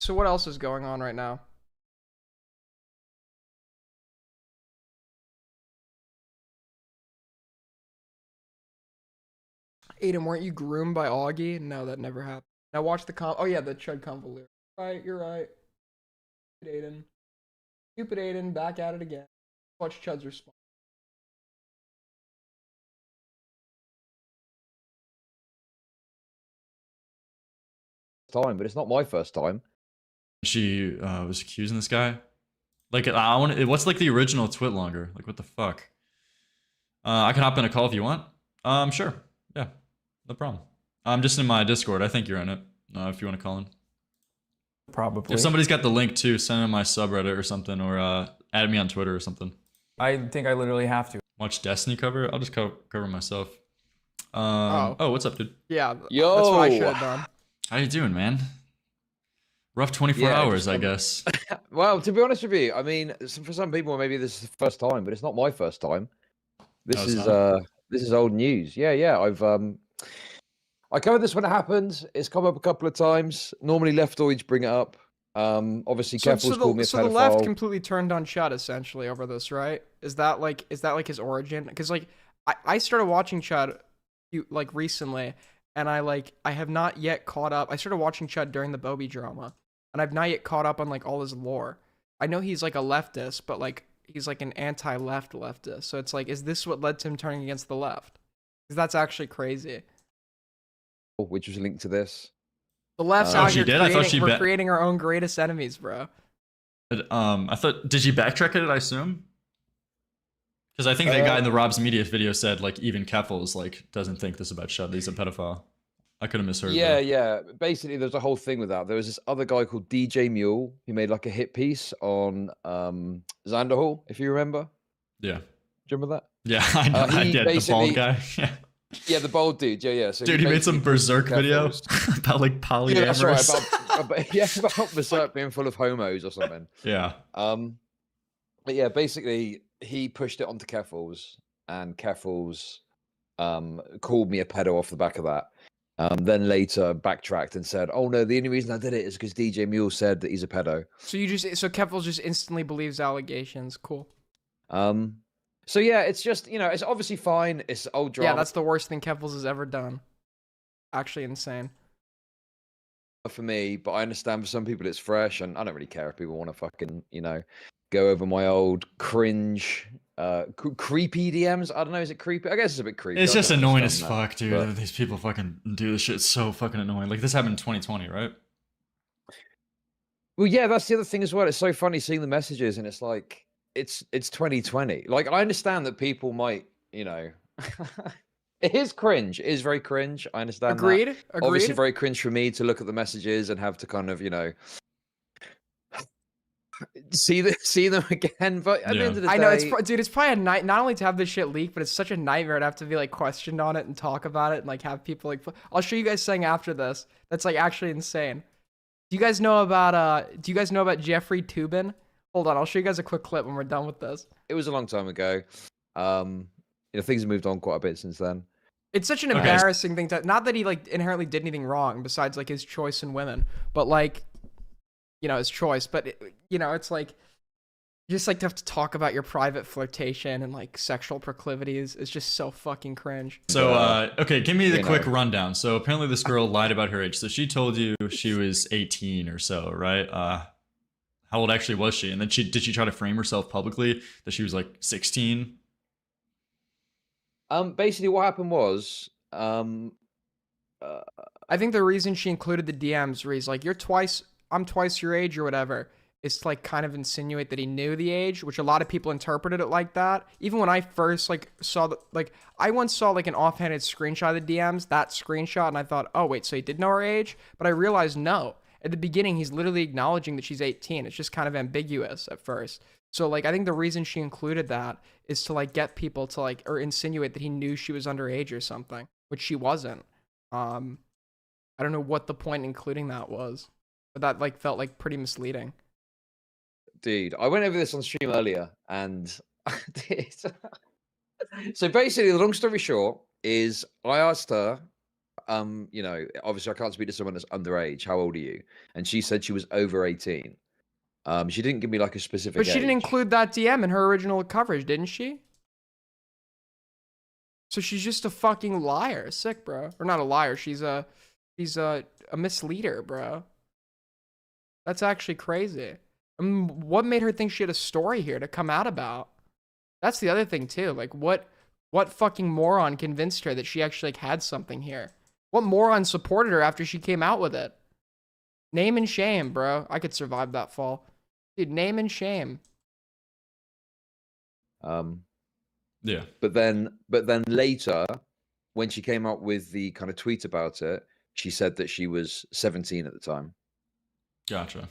So what else is going on right now? Aiden, weren't you groomed by Augie? No, that never happened. Now watch the oh yeah, the Chud convolution. Right, you're right. Stupid Aiden. Stupid Aiden, back at it again. Watch Chud's response. Time, but it's not my first time. She was accusing this guy. Like, I want. What's like the original TwitLonger? Like, what the fuck? I can hop in a call if you want. Sure. Yeah, no problem. I'm just in my Discord. I think you're in it. If you want to call in. Probably. If somebody's got the link too, send in my subreddit or something, or add me on Twitter or something. I think I literally have to. Watch Destiny cover. I'll just cover myself. Oh, what's up, dude? Yeah, yo, that's what I should have done. How you doing, man? Rough 24 hours, I guess. Well, to be honest with you, I mean, for some people, maybe this is the first time, but it's not my first time. This is old news. Yeah. I covered this when it happened. It's come up a couple of times. Normally, leftoids bring it up. Obviously, Keffel's called me a pedophile. So the left completely turned on Chud essentially over this, right? Is that like his origin? Because like I started watching Chud like recently, and I have not yet caught up. I started watching Chud during the Bobby drama, and I've not yet caught up on like all his lore. I know he's like a leftist, but like he's like an anti-left leftist. So it's like, is this what led to him turning against the left? Because that's actually crazy. Which was linked to this. The left's Oh, out she here did? I thought she we're creating our own greatest enemies, bro. I thought, did you backtrack it, I assume? Because I think that guy in the Rob's Media video said, like, even Keffels, like, doesn't think this about Chud, that he's a pedophile. I could have misheard that. Yeah. Basically, there's a whole thing with that. There was this other guy called DJ Mule who made like a hit piece on Xanderhall, if you remember. Yeah. Do you remember that? Yeah, I know. I did. The bald guy. Yeah. Yeah, the bald dude. Yeah. So dude, he made some Berserk video about like polyamorous. Yeah, that's right. About Berserk being full of homos or something. Yeah. But yeah, basically, he pushed it onto Keffels, and Keffels called me a pedo off the back of that. Then later backtracked and said, "Oh no, the only reason I did it is because DJ Mule said that he's a pedo." So Keffels just instantly believes allegations. Cool. So yeah, it's just, it's obviously fine. It's old drama. Yeah, that's the worst thing Keffels has ever done. Actually insane. For me, but I understand for some people it's fresh, and I don't really care if people want to fucking, go over my old cringe, creepy DMs. I don't know, is it creepy? I guess it's a bit creepy. It's just annoying as fuck, dude. But these people fucking do this shit. It's so fucking annoying. Like, this happened in 2020, right? Well, yeah, that's the other thing as well. It's so funny seeing the messages, and it's like, it's 2020. Like, I understand that people might, it is cringe. It is very cringe. I understand. Agreed. That. Obviously, very cringe for me to look at the messages and have to kind of, see them again. But at the end of the day, I know it's probably a night. Not only to have this shit leak, but it's such a nightmare to have to be like questioned on it and talk about it and like have people like. I'll show you guys something after this. That's like actually insane. Do you guys know about Jeffrey Toobin? Hold on, I'll show you guys a quick clip when we're done with this. It was a long time ago. Things have moved on quite a bit since then. It's such an embarrassing thing not that he like inherently did anything wrong besides like his choice in women, but like, his choice. But it's like, just like to have to talk about your private flirtation and like sexual proclivities is just so fucking cringe. So, okay, give me the quick rundown. So apparently this girl lied about her age. So she told you she was 18 or so, right? How old actually was she? And then did she try to frame herself publicly that she was like 16? Basically what happened was, I think the reason she included the DMs where he's like, I'm twice your age or whatever, is to like kind of insinuate that he knew the age, which a lot of people interpreted it like that. Even when I first I once saw like an offhanded screenshot of the DMs, that screenshot, and I thought, oh wait, so he did know her age? But I realized no. At the beginning, he's literally acknowledging that she's 18. It's just kind of ambiguous at first. So like, I think the reason she included that is to like get people to like, or insinuate that he knew she was underage or something, which she wasn't. I don't know what the point in including that was, but that like felt like pretty misleading. Dude, I went over this on stream earlier, and so basically, the long story short is I asked her, you know, obviously I can't speak to someone that's underage. How old are you? And she said she was over 18. She didn't give me like a specific But she didn't age. include that DM in her original coverage, didn't she? So she's just a fucking liar. Sick, bro. Or not a liar. She's a misleader, bro. That's actually crazy. What made her think she had a story here to come out about? That's the other thing too. Like what fucking moron convinced her that she actually like had something here? What moron supported her after she came out with it? Name and shame, bro. I could survive that fall. Dude, name and shame. Yeah. But then later, when she came out with the kind of tweet about it, she said that she was 17 at the time. Gotcha.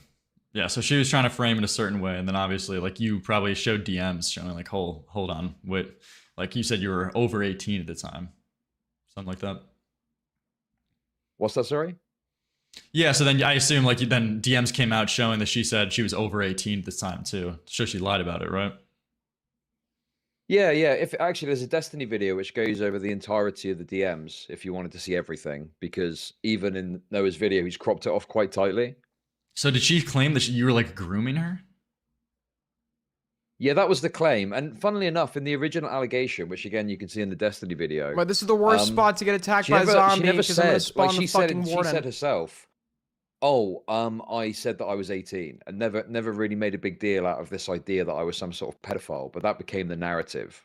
Yeah, so she was trying to frame it a certain way, and then obviously, like, you probably showed DMs showing, like, hold on, wait, like you said, you were over 18 at the time, something like that. What's that? Sorry. Yeah, so then I assume, like, then DMs came out showing that she said she was over 18 at this time too. So she lied about it, right? Yeah. If actually, there's a Destiny video which goes over the entirety of the DMs if you wanted to see everything, because even in Noah's video, he's cropped it off quite tightly. So did she claim that you were like grooming her? Yeah, that was the claim. And funnily enough, in the original allegation, which again you can see in the Destiny video, But this is the worst spot to get attacked she by never, a zombie she never because I'm gonna said, spawn like the she said, fucking warden. she said herself, "Oh, I said that I was 18," and never really made a big deal out of this idea that I was some sort of pedophile. But that became the narrative.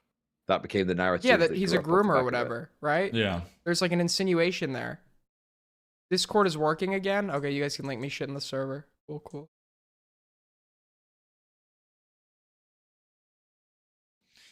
That became the narrative. Yeah, that he's a grew up off the groomer or back of it. whatever, right? Yeah. There's like an insinuation there. Discord is working again? Okay, you guys can link me shit in the server. Cool.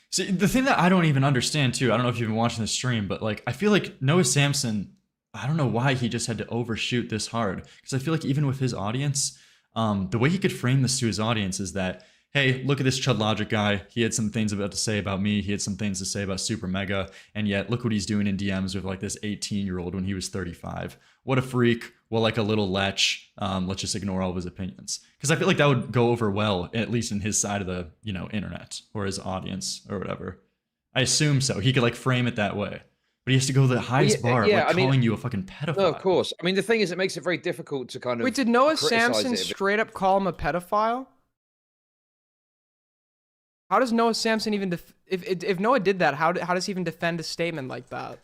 See, the thing that I don't even understand too, I don't know if you've been watching the stream, but like, I feel like Noah Samson, I don't know why he just had to overshoot this hard. Because I feel like even with his audience, the way he could frame this to his audience is that, hey, look at this ChudLogic guy. He had some things about to say about me. He had some things to say about Super Mega. And yet, look what he's doing in DMs with like this 18-year-old when he was 35. What a freak. Well, like a little lech. Let's just ignore all of his opinions. Because I feel like that would go over well, at least in his side of the, you know, internet or his audience or whatever. I assume so. He could like frame it that way. But he has to go to the highest bar, like I mean, calling you a fucking pedophile. No, of course. I mean, the thing is, it makes it very difficult to kind of. Wait, did Noah criticize Samson it. straight up call him a pedophile? How does Noah Samson even if Noah did that, how does he even defend a statement like that?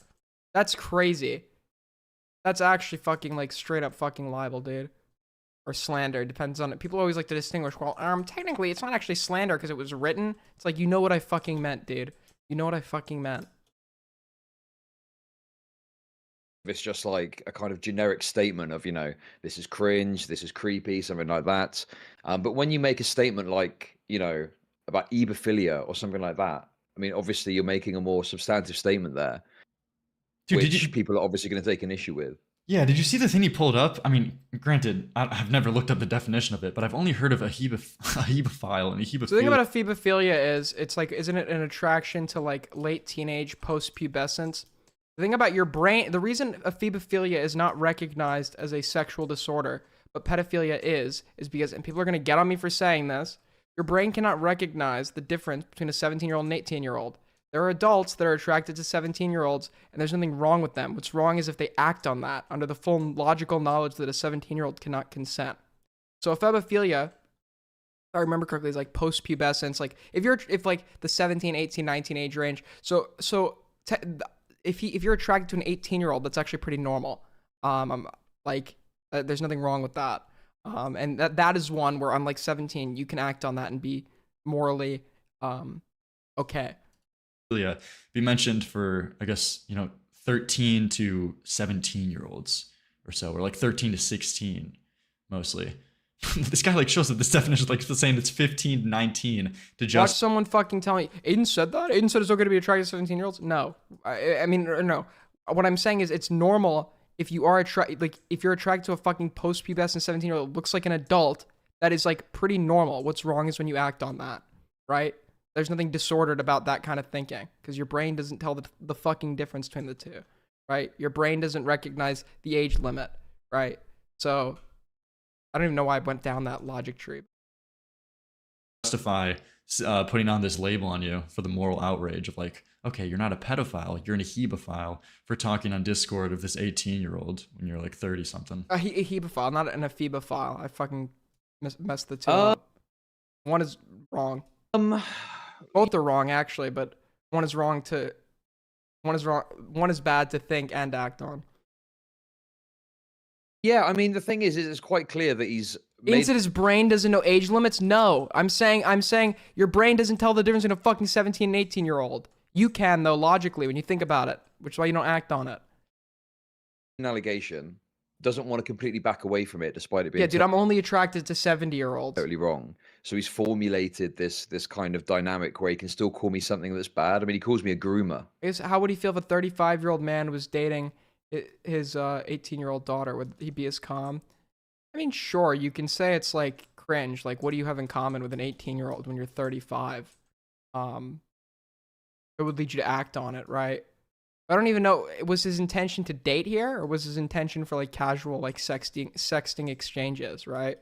That's crazy. That's actually fucking like straight up fucking libel, dude. Or slander, depends on it. People always like to distinguish, well, technically it's not actually slander because it was written. It's like, you know what I fucking meant, dude. You know what I fucking meant. It's just like a kind of generic statement of, you know, this is cringe, this is creepy, something like that. But when you make a statement like, you know, about ebophilia or something like that, I mean, obviously you're making a more substantive statement there, Dude, which people are obviously going to take an issue with. Yeah, did you see the thing he pulled up? I mean, granted, I've never looked up the definition of it, but I've only heard of a hebephile and a hebephilia. The thing about a hebephilia is, it's like, isn't it an attraction to like late teenage, post-pubescence? The thing about your brain, the reason a hebephilia is not recognized as a sexual disorder, but pedophilia is because, and people are going to get on me for saying this, your brain cannot recognize the difference between a 17-year-old and 18-year-old. There are adults that are attracted to 17-year-olds, and there's nothing wrong with them. What's wrong is if they act on that under the full logical knowledge that a 17-year-old cannot consent. So a hebephilia, if I remember correctly, is like post-pubescence. Like if like the 17, 18, 19 age range. If you're attracted to an 18-year-old, that's actually pretty normal. There's nothing wrong with that. And that is one where, unlike 17, you can act on that and be morally okay. Yeah, be mentioned for, I guess, 13 to 17-year-olds or so, or like 13 to 16 mostly. This guy like shows that this definition is like saying it's 15 to 19 to just. Watch someone fucking tell me, Aiden said that? Aiden said it's okay to be attracted to 17-year-olds? No. I mean, no. What I'm saying is it's normal if you are if you're attracted to a fucking post-pubescent 17-year-old looks like an adult, that is like pretty normal. What's wrong is when you act on that, right? There's nothing disordered about that kind of thinking because your brain doesn't tell the fucking difference between the two, right? Your brain doesn't recognize the age limit, right? So I don't even know why I went down that logic tree. justify putting on this label on you for the moral outrage of like, okay, you're not a pedophile, you're an hebephile for talking on Discord of this 18-year-old when you're like 30 something. A hebephile, not an ephebophile. I fucking messed the two up. One is wrong. Both are wrong actually, but one is wrong. One is bad to think and act on. Yeah, I mean the thing is it's quite clear that he's Means that his brain doesn't know age limits? No. I'm saying your brain doesn't tell the difference between a fucking 17 and 18-year-old. You can though, logically, when you think about it, which is why you don't act on it. An allegation, doesn't want to completely back away from it despite it being Yeah, dude, I'm only attracted to 70-year-olds. totally wrong. So he's formulated this kind of dynamic where he can still call me something that's bad. I mean, he calls me a groomer. How would he feel if a 35-year-old man was dating his 18-year-old daughter? Would he be as calm? I mean, sure, you can say it's like cringe. Like, what do you have in common with an 18-year-old when you're 35? It would lead you to act on it, right? I don't even know. Was his intention to date here, or was his intention for like casual, like sexting exchanges, right?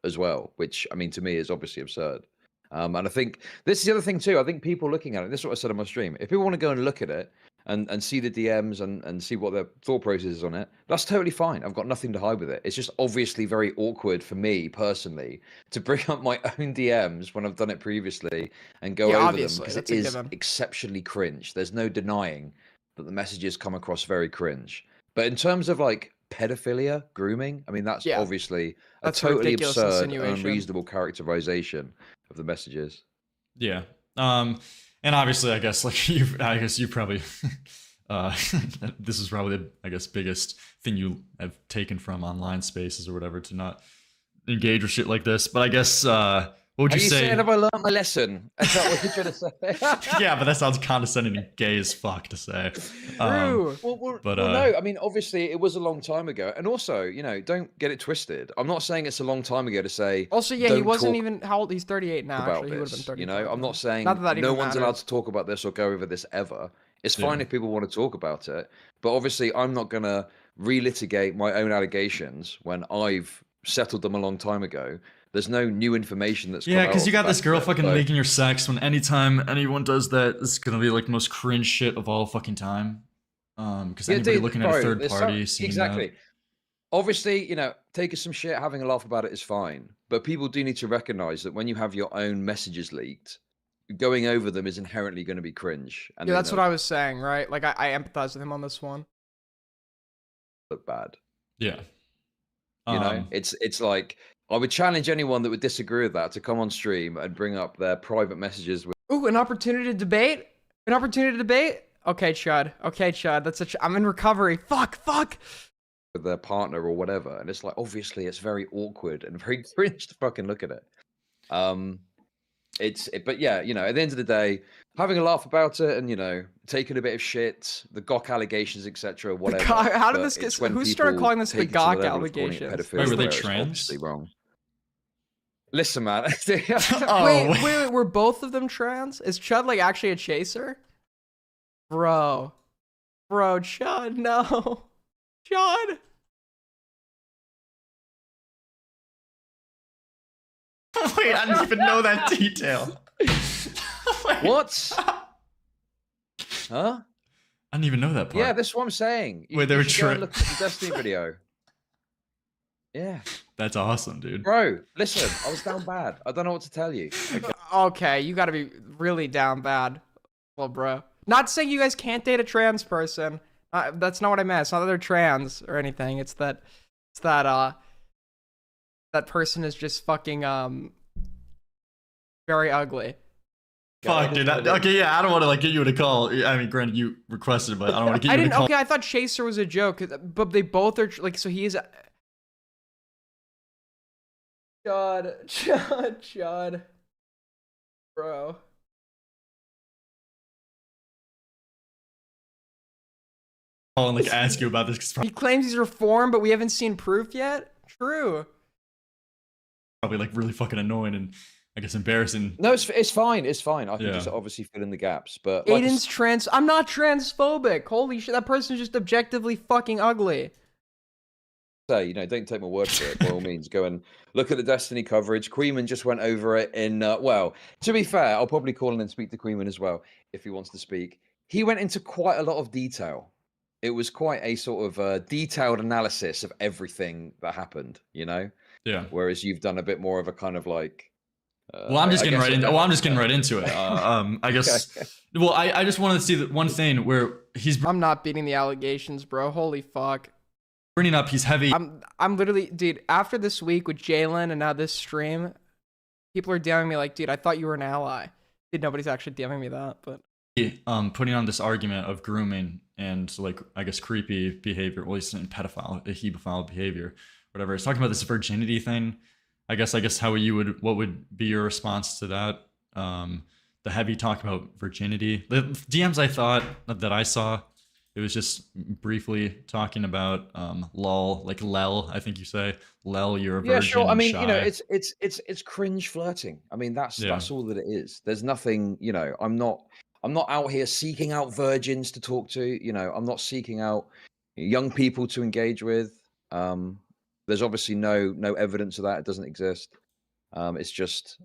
As well, which I mean to me is obviously absurd. And I think this is the other thing too. I think people looking at it, this is what I said on my stream. If people want to go and look at it and see the DMs and see what their thought process is on it, that's totally fine. I've got nothing to hide with it. It's just obviously very awkward for me personally to bring up my own DMs when I've done it previously and go over them because it is exceptionally cringe. There's no denying that the messages come across very cringe. But in terms of like pedophilia, grooming, I mean that's obviously a totally absurd and unreasonable characterization of the messages. Yeah. And obviously I guess like you probably this is probably the biggest thing you have taken from online spaces or whatever to not engage with shit like this. But I guess what would you say? Saying, have I learned my lesson? Is that what you're trying to say? Yeah, but that sounds condescending and gay as fuck to say. True. Well, no, I mean, obviously it was a long time ago. And also, you know, don't get it twisted. I'm not saying it's a long time ago to say. Also, yeah, he wasn't even, how old? He's 38 now, actually. He would have been 35. You know, I'm not saying that no one's allowed to talk about this or go over this ever. It's fine if people want to talk about it. But obviously, I'm not going to relitigate my own allegations when I've settled them a long time ago. There's no new information that's yeah, because you got this girl fucking leaking your sex when anytime anyone does that, it's gonna be like the most cringe shit of all fucking time. Because anybody looking at a third party seeing that. Obviously, you know, taking some shit, having a laugh about it is fine. But people do need to recognize that when you have your own messages leaked, going over them is inherently going to be cringe. And yeah, that's what I was saying, right? Like I empathize with him on this one. Look bad. Yeah. You know, it's like I would challenge anyone that would disagree with that to come on stream and bring up their private messages with. Ooh, an opportunity to debate? An opportunity to debate? Okay, Chud. Okay, Chud. I'm in recovery. Fuck. With their partner or whatever, and it's like obviously it's very awkward and very cringe to fucking look at it. But yeah, you know, at the end of the day, having a laugh about it and you know, taking a bit of shit, the Gawk allegations, etc., whatever. How did this get? Who started calling this the Gawk allegations? Wait, were they trans? Wrong. Listen, man. Wait, were both of them trans? Is Chud like actually a chaser? Bro, Chud, no. Chud. Wait, I didn't even know that detail. What? Huh? I didn't even know that part. Yeah, that's what I'm saying. Wait, they were trans. Look at the Destiny video. Yeah. That's awesome, dude. Bro, listen, I was down bad. I don't know what to tell you. Okay, you gotta be really down bad. Well, bro. Not saying you guys can't date a trans person. That's not what I meant. It's not that they're trans or anything. It's that that person is just fucking very ugly. Fuck, dude. Okay, yeah, I don't want to like get you in a call. I mean, granted, you requested, but I don't want to get you in a call. Okay, I thought Chaser was a joke, but they both are like. So he is. Chud, bro. I'll like ask you about this because he claims he's reformed, but we haven't seen proof yet. True. Probably like really fucking annoying, and I guess, embarrassing. No, it's fine. It's fine. I can Yeah. just obviously fill in the gaps. But like Aiden's trans. I'm not transphobic. Holy shit, that person's just objectively fucking ugly. say, you know, don't take my word for it. By all means, go and look at the Destiny coverage. Queeman just went over it in. Well, to be fair, I'll probably call in and speak to Queeman as well if he wants to speak. He went into quite a lot of detail. It was quite a sort of detailed analysis of everything that happened. You know. Yeah. Whereas you've done a bit more of a kind of like. Well, I'm just getting right into. Well, I'm just getting right into it. I guess. Okay. Well, I just wanted to see that one thing where he's. I'm not beating the allegations, bro. Holy fuck. Bringing up, he's heavy. I'm literally, dude. After this week with Jalen and now this stream, people are DMing me like, dude, I thought you were an ally. Dude, nobody's actually DMing me that, but. Putting on this argument of grooming and like I guess creepy behavior, well, he's in pedophile, hebephile behavior, whatever. He's talking about this virginity thing. I guess how what would be your response to that? The heavy talk about virginity. The DMs I saw, it was just briefly talking about lol, like lel. I think you say lel. You're a virgin. Yeah, sure. I mean, shy. you know, it's cringe flirting. I mean, that's all that it is. There's nothing. You know, I'm not out here seeking out virgins to talk to. You know, I'm not seeking out young people to engage with. There's obviously no evidence of that. It doesn't exist. It's just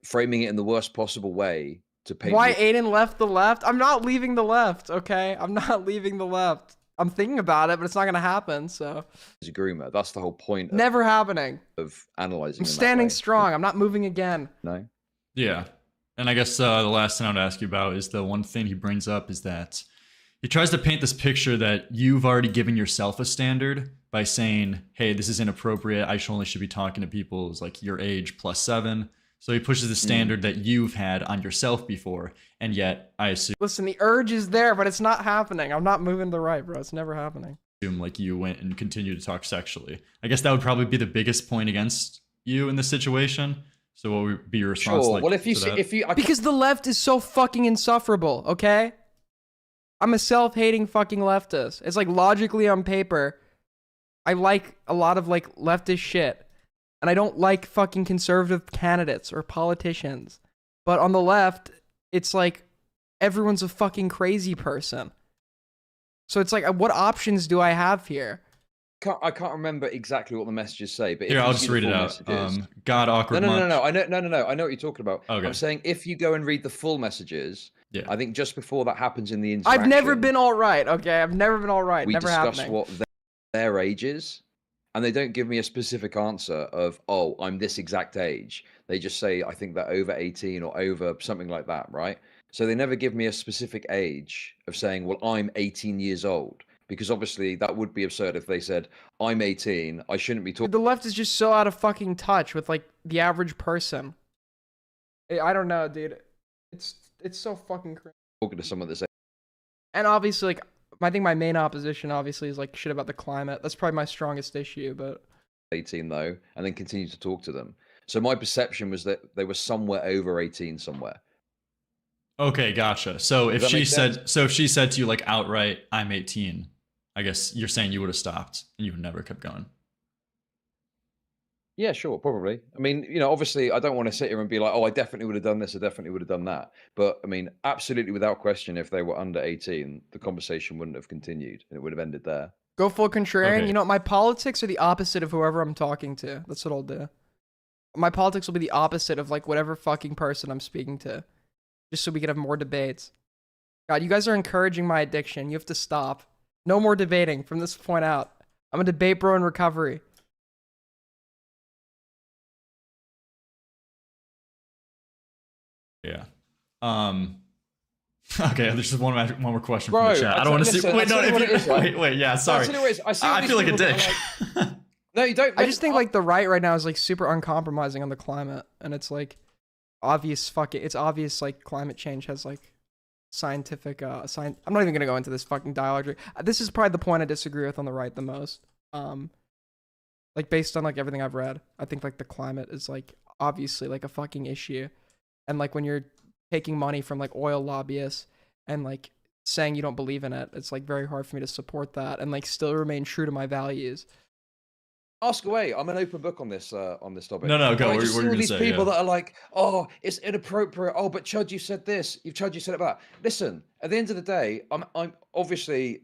framing it in the worst possible way to paint. Why Aiden left the left? I'm not leaving the left, okay? I'm not leaving the left. I'm thinking about it, but it's not gonna happen, so. As a groomer, that's the whole point. Never happening. Of analyzing. I'm standing strong. I'm not moving again. No. Yeah. And I guess the last thing I would ask you about is the one thing he brings up is that he tries to paint this picture that you've already given yourself a standard by saying, hey, this is inappropriate. I only should be talking to people who's like your age plus 7. So he pushes the standard that you've had on yourself before. And yet I assume. Listen, the urge is there, but it's not happening. I'm not moving to the right, bro. It's never happening. Like you went and continued to talk sexually. I guess that would probably be the biggest point against you in this situation. So what would be your response? Sure. Like, Well, because the left is so fucking insufferable, okay? I'm a self-hating fucking leftist. It's like logically on paper, I like a lot of like leftist shit. And I don't like fucking conservative candidates or politicians. But on the left, it's like everyone's a fucking crazy person. So it's like, what options do I have here? I can't remember exactly what the messages say, but here, I'll just read it out. God, awkward. No. I know what you're talking about. Okay. I'm saying if you go and read the full messages, I think just before that happens in the I've interaction, never been all right, okay? I've never been all right. we Never discuss happening. what their age is, and they don't give me a specific answer of, oh, I'm this exact age. They just say, I think they're over 18 or over something like that, right? So they never give me a specific age of saying, well, I'm 18 years old. Because obviously that would be absurd if they said, I'm 18, I shouldn't be talking. The left is just so out of fucking touch with like the average person. I don't know, dude. It's so fucking crazy. Talking to someone that's And obviously, like, I think my main opposition obviously is like shit about the climate. That's probably my strongest issue, but 18 though, and then continue to talk to them. So my perception was that they were somewhere over 18 somewhere. Okay, gotcha. So if Does that make she said to you like outright, I'm 18, I guess you're saying you would have stopped and you would never kept going. Yeah, sure, probably. I mean, you know, obviously I don't want to sit here and be like, oh, I definitely would have done this, I definitely would have done that. But I mean, absolutely without question, if they were under 18, the conversation wouldn't have continued and it would have ended there. go full contrarian. Okay. You know, my politics are the opposite of whoever I'm talking to. That's what I'll do. My politics will be the opposite of like whatever fucking person I'm speaking to. Just so we can have more debates. God, you guys are encouraging my addiction. You have to stop. No more debating from this point out. I'm a debate bro in recovery. Yeah. Okay, there's just one more question Bro, from the chat. I don't want to see. Wait, no, wait, yeah, sorry. I feel like a dick. No, you don't. I just think like the right now is like super uncompromising on the climate, and it's like obvious. It's obvious like climate change has like scientific. I'm not even gonna go into this fucking dialogue. This is probably the point I disagree with on the right the most. Like based on like everything I've read, I think like the climate is like obviously like a fucking issue, and like when you're taking money from like oil lobbyists and like saying you don't believe in it, it's like very hard for me to support that and like still remain true to my values. Ask away. I'm an open book on this topic. No, go. But I We're just see all gonna these say, people yeah. that are like, oh, it's inappropriate. Oh, but Chud, you said this. Chud, you said about. Listen, at the end of the day, I'm obviously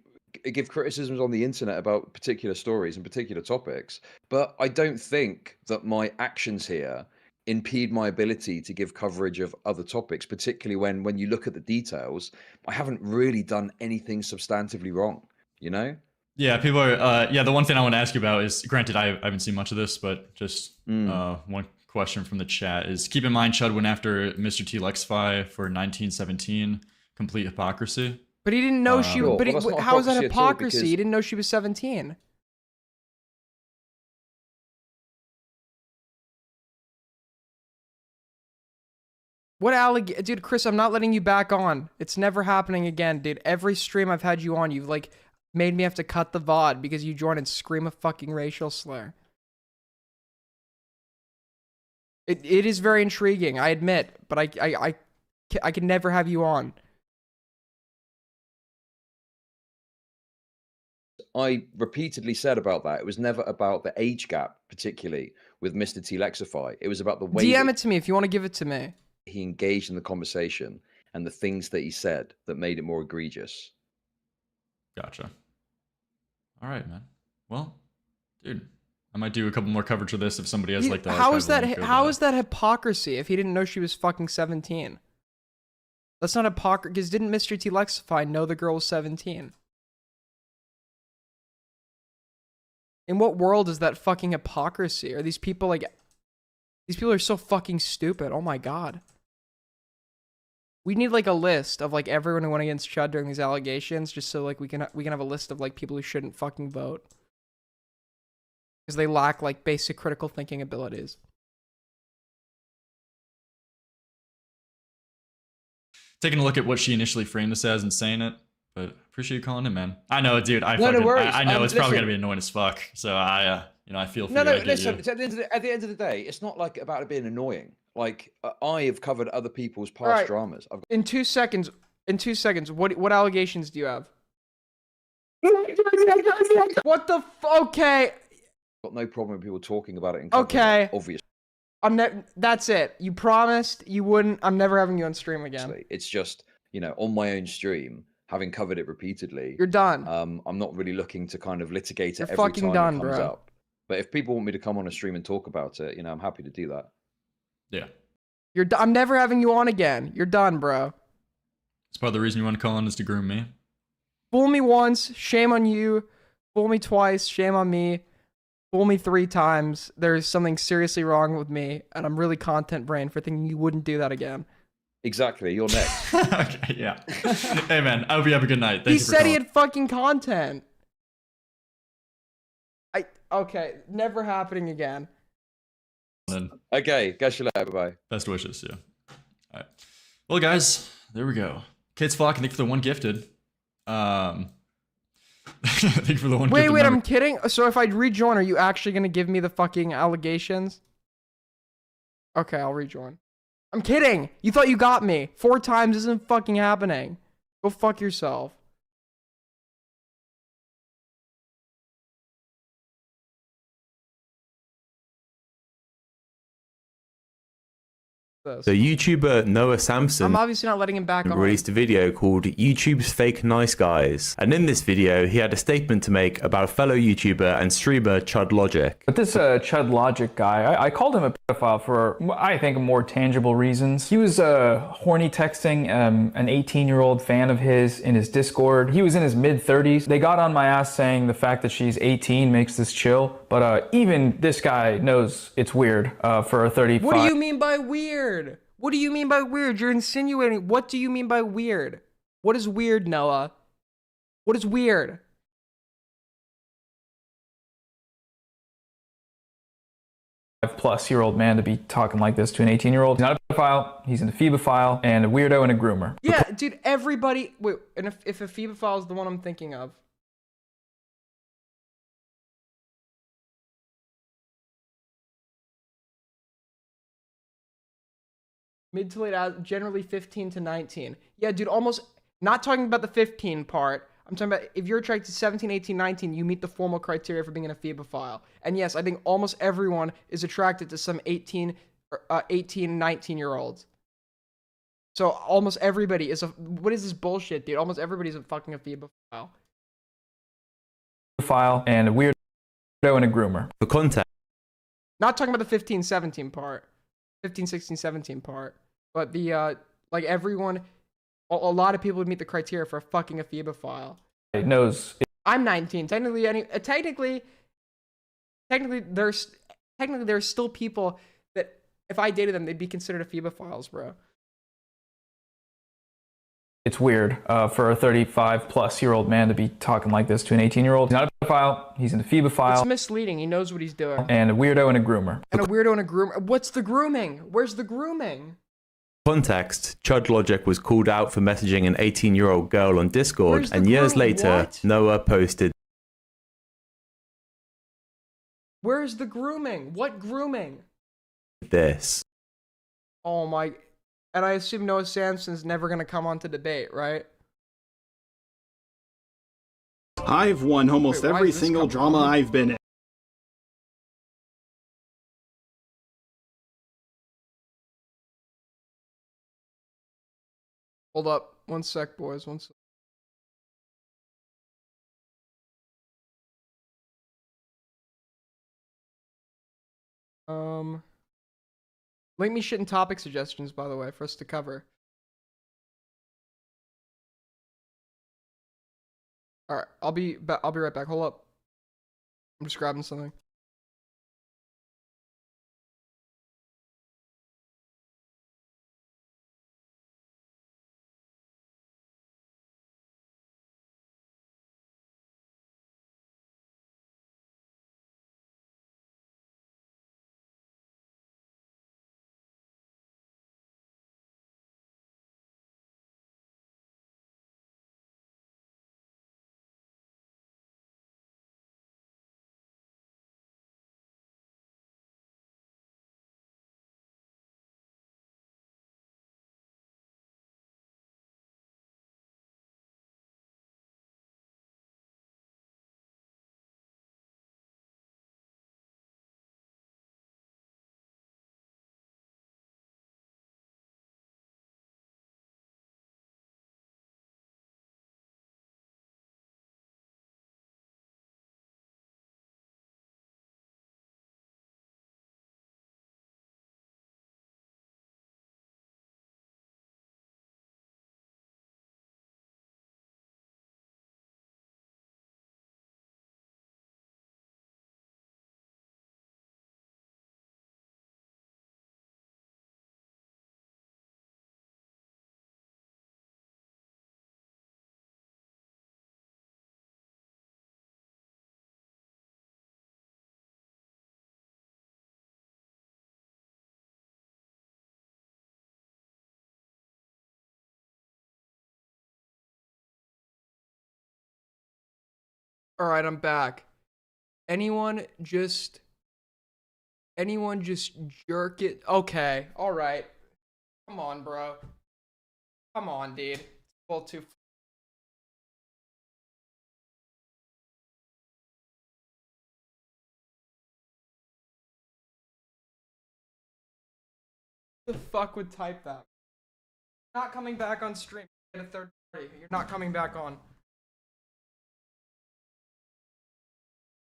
give criticisms on the internet about particular stories and particular topics, but I don't think that my actions here impede my ability to give coverage of other topics, particularly when you look at the details. I haven't really done anything substantively wrong, you know? Yeah, people are. Yeah, the one thing I want to ask you about is, granted, I haven't seen much of this, but just one question from the chat is: keep in mind, Chud went after Mr. T Lexify for 1917, complete hypocrisy. But he didn't know she. But that's not how is that hypocrisy at all, hypocrisy? because- He didn't know she was 17. What dude, Chris? I'm not letting you back on. It's never happening again, dude. Every stream I've had you on, you've like made me have to cut the VOD because you joined and scream a fucking racial slur. It is very intriguing, I admit, but I can never have you on. I repeatedly said about that. It was never about the age gap, particularly with Mr. T Lexify. It was about the way DM that it to me if you want to give it to me. he engaged in the conversation and the things that he said that made it more egregious. Gotcha. All right, man. Well, dude, I might do a couple more coverage of this if somebody has like the. How is that? How is that hypocrisy? If he didn't know she was fucking 17, that's not hypocrisy. Because didn't Mr. T Lexify know the girl was 17? In what world is that fucking hypocrisy? Are these people like? These people are so fucking stupid. Oh my god. We need like a list of like everyone who went against Chud during these allegations, just so like we can have a list of like people who shouldn't fucking vote because they lack like basic critical thinking abilities. Taking a look at what she initially framed this as and saying it, but appreciate you calling in, man. I know, dude. I No, no worries. I know it's probably Listen. gonna be annoying as fuck. So I feel for No, you. no, I get listen. you. It's at the end of the day, it's not like about it being annoying. Like I have covered other people's past Alright. dramas. I've In 2 seconds, what allegations do you have? What the okay. got no problem with people talking about it. Okay. Obviously, that's it. You promised you wouldn't. I'm never having you on stream again. it's just on my own stream, having covered it repeatedly. You're done. I'm not really looking to kind of litigate it You're every fucking time done, it comes bro. up. But if people want me to come on a stream and talk about it, I'm happy to do that. Yeah. I'm never having you on again. You're done, bro. It's part of the reason you want to call in is to groom me. Fool me once, shame on you. Fool me twice, shame on me. Fool me 3 times. There's something seriously wrong with me, and I'm really content brain for thinking you wouldn't do that again. Exactly. You're next. Okay, yeah. Hey, man. I hope you have a good night. Thank He you for said he calling. had fucking content. Okay, never happening again. Okay, catch you later. Bye. Best wishes, yeah. All right. Well, guys, there we go. Kids Flock, thank you for the one gifted. Thank you for the one Wait, gifted I'm member. kidding. So if I rejoin, are you actually gonna give me the fucking allegations? Okay, I'll rejoin. I'm kidding. You thought you got me. 4 times isn't fucking happening. Go fuck yourself. So YouTuber Noah Samson I'm obviously not letting him back on. released a video called YouTube's Fake Nice Guys. And in this video, he had a statement to make about a fellow YouTuber and streamer ChudLogic. But this ChudLogic guy, I called him a pedophile for, I think, more tangible reasons. He was horny texting an 18-year-old fan of his in his Discord. He was in his mid-30s. They got on my ass saying the fact that she's 18 makes this chill. But even this guy knows it's weird for a 35. What do you mean by weird? What do you mean by weird? You're insinuating. What do you mean by weird? What is weird, Noah? What is weird? +year-old man to be talking like this to an 18-year-old. He's not a pedophile, he's an ephebophile, and a weirdo and a groomer. Yeah, dude, everybody... Wait, and if a phoebophile is the one I'm thinking of... Mid to late, generally 15 to 19. Yeah, dude, almost... Not talking about the 15 part. I'm talking about if you're attracted to 17, 18, 19, you meet the formal criteria for being an amphibophile. And yes, I think almost everyone is attracted to some 18, 19-year-olds. So almost everybody is a... What is this bullshit, dude? Almost everybody's a fucking amphibophile. And a weirdo and a groomer. For context. Not talking about the 15, 17 part. 15, 16, 17 part. But the, like everyone... A lot of people would meet the criteria for a fucking amphibophile. It knows. I'm 19. Technically, there's still people that if I dated them, they'd be considered aphibophiles, bro. It's weird for a 35-plus-year-old man to be talking like this to an 18-year-old. He's not a pedophile. He's an amphibophile. It's misleading. He knows what he's doing. And a weirdo and a groomer. And a weirdo and a groomer. What's the grooming? Where's the grooming? Context, ChudLogic was called out for messaging an 18-year-old girl on Discord, and years later, Noah posted Where's the grooming? What grooming? this. Oh my... And I assume Noah Samson's never going to come on to debate, right? I've won almost every single drama I've been in. Hold up. One sec, boys. One sec. Link me shit and topic suggestions, by the way, for us to cover. Alright, I'll be right back. Hold up. I'm just grabbing something. Alright, I'm back. Anyone just jerk it? Okay, alright. Come on, bro. Come on, dude. Well, too. Who the fuck would type that? Not coming back on stream. Get a third party. You're not coming back on.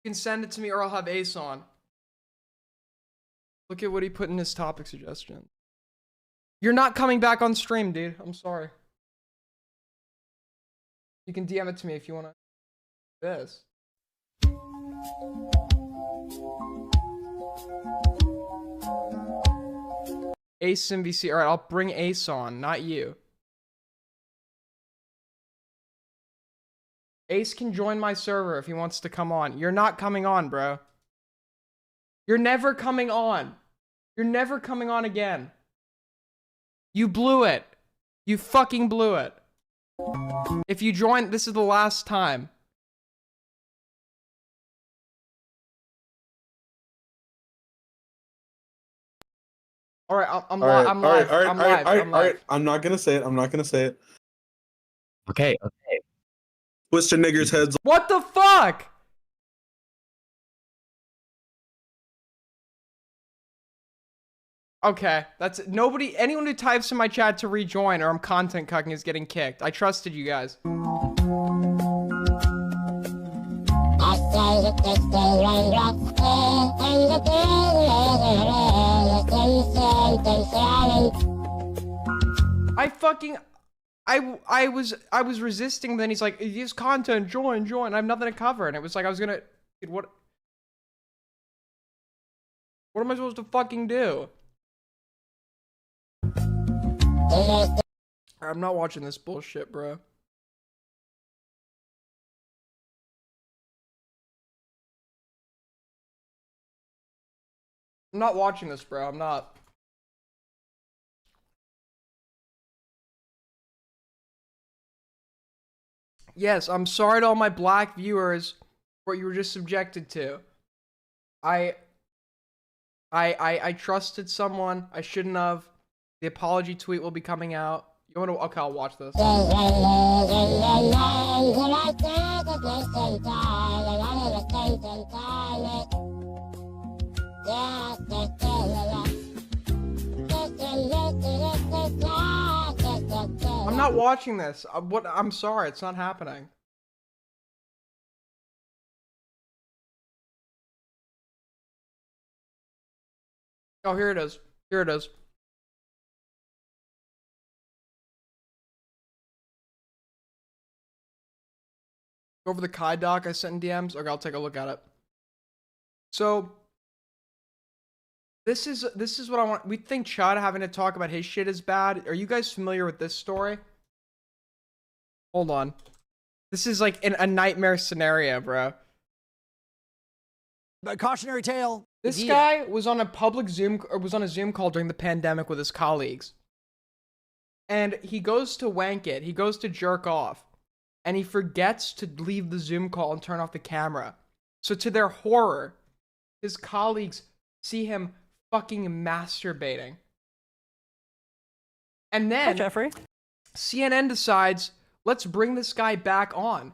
You can send it to me or I'll have Ace on. Look at what he put in his topic suggestion. You're not coming back on stream, dude. I'm sorry. You can DM it to me if you want to. This. Ace MVC. Alright, I'll bring Ace on, not you. Ace can join my server if he wants to come on. You're not coming on, bro. You're never coming on. You're never coming on again. You blew it. You fucking blew it. If you join, this is the last time. Alright, I'm live. I'm live. All right. I'm not gonna say it. Okay. Twisting niggers' heads. What the fuck? Okay, that's nobody. Anyone who types in my chat to rejoin or I'm content cucking is getting kicked. I trusted you guys. I was resisting. Then he's like, "Use content, join." I have nothing to cover, and it was like I was gonna. Dude, what am I supposed to fucking do? I'm not watching this bullshit, bro. I'm not watching this, bro. I'm not. Yes, I'm sorry to all my black viewers for what you were just subjected to. I trusted someone I shouldn't have. The apology tweet will be coming out. You want to? Okay, I'll watch this. I'm not watching this. I'm sorry, it's not happening. Oh, here it is. Here it is. Go over the Kai doc I sent in DMs. Okay, I'll take a look at it. So this is what I want. We think Chud having to talk about his shit is bad. Are you guys familiar with this story? Hold on. This is like a nightmare scenario, bro. But cautionary tale. This guy was on a public Zoom, or was on a Zoom call during the pandemic with his colleagues. And he goes to wank it. He goes to jerk off. And he forgets to leave the Zoom call and turn off the camera. So to their horror, his colleagues see him fucking masturbating. And then Hi, Jeffrey. CNN decides, let's bring this guy back on.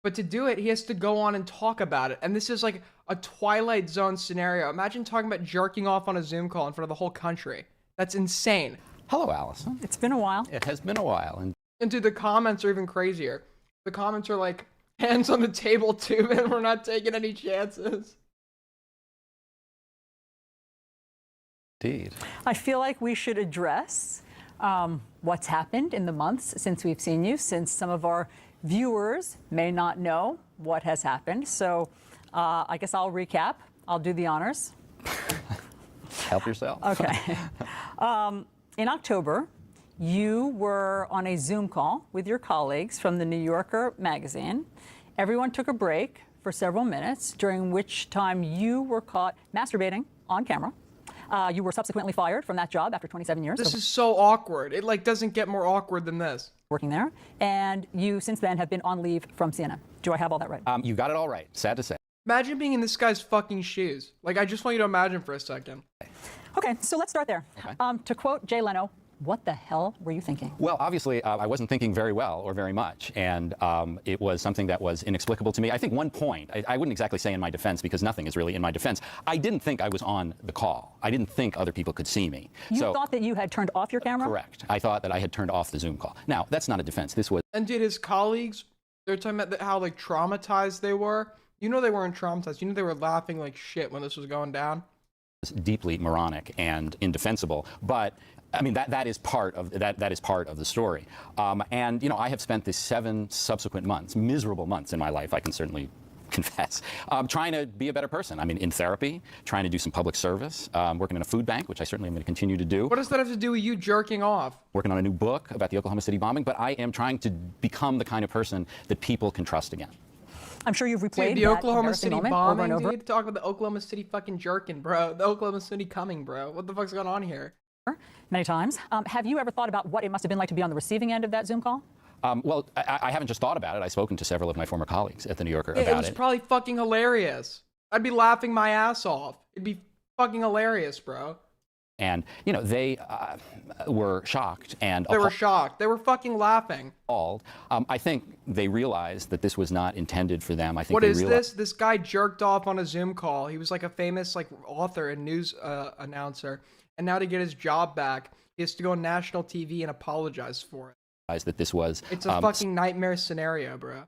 But to do it, he has to go on and talk about it. And this is like a Twilight Zone scenario. Imagine talking about jerking off on a Zoom call in front of the whole country. That's insane. Hello, Allison. It's been a while. It has been a while. And dude, the comments are even crazier. The comments are like, hands on the table too, man. We're not taking any chances. Indeed. I feel like we should address what's happened in the months since we've seen you, since some of our viewers may not know what has happened. So I guess I'll recap. I'll do the honors. Help yourself. Okay. In October, you were on a Zoom call with your colleagues from the New Yorker magazine. Everyone took a break for several minutes, during which time you were caught masturbating on camera. You were subsequently fired from that job after 27 years. This is so awkward. It like doesn't get more awkward than this. Working there, and you since then have been on leave from CNN. Do I have all that right? You got it all right. Sad to say. Imagine being in this guy's fucking shoes. Like, I just want you to imagine for a second. Okay, so let's start there. Okay. To quote Jay Leno, what the hell were you thinking? Well, obviously, I wasn't thinking very well or very much, and it was something that was inexplicable to me. I think one point, I wouldn't exactly say in my defense, because nothing is really in my defense. I didn't think I was on the call. I didn't think other people could see me. You thought that you had turned off your camera? Correct. I thought that I had turned off the Zoom call. Now, that's not a defense. This was... And did his colleagues, they're talking about how like traumatized they were. You know they weren't traumatized. You know they were laughing like shit when this was going down. Deeply moronic and indefensible, but I mean that is part of that is part of the story. And you know, I have spent the 7 subsequent months, miserable months in my life, I can certainly confess, trying to be a better person. I mean, in therapy, trying to do some public service, working in a food bank, which I certainly am going to continue to do. What does that have to do with you jerking off? Working on a new book about the Oklahoma City bombing, but I am trying to become the kind of person that people can trust again. I'm sure you've replayed the that Oklahoma City bombing, over and over. dude. Talk about the Oklahoma City fucking jerking, bro. The Oklahoma City coming, bro. What the fuck's going on here? Many times. Have you ever thought about what it must have been like to be on the receiving end of that Zoom call? Well, I haven't just thought about it. I've spoken to several of my former colleagues at the New Yorker about it. It was probably fucking hilarious. I'd be laughing my ass off. It'd be fucking hilarious, bro. And, you know, they were shocked and They were shocked. They were fucking laughing. appalled. I think they realized that this was not intended for them. I think What they is realized this? This guy jerked off on a Zoom call. He was like a famous like author and news announcer. And now to get his job back, he has to go on national TV and apologize for it. that this was It's a fucking nightmare scenario, bro.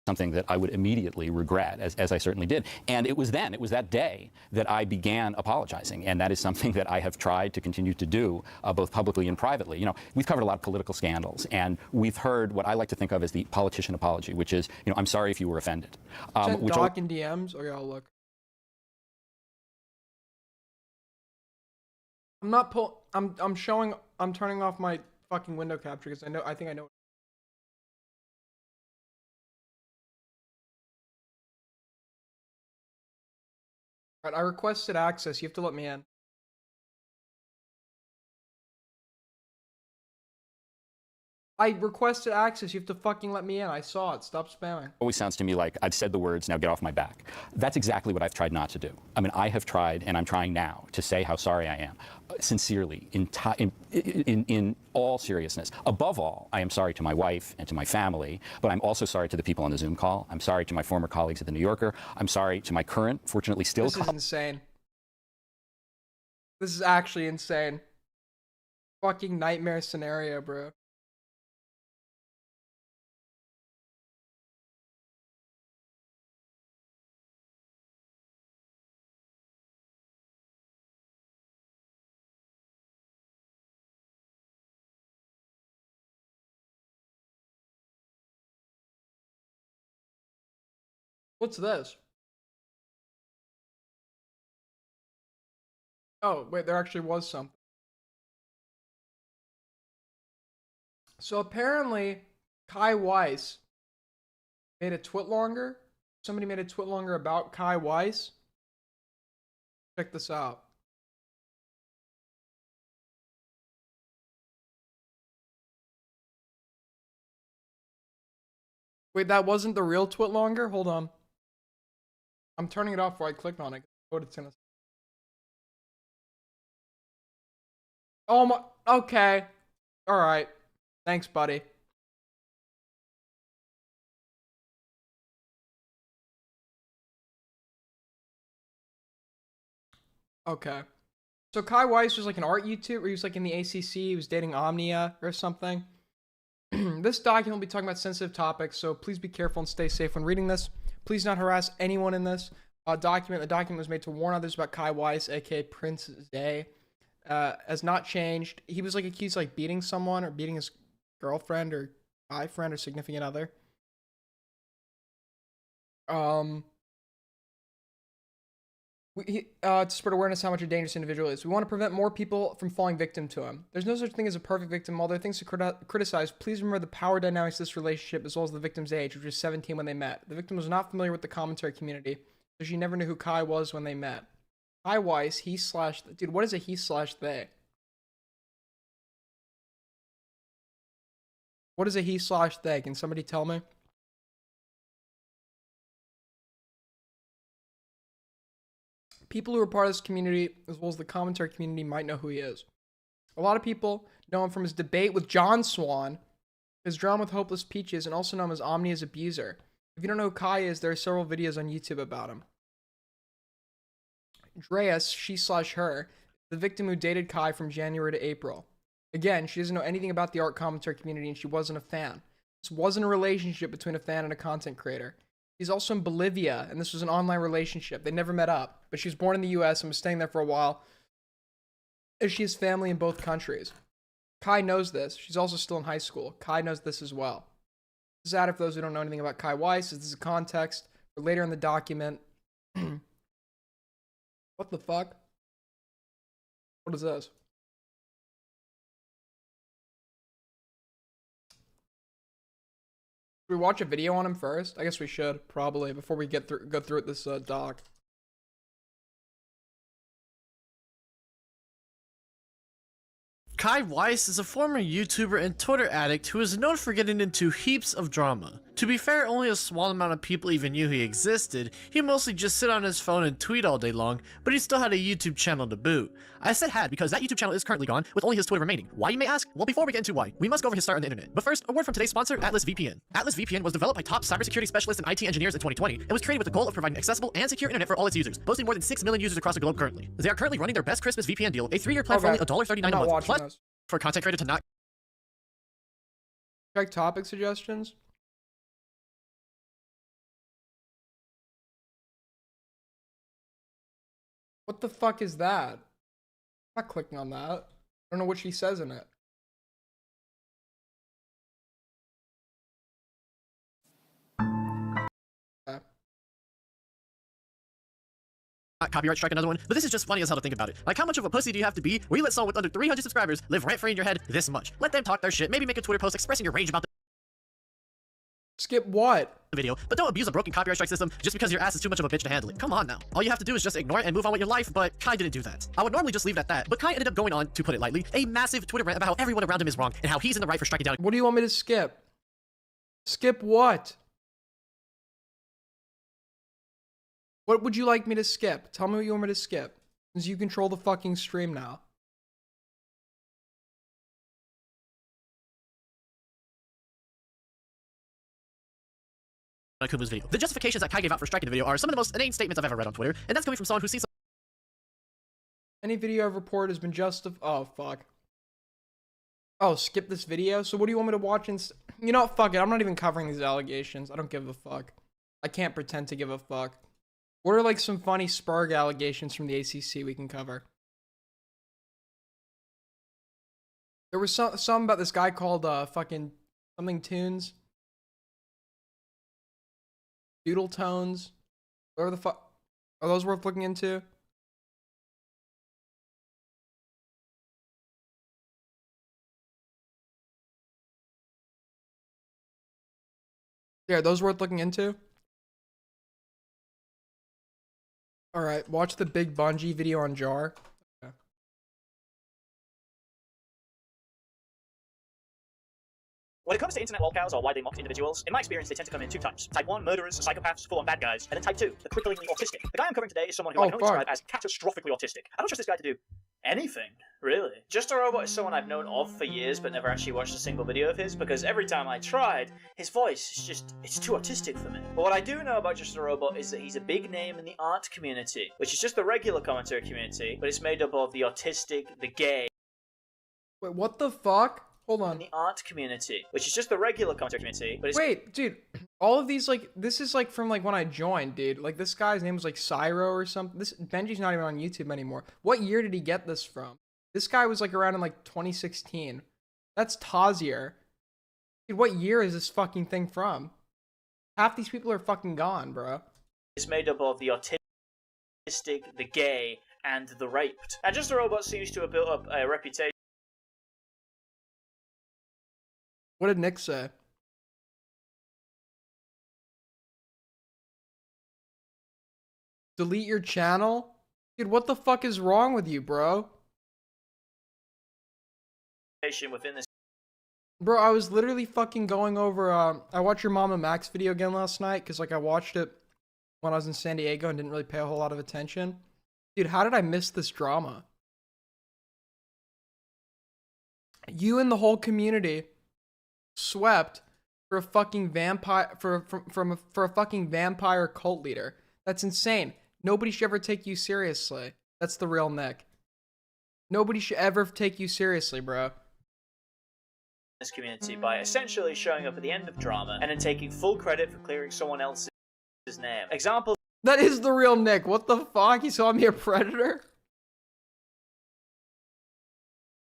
something that I would immediately regret, as I certainly did. And it was that day, that I began apologizing. And that is something that I have tried to continue to do, both publicly and privately. You know, we've covered a lot of political scandals, and we've heard what I like to think of as the politician apology, which is, you know, I'm sorry if you were offended. Sent Doc in DMs? Okay, I'll look. I'm not I'm turning off my fucking window capture because I think I know. All right, I requested access. You have to let me in. I requested access. You have to fucking let me in. I saw it. Stop spamming. Always sounds to me like I've said the words, now get off my back. That's exactly what I've tried not to do. I mean, I have tried, and I'm trying now, to say how sorry I am, sincerely, in all seriousness. Above all, I am sorry to my wife and to my family, but I'm also sorry to the people on the Zoom call. I'm sorry to my former colleagues at the New Yorker. I'm sorry to my current, fortunately still. This is insane. This is actually insane. Fucking nightmare scenario, bro. What's this? Oh, wait, there actually was something. So apparently, Kai Weiss made a twit longer. Somebody made a twit longer about Kai Weiss. Check this out. Wait, that wasn't the real twit longer? Hold on. I'm turning it off before I clicked on it. Oh my, okay. All right. Thanks, buddy. Okay. So Kai Weiss was like an art YouTuber. He was like in the ACC. He was dating Omnia or something. This document will be talking about sensitive topics, so please be careful and stay safe when reading this. Please not harass anyone in this document. The document was made to warn others about Kai Weiss, aka Prince Day. Has not changed. He was like accused of like beating someone or beating his girlfriend or guy friend or significant other. To spread awareness how much a dangerous individual is. We want to prevent more people from falling victim to him. There's no such thing as a perfect victim. While there are things to criticize, please remember the power dynamics of this relationship as well as the victim's age, which was 17 when they met. The victim was not familiar with the commentary community, so she never knew who Kai was when they met. Kai Weiss, dude, what is a he/they? What is a he/they? Can somebody tell me? People who are part of this community, as well as the commentary community, might know who he is. A lot of people know him from his debate with John Swan, his drama with Hopeless Peaches, and also know him as Omnia's abuser. If you don't know who Kai is, there are several videos on YouTube about him. Dreas, she/her, the victim who dated Kai from January to April. Again, she doesn't know anything about the art commentary community, and she wasn't a fan. This wasn't a relationship between a fan and a content creator. He's also in Bolivia, and this was an online relationship. They never met up, but she was born in the US and was staying there for a while, as she has family in both countries. Kai knows this. She's also still in high school. Kai knows this as well. This is added for those who don't know anything about Kai Weiss. This is a context for later in the document. What the fuck? What is this? Should we watch a video on him first? I guess we should, probably, before we go through this doc. Kai Weiss is a former YouTuber and Twitter addict who is known for getting into heaps of drama. To be fair, only a small amount of people even knew he existed. He mostly just sit on his phone and tweet all day long, but he still had a YouTube channel to boot. I said had because that YouTube channel is currently gone, with only his Twitter remaining. Why, you may ask? Well, before we get into why, we must go over his start on the internet. But first, a word from today's sponsor, Atlas VPN. Atlas VPN was developed by top cybersecurity specialists and IT engineers in 2020, and was created with the goal of providing accessible and secure internet for all its users, boasting more than 6 million users across the globe currently. They are currently running their best Christmas VPN deal, a 3-year plan for only $1.39 a month, plus for a content creator to not check topic suggestions. What the fuck is that? I'm not clicking on that. I don't know what she says in it. copyright strike another one, but this is just funny as hell to think about it. Like, how much of a pussy do you have to be where you let someone with under 300 subscribers live rent-free in your head this much? Let them talk their shit, maybe make a Twitter post expressing your rage about the skip what? video, but don't abuse a broken copyright strike system just because your ass is too much of a bitch to handle it. Come on now. All you have to do is just ignore it and move on with your life, but Kai didn't do that. I would normally just leave it at that, but Kai ended up going on, to put it lightly, a massive Twitter rant about how everyone around him is wrong and how he's in the right for striking down. What do you want me to skip? Skip what? What would you like me to skip? Tell me what you want me to skip, since you control the fucking stream now. Kuma's video. The justifications that Kai gave out for striking the video are some of the most inane statements I've ever read on Twitter, and that's coming from someone who sees any video I've reported has been justified. Oh, fuck. Oh, skip this video? So what do you want me to watch you know what, fuck it. I'm not even covering these allegations. I don't give a fuck. I can't pretend to give a fuck. What are like some funny Sparg allegations from the ACC we can cover? There was some about this guy called fucking something tunes. Doodle tones. Whatever the fuck. Are those worth looking into? Yeah, are those worth looking into? Alright, watch the Big Bungie video on Jar. Okay. When it comes to internet lolcows or why they mock individuals, in my experience they tend to come in two types. Type 1, murderers, psychopaths, full-on bad guys, and then Type 2, the cripplingly autistic. The guy I'm covering today is someone who I can only describe as catastrophically autistic. I don't trust this guy to do anything, really. Just a Robot is someone I've known of for years but never actually watched a single video of his, because every time I tried, his voice is just, it's too autistic for me. But what I do know about Just a Robot is that he's a big name in the art community, which is just the regular commentary community, but it's made up of the autistic, the gay. Wait, what the fuck? Hold on. The art community, which is just the regular commentary community, but it's— Wait, dude, all of these, like, this is like from like when I joined, dude. Like, this guy's name was like Cyro or something. This Benji's not even on YouTube anymore. What year did he get this from? This guy was like around in like 2016. That's Tazier. Dude, what year is this fucking thing from? Half these people are fucking gone, bro. It's made up of the autistic, the gay, and the raped. And Just a Robot seems to have built up a reputation. What did Nick say? Delete your channel? Dude, what the fuck is wrong with you, bro? Within this. Bro, I was literally fucking going over, I watched your Mama Max video again last night, because, like, I watched it when I was in San Diego and didn't really pay a whole lot of attention. Dude, how did I miss this drama? You and the whole community swept for a fucking vampire, for a fucking vampire cult leader. That's insane. Nobody should ever take you seriously. That's the real Nick. Nobody should ever take you seriously, bro. This community by essentially showing up at the end of drama and then taking full credit for clearing someone else's name. Example. That is the real Nick. What the fuck? He saw me a predator?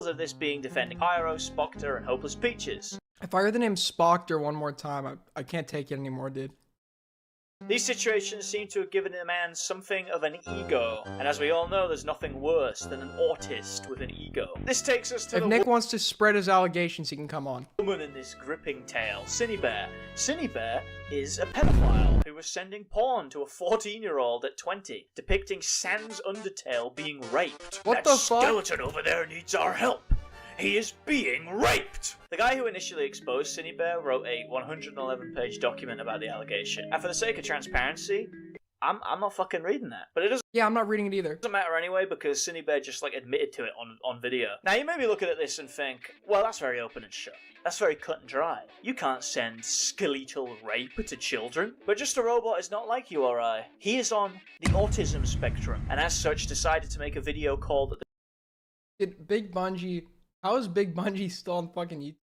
Of this being defending Pyro, Spocter, and Hopeless Peaches. If I heard the name Spocter one more time, I can't take it anymore, dude. These situations seem to have given a man something of an ego, and as we all know, there's nothing worse than an autist with an ego. This takes us to if Nick wants to spread his allegations, he can come on. Woman in this gripping tale, Cinnybear. Cinnybear is a pedophile who was sending porn to a 14-year-old at 20, depicting Sans Undertale being raped. What the fuck? That skeleton over there needs our help. He is being raped! The guy who initially exposed Cinebear wrote a 111-page document about the allegation. And for the sake of transparency, I'm not fucking reading that. But it doesn't. Yeah, I'm not reading it either. Doesn't matter anyway because Cinebear just like admitted to it on video. Now you may be looking at this and think, well, that's very open and shut. That's very cut and dry. You can't send skeletal rape to children. But Just a Robot is not like you or I. He is on the autism spectrum, and as such decided to make a video called Big Bungie. How is Big Bungie still on fucking YouTube?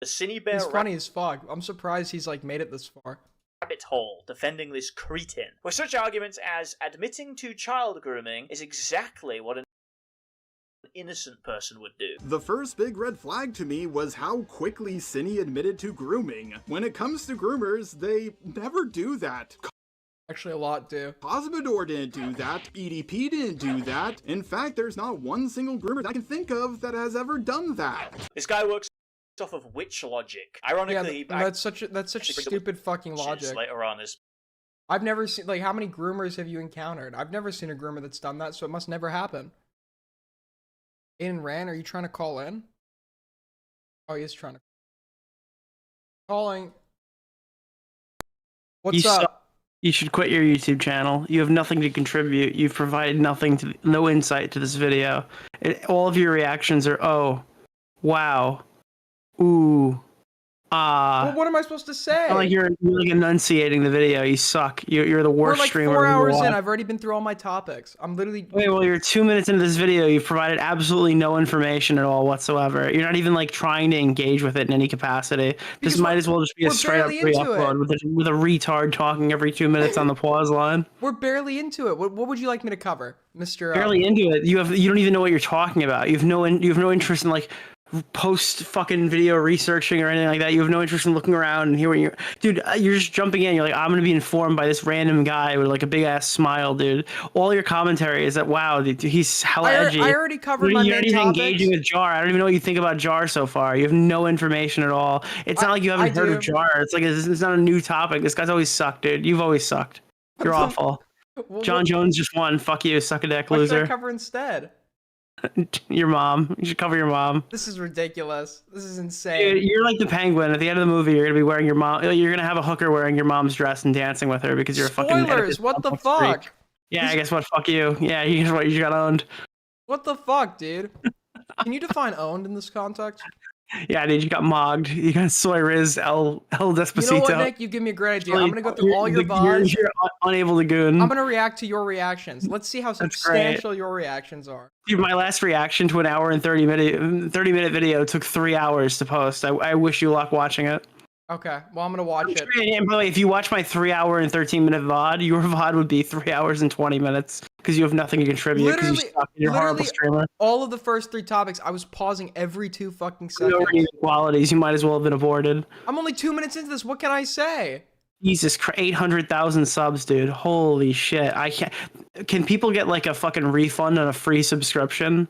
The Cinebear He's funny as fuck. I'm surprised he's like made it this far. Rabbit hole defending this cretin. With such arguments as admitting to child grooming is exactly what an innocent person would do. The first big red flag to me was how quickly Cine admitted to grooming. When it comes to groomers, they never do that. Actually, a lot do. Cosmodor didn't do that. EDP didn't do that. In fact, there's not one single groomer that I can think of that has ever done that. This guy works off of ChudLogic. Ironically, yeah, that's such stupid fucking logic. Later on is. I've never seen, like, how many groomers have you encountered? I've never seen a groomer that's done that, so it must never happen. Aiden Rand, are you trying to call in? Oh, he is trying to. Calling. What's up? You should quit your YouTube channel. You have nothing to contribute. You've provided no insight to this video. All of your reactions are, oh, wow, ooh, Well, what am I supposed to say? like you're like enunciating the video. You suck. You're the worst We're like streamer. 4 hours in. I've already been through all my topics. I'm literally. Wait, well, you're 2 minutes into this video. You've provided absolutely no information at all whatsoever. You're not even like trying to engage with it in any capacity. This might as well just be a straight up re-upload with a retard talking every 2 minutes on the pause line. We're barely into it. What would you like me to cover, Mr. Barely into it. You don't even know what you're talking about. You have no interest in like post fucking video researching or anything like that. You have no interest in looking around and hearing dude, you're just jumping in. You're like, I'm gonna be informed by this random guy with like a big ass smile, dude. All your commentary is that, wow, dude, he's hella edgy. I already covered my You're main topics. engaging with Jar. I don't even know what you think about Jar so far. You have no information at all. It's not like you haven't heard of Jar. It's like it's not a new topic. This guy's always sucked, dude. You've always sucked. You're awful. John Jones just won. Fuck you, suck a dick, What loser. should I cover instead? Your mom. You should cover your mom. This is ridiculous. This is insane. Dude, you're like the Penguin. At the end of the movie, you're gonna be wearing your mom. You're gonna have a hooker wearing your mom's dress and dancing with her because you're a fucking. Spoilers. What the fuck? Freak. Yeah, I guess what? Fuck you. Yeah, you guess what? You just got owned. What the fuck, dude? Can you define owned in this context? Yeah, dude, you got mogged. You got soy riz El Despacito. You know what, Nick? You give me a great idea. I'm gonna go through all your VODs. You're unable to goon. I'm gonna react to your reactions. Let's see how substantial your reactions are. Dude, my last reaction to an hour and 30-minute video took 3 hours to post. I wish you luck watching it. Okay, well, I'm gonna watch it. And by the way, if you watch my 3 hour and 13-minute VOD, your VOD would be 3 hours and 20 minutes because you have nothing to contribute because you're a horrible streamer. All of the first 3 topics, I was pausing every 2 fucking seconds. No inequalities. You might as well have been aborted. I'm only 2 minutes into this. What can I say? Jesus Christ, 800,000 subs, dude. Holy shit. I can't. Can people get like a fucking refund on a free subscription?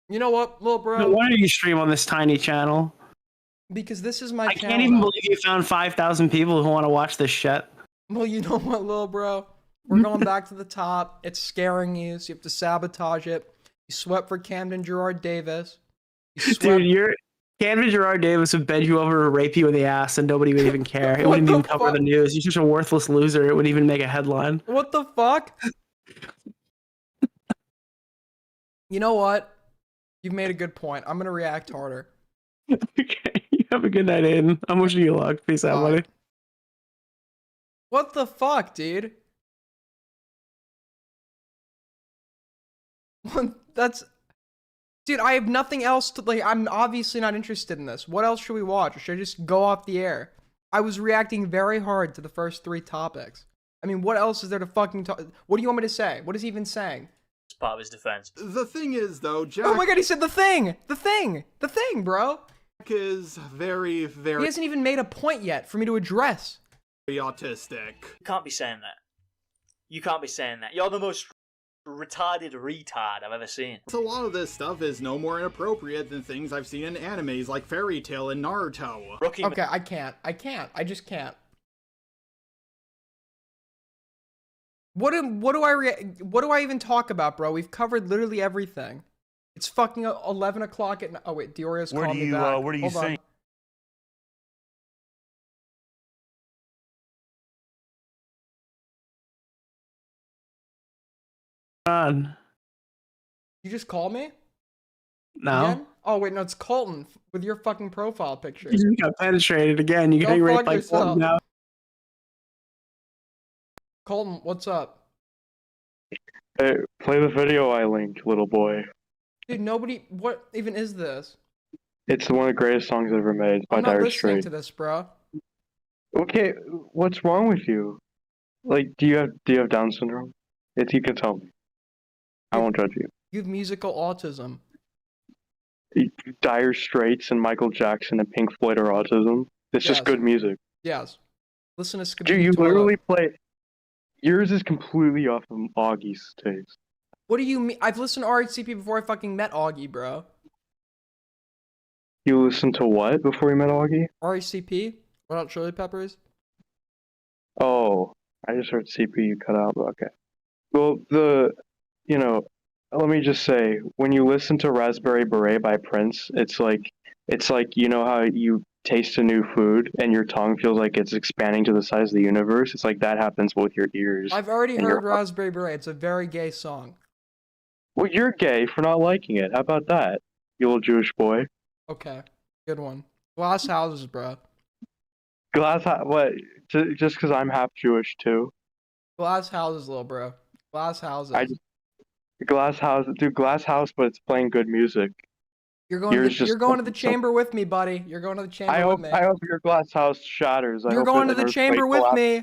You know what, little bro? No wonder you stream on this tiny channel. Because this is my I channel. can't even believe you found 5,000 people who want to watch this shit. Well, you know what, little bro? We're going back to the top. It's scaring you, so you have to sabotage it. You swept for Camden Gerard Davis. Dude, Camden Gerard Davis would bend you over and rape you in the ass and nobody would even care. It wouldn't even cover the news. You're such a worthless loser. It wouldn't even make a headline. What the fuck? You know what? You've made a good point. I'm going to react harder. Okay. You have a good night, Aiden. I'm wishing you luck. Peace out, buddy. What the fuck, dude? That's... Dude, I have nothing else to, like, I'm obviously not interested in this. What else should we watch? Or should I just go off the air? I was reacting very hard to the first 3 topics. I mean, what else is there to fucking talk? What do you want me to say? What is he even saying? It's part of his defense. The thing is, though, Jack... Oh my god, he said the thing! The thing! The thing, bro! Is very, very... He hasn't even made a point yet for me to address. Autistic. You can't be saying that. You can't be saying that. You're the most retarded retard I've ever seen. A lot of this stuff is no more inappropriate than things I've seen in animes like Fairy Tail and Naruto. Okay, I can't. I just can't. What do I even talk about, bro? We've covered literally everything. It's fucking 11 o'clock at night. Oh wait, Diora's calling me back. What are you Hold on. saying? On. You just called me? No. Again? Oh wait, no, it's Colton with your fucking profile picture. You just got penetrated again. You're Go getting raped fuck by yourself. Colton now. Colton, what's up? Hey, play the video I linked, little boy. Dude, nobody. What even is this? It's one of the greatest songs ever made by I'm not Dire listening Straits. to this, bro. Okay, what's wrong with you? Like, do you have Down syndrome? If you can tell me, I won't judge you. You have musical autism. Dire Straits and Michael Jackson and Pink Floyd are autism. It's Yes. just good music. Yes. Listen to Scooby Dude, you Toilet. literally play. Yours is completely off of Augie's taste. What do you mean? I've listened to RHCP before I fucking met Augie, bro. You listened to what before you met Augie? RHCP? What about Chili Peppers? Oh, I just heard CPU cut out, but okay. Well, let me just say, when you listen to Raspberry Beret by Prince, it's like you know how you taste a new food and your tongue feels like it's expanding to the size of the universe? It's like that happens with your ears. I've already and heard your- Raspberry Beret. It's a very gay song. Well, you're gay for not liking it. How about that, you little Jewish boy? Okay. Good one. Glass houses, bro. What? Just because I'm half Jewish too? Glass houses, little bro. Glass houses. Glass House, dude, Glass House, but it's playing good music. You're going to the chamber with me, buddy. You're going to the chamber with me. I hope your Glass House shatters. You're going to the chamber with me.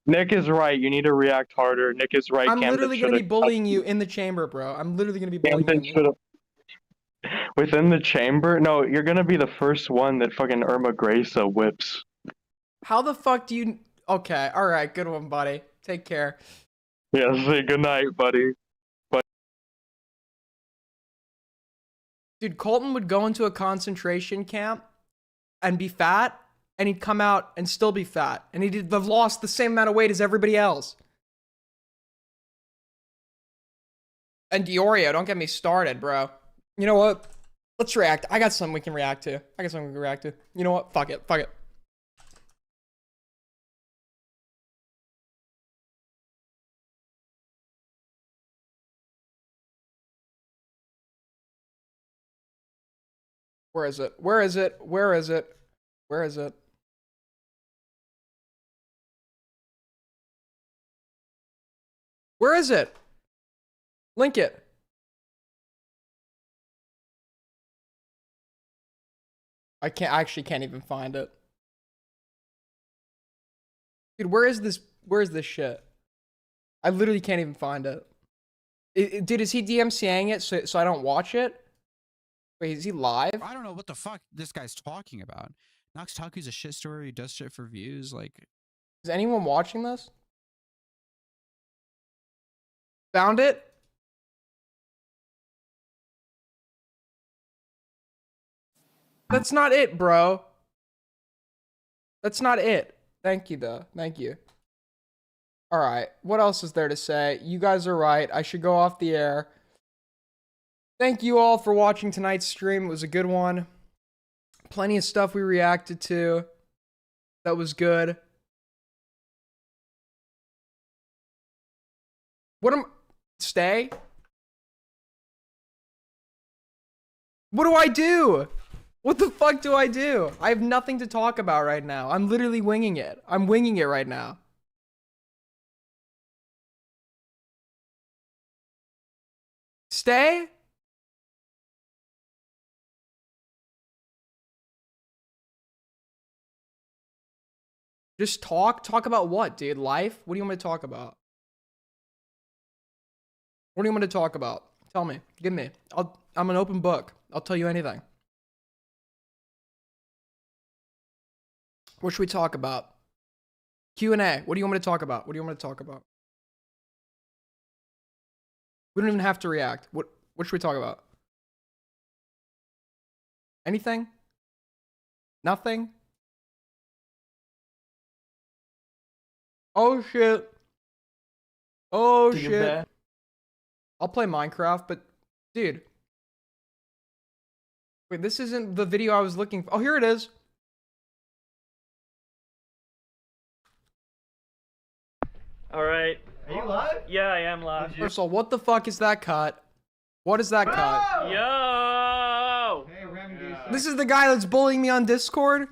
Nick is right. You need to react harder. Nick is right. I'm Camden literally going to be should've- bullying you in the chamber, bro. I'm literally going to be bullying Camden you. should've- Within the chamber? No, you're gonna be the first one that fucking Irma Graysa whips. How the fuck do you... Okay, alright, good one, buddy. Take care. Yeah, say good night, buddy. Dude, Colton would go into a concentration camp and be fat, and he'd come out and still be fat. And he'd have lost the same amount of weight as everybody else. And Diorio, don't get me started, bro. You know what? Let's react. I got something we can react to. You know what? Fuck it. Where is it? Where is it? Link it. I actually can't even find it. Dude, where is this shit? I literally can't even find it. Dude, is he DMCAing it so I don't watch it? Wait, is he live? I don't know what the fuck this guy's talking about. Nox Taku's a shit story. He does shit for views. Like, Is anyone watching this? Found it? That's not it, bro. That's not it. Thank you, though. Thank you. Alright, what else is there to say? You guys are right. I should go off the air. Thank you all for watching tonight's stream. It was a good one. Plenty of stuff we reacted to. That was good. Stay? What do I do? What the fuck do I do? I have nothing to talk about right now. I'm literally winging it. I'm winging it right now. Stay? Just talk? Talk about what, dude? Life? What do you want me to talk about? What do you want me to talk about? Tell me. Give me. I'm an open book. I'll tell you anything. What should we talk about? Q&A. What do you want me to talk about? What do you want me to talk about? We don't even have to react. What should we talk about? Anything? Nothing? Oh shit. Oh shit. I'll play Minecraft, but dude, Wait, this isn't the video I was looking for. Oh, here it is. All right. Are you live? Yeah, I am live. First of all, what the fuck is that cut? What is that cut? Yo! This is the guy that's bullying me on Discord?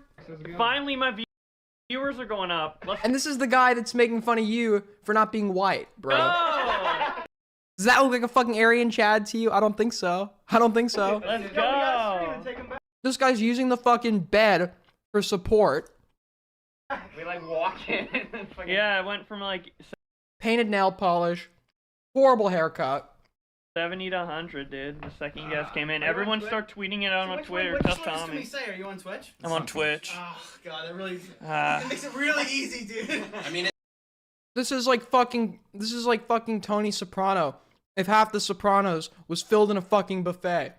Finally, my viewers are going up. And this is the guy that's making fun of you for not being white, bro. Does that look like a fucking Aryan Chad to you? I don't think so. I don't think so. Let's go. This guy's using the fucking bed for support. We like walking. Yeah, I went from like Painted nail polish. Horrible haircut. 70 to 100, dude. The second you guys came in, everyone start tweeting it out on Twitter. Tell Tommy. Say, are you on Twitch? I'm on Twitch. Oh god, that really it makes it really easy, dude. I mean, This is like fucking Tony Soprano. If half the Sopranos was filled in a fucking buffet.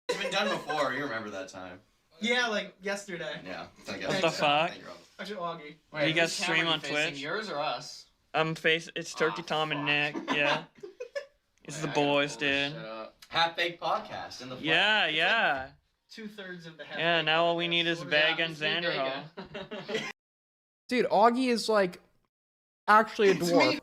it's been done before. You remember that time? Yeah, like yesterday. Yeah. What the fuck? Actually, Augie. Do you guys stream on Twitch? Yours or us? It's Turkey Tom and Nick. Yeah. It's the boys, dude. Half Baked Podcast in the flesh. Yeah. 2/3 of the half. Yeah, now all we need is Vega and Xanderhall. Dude, Augie is like actually a dwarf.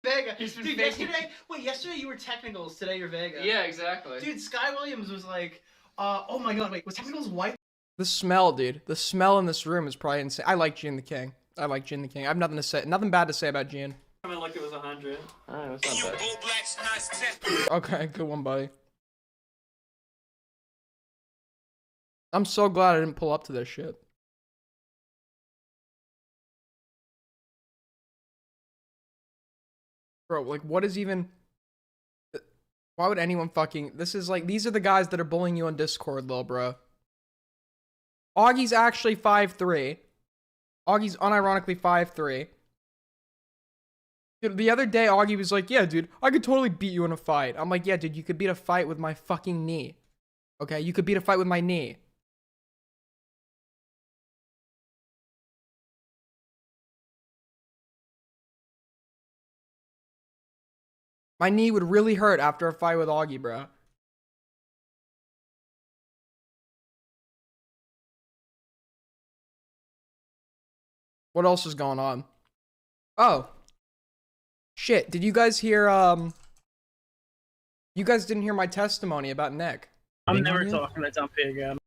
Vega. Dude, yesterday you were Technicals, today you're Vega. Yeah, exactly. Dude, Sky Williams was like, oh my god, wait, was Technicals white? The smell, dude. The smell in this room is probably insane. I like Gene the King. I have nothing bad to say about Gene. I mean, like it was 100. Alright, what's up, Okay, good one, buddy. I'm so glad I didn't pull up to this shit. Bro, like, what is even... Why would anyone fucking... This is like... These are the guys that are bullying you on Discord, lil bro. Augie's actually 5'3". Augie's unironically 5'3". Dude, the other day, Augie was like, yeah, dude, I could totally beat you in a fight. I'm like, yeah, dude, you could beat a fight with my fucking knee. Okay, you could beat a fight with my knee. My knee would really hurt after a fight with Augie, bro. What else is going on? Oh. Shit, did you guys hear, you guys didn't hear my testimony about Nick? I'm never talking to Dumpy again.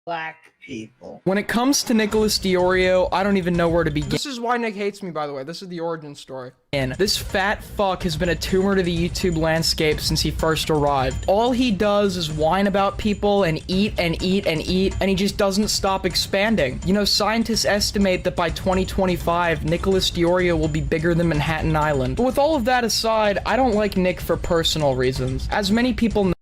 Black people. When it comes to Nicholas Diorio, I don't even know where to begin. This is why Nick hates me, by the way. This is the origin story. And this fat fuck has been a tumor to the YouTube landscape since he first arrived. All he does is whine about people and eat and eat and eat, and he just doesn't stop expanding. You know, scientists estimate that by 2025, Nicholas Diorio will be bigger than Manhattan Island. But with all of that aside, I don't like Nick for personal reasons. As many people know,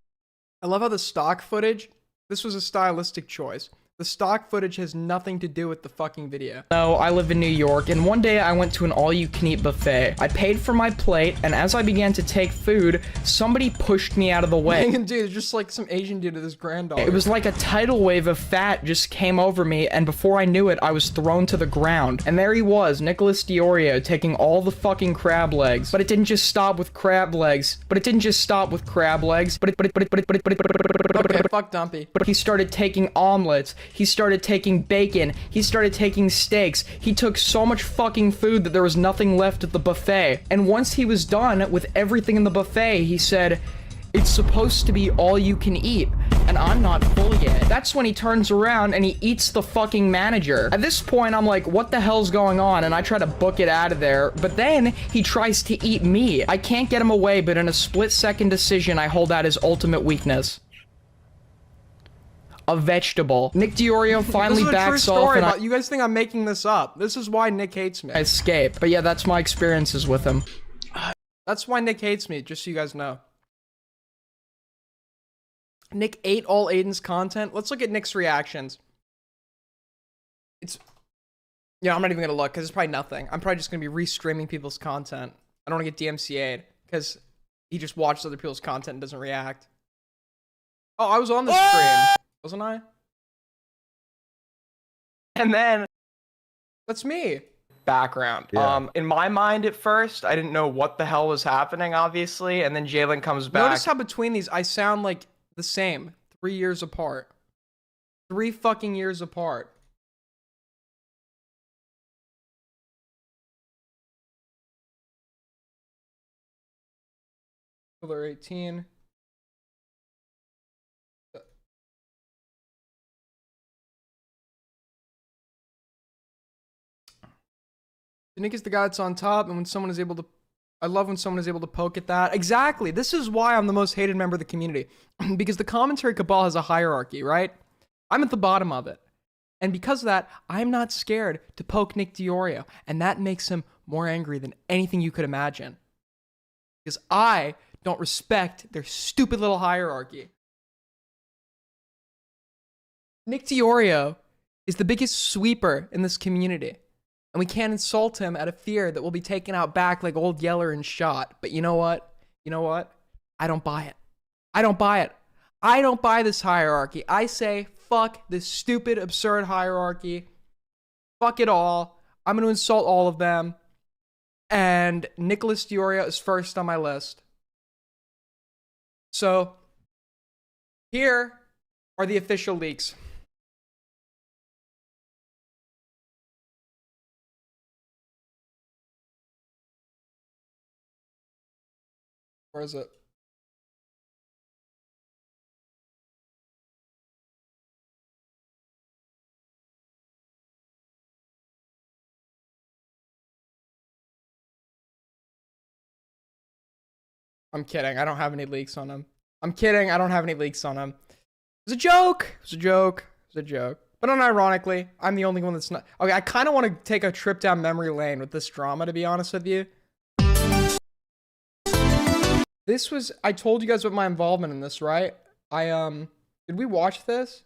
I love how the stock footage, this was a stylistic choice. The stock footage has nothing to do with the fucking video. No, I live in New York, and one day I went to an all-you-can-eat buffet. I paid for my plate, and as I began to take food, somebody pushed me out of the way. Dude, just like some Asian dude with his granddaughter. It was like a tidal wave of fat just came over me, and before I knew it, I was thrown to the ground. And there he was, Nicholas Diorio, taking all the fucking crab legs. But it didn't just stop with crab legs. Okay, fuck Dumpy. But he started taking omelets. He started taking bacon. He started taking steaks. He took so much fucking food that there was nothing left at the buffet. And once he was done with everything in the buffet, he said, "It's supposed to be all you can eat, and I'm not full yet." That's when he turns around and he eats the fucking manager. At this point, I'm like, what the hell's going on? And I try to book it out of there, but then he tries to eat me. I can't get him away, but in a split-second decision, I hold out his ultimate weakness. A vegetable. Nick Diorio finally backs off, and you guys think I'm making this up. This is why Nick hates me. I escape. But yeah, that's my experiences with him. That's why Nick hates me, just so you guys know. Nick ate all Aiden's content. Let's look at Nick's reactions. Yeah, I'm not even gonna look, because it's probably nothing. I'm probably just gonna be restreaming people's content. I don't want to get DMCA'd, because he just watches other people's content and doesn't react. Oh, I was on the stream. Wasn't I? And then, that's me. background. Yeah. In my mind at first, I didn't know what the hell was happening, obviously, and then Jalen comes back. Notice how between these, I sound like the same. 3 years apart. 3 fucking years apart. They're 18. Nick is the guy that's on top, and when someone is able to, I love when someone is able to poke at that. Exactly. This is why I'm the most hated member of the community, because the commentary cabal has a hierarchy, right? I'm at the bottom of it, and because of that, I'm not scared to poke Nick Diorio, and that makes him more angry than anything you could imagine, because I don't respect their stupid little hierarchy. Nick Diorio is the biggest sweeper in this community. And we can't insult him out of fear that we'll be taken out back like old Yeller and shot. But you know what? You know what? I don't buy it. I don't buy it. I don't buy this hierarchy. I say, fuck this stupid, absurd hierarchy. Fuck it all. I'm going to insult all of them. And Nicholas Diorio is first on my list. So, here are the official leaks. Where is it? I'm kidding. I don't have any leaks on him. I'm kidding. I don't have any leaks on him. It was a joke. It was a joke. It was a joke. But unironically, I'm the only one that's not. Okay, I kind of want to take a trip down memory lane with this drama, to be honest with you. This was, I told you guys about my involvement in this, right? Did we watch this?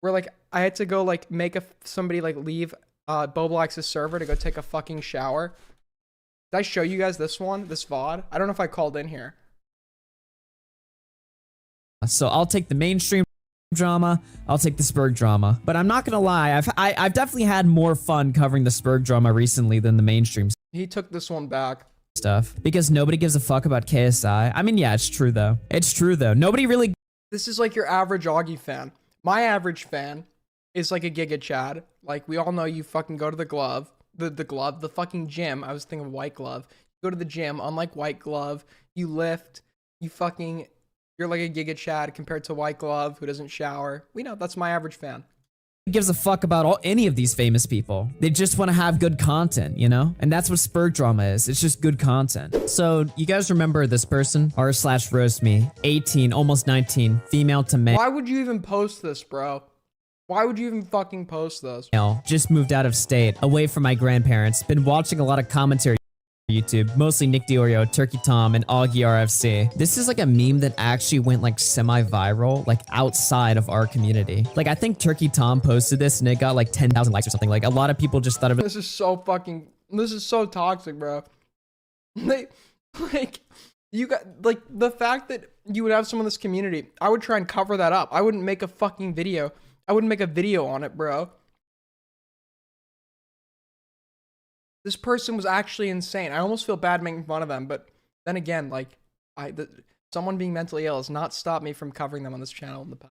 Where like, I had to go like make somebody like leave Boblox's server to go take a fucking shower. Did I show you guys this one? This VOD? I don't know if I called in here. So I'll take the mainstream drama, I'll take the Spurg drama. But I'm not gonna lie, I've definitely had more fun covering the Spurg drama recently than the mainstream He took this one back. stuff because nobody gives a fuck about KSI. I mean, yeah, it's true though. It's true though. Nobody really. This is like your average Augie fan. My average fan is like a Giga Chad. Like we all know you fucking go to the glove, the fucking gym. I was thinking of White Glove. You go to the gym, unlike White Glove, you lift, you're like a Giga Chad compared to White Glove who doesn't shower. We know that's my average fan. Gives a fuck about any of these famous people. They just want to have good content, you know? And that's what Spurg drama is. It's just good content. So, you guys remember this person? r/roast me. 18, almost 19. Female to male. Why would you even post this, bro? Why would you even fucking post this? Just moved out of state, away from my grandparents. Been watching a lot of commentary YouTube, mostly Nick Diorio, Turkey Tom, and Augie RFC. This is like a meme that actually went like semi-viral, like outside of our community. Like I think Turkey Tom posted this and it got like 10,000 likes or something. Like a lot of people just thought of it. This is so toxic, bro. You got like the fact that you would have someone in this community, I would try and cover that up. I wouldn't make a fucking video. I wouldn't make a video on it, bro. This person was actually insane. I almost feel bad making fun of them, but then again, like, someone being mentally ill has not stopped me from covering them on this channel in the past.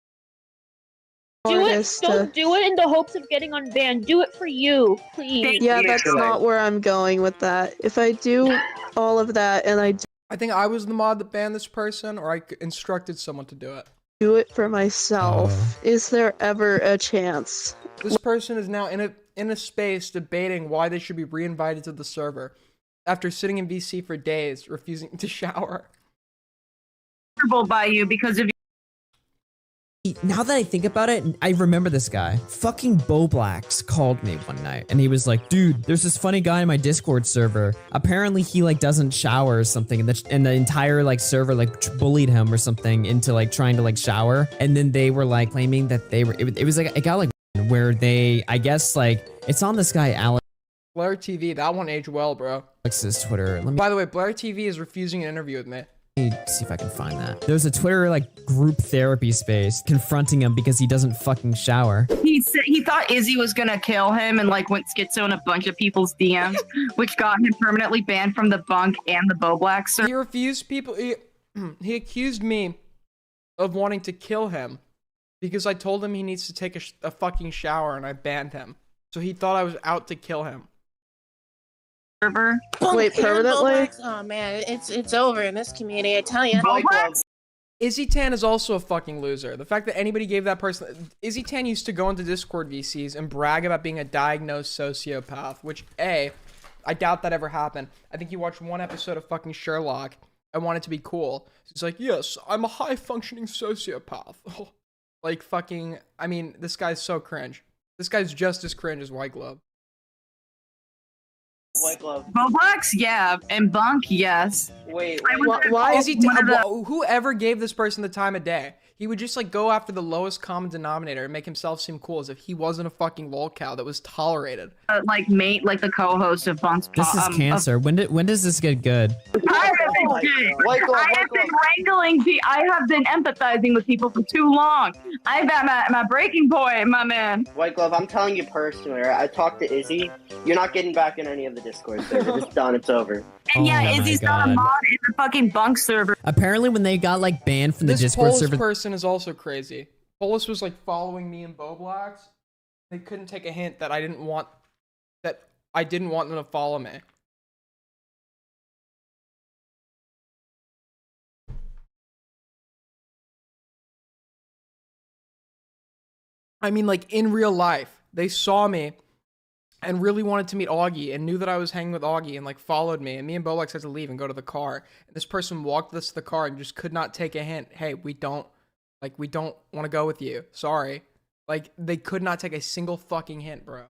Do it. Don't do it in the hopes of getting unbanned. Do it for you, please. Yeah, that's not where I'm going with that. If I do all of that and I think I was the mod that banned this person, or I instructed someone to do it. Do it for myself. Is there ever a chance? This person is now in a space debating why they should be reinvited to the server after sitting in VC for days, refusing to shower. By you because of. Now that I think about it, I remember this guy. Fucking Boblax called me one night and he was like, dude, there's this funny guy in my Discord server. Apparently he like doesn't shower or something and the entire like server like bullied him or something into like trying to like shower. And then they were like claiming that they were, it was like, it got like where they, I guess like, it's on this guy, Alex. Blair TV, that one aged well, bro. Alex's Twitter. By the way, Blair TV is refusing an interview with me. Let me see if I can find that. There's a Twitter like group therapy space confronting him because he doesn't fucking shower. He said he thought Izzy was gonna kill him and like went schizo in a bunch of people's DMs, which got him permanently banned from the bunk and the Bo Black server. He refused people. He accused me of wanting to kill him because I told him he needs to take a fucking shower and I banned him. So he thought I was out to kill him. Wait, permanently? Oh man, it's over in this community, I tell you. Izzy Tan is also a fucking loser. The fact that anybody gave that person... Izzy Tan used to go into Discord VCs and brag about being a diagnosed sociopath, which, A, I doubt that ever happened. I think he watched one episode of fucking Sherlock and wanted to be cool. He's like, yes, I'm a high-functioning sociopath. Like, fucking... I mean, this guy's so cringe. This guy's just as cringe as White Glove. White Glove. Roblox, yeah, and Bunk, yes. Wait, why is he? Whoever gave this person the time of day, he would just like go after the lowest common denominator and make himself seem cool as if he wasn't a fucking lolcow that was tolerated. Like mate, like the co-host of Bunk's. This is cancer. When does this get good? I have been wrangling. I have been empathizing with people for too long. I've at my breaking point, my man. White Glove, I'm telling you personally, I talked to Izzy. You're not getting back in any of the Discord servers. It's done. It's over. And yeah, Izzy's not a mod in the fucking Bunk server. Apparently, when they got like banned from the This Discord Polis server, person is also crazy. Polis was like following me and Bo Blacks. They couldn't take a hint that I didn't want them to follow me. I mean, like in real life, they saw me and really wanted to meet Augie and knew that I was hanging with Augie and like followed me, and me and Bo Blacks had to leave and go to the car. And this person walked us to the car and just could not take a hint. Hey, we don't want to go with you. Sorry. Like, they could not take a single fucking hint, bro.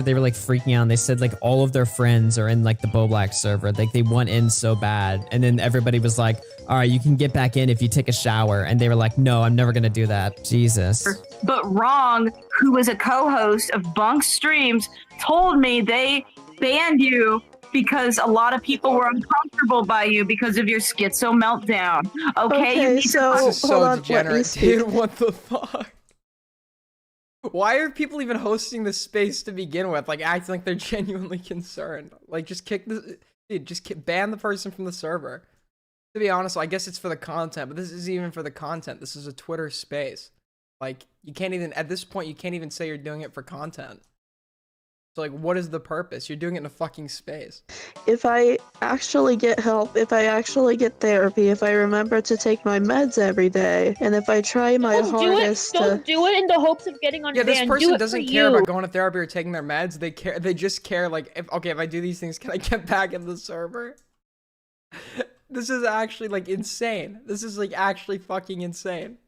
they were like freaking out and they said like all of their friends are in like the Bo Black server. Like they want in so bad. And then everybody was like, all right, you can get back in if you take a shower. And they were like, no, I'm never going to do that. Jesus. But Wrong, who was a co-host of Bunk Streams, told me they banned you because a lot of people were uncomfortable by you because of your schizo meltdown. Okay, so this is so degenerate, dude. What the fuck? Why are people even hosting this space to begin with? Like, acting like they're genuinely concerned. Like, just kick the dude. Ban the person from the server. To be honest, I guess it's for the content, but this isn't even for the content. This is a Twitter space. Like, you can't even at this point. You can't even say you're doing it for content. So, like, what is the purpose? You're doing it in a fucking space. If I actually get help, if I actually get therapy, if I remember to take my meds every day, and if I try my hardest Don't do it in the hopes of getting on Yeah, this ban. person doesn't care about going to therapy or taking their meds. They care. They just care, like, if I do these things, can I get back in the server? This is actually, like, insane. This is, like, actually fucking insane.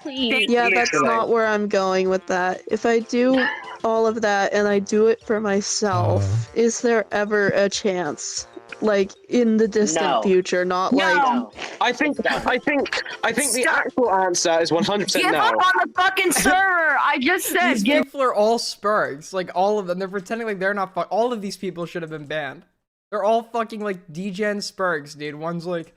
Please. Yeah, that's not where I'm going with that. If I do all of that and I do it for myself, is there ever a chance? Like, in the distant future, not like... I think the actual answer is 100% Give no. up on the fucking server! I just said These people are all Spurgs. Like, all of them. They're pretending like they're not all of these people should have been banned. They're all fucking, like, degen Spurgs, dude. One's like...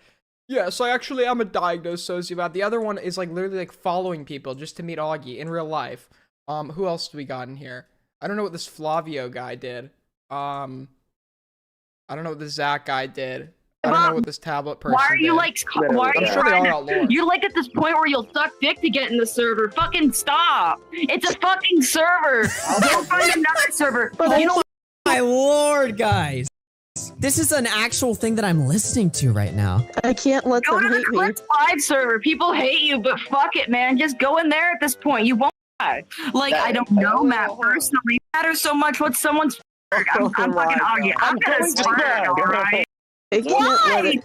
Yes, I actually am a diagnosed sociopath. The other one is like literally like following people just to meet Augie in real life. Who else do we got in here? I don't know what this Flavio guy did. I don't know what this Zach guy did. I don't know what this tablet person Why are you did. like? Why are you trying? You're like at this point where you'll suck dick to get in the server. Fucking stop! It's a fucking server. Go find another server. You know, my lord, guys. This is an actual thing that I'm listening to right now. I can't let Go them to hate the me. Clips Live server. People hate you, but fuck it, man. Just go in there at this point. You won't die. Like, I don't know Matt personally. It matters so much what someone's. I'm fucking Augie. I'm gonna swear, alright? Why?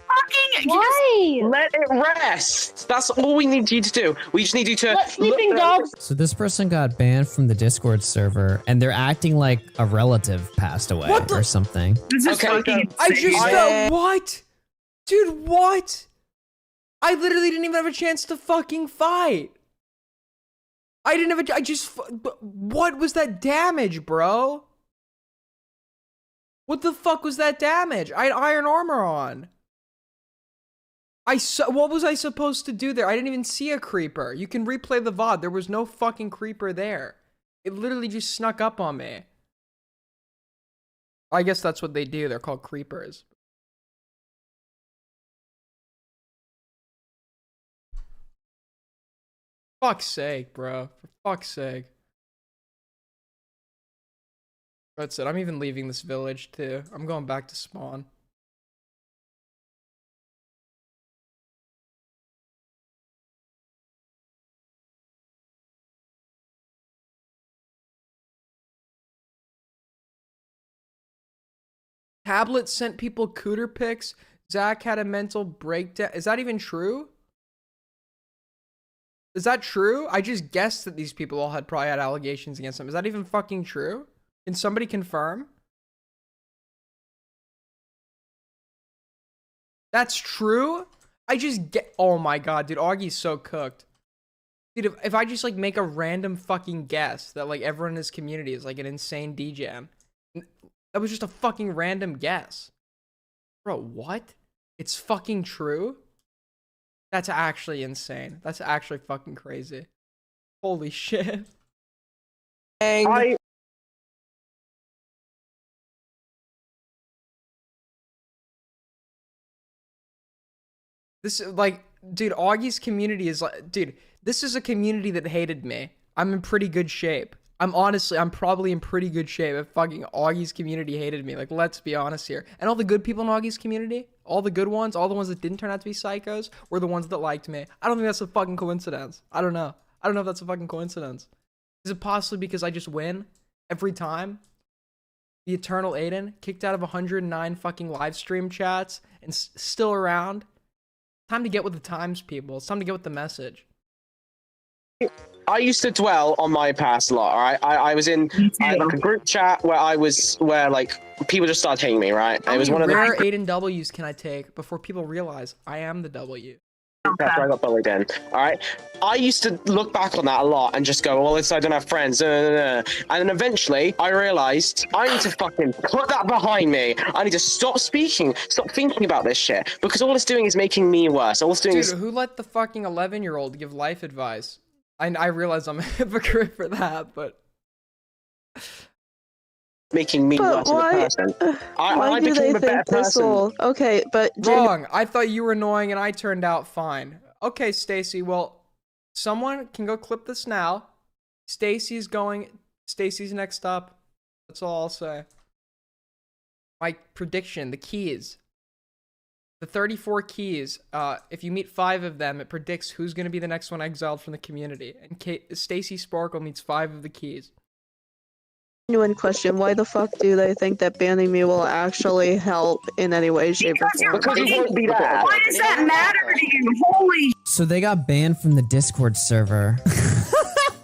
Why? Let it rest. That's all we need you to do. We just need you to Let sleeping dogs. So this person got banned from the Discord server, and they're acting like a relative passed away or something. This is fucking I just what? Dude, what? I literally didn't even have a chance to fucking fight. I didn't have a... what was that damage, bro? What the fuck was that damage? I had iron armor on. What was I supposed to do there? I didn't even see a creeper. You can replay the VOD. There was no fucking creeper there. It literally just snuck up on me. I guess that's what they do. They're called creepers. Fuck's sake, bro. For fuck's sake. That's it. I'm even leaving this village, too. I'm going back to spawn. Tablet sent people cooter pics. Zach had a mental breakdown. Is that even true? Is that true? I just guessed that these people all probably had allegations against them. Is that even fucking true? Can somebody confirm? That's true? Oh my god, dude, Augie's so cooked. Dude, if I just, like, make a random fucking guess that, like, everyone in this community is, like, an insane DJ. That was just a fucking random guess. Bro, what? It's fucking true? That's actually insane. That's actually fucking crazy. Holy shit. This, like, dude, Augie's community is like, dude, this is a community that hated me. I'm in pretty good shape. I'm probably in pretty good shape if fucking Augie's community hated me. Like, let's be honest here. And all the good people in Augie's community, all the good ones, all the ones that didn't turn out to be psychos, were the ones that liked me. I don't think that's a fucking coincidence. I don't know. I don't know if that's a fucking coincidence. Is it possibly because I just win every time? The Eternal Aiden, kicked out of 109 fucking live stream chats and still around. Time to get with the times, people. It's time to get with the message. I used to dwell on my past a lot, alright? I was in like a group chat where like people just started hating me, right? How It was many one of the rare Aiden W's can I take before people realize I am the W? That's where I got bullied in. Alright? I used to look back on that a lot and just go, well, it's I don't have friends. And then eventually I realized I need to fucking put that behind me. I need to stop speaking, stop thinking about this shit. Because all it's doing is making me worse. All it's doing is who let the fucking 11-year-old give life advice? I realize I'm a hypocrite for that, but making me worse as a person. I became a better person. Okay, but wrong. I thought you were annoying and I turned out fine. Okay, Stacy, well, someone can go clip this now. Stacy's next up. That's all I'll say. My prediction, the keys. The 34 keys, if you meet 5 of them, it predicts who's going to be the next one exiled from the community. And Stacy Sparkle meets 5 of the keys. Genuine question, why the fuck do they think that banning me will actually help in any way, shape, or form? Because it won't be that. Why does that matter to you? Holy. So they got banned from the Discord server.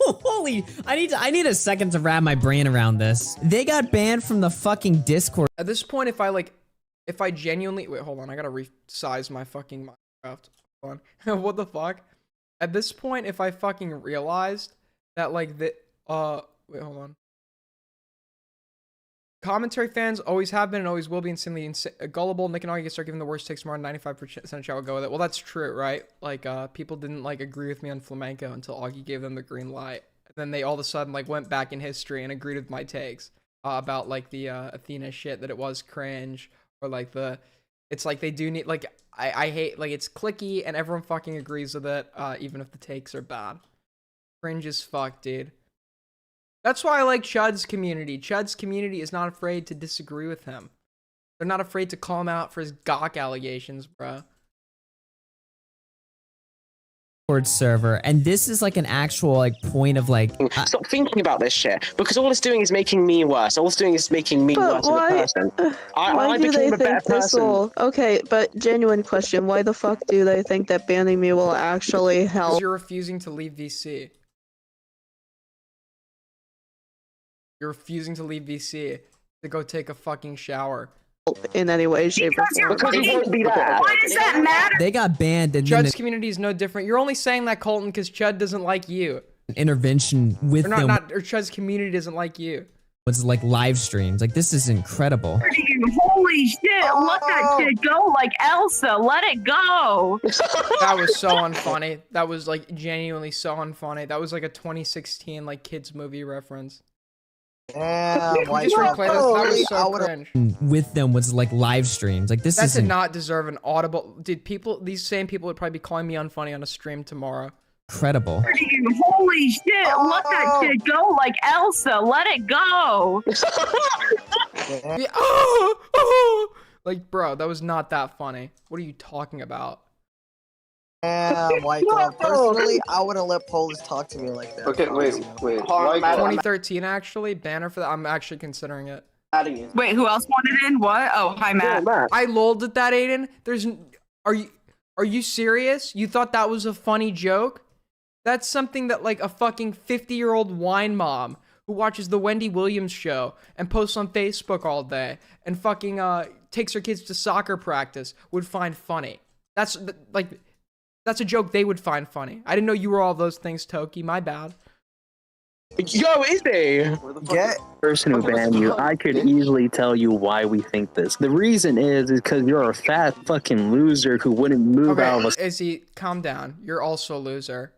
Holy, I need a second to wrap my brain around this. They got banned from the fucking Discord. At this point, if I genuinely wait, hold on, I gotta resize my fucking Minecraft. Hold on. What the fuck? At this point, if I fucking realized that like wait, hold on. Commentary fans always have been and always will be insanely gullible. Nick and Augie start giving the worst takes more than 95% of chat will go with it. Well, that's true, right? Like, people didn't like agree with me on flamenco until Augie gave them the green light. And then they all of a sudden like went back in history and agreed with my takes about like the Athena shit, that it was cringe, or like it's like they do need like I hate like it's clicky and everyone fucking agrees with it, even if the takes are bad. Cringe as fuck, dude. That's why I like Chud's community. Chud's community is not afraid to disagree with him. They're not afraid to call him out for his gawk allegations, bruh. Server, and this is like an actual like point of like stop thinking about this shit, because all it's doing is making me worse. All it's doing is making me worse as a person. Why do they think this will? Okay, but genuine question, why the fuck do they think that banning me will actually help? Because you're refusing to leave VC. You're refusing to leave VC to go take a fucking shower. In any way, shape, or form. Because it won't be that. Why does that matter? they got banned, and Chud's community is no different. You're only saying that, Colton, because Chud doesn't like you. Intervention with or them. Or Chud's community doesn't like you. was like live streams. Like, this is incredible. Holy shit, let that shit go like Elsa. Let it go. That was so unfunny. That was like genuinely so unfunny. That was like a 2016 like kids movie reference. Damn, Can we just replay this? That was so cringe. With them was like live streams. Like, this That is did not deserve an audible. Dude, these same people would probably be calling me unfunny on a stream tomorrow. incredible. Holy shit, let that shit go like Elsa. Let it go. Like, bro, that was not that funny. What are you talking about? Damn, like, personally, I wouldn't let Polish talk to me like that. Okay, wait. 2013, actually, banner for that. I'm actually considering it. Wait, who else wanted in? What? Oh, hi, Matt. I lolled at that, Aiden. Are you serious? You thought that was a funny joke? That's something that like a fucking 50-year-old wine mom who watches the Wendy Williams show and posts on Facebook all day and fucking takes her kids to soccer practice would find funny. That's a joke they would find funny. I didn't know you were all those things, Toki. My bad. Yo, is they person who banned you? I could easily tell you why we think this. The reason is because you're a fat fucking loser who wouldn't move out of a Izzy, calm down. You're also a loser.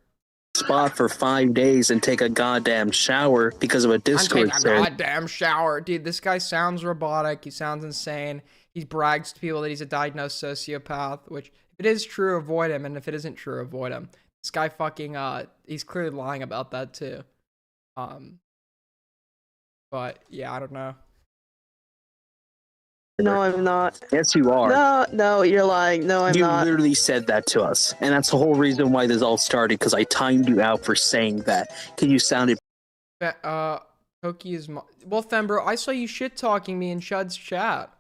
spot for 5 days and take a goddamn shower because of a Discord I'm taking a server. goddamn shower. Dude, this guy sounds robotic. He sounds insane. He brags to people that he's a diagnosed sociopath, which, if it is true, avoid him. And if it isn't true, avoid him. This guy fucking, he's clearly lying about that too. But yeah, I don't know. No, I'm not. Yes, you are. No, you're lying. No, I'm you not. literally said that to us, and that's the whole reason why this all started. Because I timed you out for saying that. Because you sounded. Toki is well, Fembro. I saw you shit talking me in Chud's chat.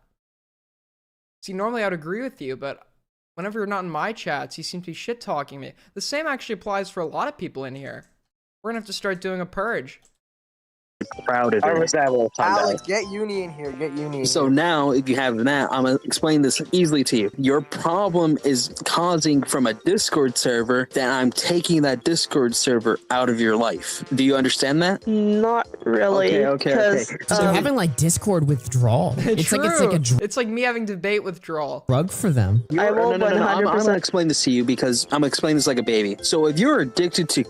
See, normally I'd agree with you, but whenever you're not in my chats, you seem to be shit talking me. The same actually applies for a lot of people in here. We're gonna have to start doing a purge. Proud of it. Alex, get Uni in here. Get Uni in So here. now, if you have that, I'm gonna explain this easily to you. Your problem is causing from a Discord server that I'm taking that Discord server out of your life. Do you understand that? Not really. Okay. So they're having like Discord withdrawal. It's like It's like me having debate withdrawal. drug for them. I will No, I'm 100%. gonna explain this to you because I'm gonna explain this like a baby. So if you're addicted to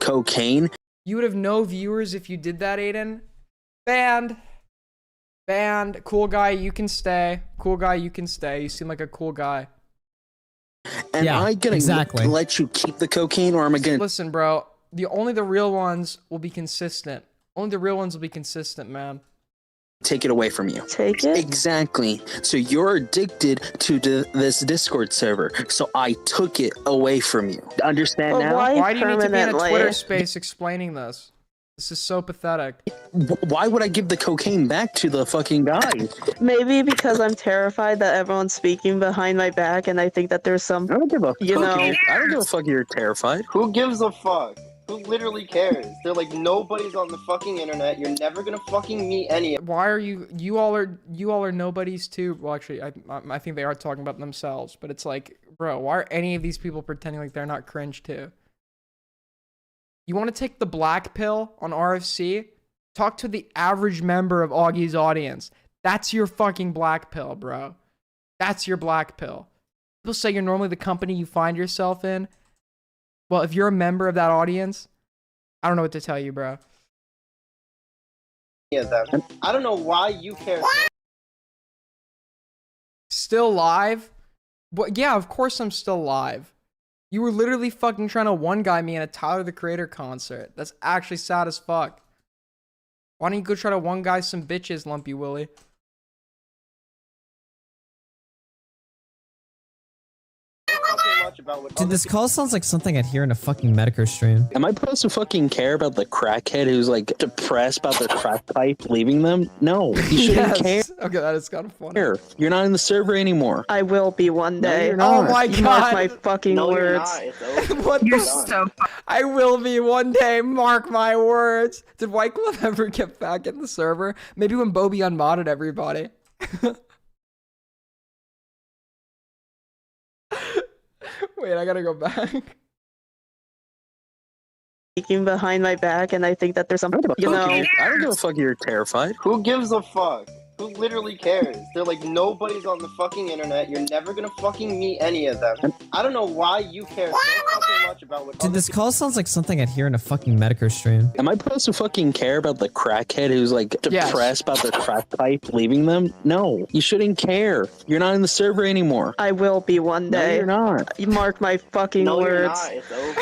cocaine, You would have no viewers if you did that, Aiden. Banned. Cool guy, you can stay. Cool guy, you can stay. You seem like a cool guy. am I gonna let you keep the cocaine, or am I gonna? Listen, bro. Only the real ones will be consistent. Only the real ones will be consistent, man. Take it away from you. Take it? Exactly. So you're addicted to this Discord server. So I took it away from you. Understand now? Why do you need to be in a Twitter space explaining this? This is so pathetic. Why would I give the cocaine back to the fucking guy? Maybe because I'm terrified that everyone's speaking behind my back, and I think that there's some. I don't give a you know. I don't give a fuck. You're terrified. Who gives a fuck? Who literally cares? They're like, nobody's on the fucking internet. You're never gonna fucking meet any. Why are you all are nobodies too? Well, actually, I think they are talking about themselves, but it's like, bro, why are any of these people pretending like they're not cringe too? You want to take the black pill on RFC? Talk to the average member of Augie's audience. That's your fucking black pill, bro. That's your black pill. People say you're normally the company you find yourself in. Well, if you're a member of that audience, I don't know what to tell you, bro. Yeah, that. I don't know why you care. Still live? But yeah, of course I'm still live. You were literally fucking trying to one-guy me in a Tyler, the Creator concert. That's actually sad as fuck. Why don't you go try to one-guy some bitches, Lumpy Willie? Dude, this call sounds like something I'd hear in a fucking Medico stream. Am I supposed to fucking care about the crackhead who's like depressed about their crack pipe leaving them? No, you shouldn't care. Okay, that is kind of funny. You're not in the server anymore. I will be one day. you're not. Oh my You god. mark my fucking words. What You're the? so I will be one day, mark my words. Did White Glove ever get back in the server? Maybe when Bobby unmodded everybody. Wait, I gotta go back. speaking behind my back, and I think that there's something, you know. I don't give a fuck. You're terrified. Who gives a fuck? Who literally cares? They're like, nobody's on the fucking internet. You're never gonna fucking meet any of them. I don't know why you care so fucking much about what. Dude, this call sounds like something I'd hear in a fucking Medicare stream. Am I supposed to fucking care about the crackhead who's like depressed about their crack pipe leaving them? No, you shouldn't care. You're not in the server anymore. I will be one day. No, you're not. You mark my fucking words.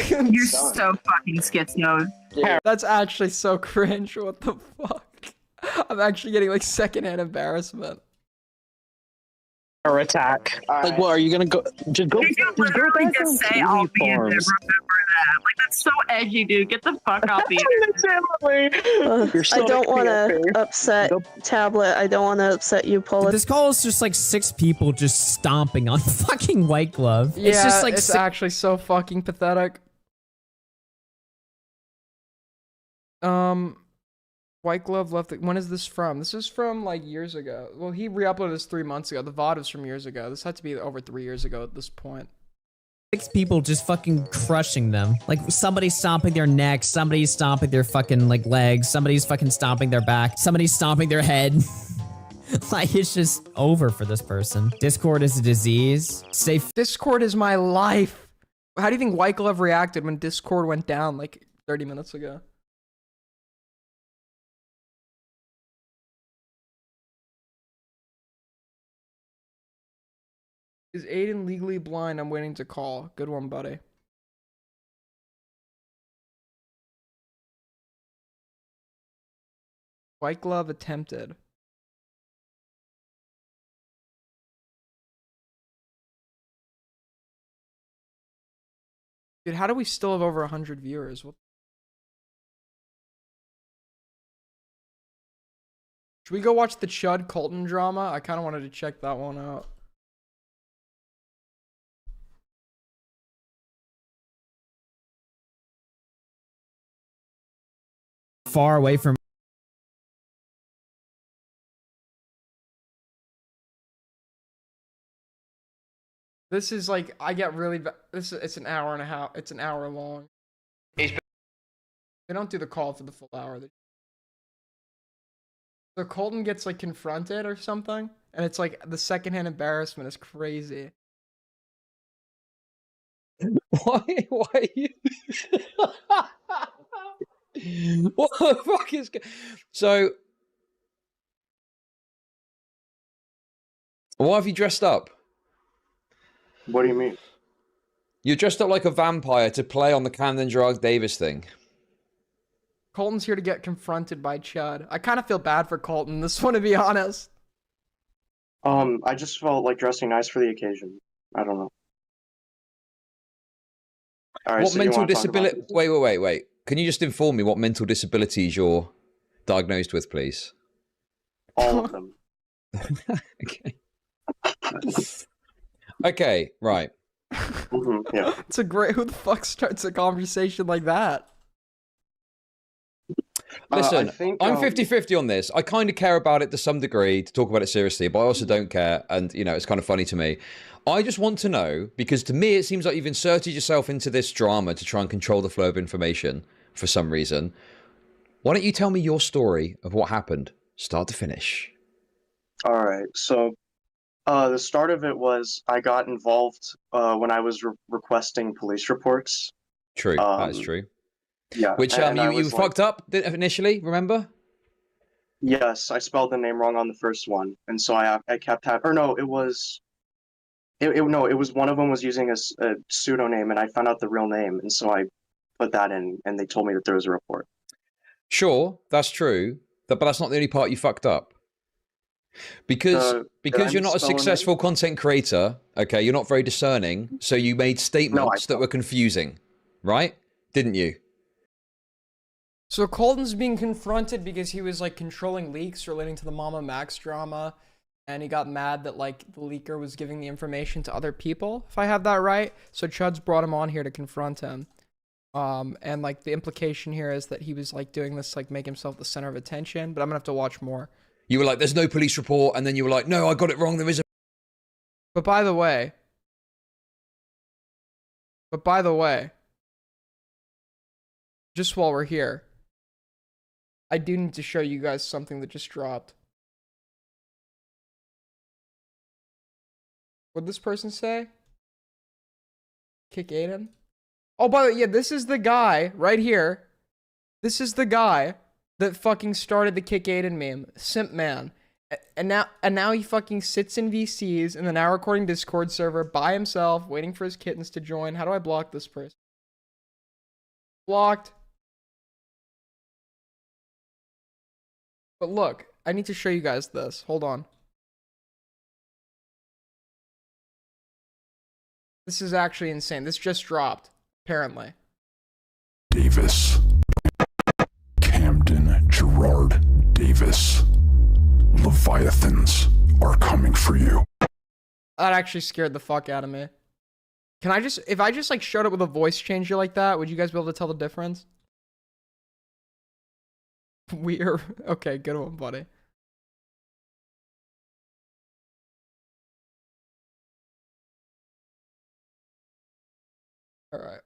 You're so fucking schizo. That's actually so cringe. What the fuck? I'm actually getting like secondhand embarrassment. Or attack. Like, what are you gonna go? Just go. Did you literally just say I'll be in there? Remember that? Like, that's so edgy, dude. Get the fuck off me. I don't want to upset Tablet. I don't want to upset you, Polis. This call is just like 6 people just stomping on fucking White Glove. Yeah, it's just like it's actually so fucking pathetic. White Glove left. When is this from? This is from like years ago. Well, he re-uploaded this 3 months ago. The VOD was from years ago. This had to be over 3 years ago at this point. 6 people just fucking crushing them. Like somebody's stomping their neck, somebody's stomping their fucking like legs, somebody's fucking stomping their back, somebody's stomping their head. Like it's just over for this person. Discord is a disease. Safe. Discord is my life. How do you think White Glove reacted when Discord went down like 30 minutes ago? Is Aiden legally blind? I'm waiting to call. Good one, buddy. White Glove attempted. Dude, how do we still have over 100 viewers? What? Should we go watch the Chud Colton drama? I kind of wanted to check that one out. Far away from. This is like, I get really, it's an hour and a half, it's an hour long. They don't do the call for the full hour. So Colton gets like confronted or something, and it's like the secondhand embarrassment is crazy. Why you? What the fuck is... So, why have you dressed up? What do you mean? You're dressed up like a vampire to play on the Camden Drug Davis thing. Colton's here to get confronted by Chud. I kind of feel bad for Colton, this one, to be honest. I just felt like dressing nice for the occasion. I don't know. All right, What so mental disability... Wait. Can you just inform me what mental disabilities you're diagnosed with, please? All of them. Okay. Okay, right. Yeah. It's a great... Who the fuck starts a conversation like that? Listen, I'm 50-50 on this. I kind of care about it to some degree, to talk about it seriously, but I also don't care, and, you know, it's kind of funny to me. I just want to know, because to me it seems like you've inserted yourself into this drama to try and control the flow of information for some reason. Why don't you tell me your story of what happened, start to finish? All right, so the start of it was I got involved when I was requesting police reports. True, that is true. Yeah. Which you fucked up initially, remember? Yes, I spelled the name wrong on the first one, and so I kept having. Or no, it was one of them was using a pseudonym, and I found out the real name, and so I put that in, and they told me that there was a report. Sure, that's true, but that's not the only part you fucked up. Because you're not a successful content creator, okay, you're not very discerning, so you made statements that were confusing, right? Didn't you? So Colton's being confronted because he was like controlling leaks relating to the Mama Max drama, and he got mad that like the leaker was giving the information to other people, if I have that right. So Chud's brought him on here to confront him. And like the implication here is that he was like doing this like make himself the center of attention, but I'm gonna have to watch more. You were like, there's no police report, and then you were like, no, I got it wrong, there is a... But by the way, just while we're here, I do need to show you guys something that just dropped. What'd this person say? Kick Aiden? Oh, by the way, yeah, this is the guy right here. This is the guy that fucking started the Kick Aiden meme. Simp man. And now he fucking sits in VCs in the now recording Discord server by himself, waiting for his kittens to join. How do I block this person? Blocked. But look, I need to show you guys this. Hold on. This is actually insane. This just dropped, apparently. Davis. Camden Gerard Davis. Leviathans are coming for you. That actually scared the fuck out of me. Can I just, if I just like showed up with a voice changer like that, would you guys be able to tell the difference? Weird. Okay, good one, buddy. All right.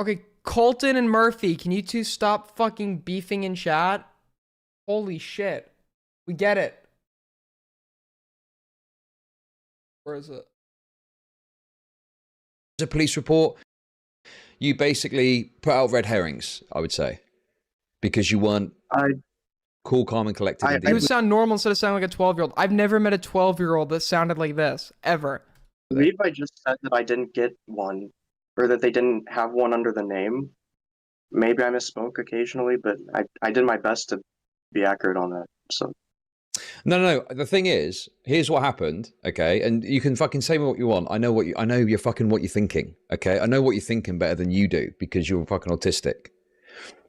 Okay, Colton and Murphy, can you two stop fucking beefing in chat? Holy shit. We get it. Where is it? A police report, you basically put out red herrings, I would say, because you weren't cool, calm, and collected. You sound normal instead of sounding like a 12-year-old. I've never met a 12-year-old that sounded like this, ever. I believe I just said that I didn't get one, or that they didn't have one under the name. Maybe I misspoke occasionally, but I did my best to be accurate on that. So. No. The thing is, here's what happened. Okay, and you can fucking say what you want. I know you're fucking what you're thinking. Okay, I know what you're thinking better than you do because you're fucking autistic.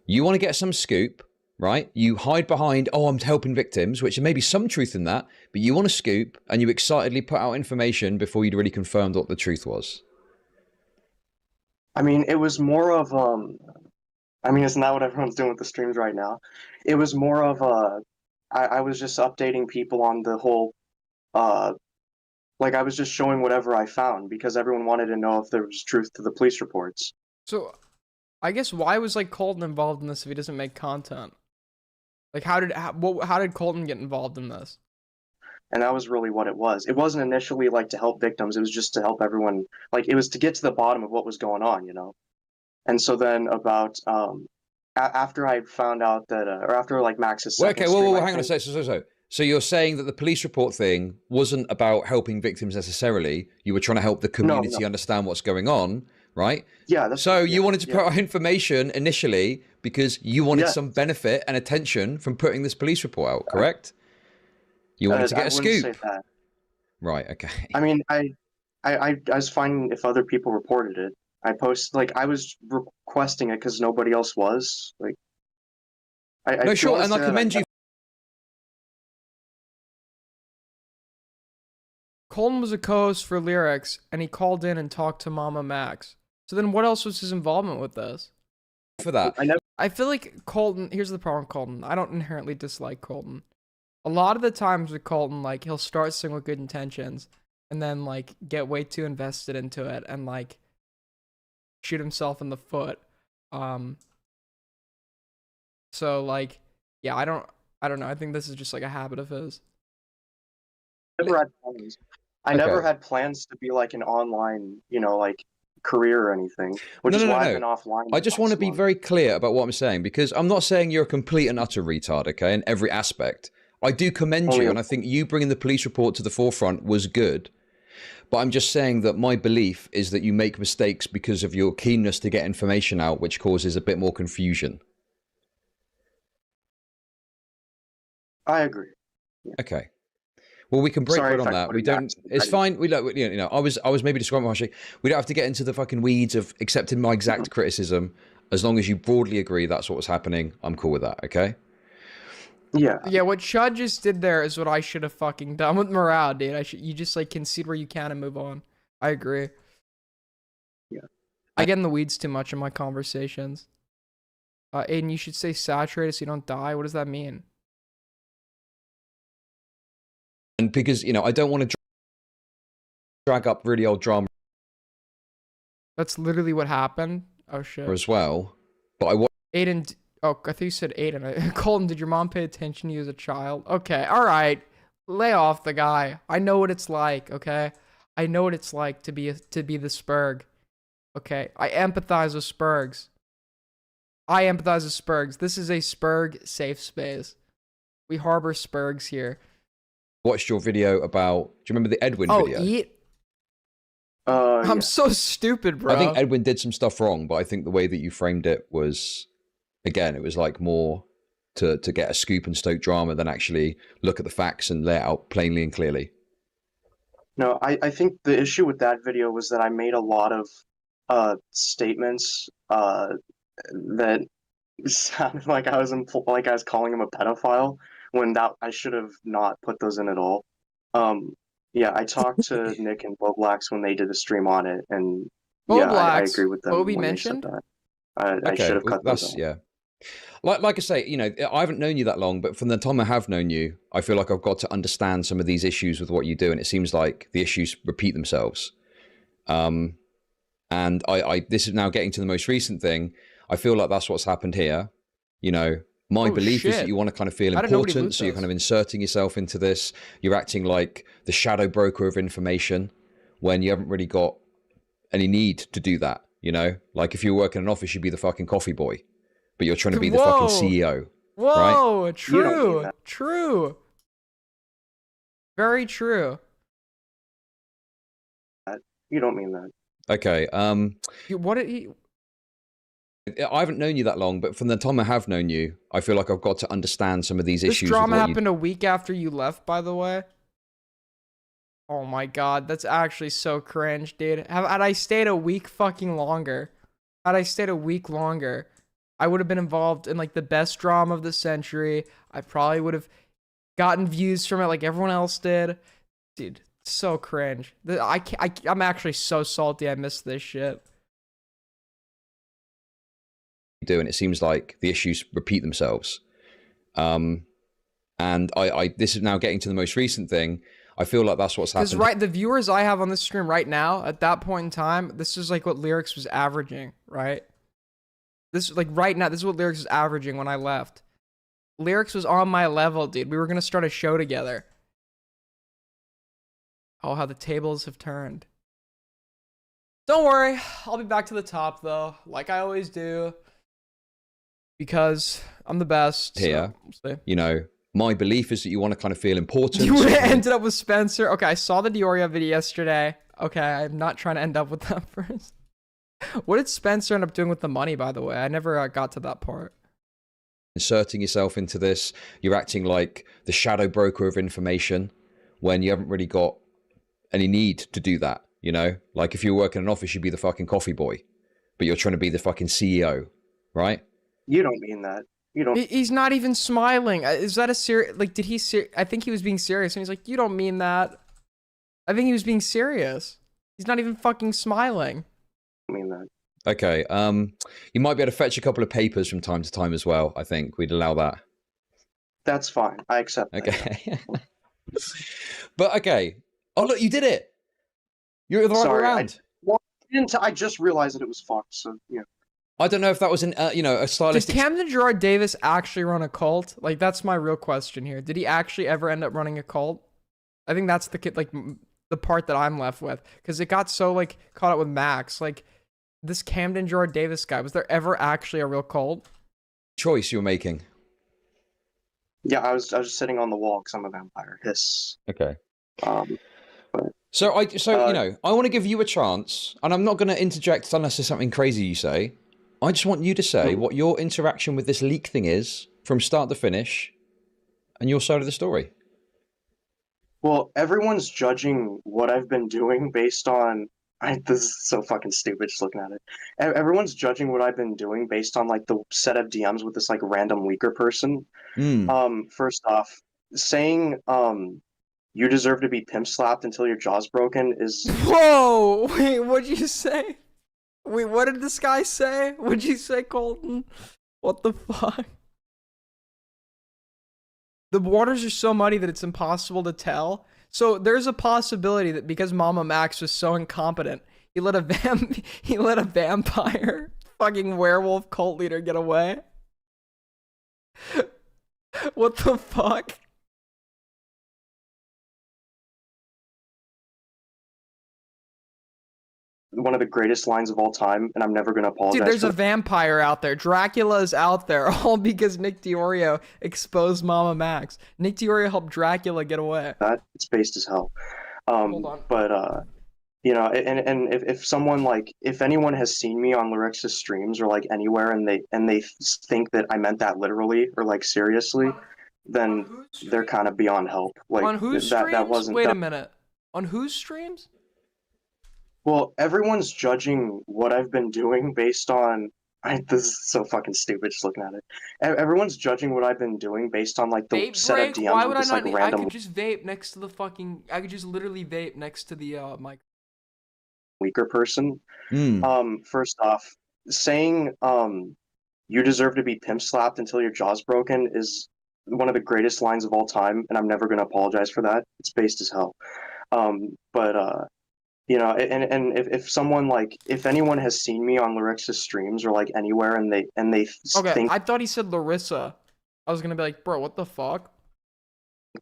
You want to get some scoop, right? You hide behind, oh, I'm helping victims, which there may be some truth in that, but you want to scoop and you excitedly put out information before you'd really confirmed what the truth was. I mean, it was more of I mean, isn't that what everyone's doing with the streams right now? It was more of I was just updating people on the whole, like I was just showing whatever I found because everyone wanted to know if there was truth to the police reports. So, I guess why was like Colton involved in this if he doesn't make content? Like, how did Colton get involved in this? And that was really what it was. It wasn't initially like to help victims. It was just to help everyone. Like it was to get to the bottom of what was going on, you know. And so then about after I found out that, or after like Max's second well, hang on a sec. So you're saying that the police report thing wasn't about helping victims necessarily. You were trying to help the community understand what's going on, right? Yeah. So you wanted to put out information initially because you wanted some benefit and attention from putting this police report out, correct? You wanted to get a scoop. Say that. Right. Okay. I mean, I was fine if other people reported it. I was requesting it because nobody else was. Like, no, sure, and I commend you. Colton was a co-host for Lyrics, and he called in and talked to Mama Max. So then what else was his involvement with this? For that. I feel like Colton, here's the problem with Colton. I don't inherently dislike Colton. A lot of the times with Colton, like, he'll start something with good intentions, and then, like, get way too invested into it, and, like, shoot himself in the foot. So, like, yeah, I don't know. I think this is just, like, a habit of his. I never had plans to be like an online, you know, like career or anything, which is why I've been offline. I just want to be very clear about what I'm saying because I'm not saying you're a complete and utter retard, okay, in every aspect. I do commend you, and I think you bringing the police report to the forefront was good. But I'm just saying that my belief is that you make mistakes because of your keenness to get information out, which causes a bit more confusion. I agree. Yeah. Okay. Well, we can break right on that. We don't. It's fine. We don't. You know, I was maybe describing harshly. We don't have to get into the fucking weeds of accepting my exact criticism. As long as you broadly agree that's what was happening, I'm cool with that. Okay. Yeah. Yeah. What Chud just did there is what I should have fucking done with morale, dude. You just like concede where you can and move on. I agree. Yeah. I get in the weeds too much in my conversations. Aiden, you should stay saturated so you don't die. What does that mean? And because, you know, I don't want to drag up really old drama. That's literally what happened. Oh shit. as well. But I watched. Aiden. Oh, I thought you said Aiden. Colton, did your mom pay attention to you as a child? Okay, all right. Lay off the guy. I know what it's like. Okay, I know what it's like to be the Spurg. Okay, I empathize with Spurgs. I empathize with Spurgs. This is a Spurg safe space. We harbor Spurgs here. Watched your video about. Do you remember the Edwin video? Eat. I'm so stupid, bro. I think Edwin did some stuff wrong, but I think the way that you framed it was, again, it was like more to get a scoop and stoke drama than actually look at the facts and lay it out plainly and clearly. No, I think the issue with that video was that I made a lot of statements that sounded like I was calling him a pedophile when I should have not put those in at all. Yeah, I talked to Nick and Boblax when they did the stream on it, and yeah, I agree with them. Bobby when mentioned. They said that. I should have cut those out. Yeah. Like I say, you know, I haven't known you that long, but from the time I have known you, I feel like I've got to understand some of these issues with what you do, and it seems like the issues repeat themselves. And this is now getting to the most recent thing. I feel like that's what's happened here. You know, my belief is that you want to kind of feel important, so you're kind of inserting yourself into this. You're acting like the shadow broker of information when you haven't really got any need to do that. You know, like if you were working in an office, you'd be the fucking coffee boy, but you're trying to be the fucking CEO. Whoa, right? true. Very true. You don't mean that. Okay. What did he? I haven't known you that long, but from the time I have known you, I feel like I've got to understand some of these issues. This drama happened a week after you left, by the way. Oh my god, that's actually so cringe, dude. Had I stayed a week fucking longer, I would have been involved in like the best drama of the century. I probably would have gotten views from it like everyone else did. Dude, so cringe. I'm actually so salty I missed this shit. Do, and it seems like the issues repeat themselves. And this is now getting to the most recent thing. I feel like that's what's happened. Because the viewers I have on this stream right now, at that point in time, this is like what Lyrics was averaging, right? This like right now, this is what Lyrics was averaging when I left. Lyrics was on my level, dude. We were gonna start a show together. Oh, how the tables have turned. Don't worry, I'll be back to the top though, like I always do. Because I'm the best. Here, so you know, my belief is that you want to kind of feel important. You ended up with Spencer. Okay, I saw the Dioria video yesterday. Okay, I'm not trying to end up with that first. What did Spencer end up doing with the money, by the way? I never got to that part. Inserting yourself into this, you're acting like the shadow broker of information when you haven't really got any need to do that. You know, like if you were working in an office, you'd be the fucking coffee boy, but you're trying to be the fucking CEO, right? You don't mean that. You don't. He's not even smiling. Is that a serious? Like, did he? I think he was being serious, and he's like, "You don't mean that." I think he was being serious. He's not even fucking smiling. I mean that. Okay. You might be able to fetch a couple of papers from time to time as well. I think we'd allow that. That's fine. I accept. Okay. But okay. Oh look, you did it. You're the right way around. I just realized that it was fucked. So yeah. I don't know if that was an, you know, a stylistic. Did Camden Gerard Davis actually run a cult? Like, that's my real question here. Did he actually ever end up running a cult? I think that's the part that I'm left with, because it got so like caught up with Max. Like, this Camden Gerard Davis guy, was there ever actually a real cult? Choice you're making. Yeah, I was just sitting on the wall because I'm a vampire. Hiss. Okay. So you know, I want to give you a chance, and I'm not going to interject unless there's something crazy you say. I just want you to say what your interaction with this leak thing is from start to finish, and your side of the story. Well, everyone's judging what I've been doing based on. This is so fucking stupid just looking at it. Everyone's judging what I've been doing based on like the set of DMs with this like random leaker person. First off, saying you deserve to be pimp slapped until your jaw's broken is. Whoa! Wait, what'd you say? Wait, what did this guy say? What'd you say, Colton? What the fuck? The waters are so muddy that it's impossible to tell. So there's a possibility that because Mama Max was so incompetent, He let a vampire fucking werewolf cult leader get away. What the fuck? One of the greatest lines of all time, and I'm never gonna apologize. Dude, there's for a vampire out there. Dracula is out there, all because Nick DiOrio exposed Mama Max. Nick DiOrio helped Dracula get away. that. It's based as hell. Hold on. But you know, and if someone like, if anyone has seen me on Lyric's streams or like anywhere, and they think that I meant that literally or like seriously, then they're kind of beyond help. Like On whose that streams? that wasn't. Wait a that- minute. On whose streams? Well, everyone's judging what I've been doing based on. This is so fucking stupid just looking at it. Everyone's judging what I've been doing based on like the Vape set break? of DMs Why with would I this not? like I random could just vape next to the fucking. I could just literally vape next to the mic. weaker person. Hmm. First off, saying you deserve to be pimp slapped until your jaw's broken is one of the greatest lines of all time, and I'm never gonna apologize for that. It's based as hell. But you know, and if someone like, if anyone has seen me on Lyric's streams or like anywhere, and they Okay, think I thought he said Larissa. I was gonna be like, bro, what the fuck?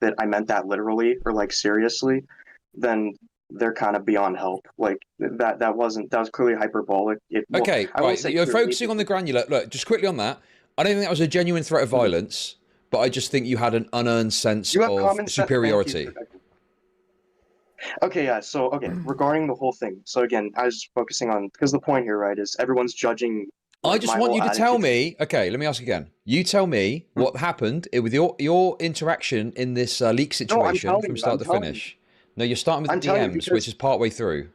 that I meant that literally or like seriously, then they're kind of beyond help. Like that was clearly hyperbolic. Okay, I will right. say You're clearly- focusing on the granular. Look, just quickly on that. I don't think that was a genuine threat of violence, but I just think you had an unearned sense You have of common sense. Thank you. superiority. Okay, yeah. So, okay, regarding the whole thing. So again, I was focusing on, because the point here, right, is everyone's judging. I just my want whole you to tell attitude. me. Okay, let me ask again. You tell me what happened with your interaction in this leak situation telling from you, start I'm to telling finish. No, you're starting with I'm the telling you DMs, because- which is partway through.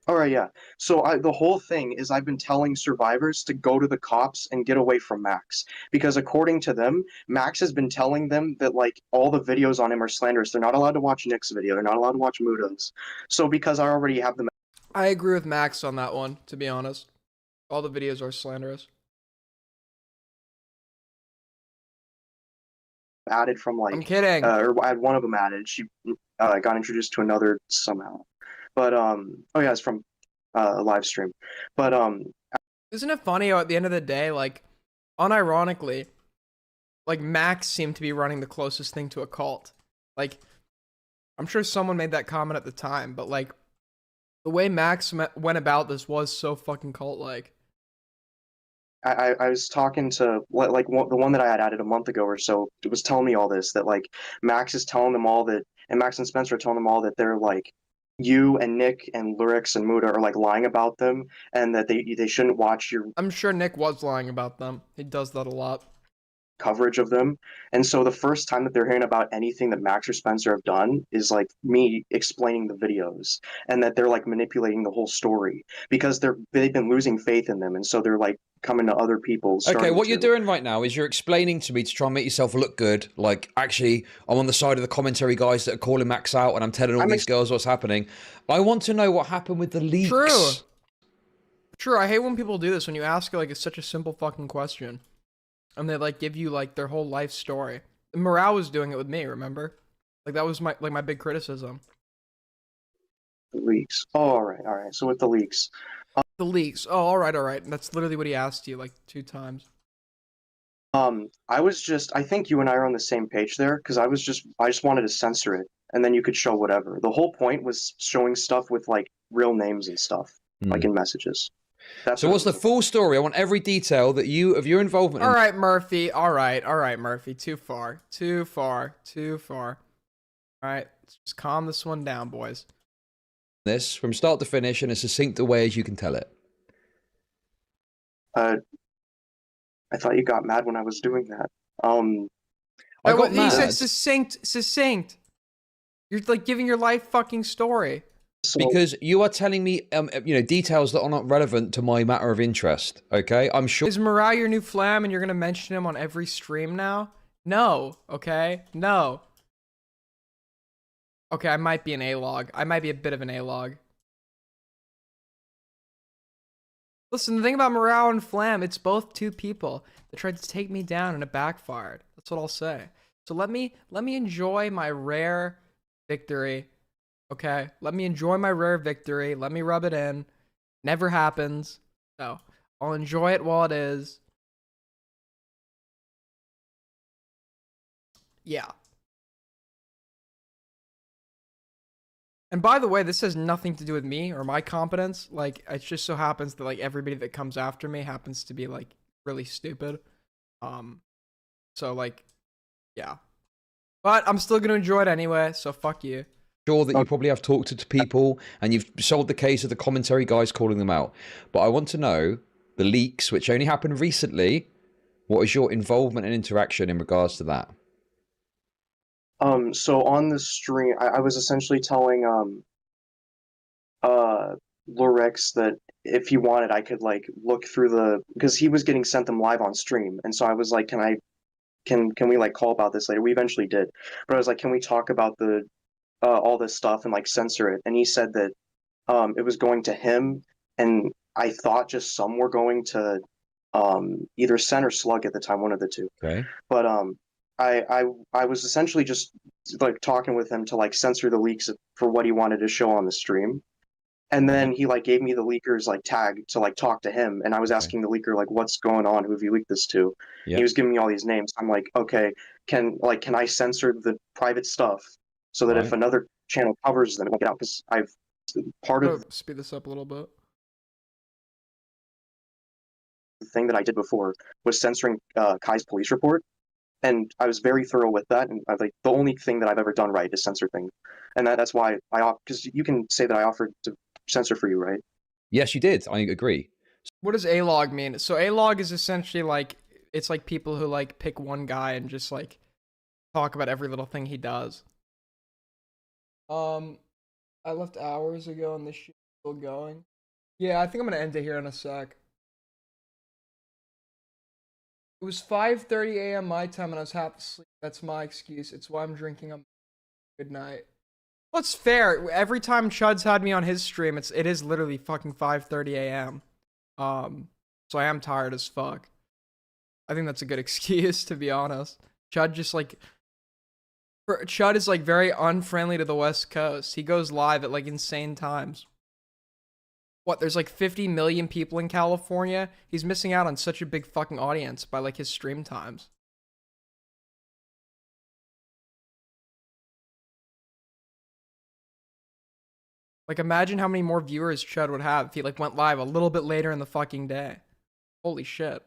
All right, yeah. So the whole thing is I've been telling survivors to go to the cops and get away from Max, because according to them, Max has been telling them that like all the videos on him are slanderous. They're not allowed to watch Nick's video. They're not allowed to watch Mudo's. So because I already have them I agree with Max on that one, to be honest. All the videos are slanderous. added from like, I'm kidding. or I had one of them added. She got introduced to another somehow. But oh yeah, it's from a live stream. But Isn't it funny how at the end of the day, like, unironically, like Max seemed to be running the closest thing to a cult. Like, I'm sure someone made that comment at the time, but like, the way Max went about this was so fucking cult-like. I was talking to like the one that I had added a month ago or so. It was telling me all this, that like Max is telling them all that, and Max and Spencer are telling them all that they're like, you and Nick and Lyrics and Muda are like lying about them, and that they shouldn't watch your I'm sure Nick was lying about them. He does that a lot. coverage of them. And so the first time that they're hearing about anything that Max or Spencer have done is like me explaining the videos, and that they're like manipulating the whole story because they've been losing faith in them, and so they're like coming to other people. Okay, what you're doing right now is you're explaining to me to try and make yourself look good. Like, actually, I'm on the side of the commentary guys that are calling Max out, and I'm telling all these girls what's happening. I want to know what happened with the leaks. True. I hate when people do this, when you ask like it's such a simple fucking question, and they like give you like their whole life story. Morale was doing it with me, remember? Like that was my big criticism. The leaks. Oh, all right. So with the leaks. The leaks. Oh, all right. That's literally what he asked you like 2 times. I think you and I are on the same page there, because I just wanted to censor it, and then you could show whatever. The whole point was showing stuff with like real names and stuff, like in messages. So what's the full story? I want every detail of your involvement. All right, Murphy. All right, Murphy. Too far. All right, let's just calm this one down, boys. This from start to finish in as succinct a way as you can tell it. I thought you got mad when I was doing that. I got mad. He said succinct. You're like giving your life fucking story. Because you are telling me, details that are not relevant to my matter of interest. Okay, I'm sure. Is Morale your new flam, and you're gonna mention him on every stream now? No. Okay. No. Okay, I might be an A-log. I might be a bit of an A-log. Listen, the thing about Morale and Flam, it's both two people that tried to take me down and it backfired. That's what I'll say. So let me enjoy my rare victory Okay? Let me enjoy my rare victory. Let me rub it in. Never happens. So, I'll enjoy it while it is. Yeah. And by the way, this has nothing to do with me or my competence. Like, it just so happens that, like, everybody that comes after me happens to be, like, really stupid. So, like, yeah. But I'm still gonna enjoy it anyway, so fuck you. Sure that you probably have talked to people and you've solved the case of the commentary guys calling them out. But I want to know the leaks, which only happened recently. What is your involvement and interaction in regards to that? So on the stream, I was essentially telling Lorex that if he wanted, I could like look through the, because he was getting sent them live on stream, and so I was like, can we like call about this later? We eventually did, but I was like, can we talk about the all this stuff and like censor it? And he said that it was going to him, and I thought just some were going to either Sen or Slug at the time, one of the two. Okay. But I was essentially just like talking with him to like censor the leaks for what he wanted to show on the stream. And then he like gave me the leaker's like tag to like talk to him, and I was asking the leaker like, what's going on? Who have you leaked this to? Yeah. He was giving me all these names. I'm like, okay, can I censor the private stuff so that if another channel covers them, it won't get out? Because I've part of speed this up a little bit. the thing that I did before was censoring Kai's police report, and I was very thorough with that. And I like the only thing that I've ever done right is censor things, and that's why because you can say that I offered to censor for you, right? Yes, you did. I agree. What does A-log mean? So A-log is essentially like, it's like people who like pick one guy and just like talk about every little thing he does. I left hours ago and this shit's still going. Yeah, I think I'm gonna end it here in a sec. It was 5:30 a.m. my time and I was half asleep. That's my excuse. It's why I'm drinking. Good night. Well, it's fair. Every time Chud's had me on his stream, it is literally fucking 5:30 a.m. So I am tired as fuck. I think that's a good excuse, to be honest. Chud just like... Chud is like very unfriendly to the West Coast. He goes live at like insane times. What, there's like 50 million people in California? He's missing out on such a big fucking audience by like his stream times. Like, imagine how many more viewers Chud would have if he, like, went live a little bit later in the fucking day. Holy shit.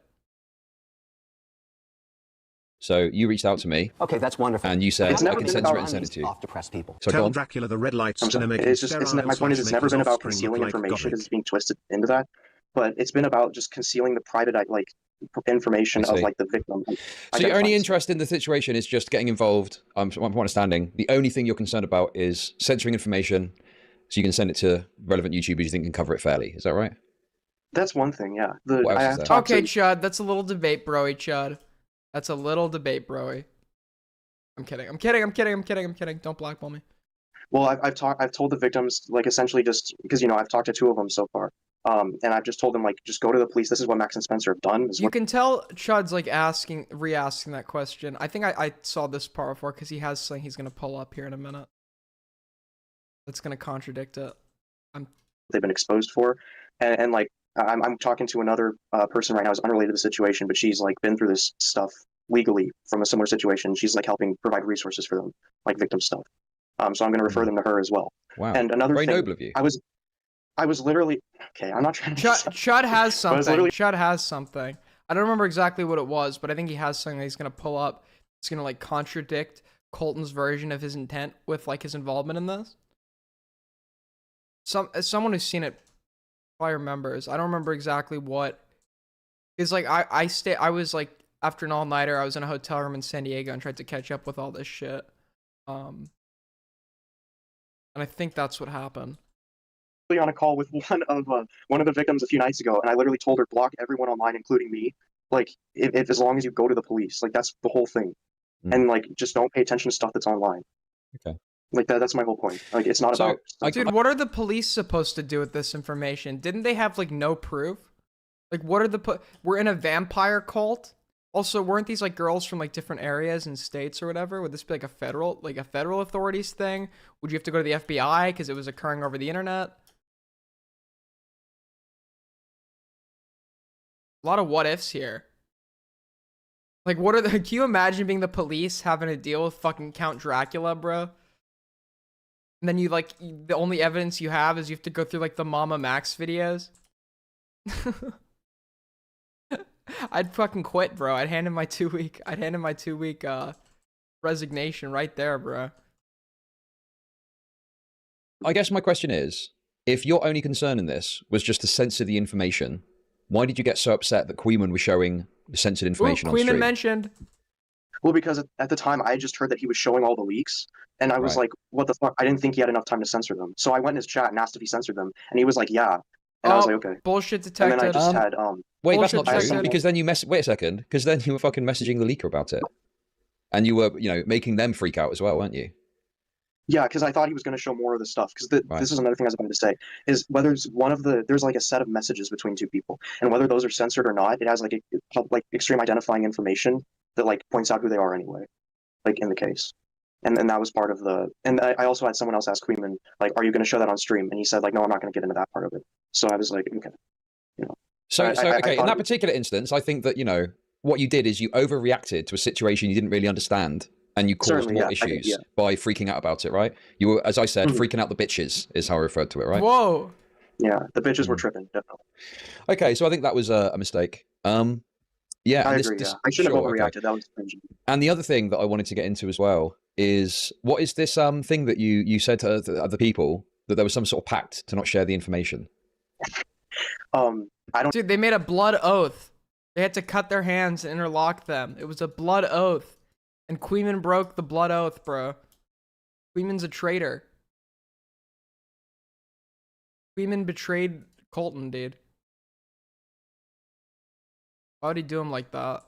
So you reached out to me. Okay, that's wonderful. And you said I can censor it and send it to you. Off depressed people. So Tell Dracula the red lights gonna make it's just my point is it's never been about concealing information. It's being twisted into that, but it's been about just concealing the private like information of like the victim. So your only interest in the situation is just getting involved. From my understanding, the only thing you're concerned about is censoring information, so you can send it to relevant YouTubers you think can cover it fairly. Is that right? That's one thing, yeah. Okay, Chud, that's a little debate, broy, Chud. That's a little debate, broy. I'm kidding. Don't blackball me. Well, I've told the victims, like, essentially just because, you know, I've talked to 2 of them so far. And I've just told them, like, just go to the police. This is what Max and Spencer have done. You can tell Chud's like re-asking that question. I think I saw this part before because he has something he's gonna pull up here in a minute. That's gonna contradict it. They've been exposed for, and like I'm talking to another person right now who's unrelated to the situation, but she's like been through this stuff legally from a similar situation. She's like helping provide resources for them, like victim stuff. So I'm going to refer them to her as well. Wow. And another Very thing, noble of you. I was literally okay. I'm not trying to. Chud has something. Chud has something. I don't remember exactly what it was, but I think he has something that he's going to pull up. It's going to like contradict Colton's version of his intent with like his involvement in this. As someone who's seen it probably remembers. I don't remember exactly what. It's like I was like after an all-nighter, I was in a hotel room in San Diego and tried to catch up with all this shit. And I think that's what happened. On a call with one of the victims a few nights ago, and I literally told her block everyone online, including me. Like, if as long as you go to the police, like that's the whole thing, and like just don't pay attention to stuff that's online. Okay. Like that's my whole point. Like it's not about. Dude, what are the police supposed to do with this information? Didn't they have like no proof? Like, what are we're in a vampire cult, Also, weren't these like girls from like different areas and states or whatever? Would this be like a federal authorities thing? Would you have to go to the FBI because it was occurring over the internet? A lot of what ifs here. Like, what are the? Can you imagine being the police having to deal with fucking Count Dracula, bro? And then you like the only evidence you have is you have to go through like the Mama Max videos. I'd fucking quit, bro. I'd hand in my 2 week. Resignation right there, bro. I guess my question is, if your only concern in this was just to censor the information, why did you get so upset that Queeman was showing the censored information on stream? Queeman mentioned. Well, because at the time I just heard that he was showing all the leaks, and I was like, "What the fuck?" I didn't think he had enough time to censor them, so I went in his chat and asked if he censored them, and he was like, "Yeah," and I was like, "Okay." Bullshit detected. And then I just had Wait, that's bullshit not true. detected. Because then you wait a second. Because then you were fucking messaging the leaker about it, and you were, making them freak out as well, weren't you? Yeah, because I thought he was going to show more of the stuff. Because this is another thing I was about to say is whether it's there's like a set of messages between two people, and whether those are censored or not, it has like extreme identifying information that like points out who they are anyway, like in the case. And that was part of the. And I also had someone else ask Queeman, like, "Are you going to show that on stream?" And he said, like, "No, I'm not going to get into that part of it." So I was like, "Okay." So in that particular instance, I think that what you did is you overreacted to a situation you didn't really understand, and you caused more issues by freaking out about it, right? You were, as I said, freaking out the bitches is how I referred to it, right? Whoa. Yeah, the bitches were tripping, definitely. Okay, so I think that was a mistake. Yeah, I agree. I shouldn't have overreacted. That was cringy. And the other thing that I wanted to get into as well is, what is this thing that you said to other people, that there was some sort of pact to not share the information? I don't. Dude, they made a blood oath. They had to cut their hands and interlock them. It was a blood oath. And Queeman broke the blood oath, bro. Queeman's a traitor. Queeman betrayed Colton, dude. Why would he do him like that?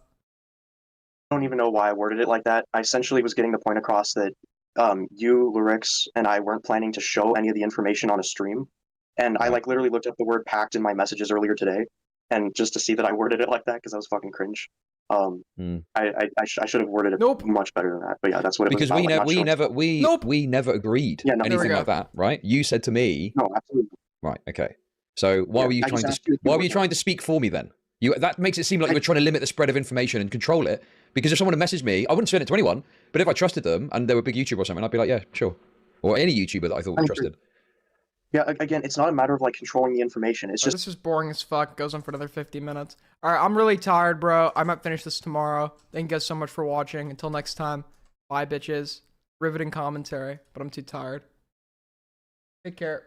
I don't even know why I worded it like that. I essentially was getting the point across that you, Lyrix, and I weren't planning to show any of the information on a stream. And I like literally looked up the word pact in my messages earlier today, and just to see that I worded it like that because I was fucking cringe. I should have worded it much better than that. But yeah, that's what it was. Because we never agreed anything like that, right? You said to me. No, absolutely. Right. Okay. So why were you trying to speak for me then? That makes it seem like you were trying to limit the spread of information and control it. Because if someone had messaged me, I wouldn't send it to anyone. But if I trusted them and they were a big YouTuber or something, I'd be like, yeah, sure. Or any YouTuber that I thought was trusted. Yeah, again, it's not a matter of like controlling the information. It's just this is boring as fuck. It goes on for another 50 minutes. All right, I'm really tired, bro. I might finish this tomorrow. Thank you guys so much for watching. Until next time, bye, bitches. Riveting commentary, but I'm too tired. Take care.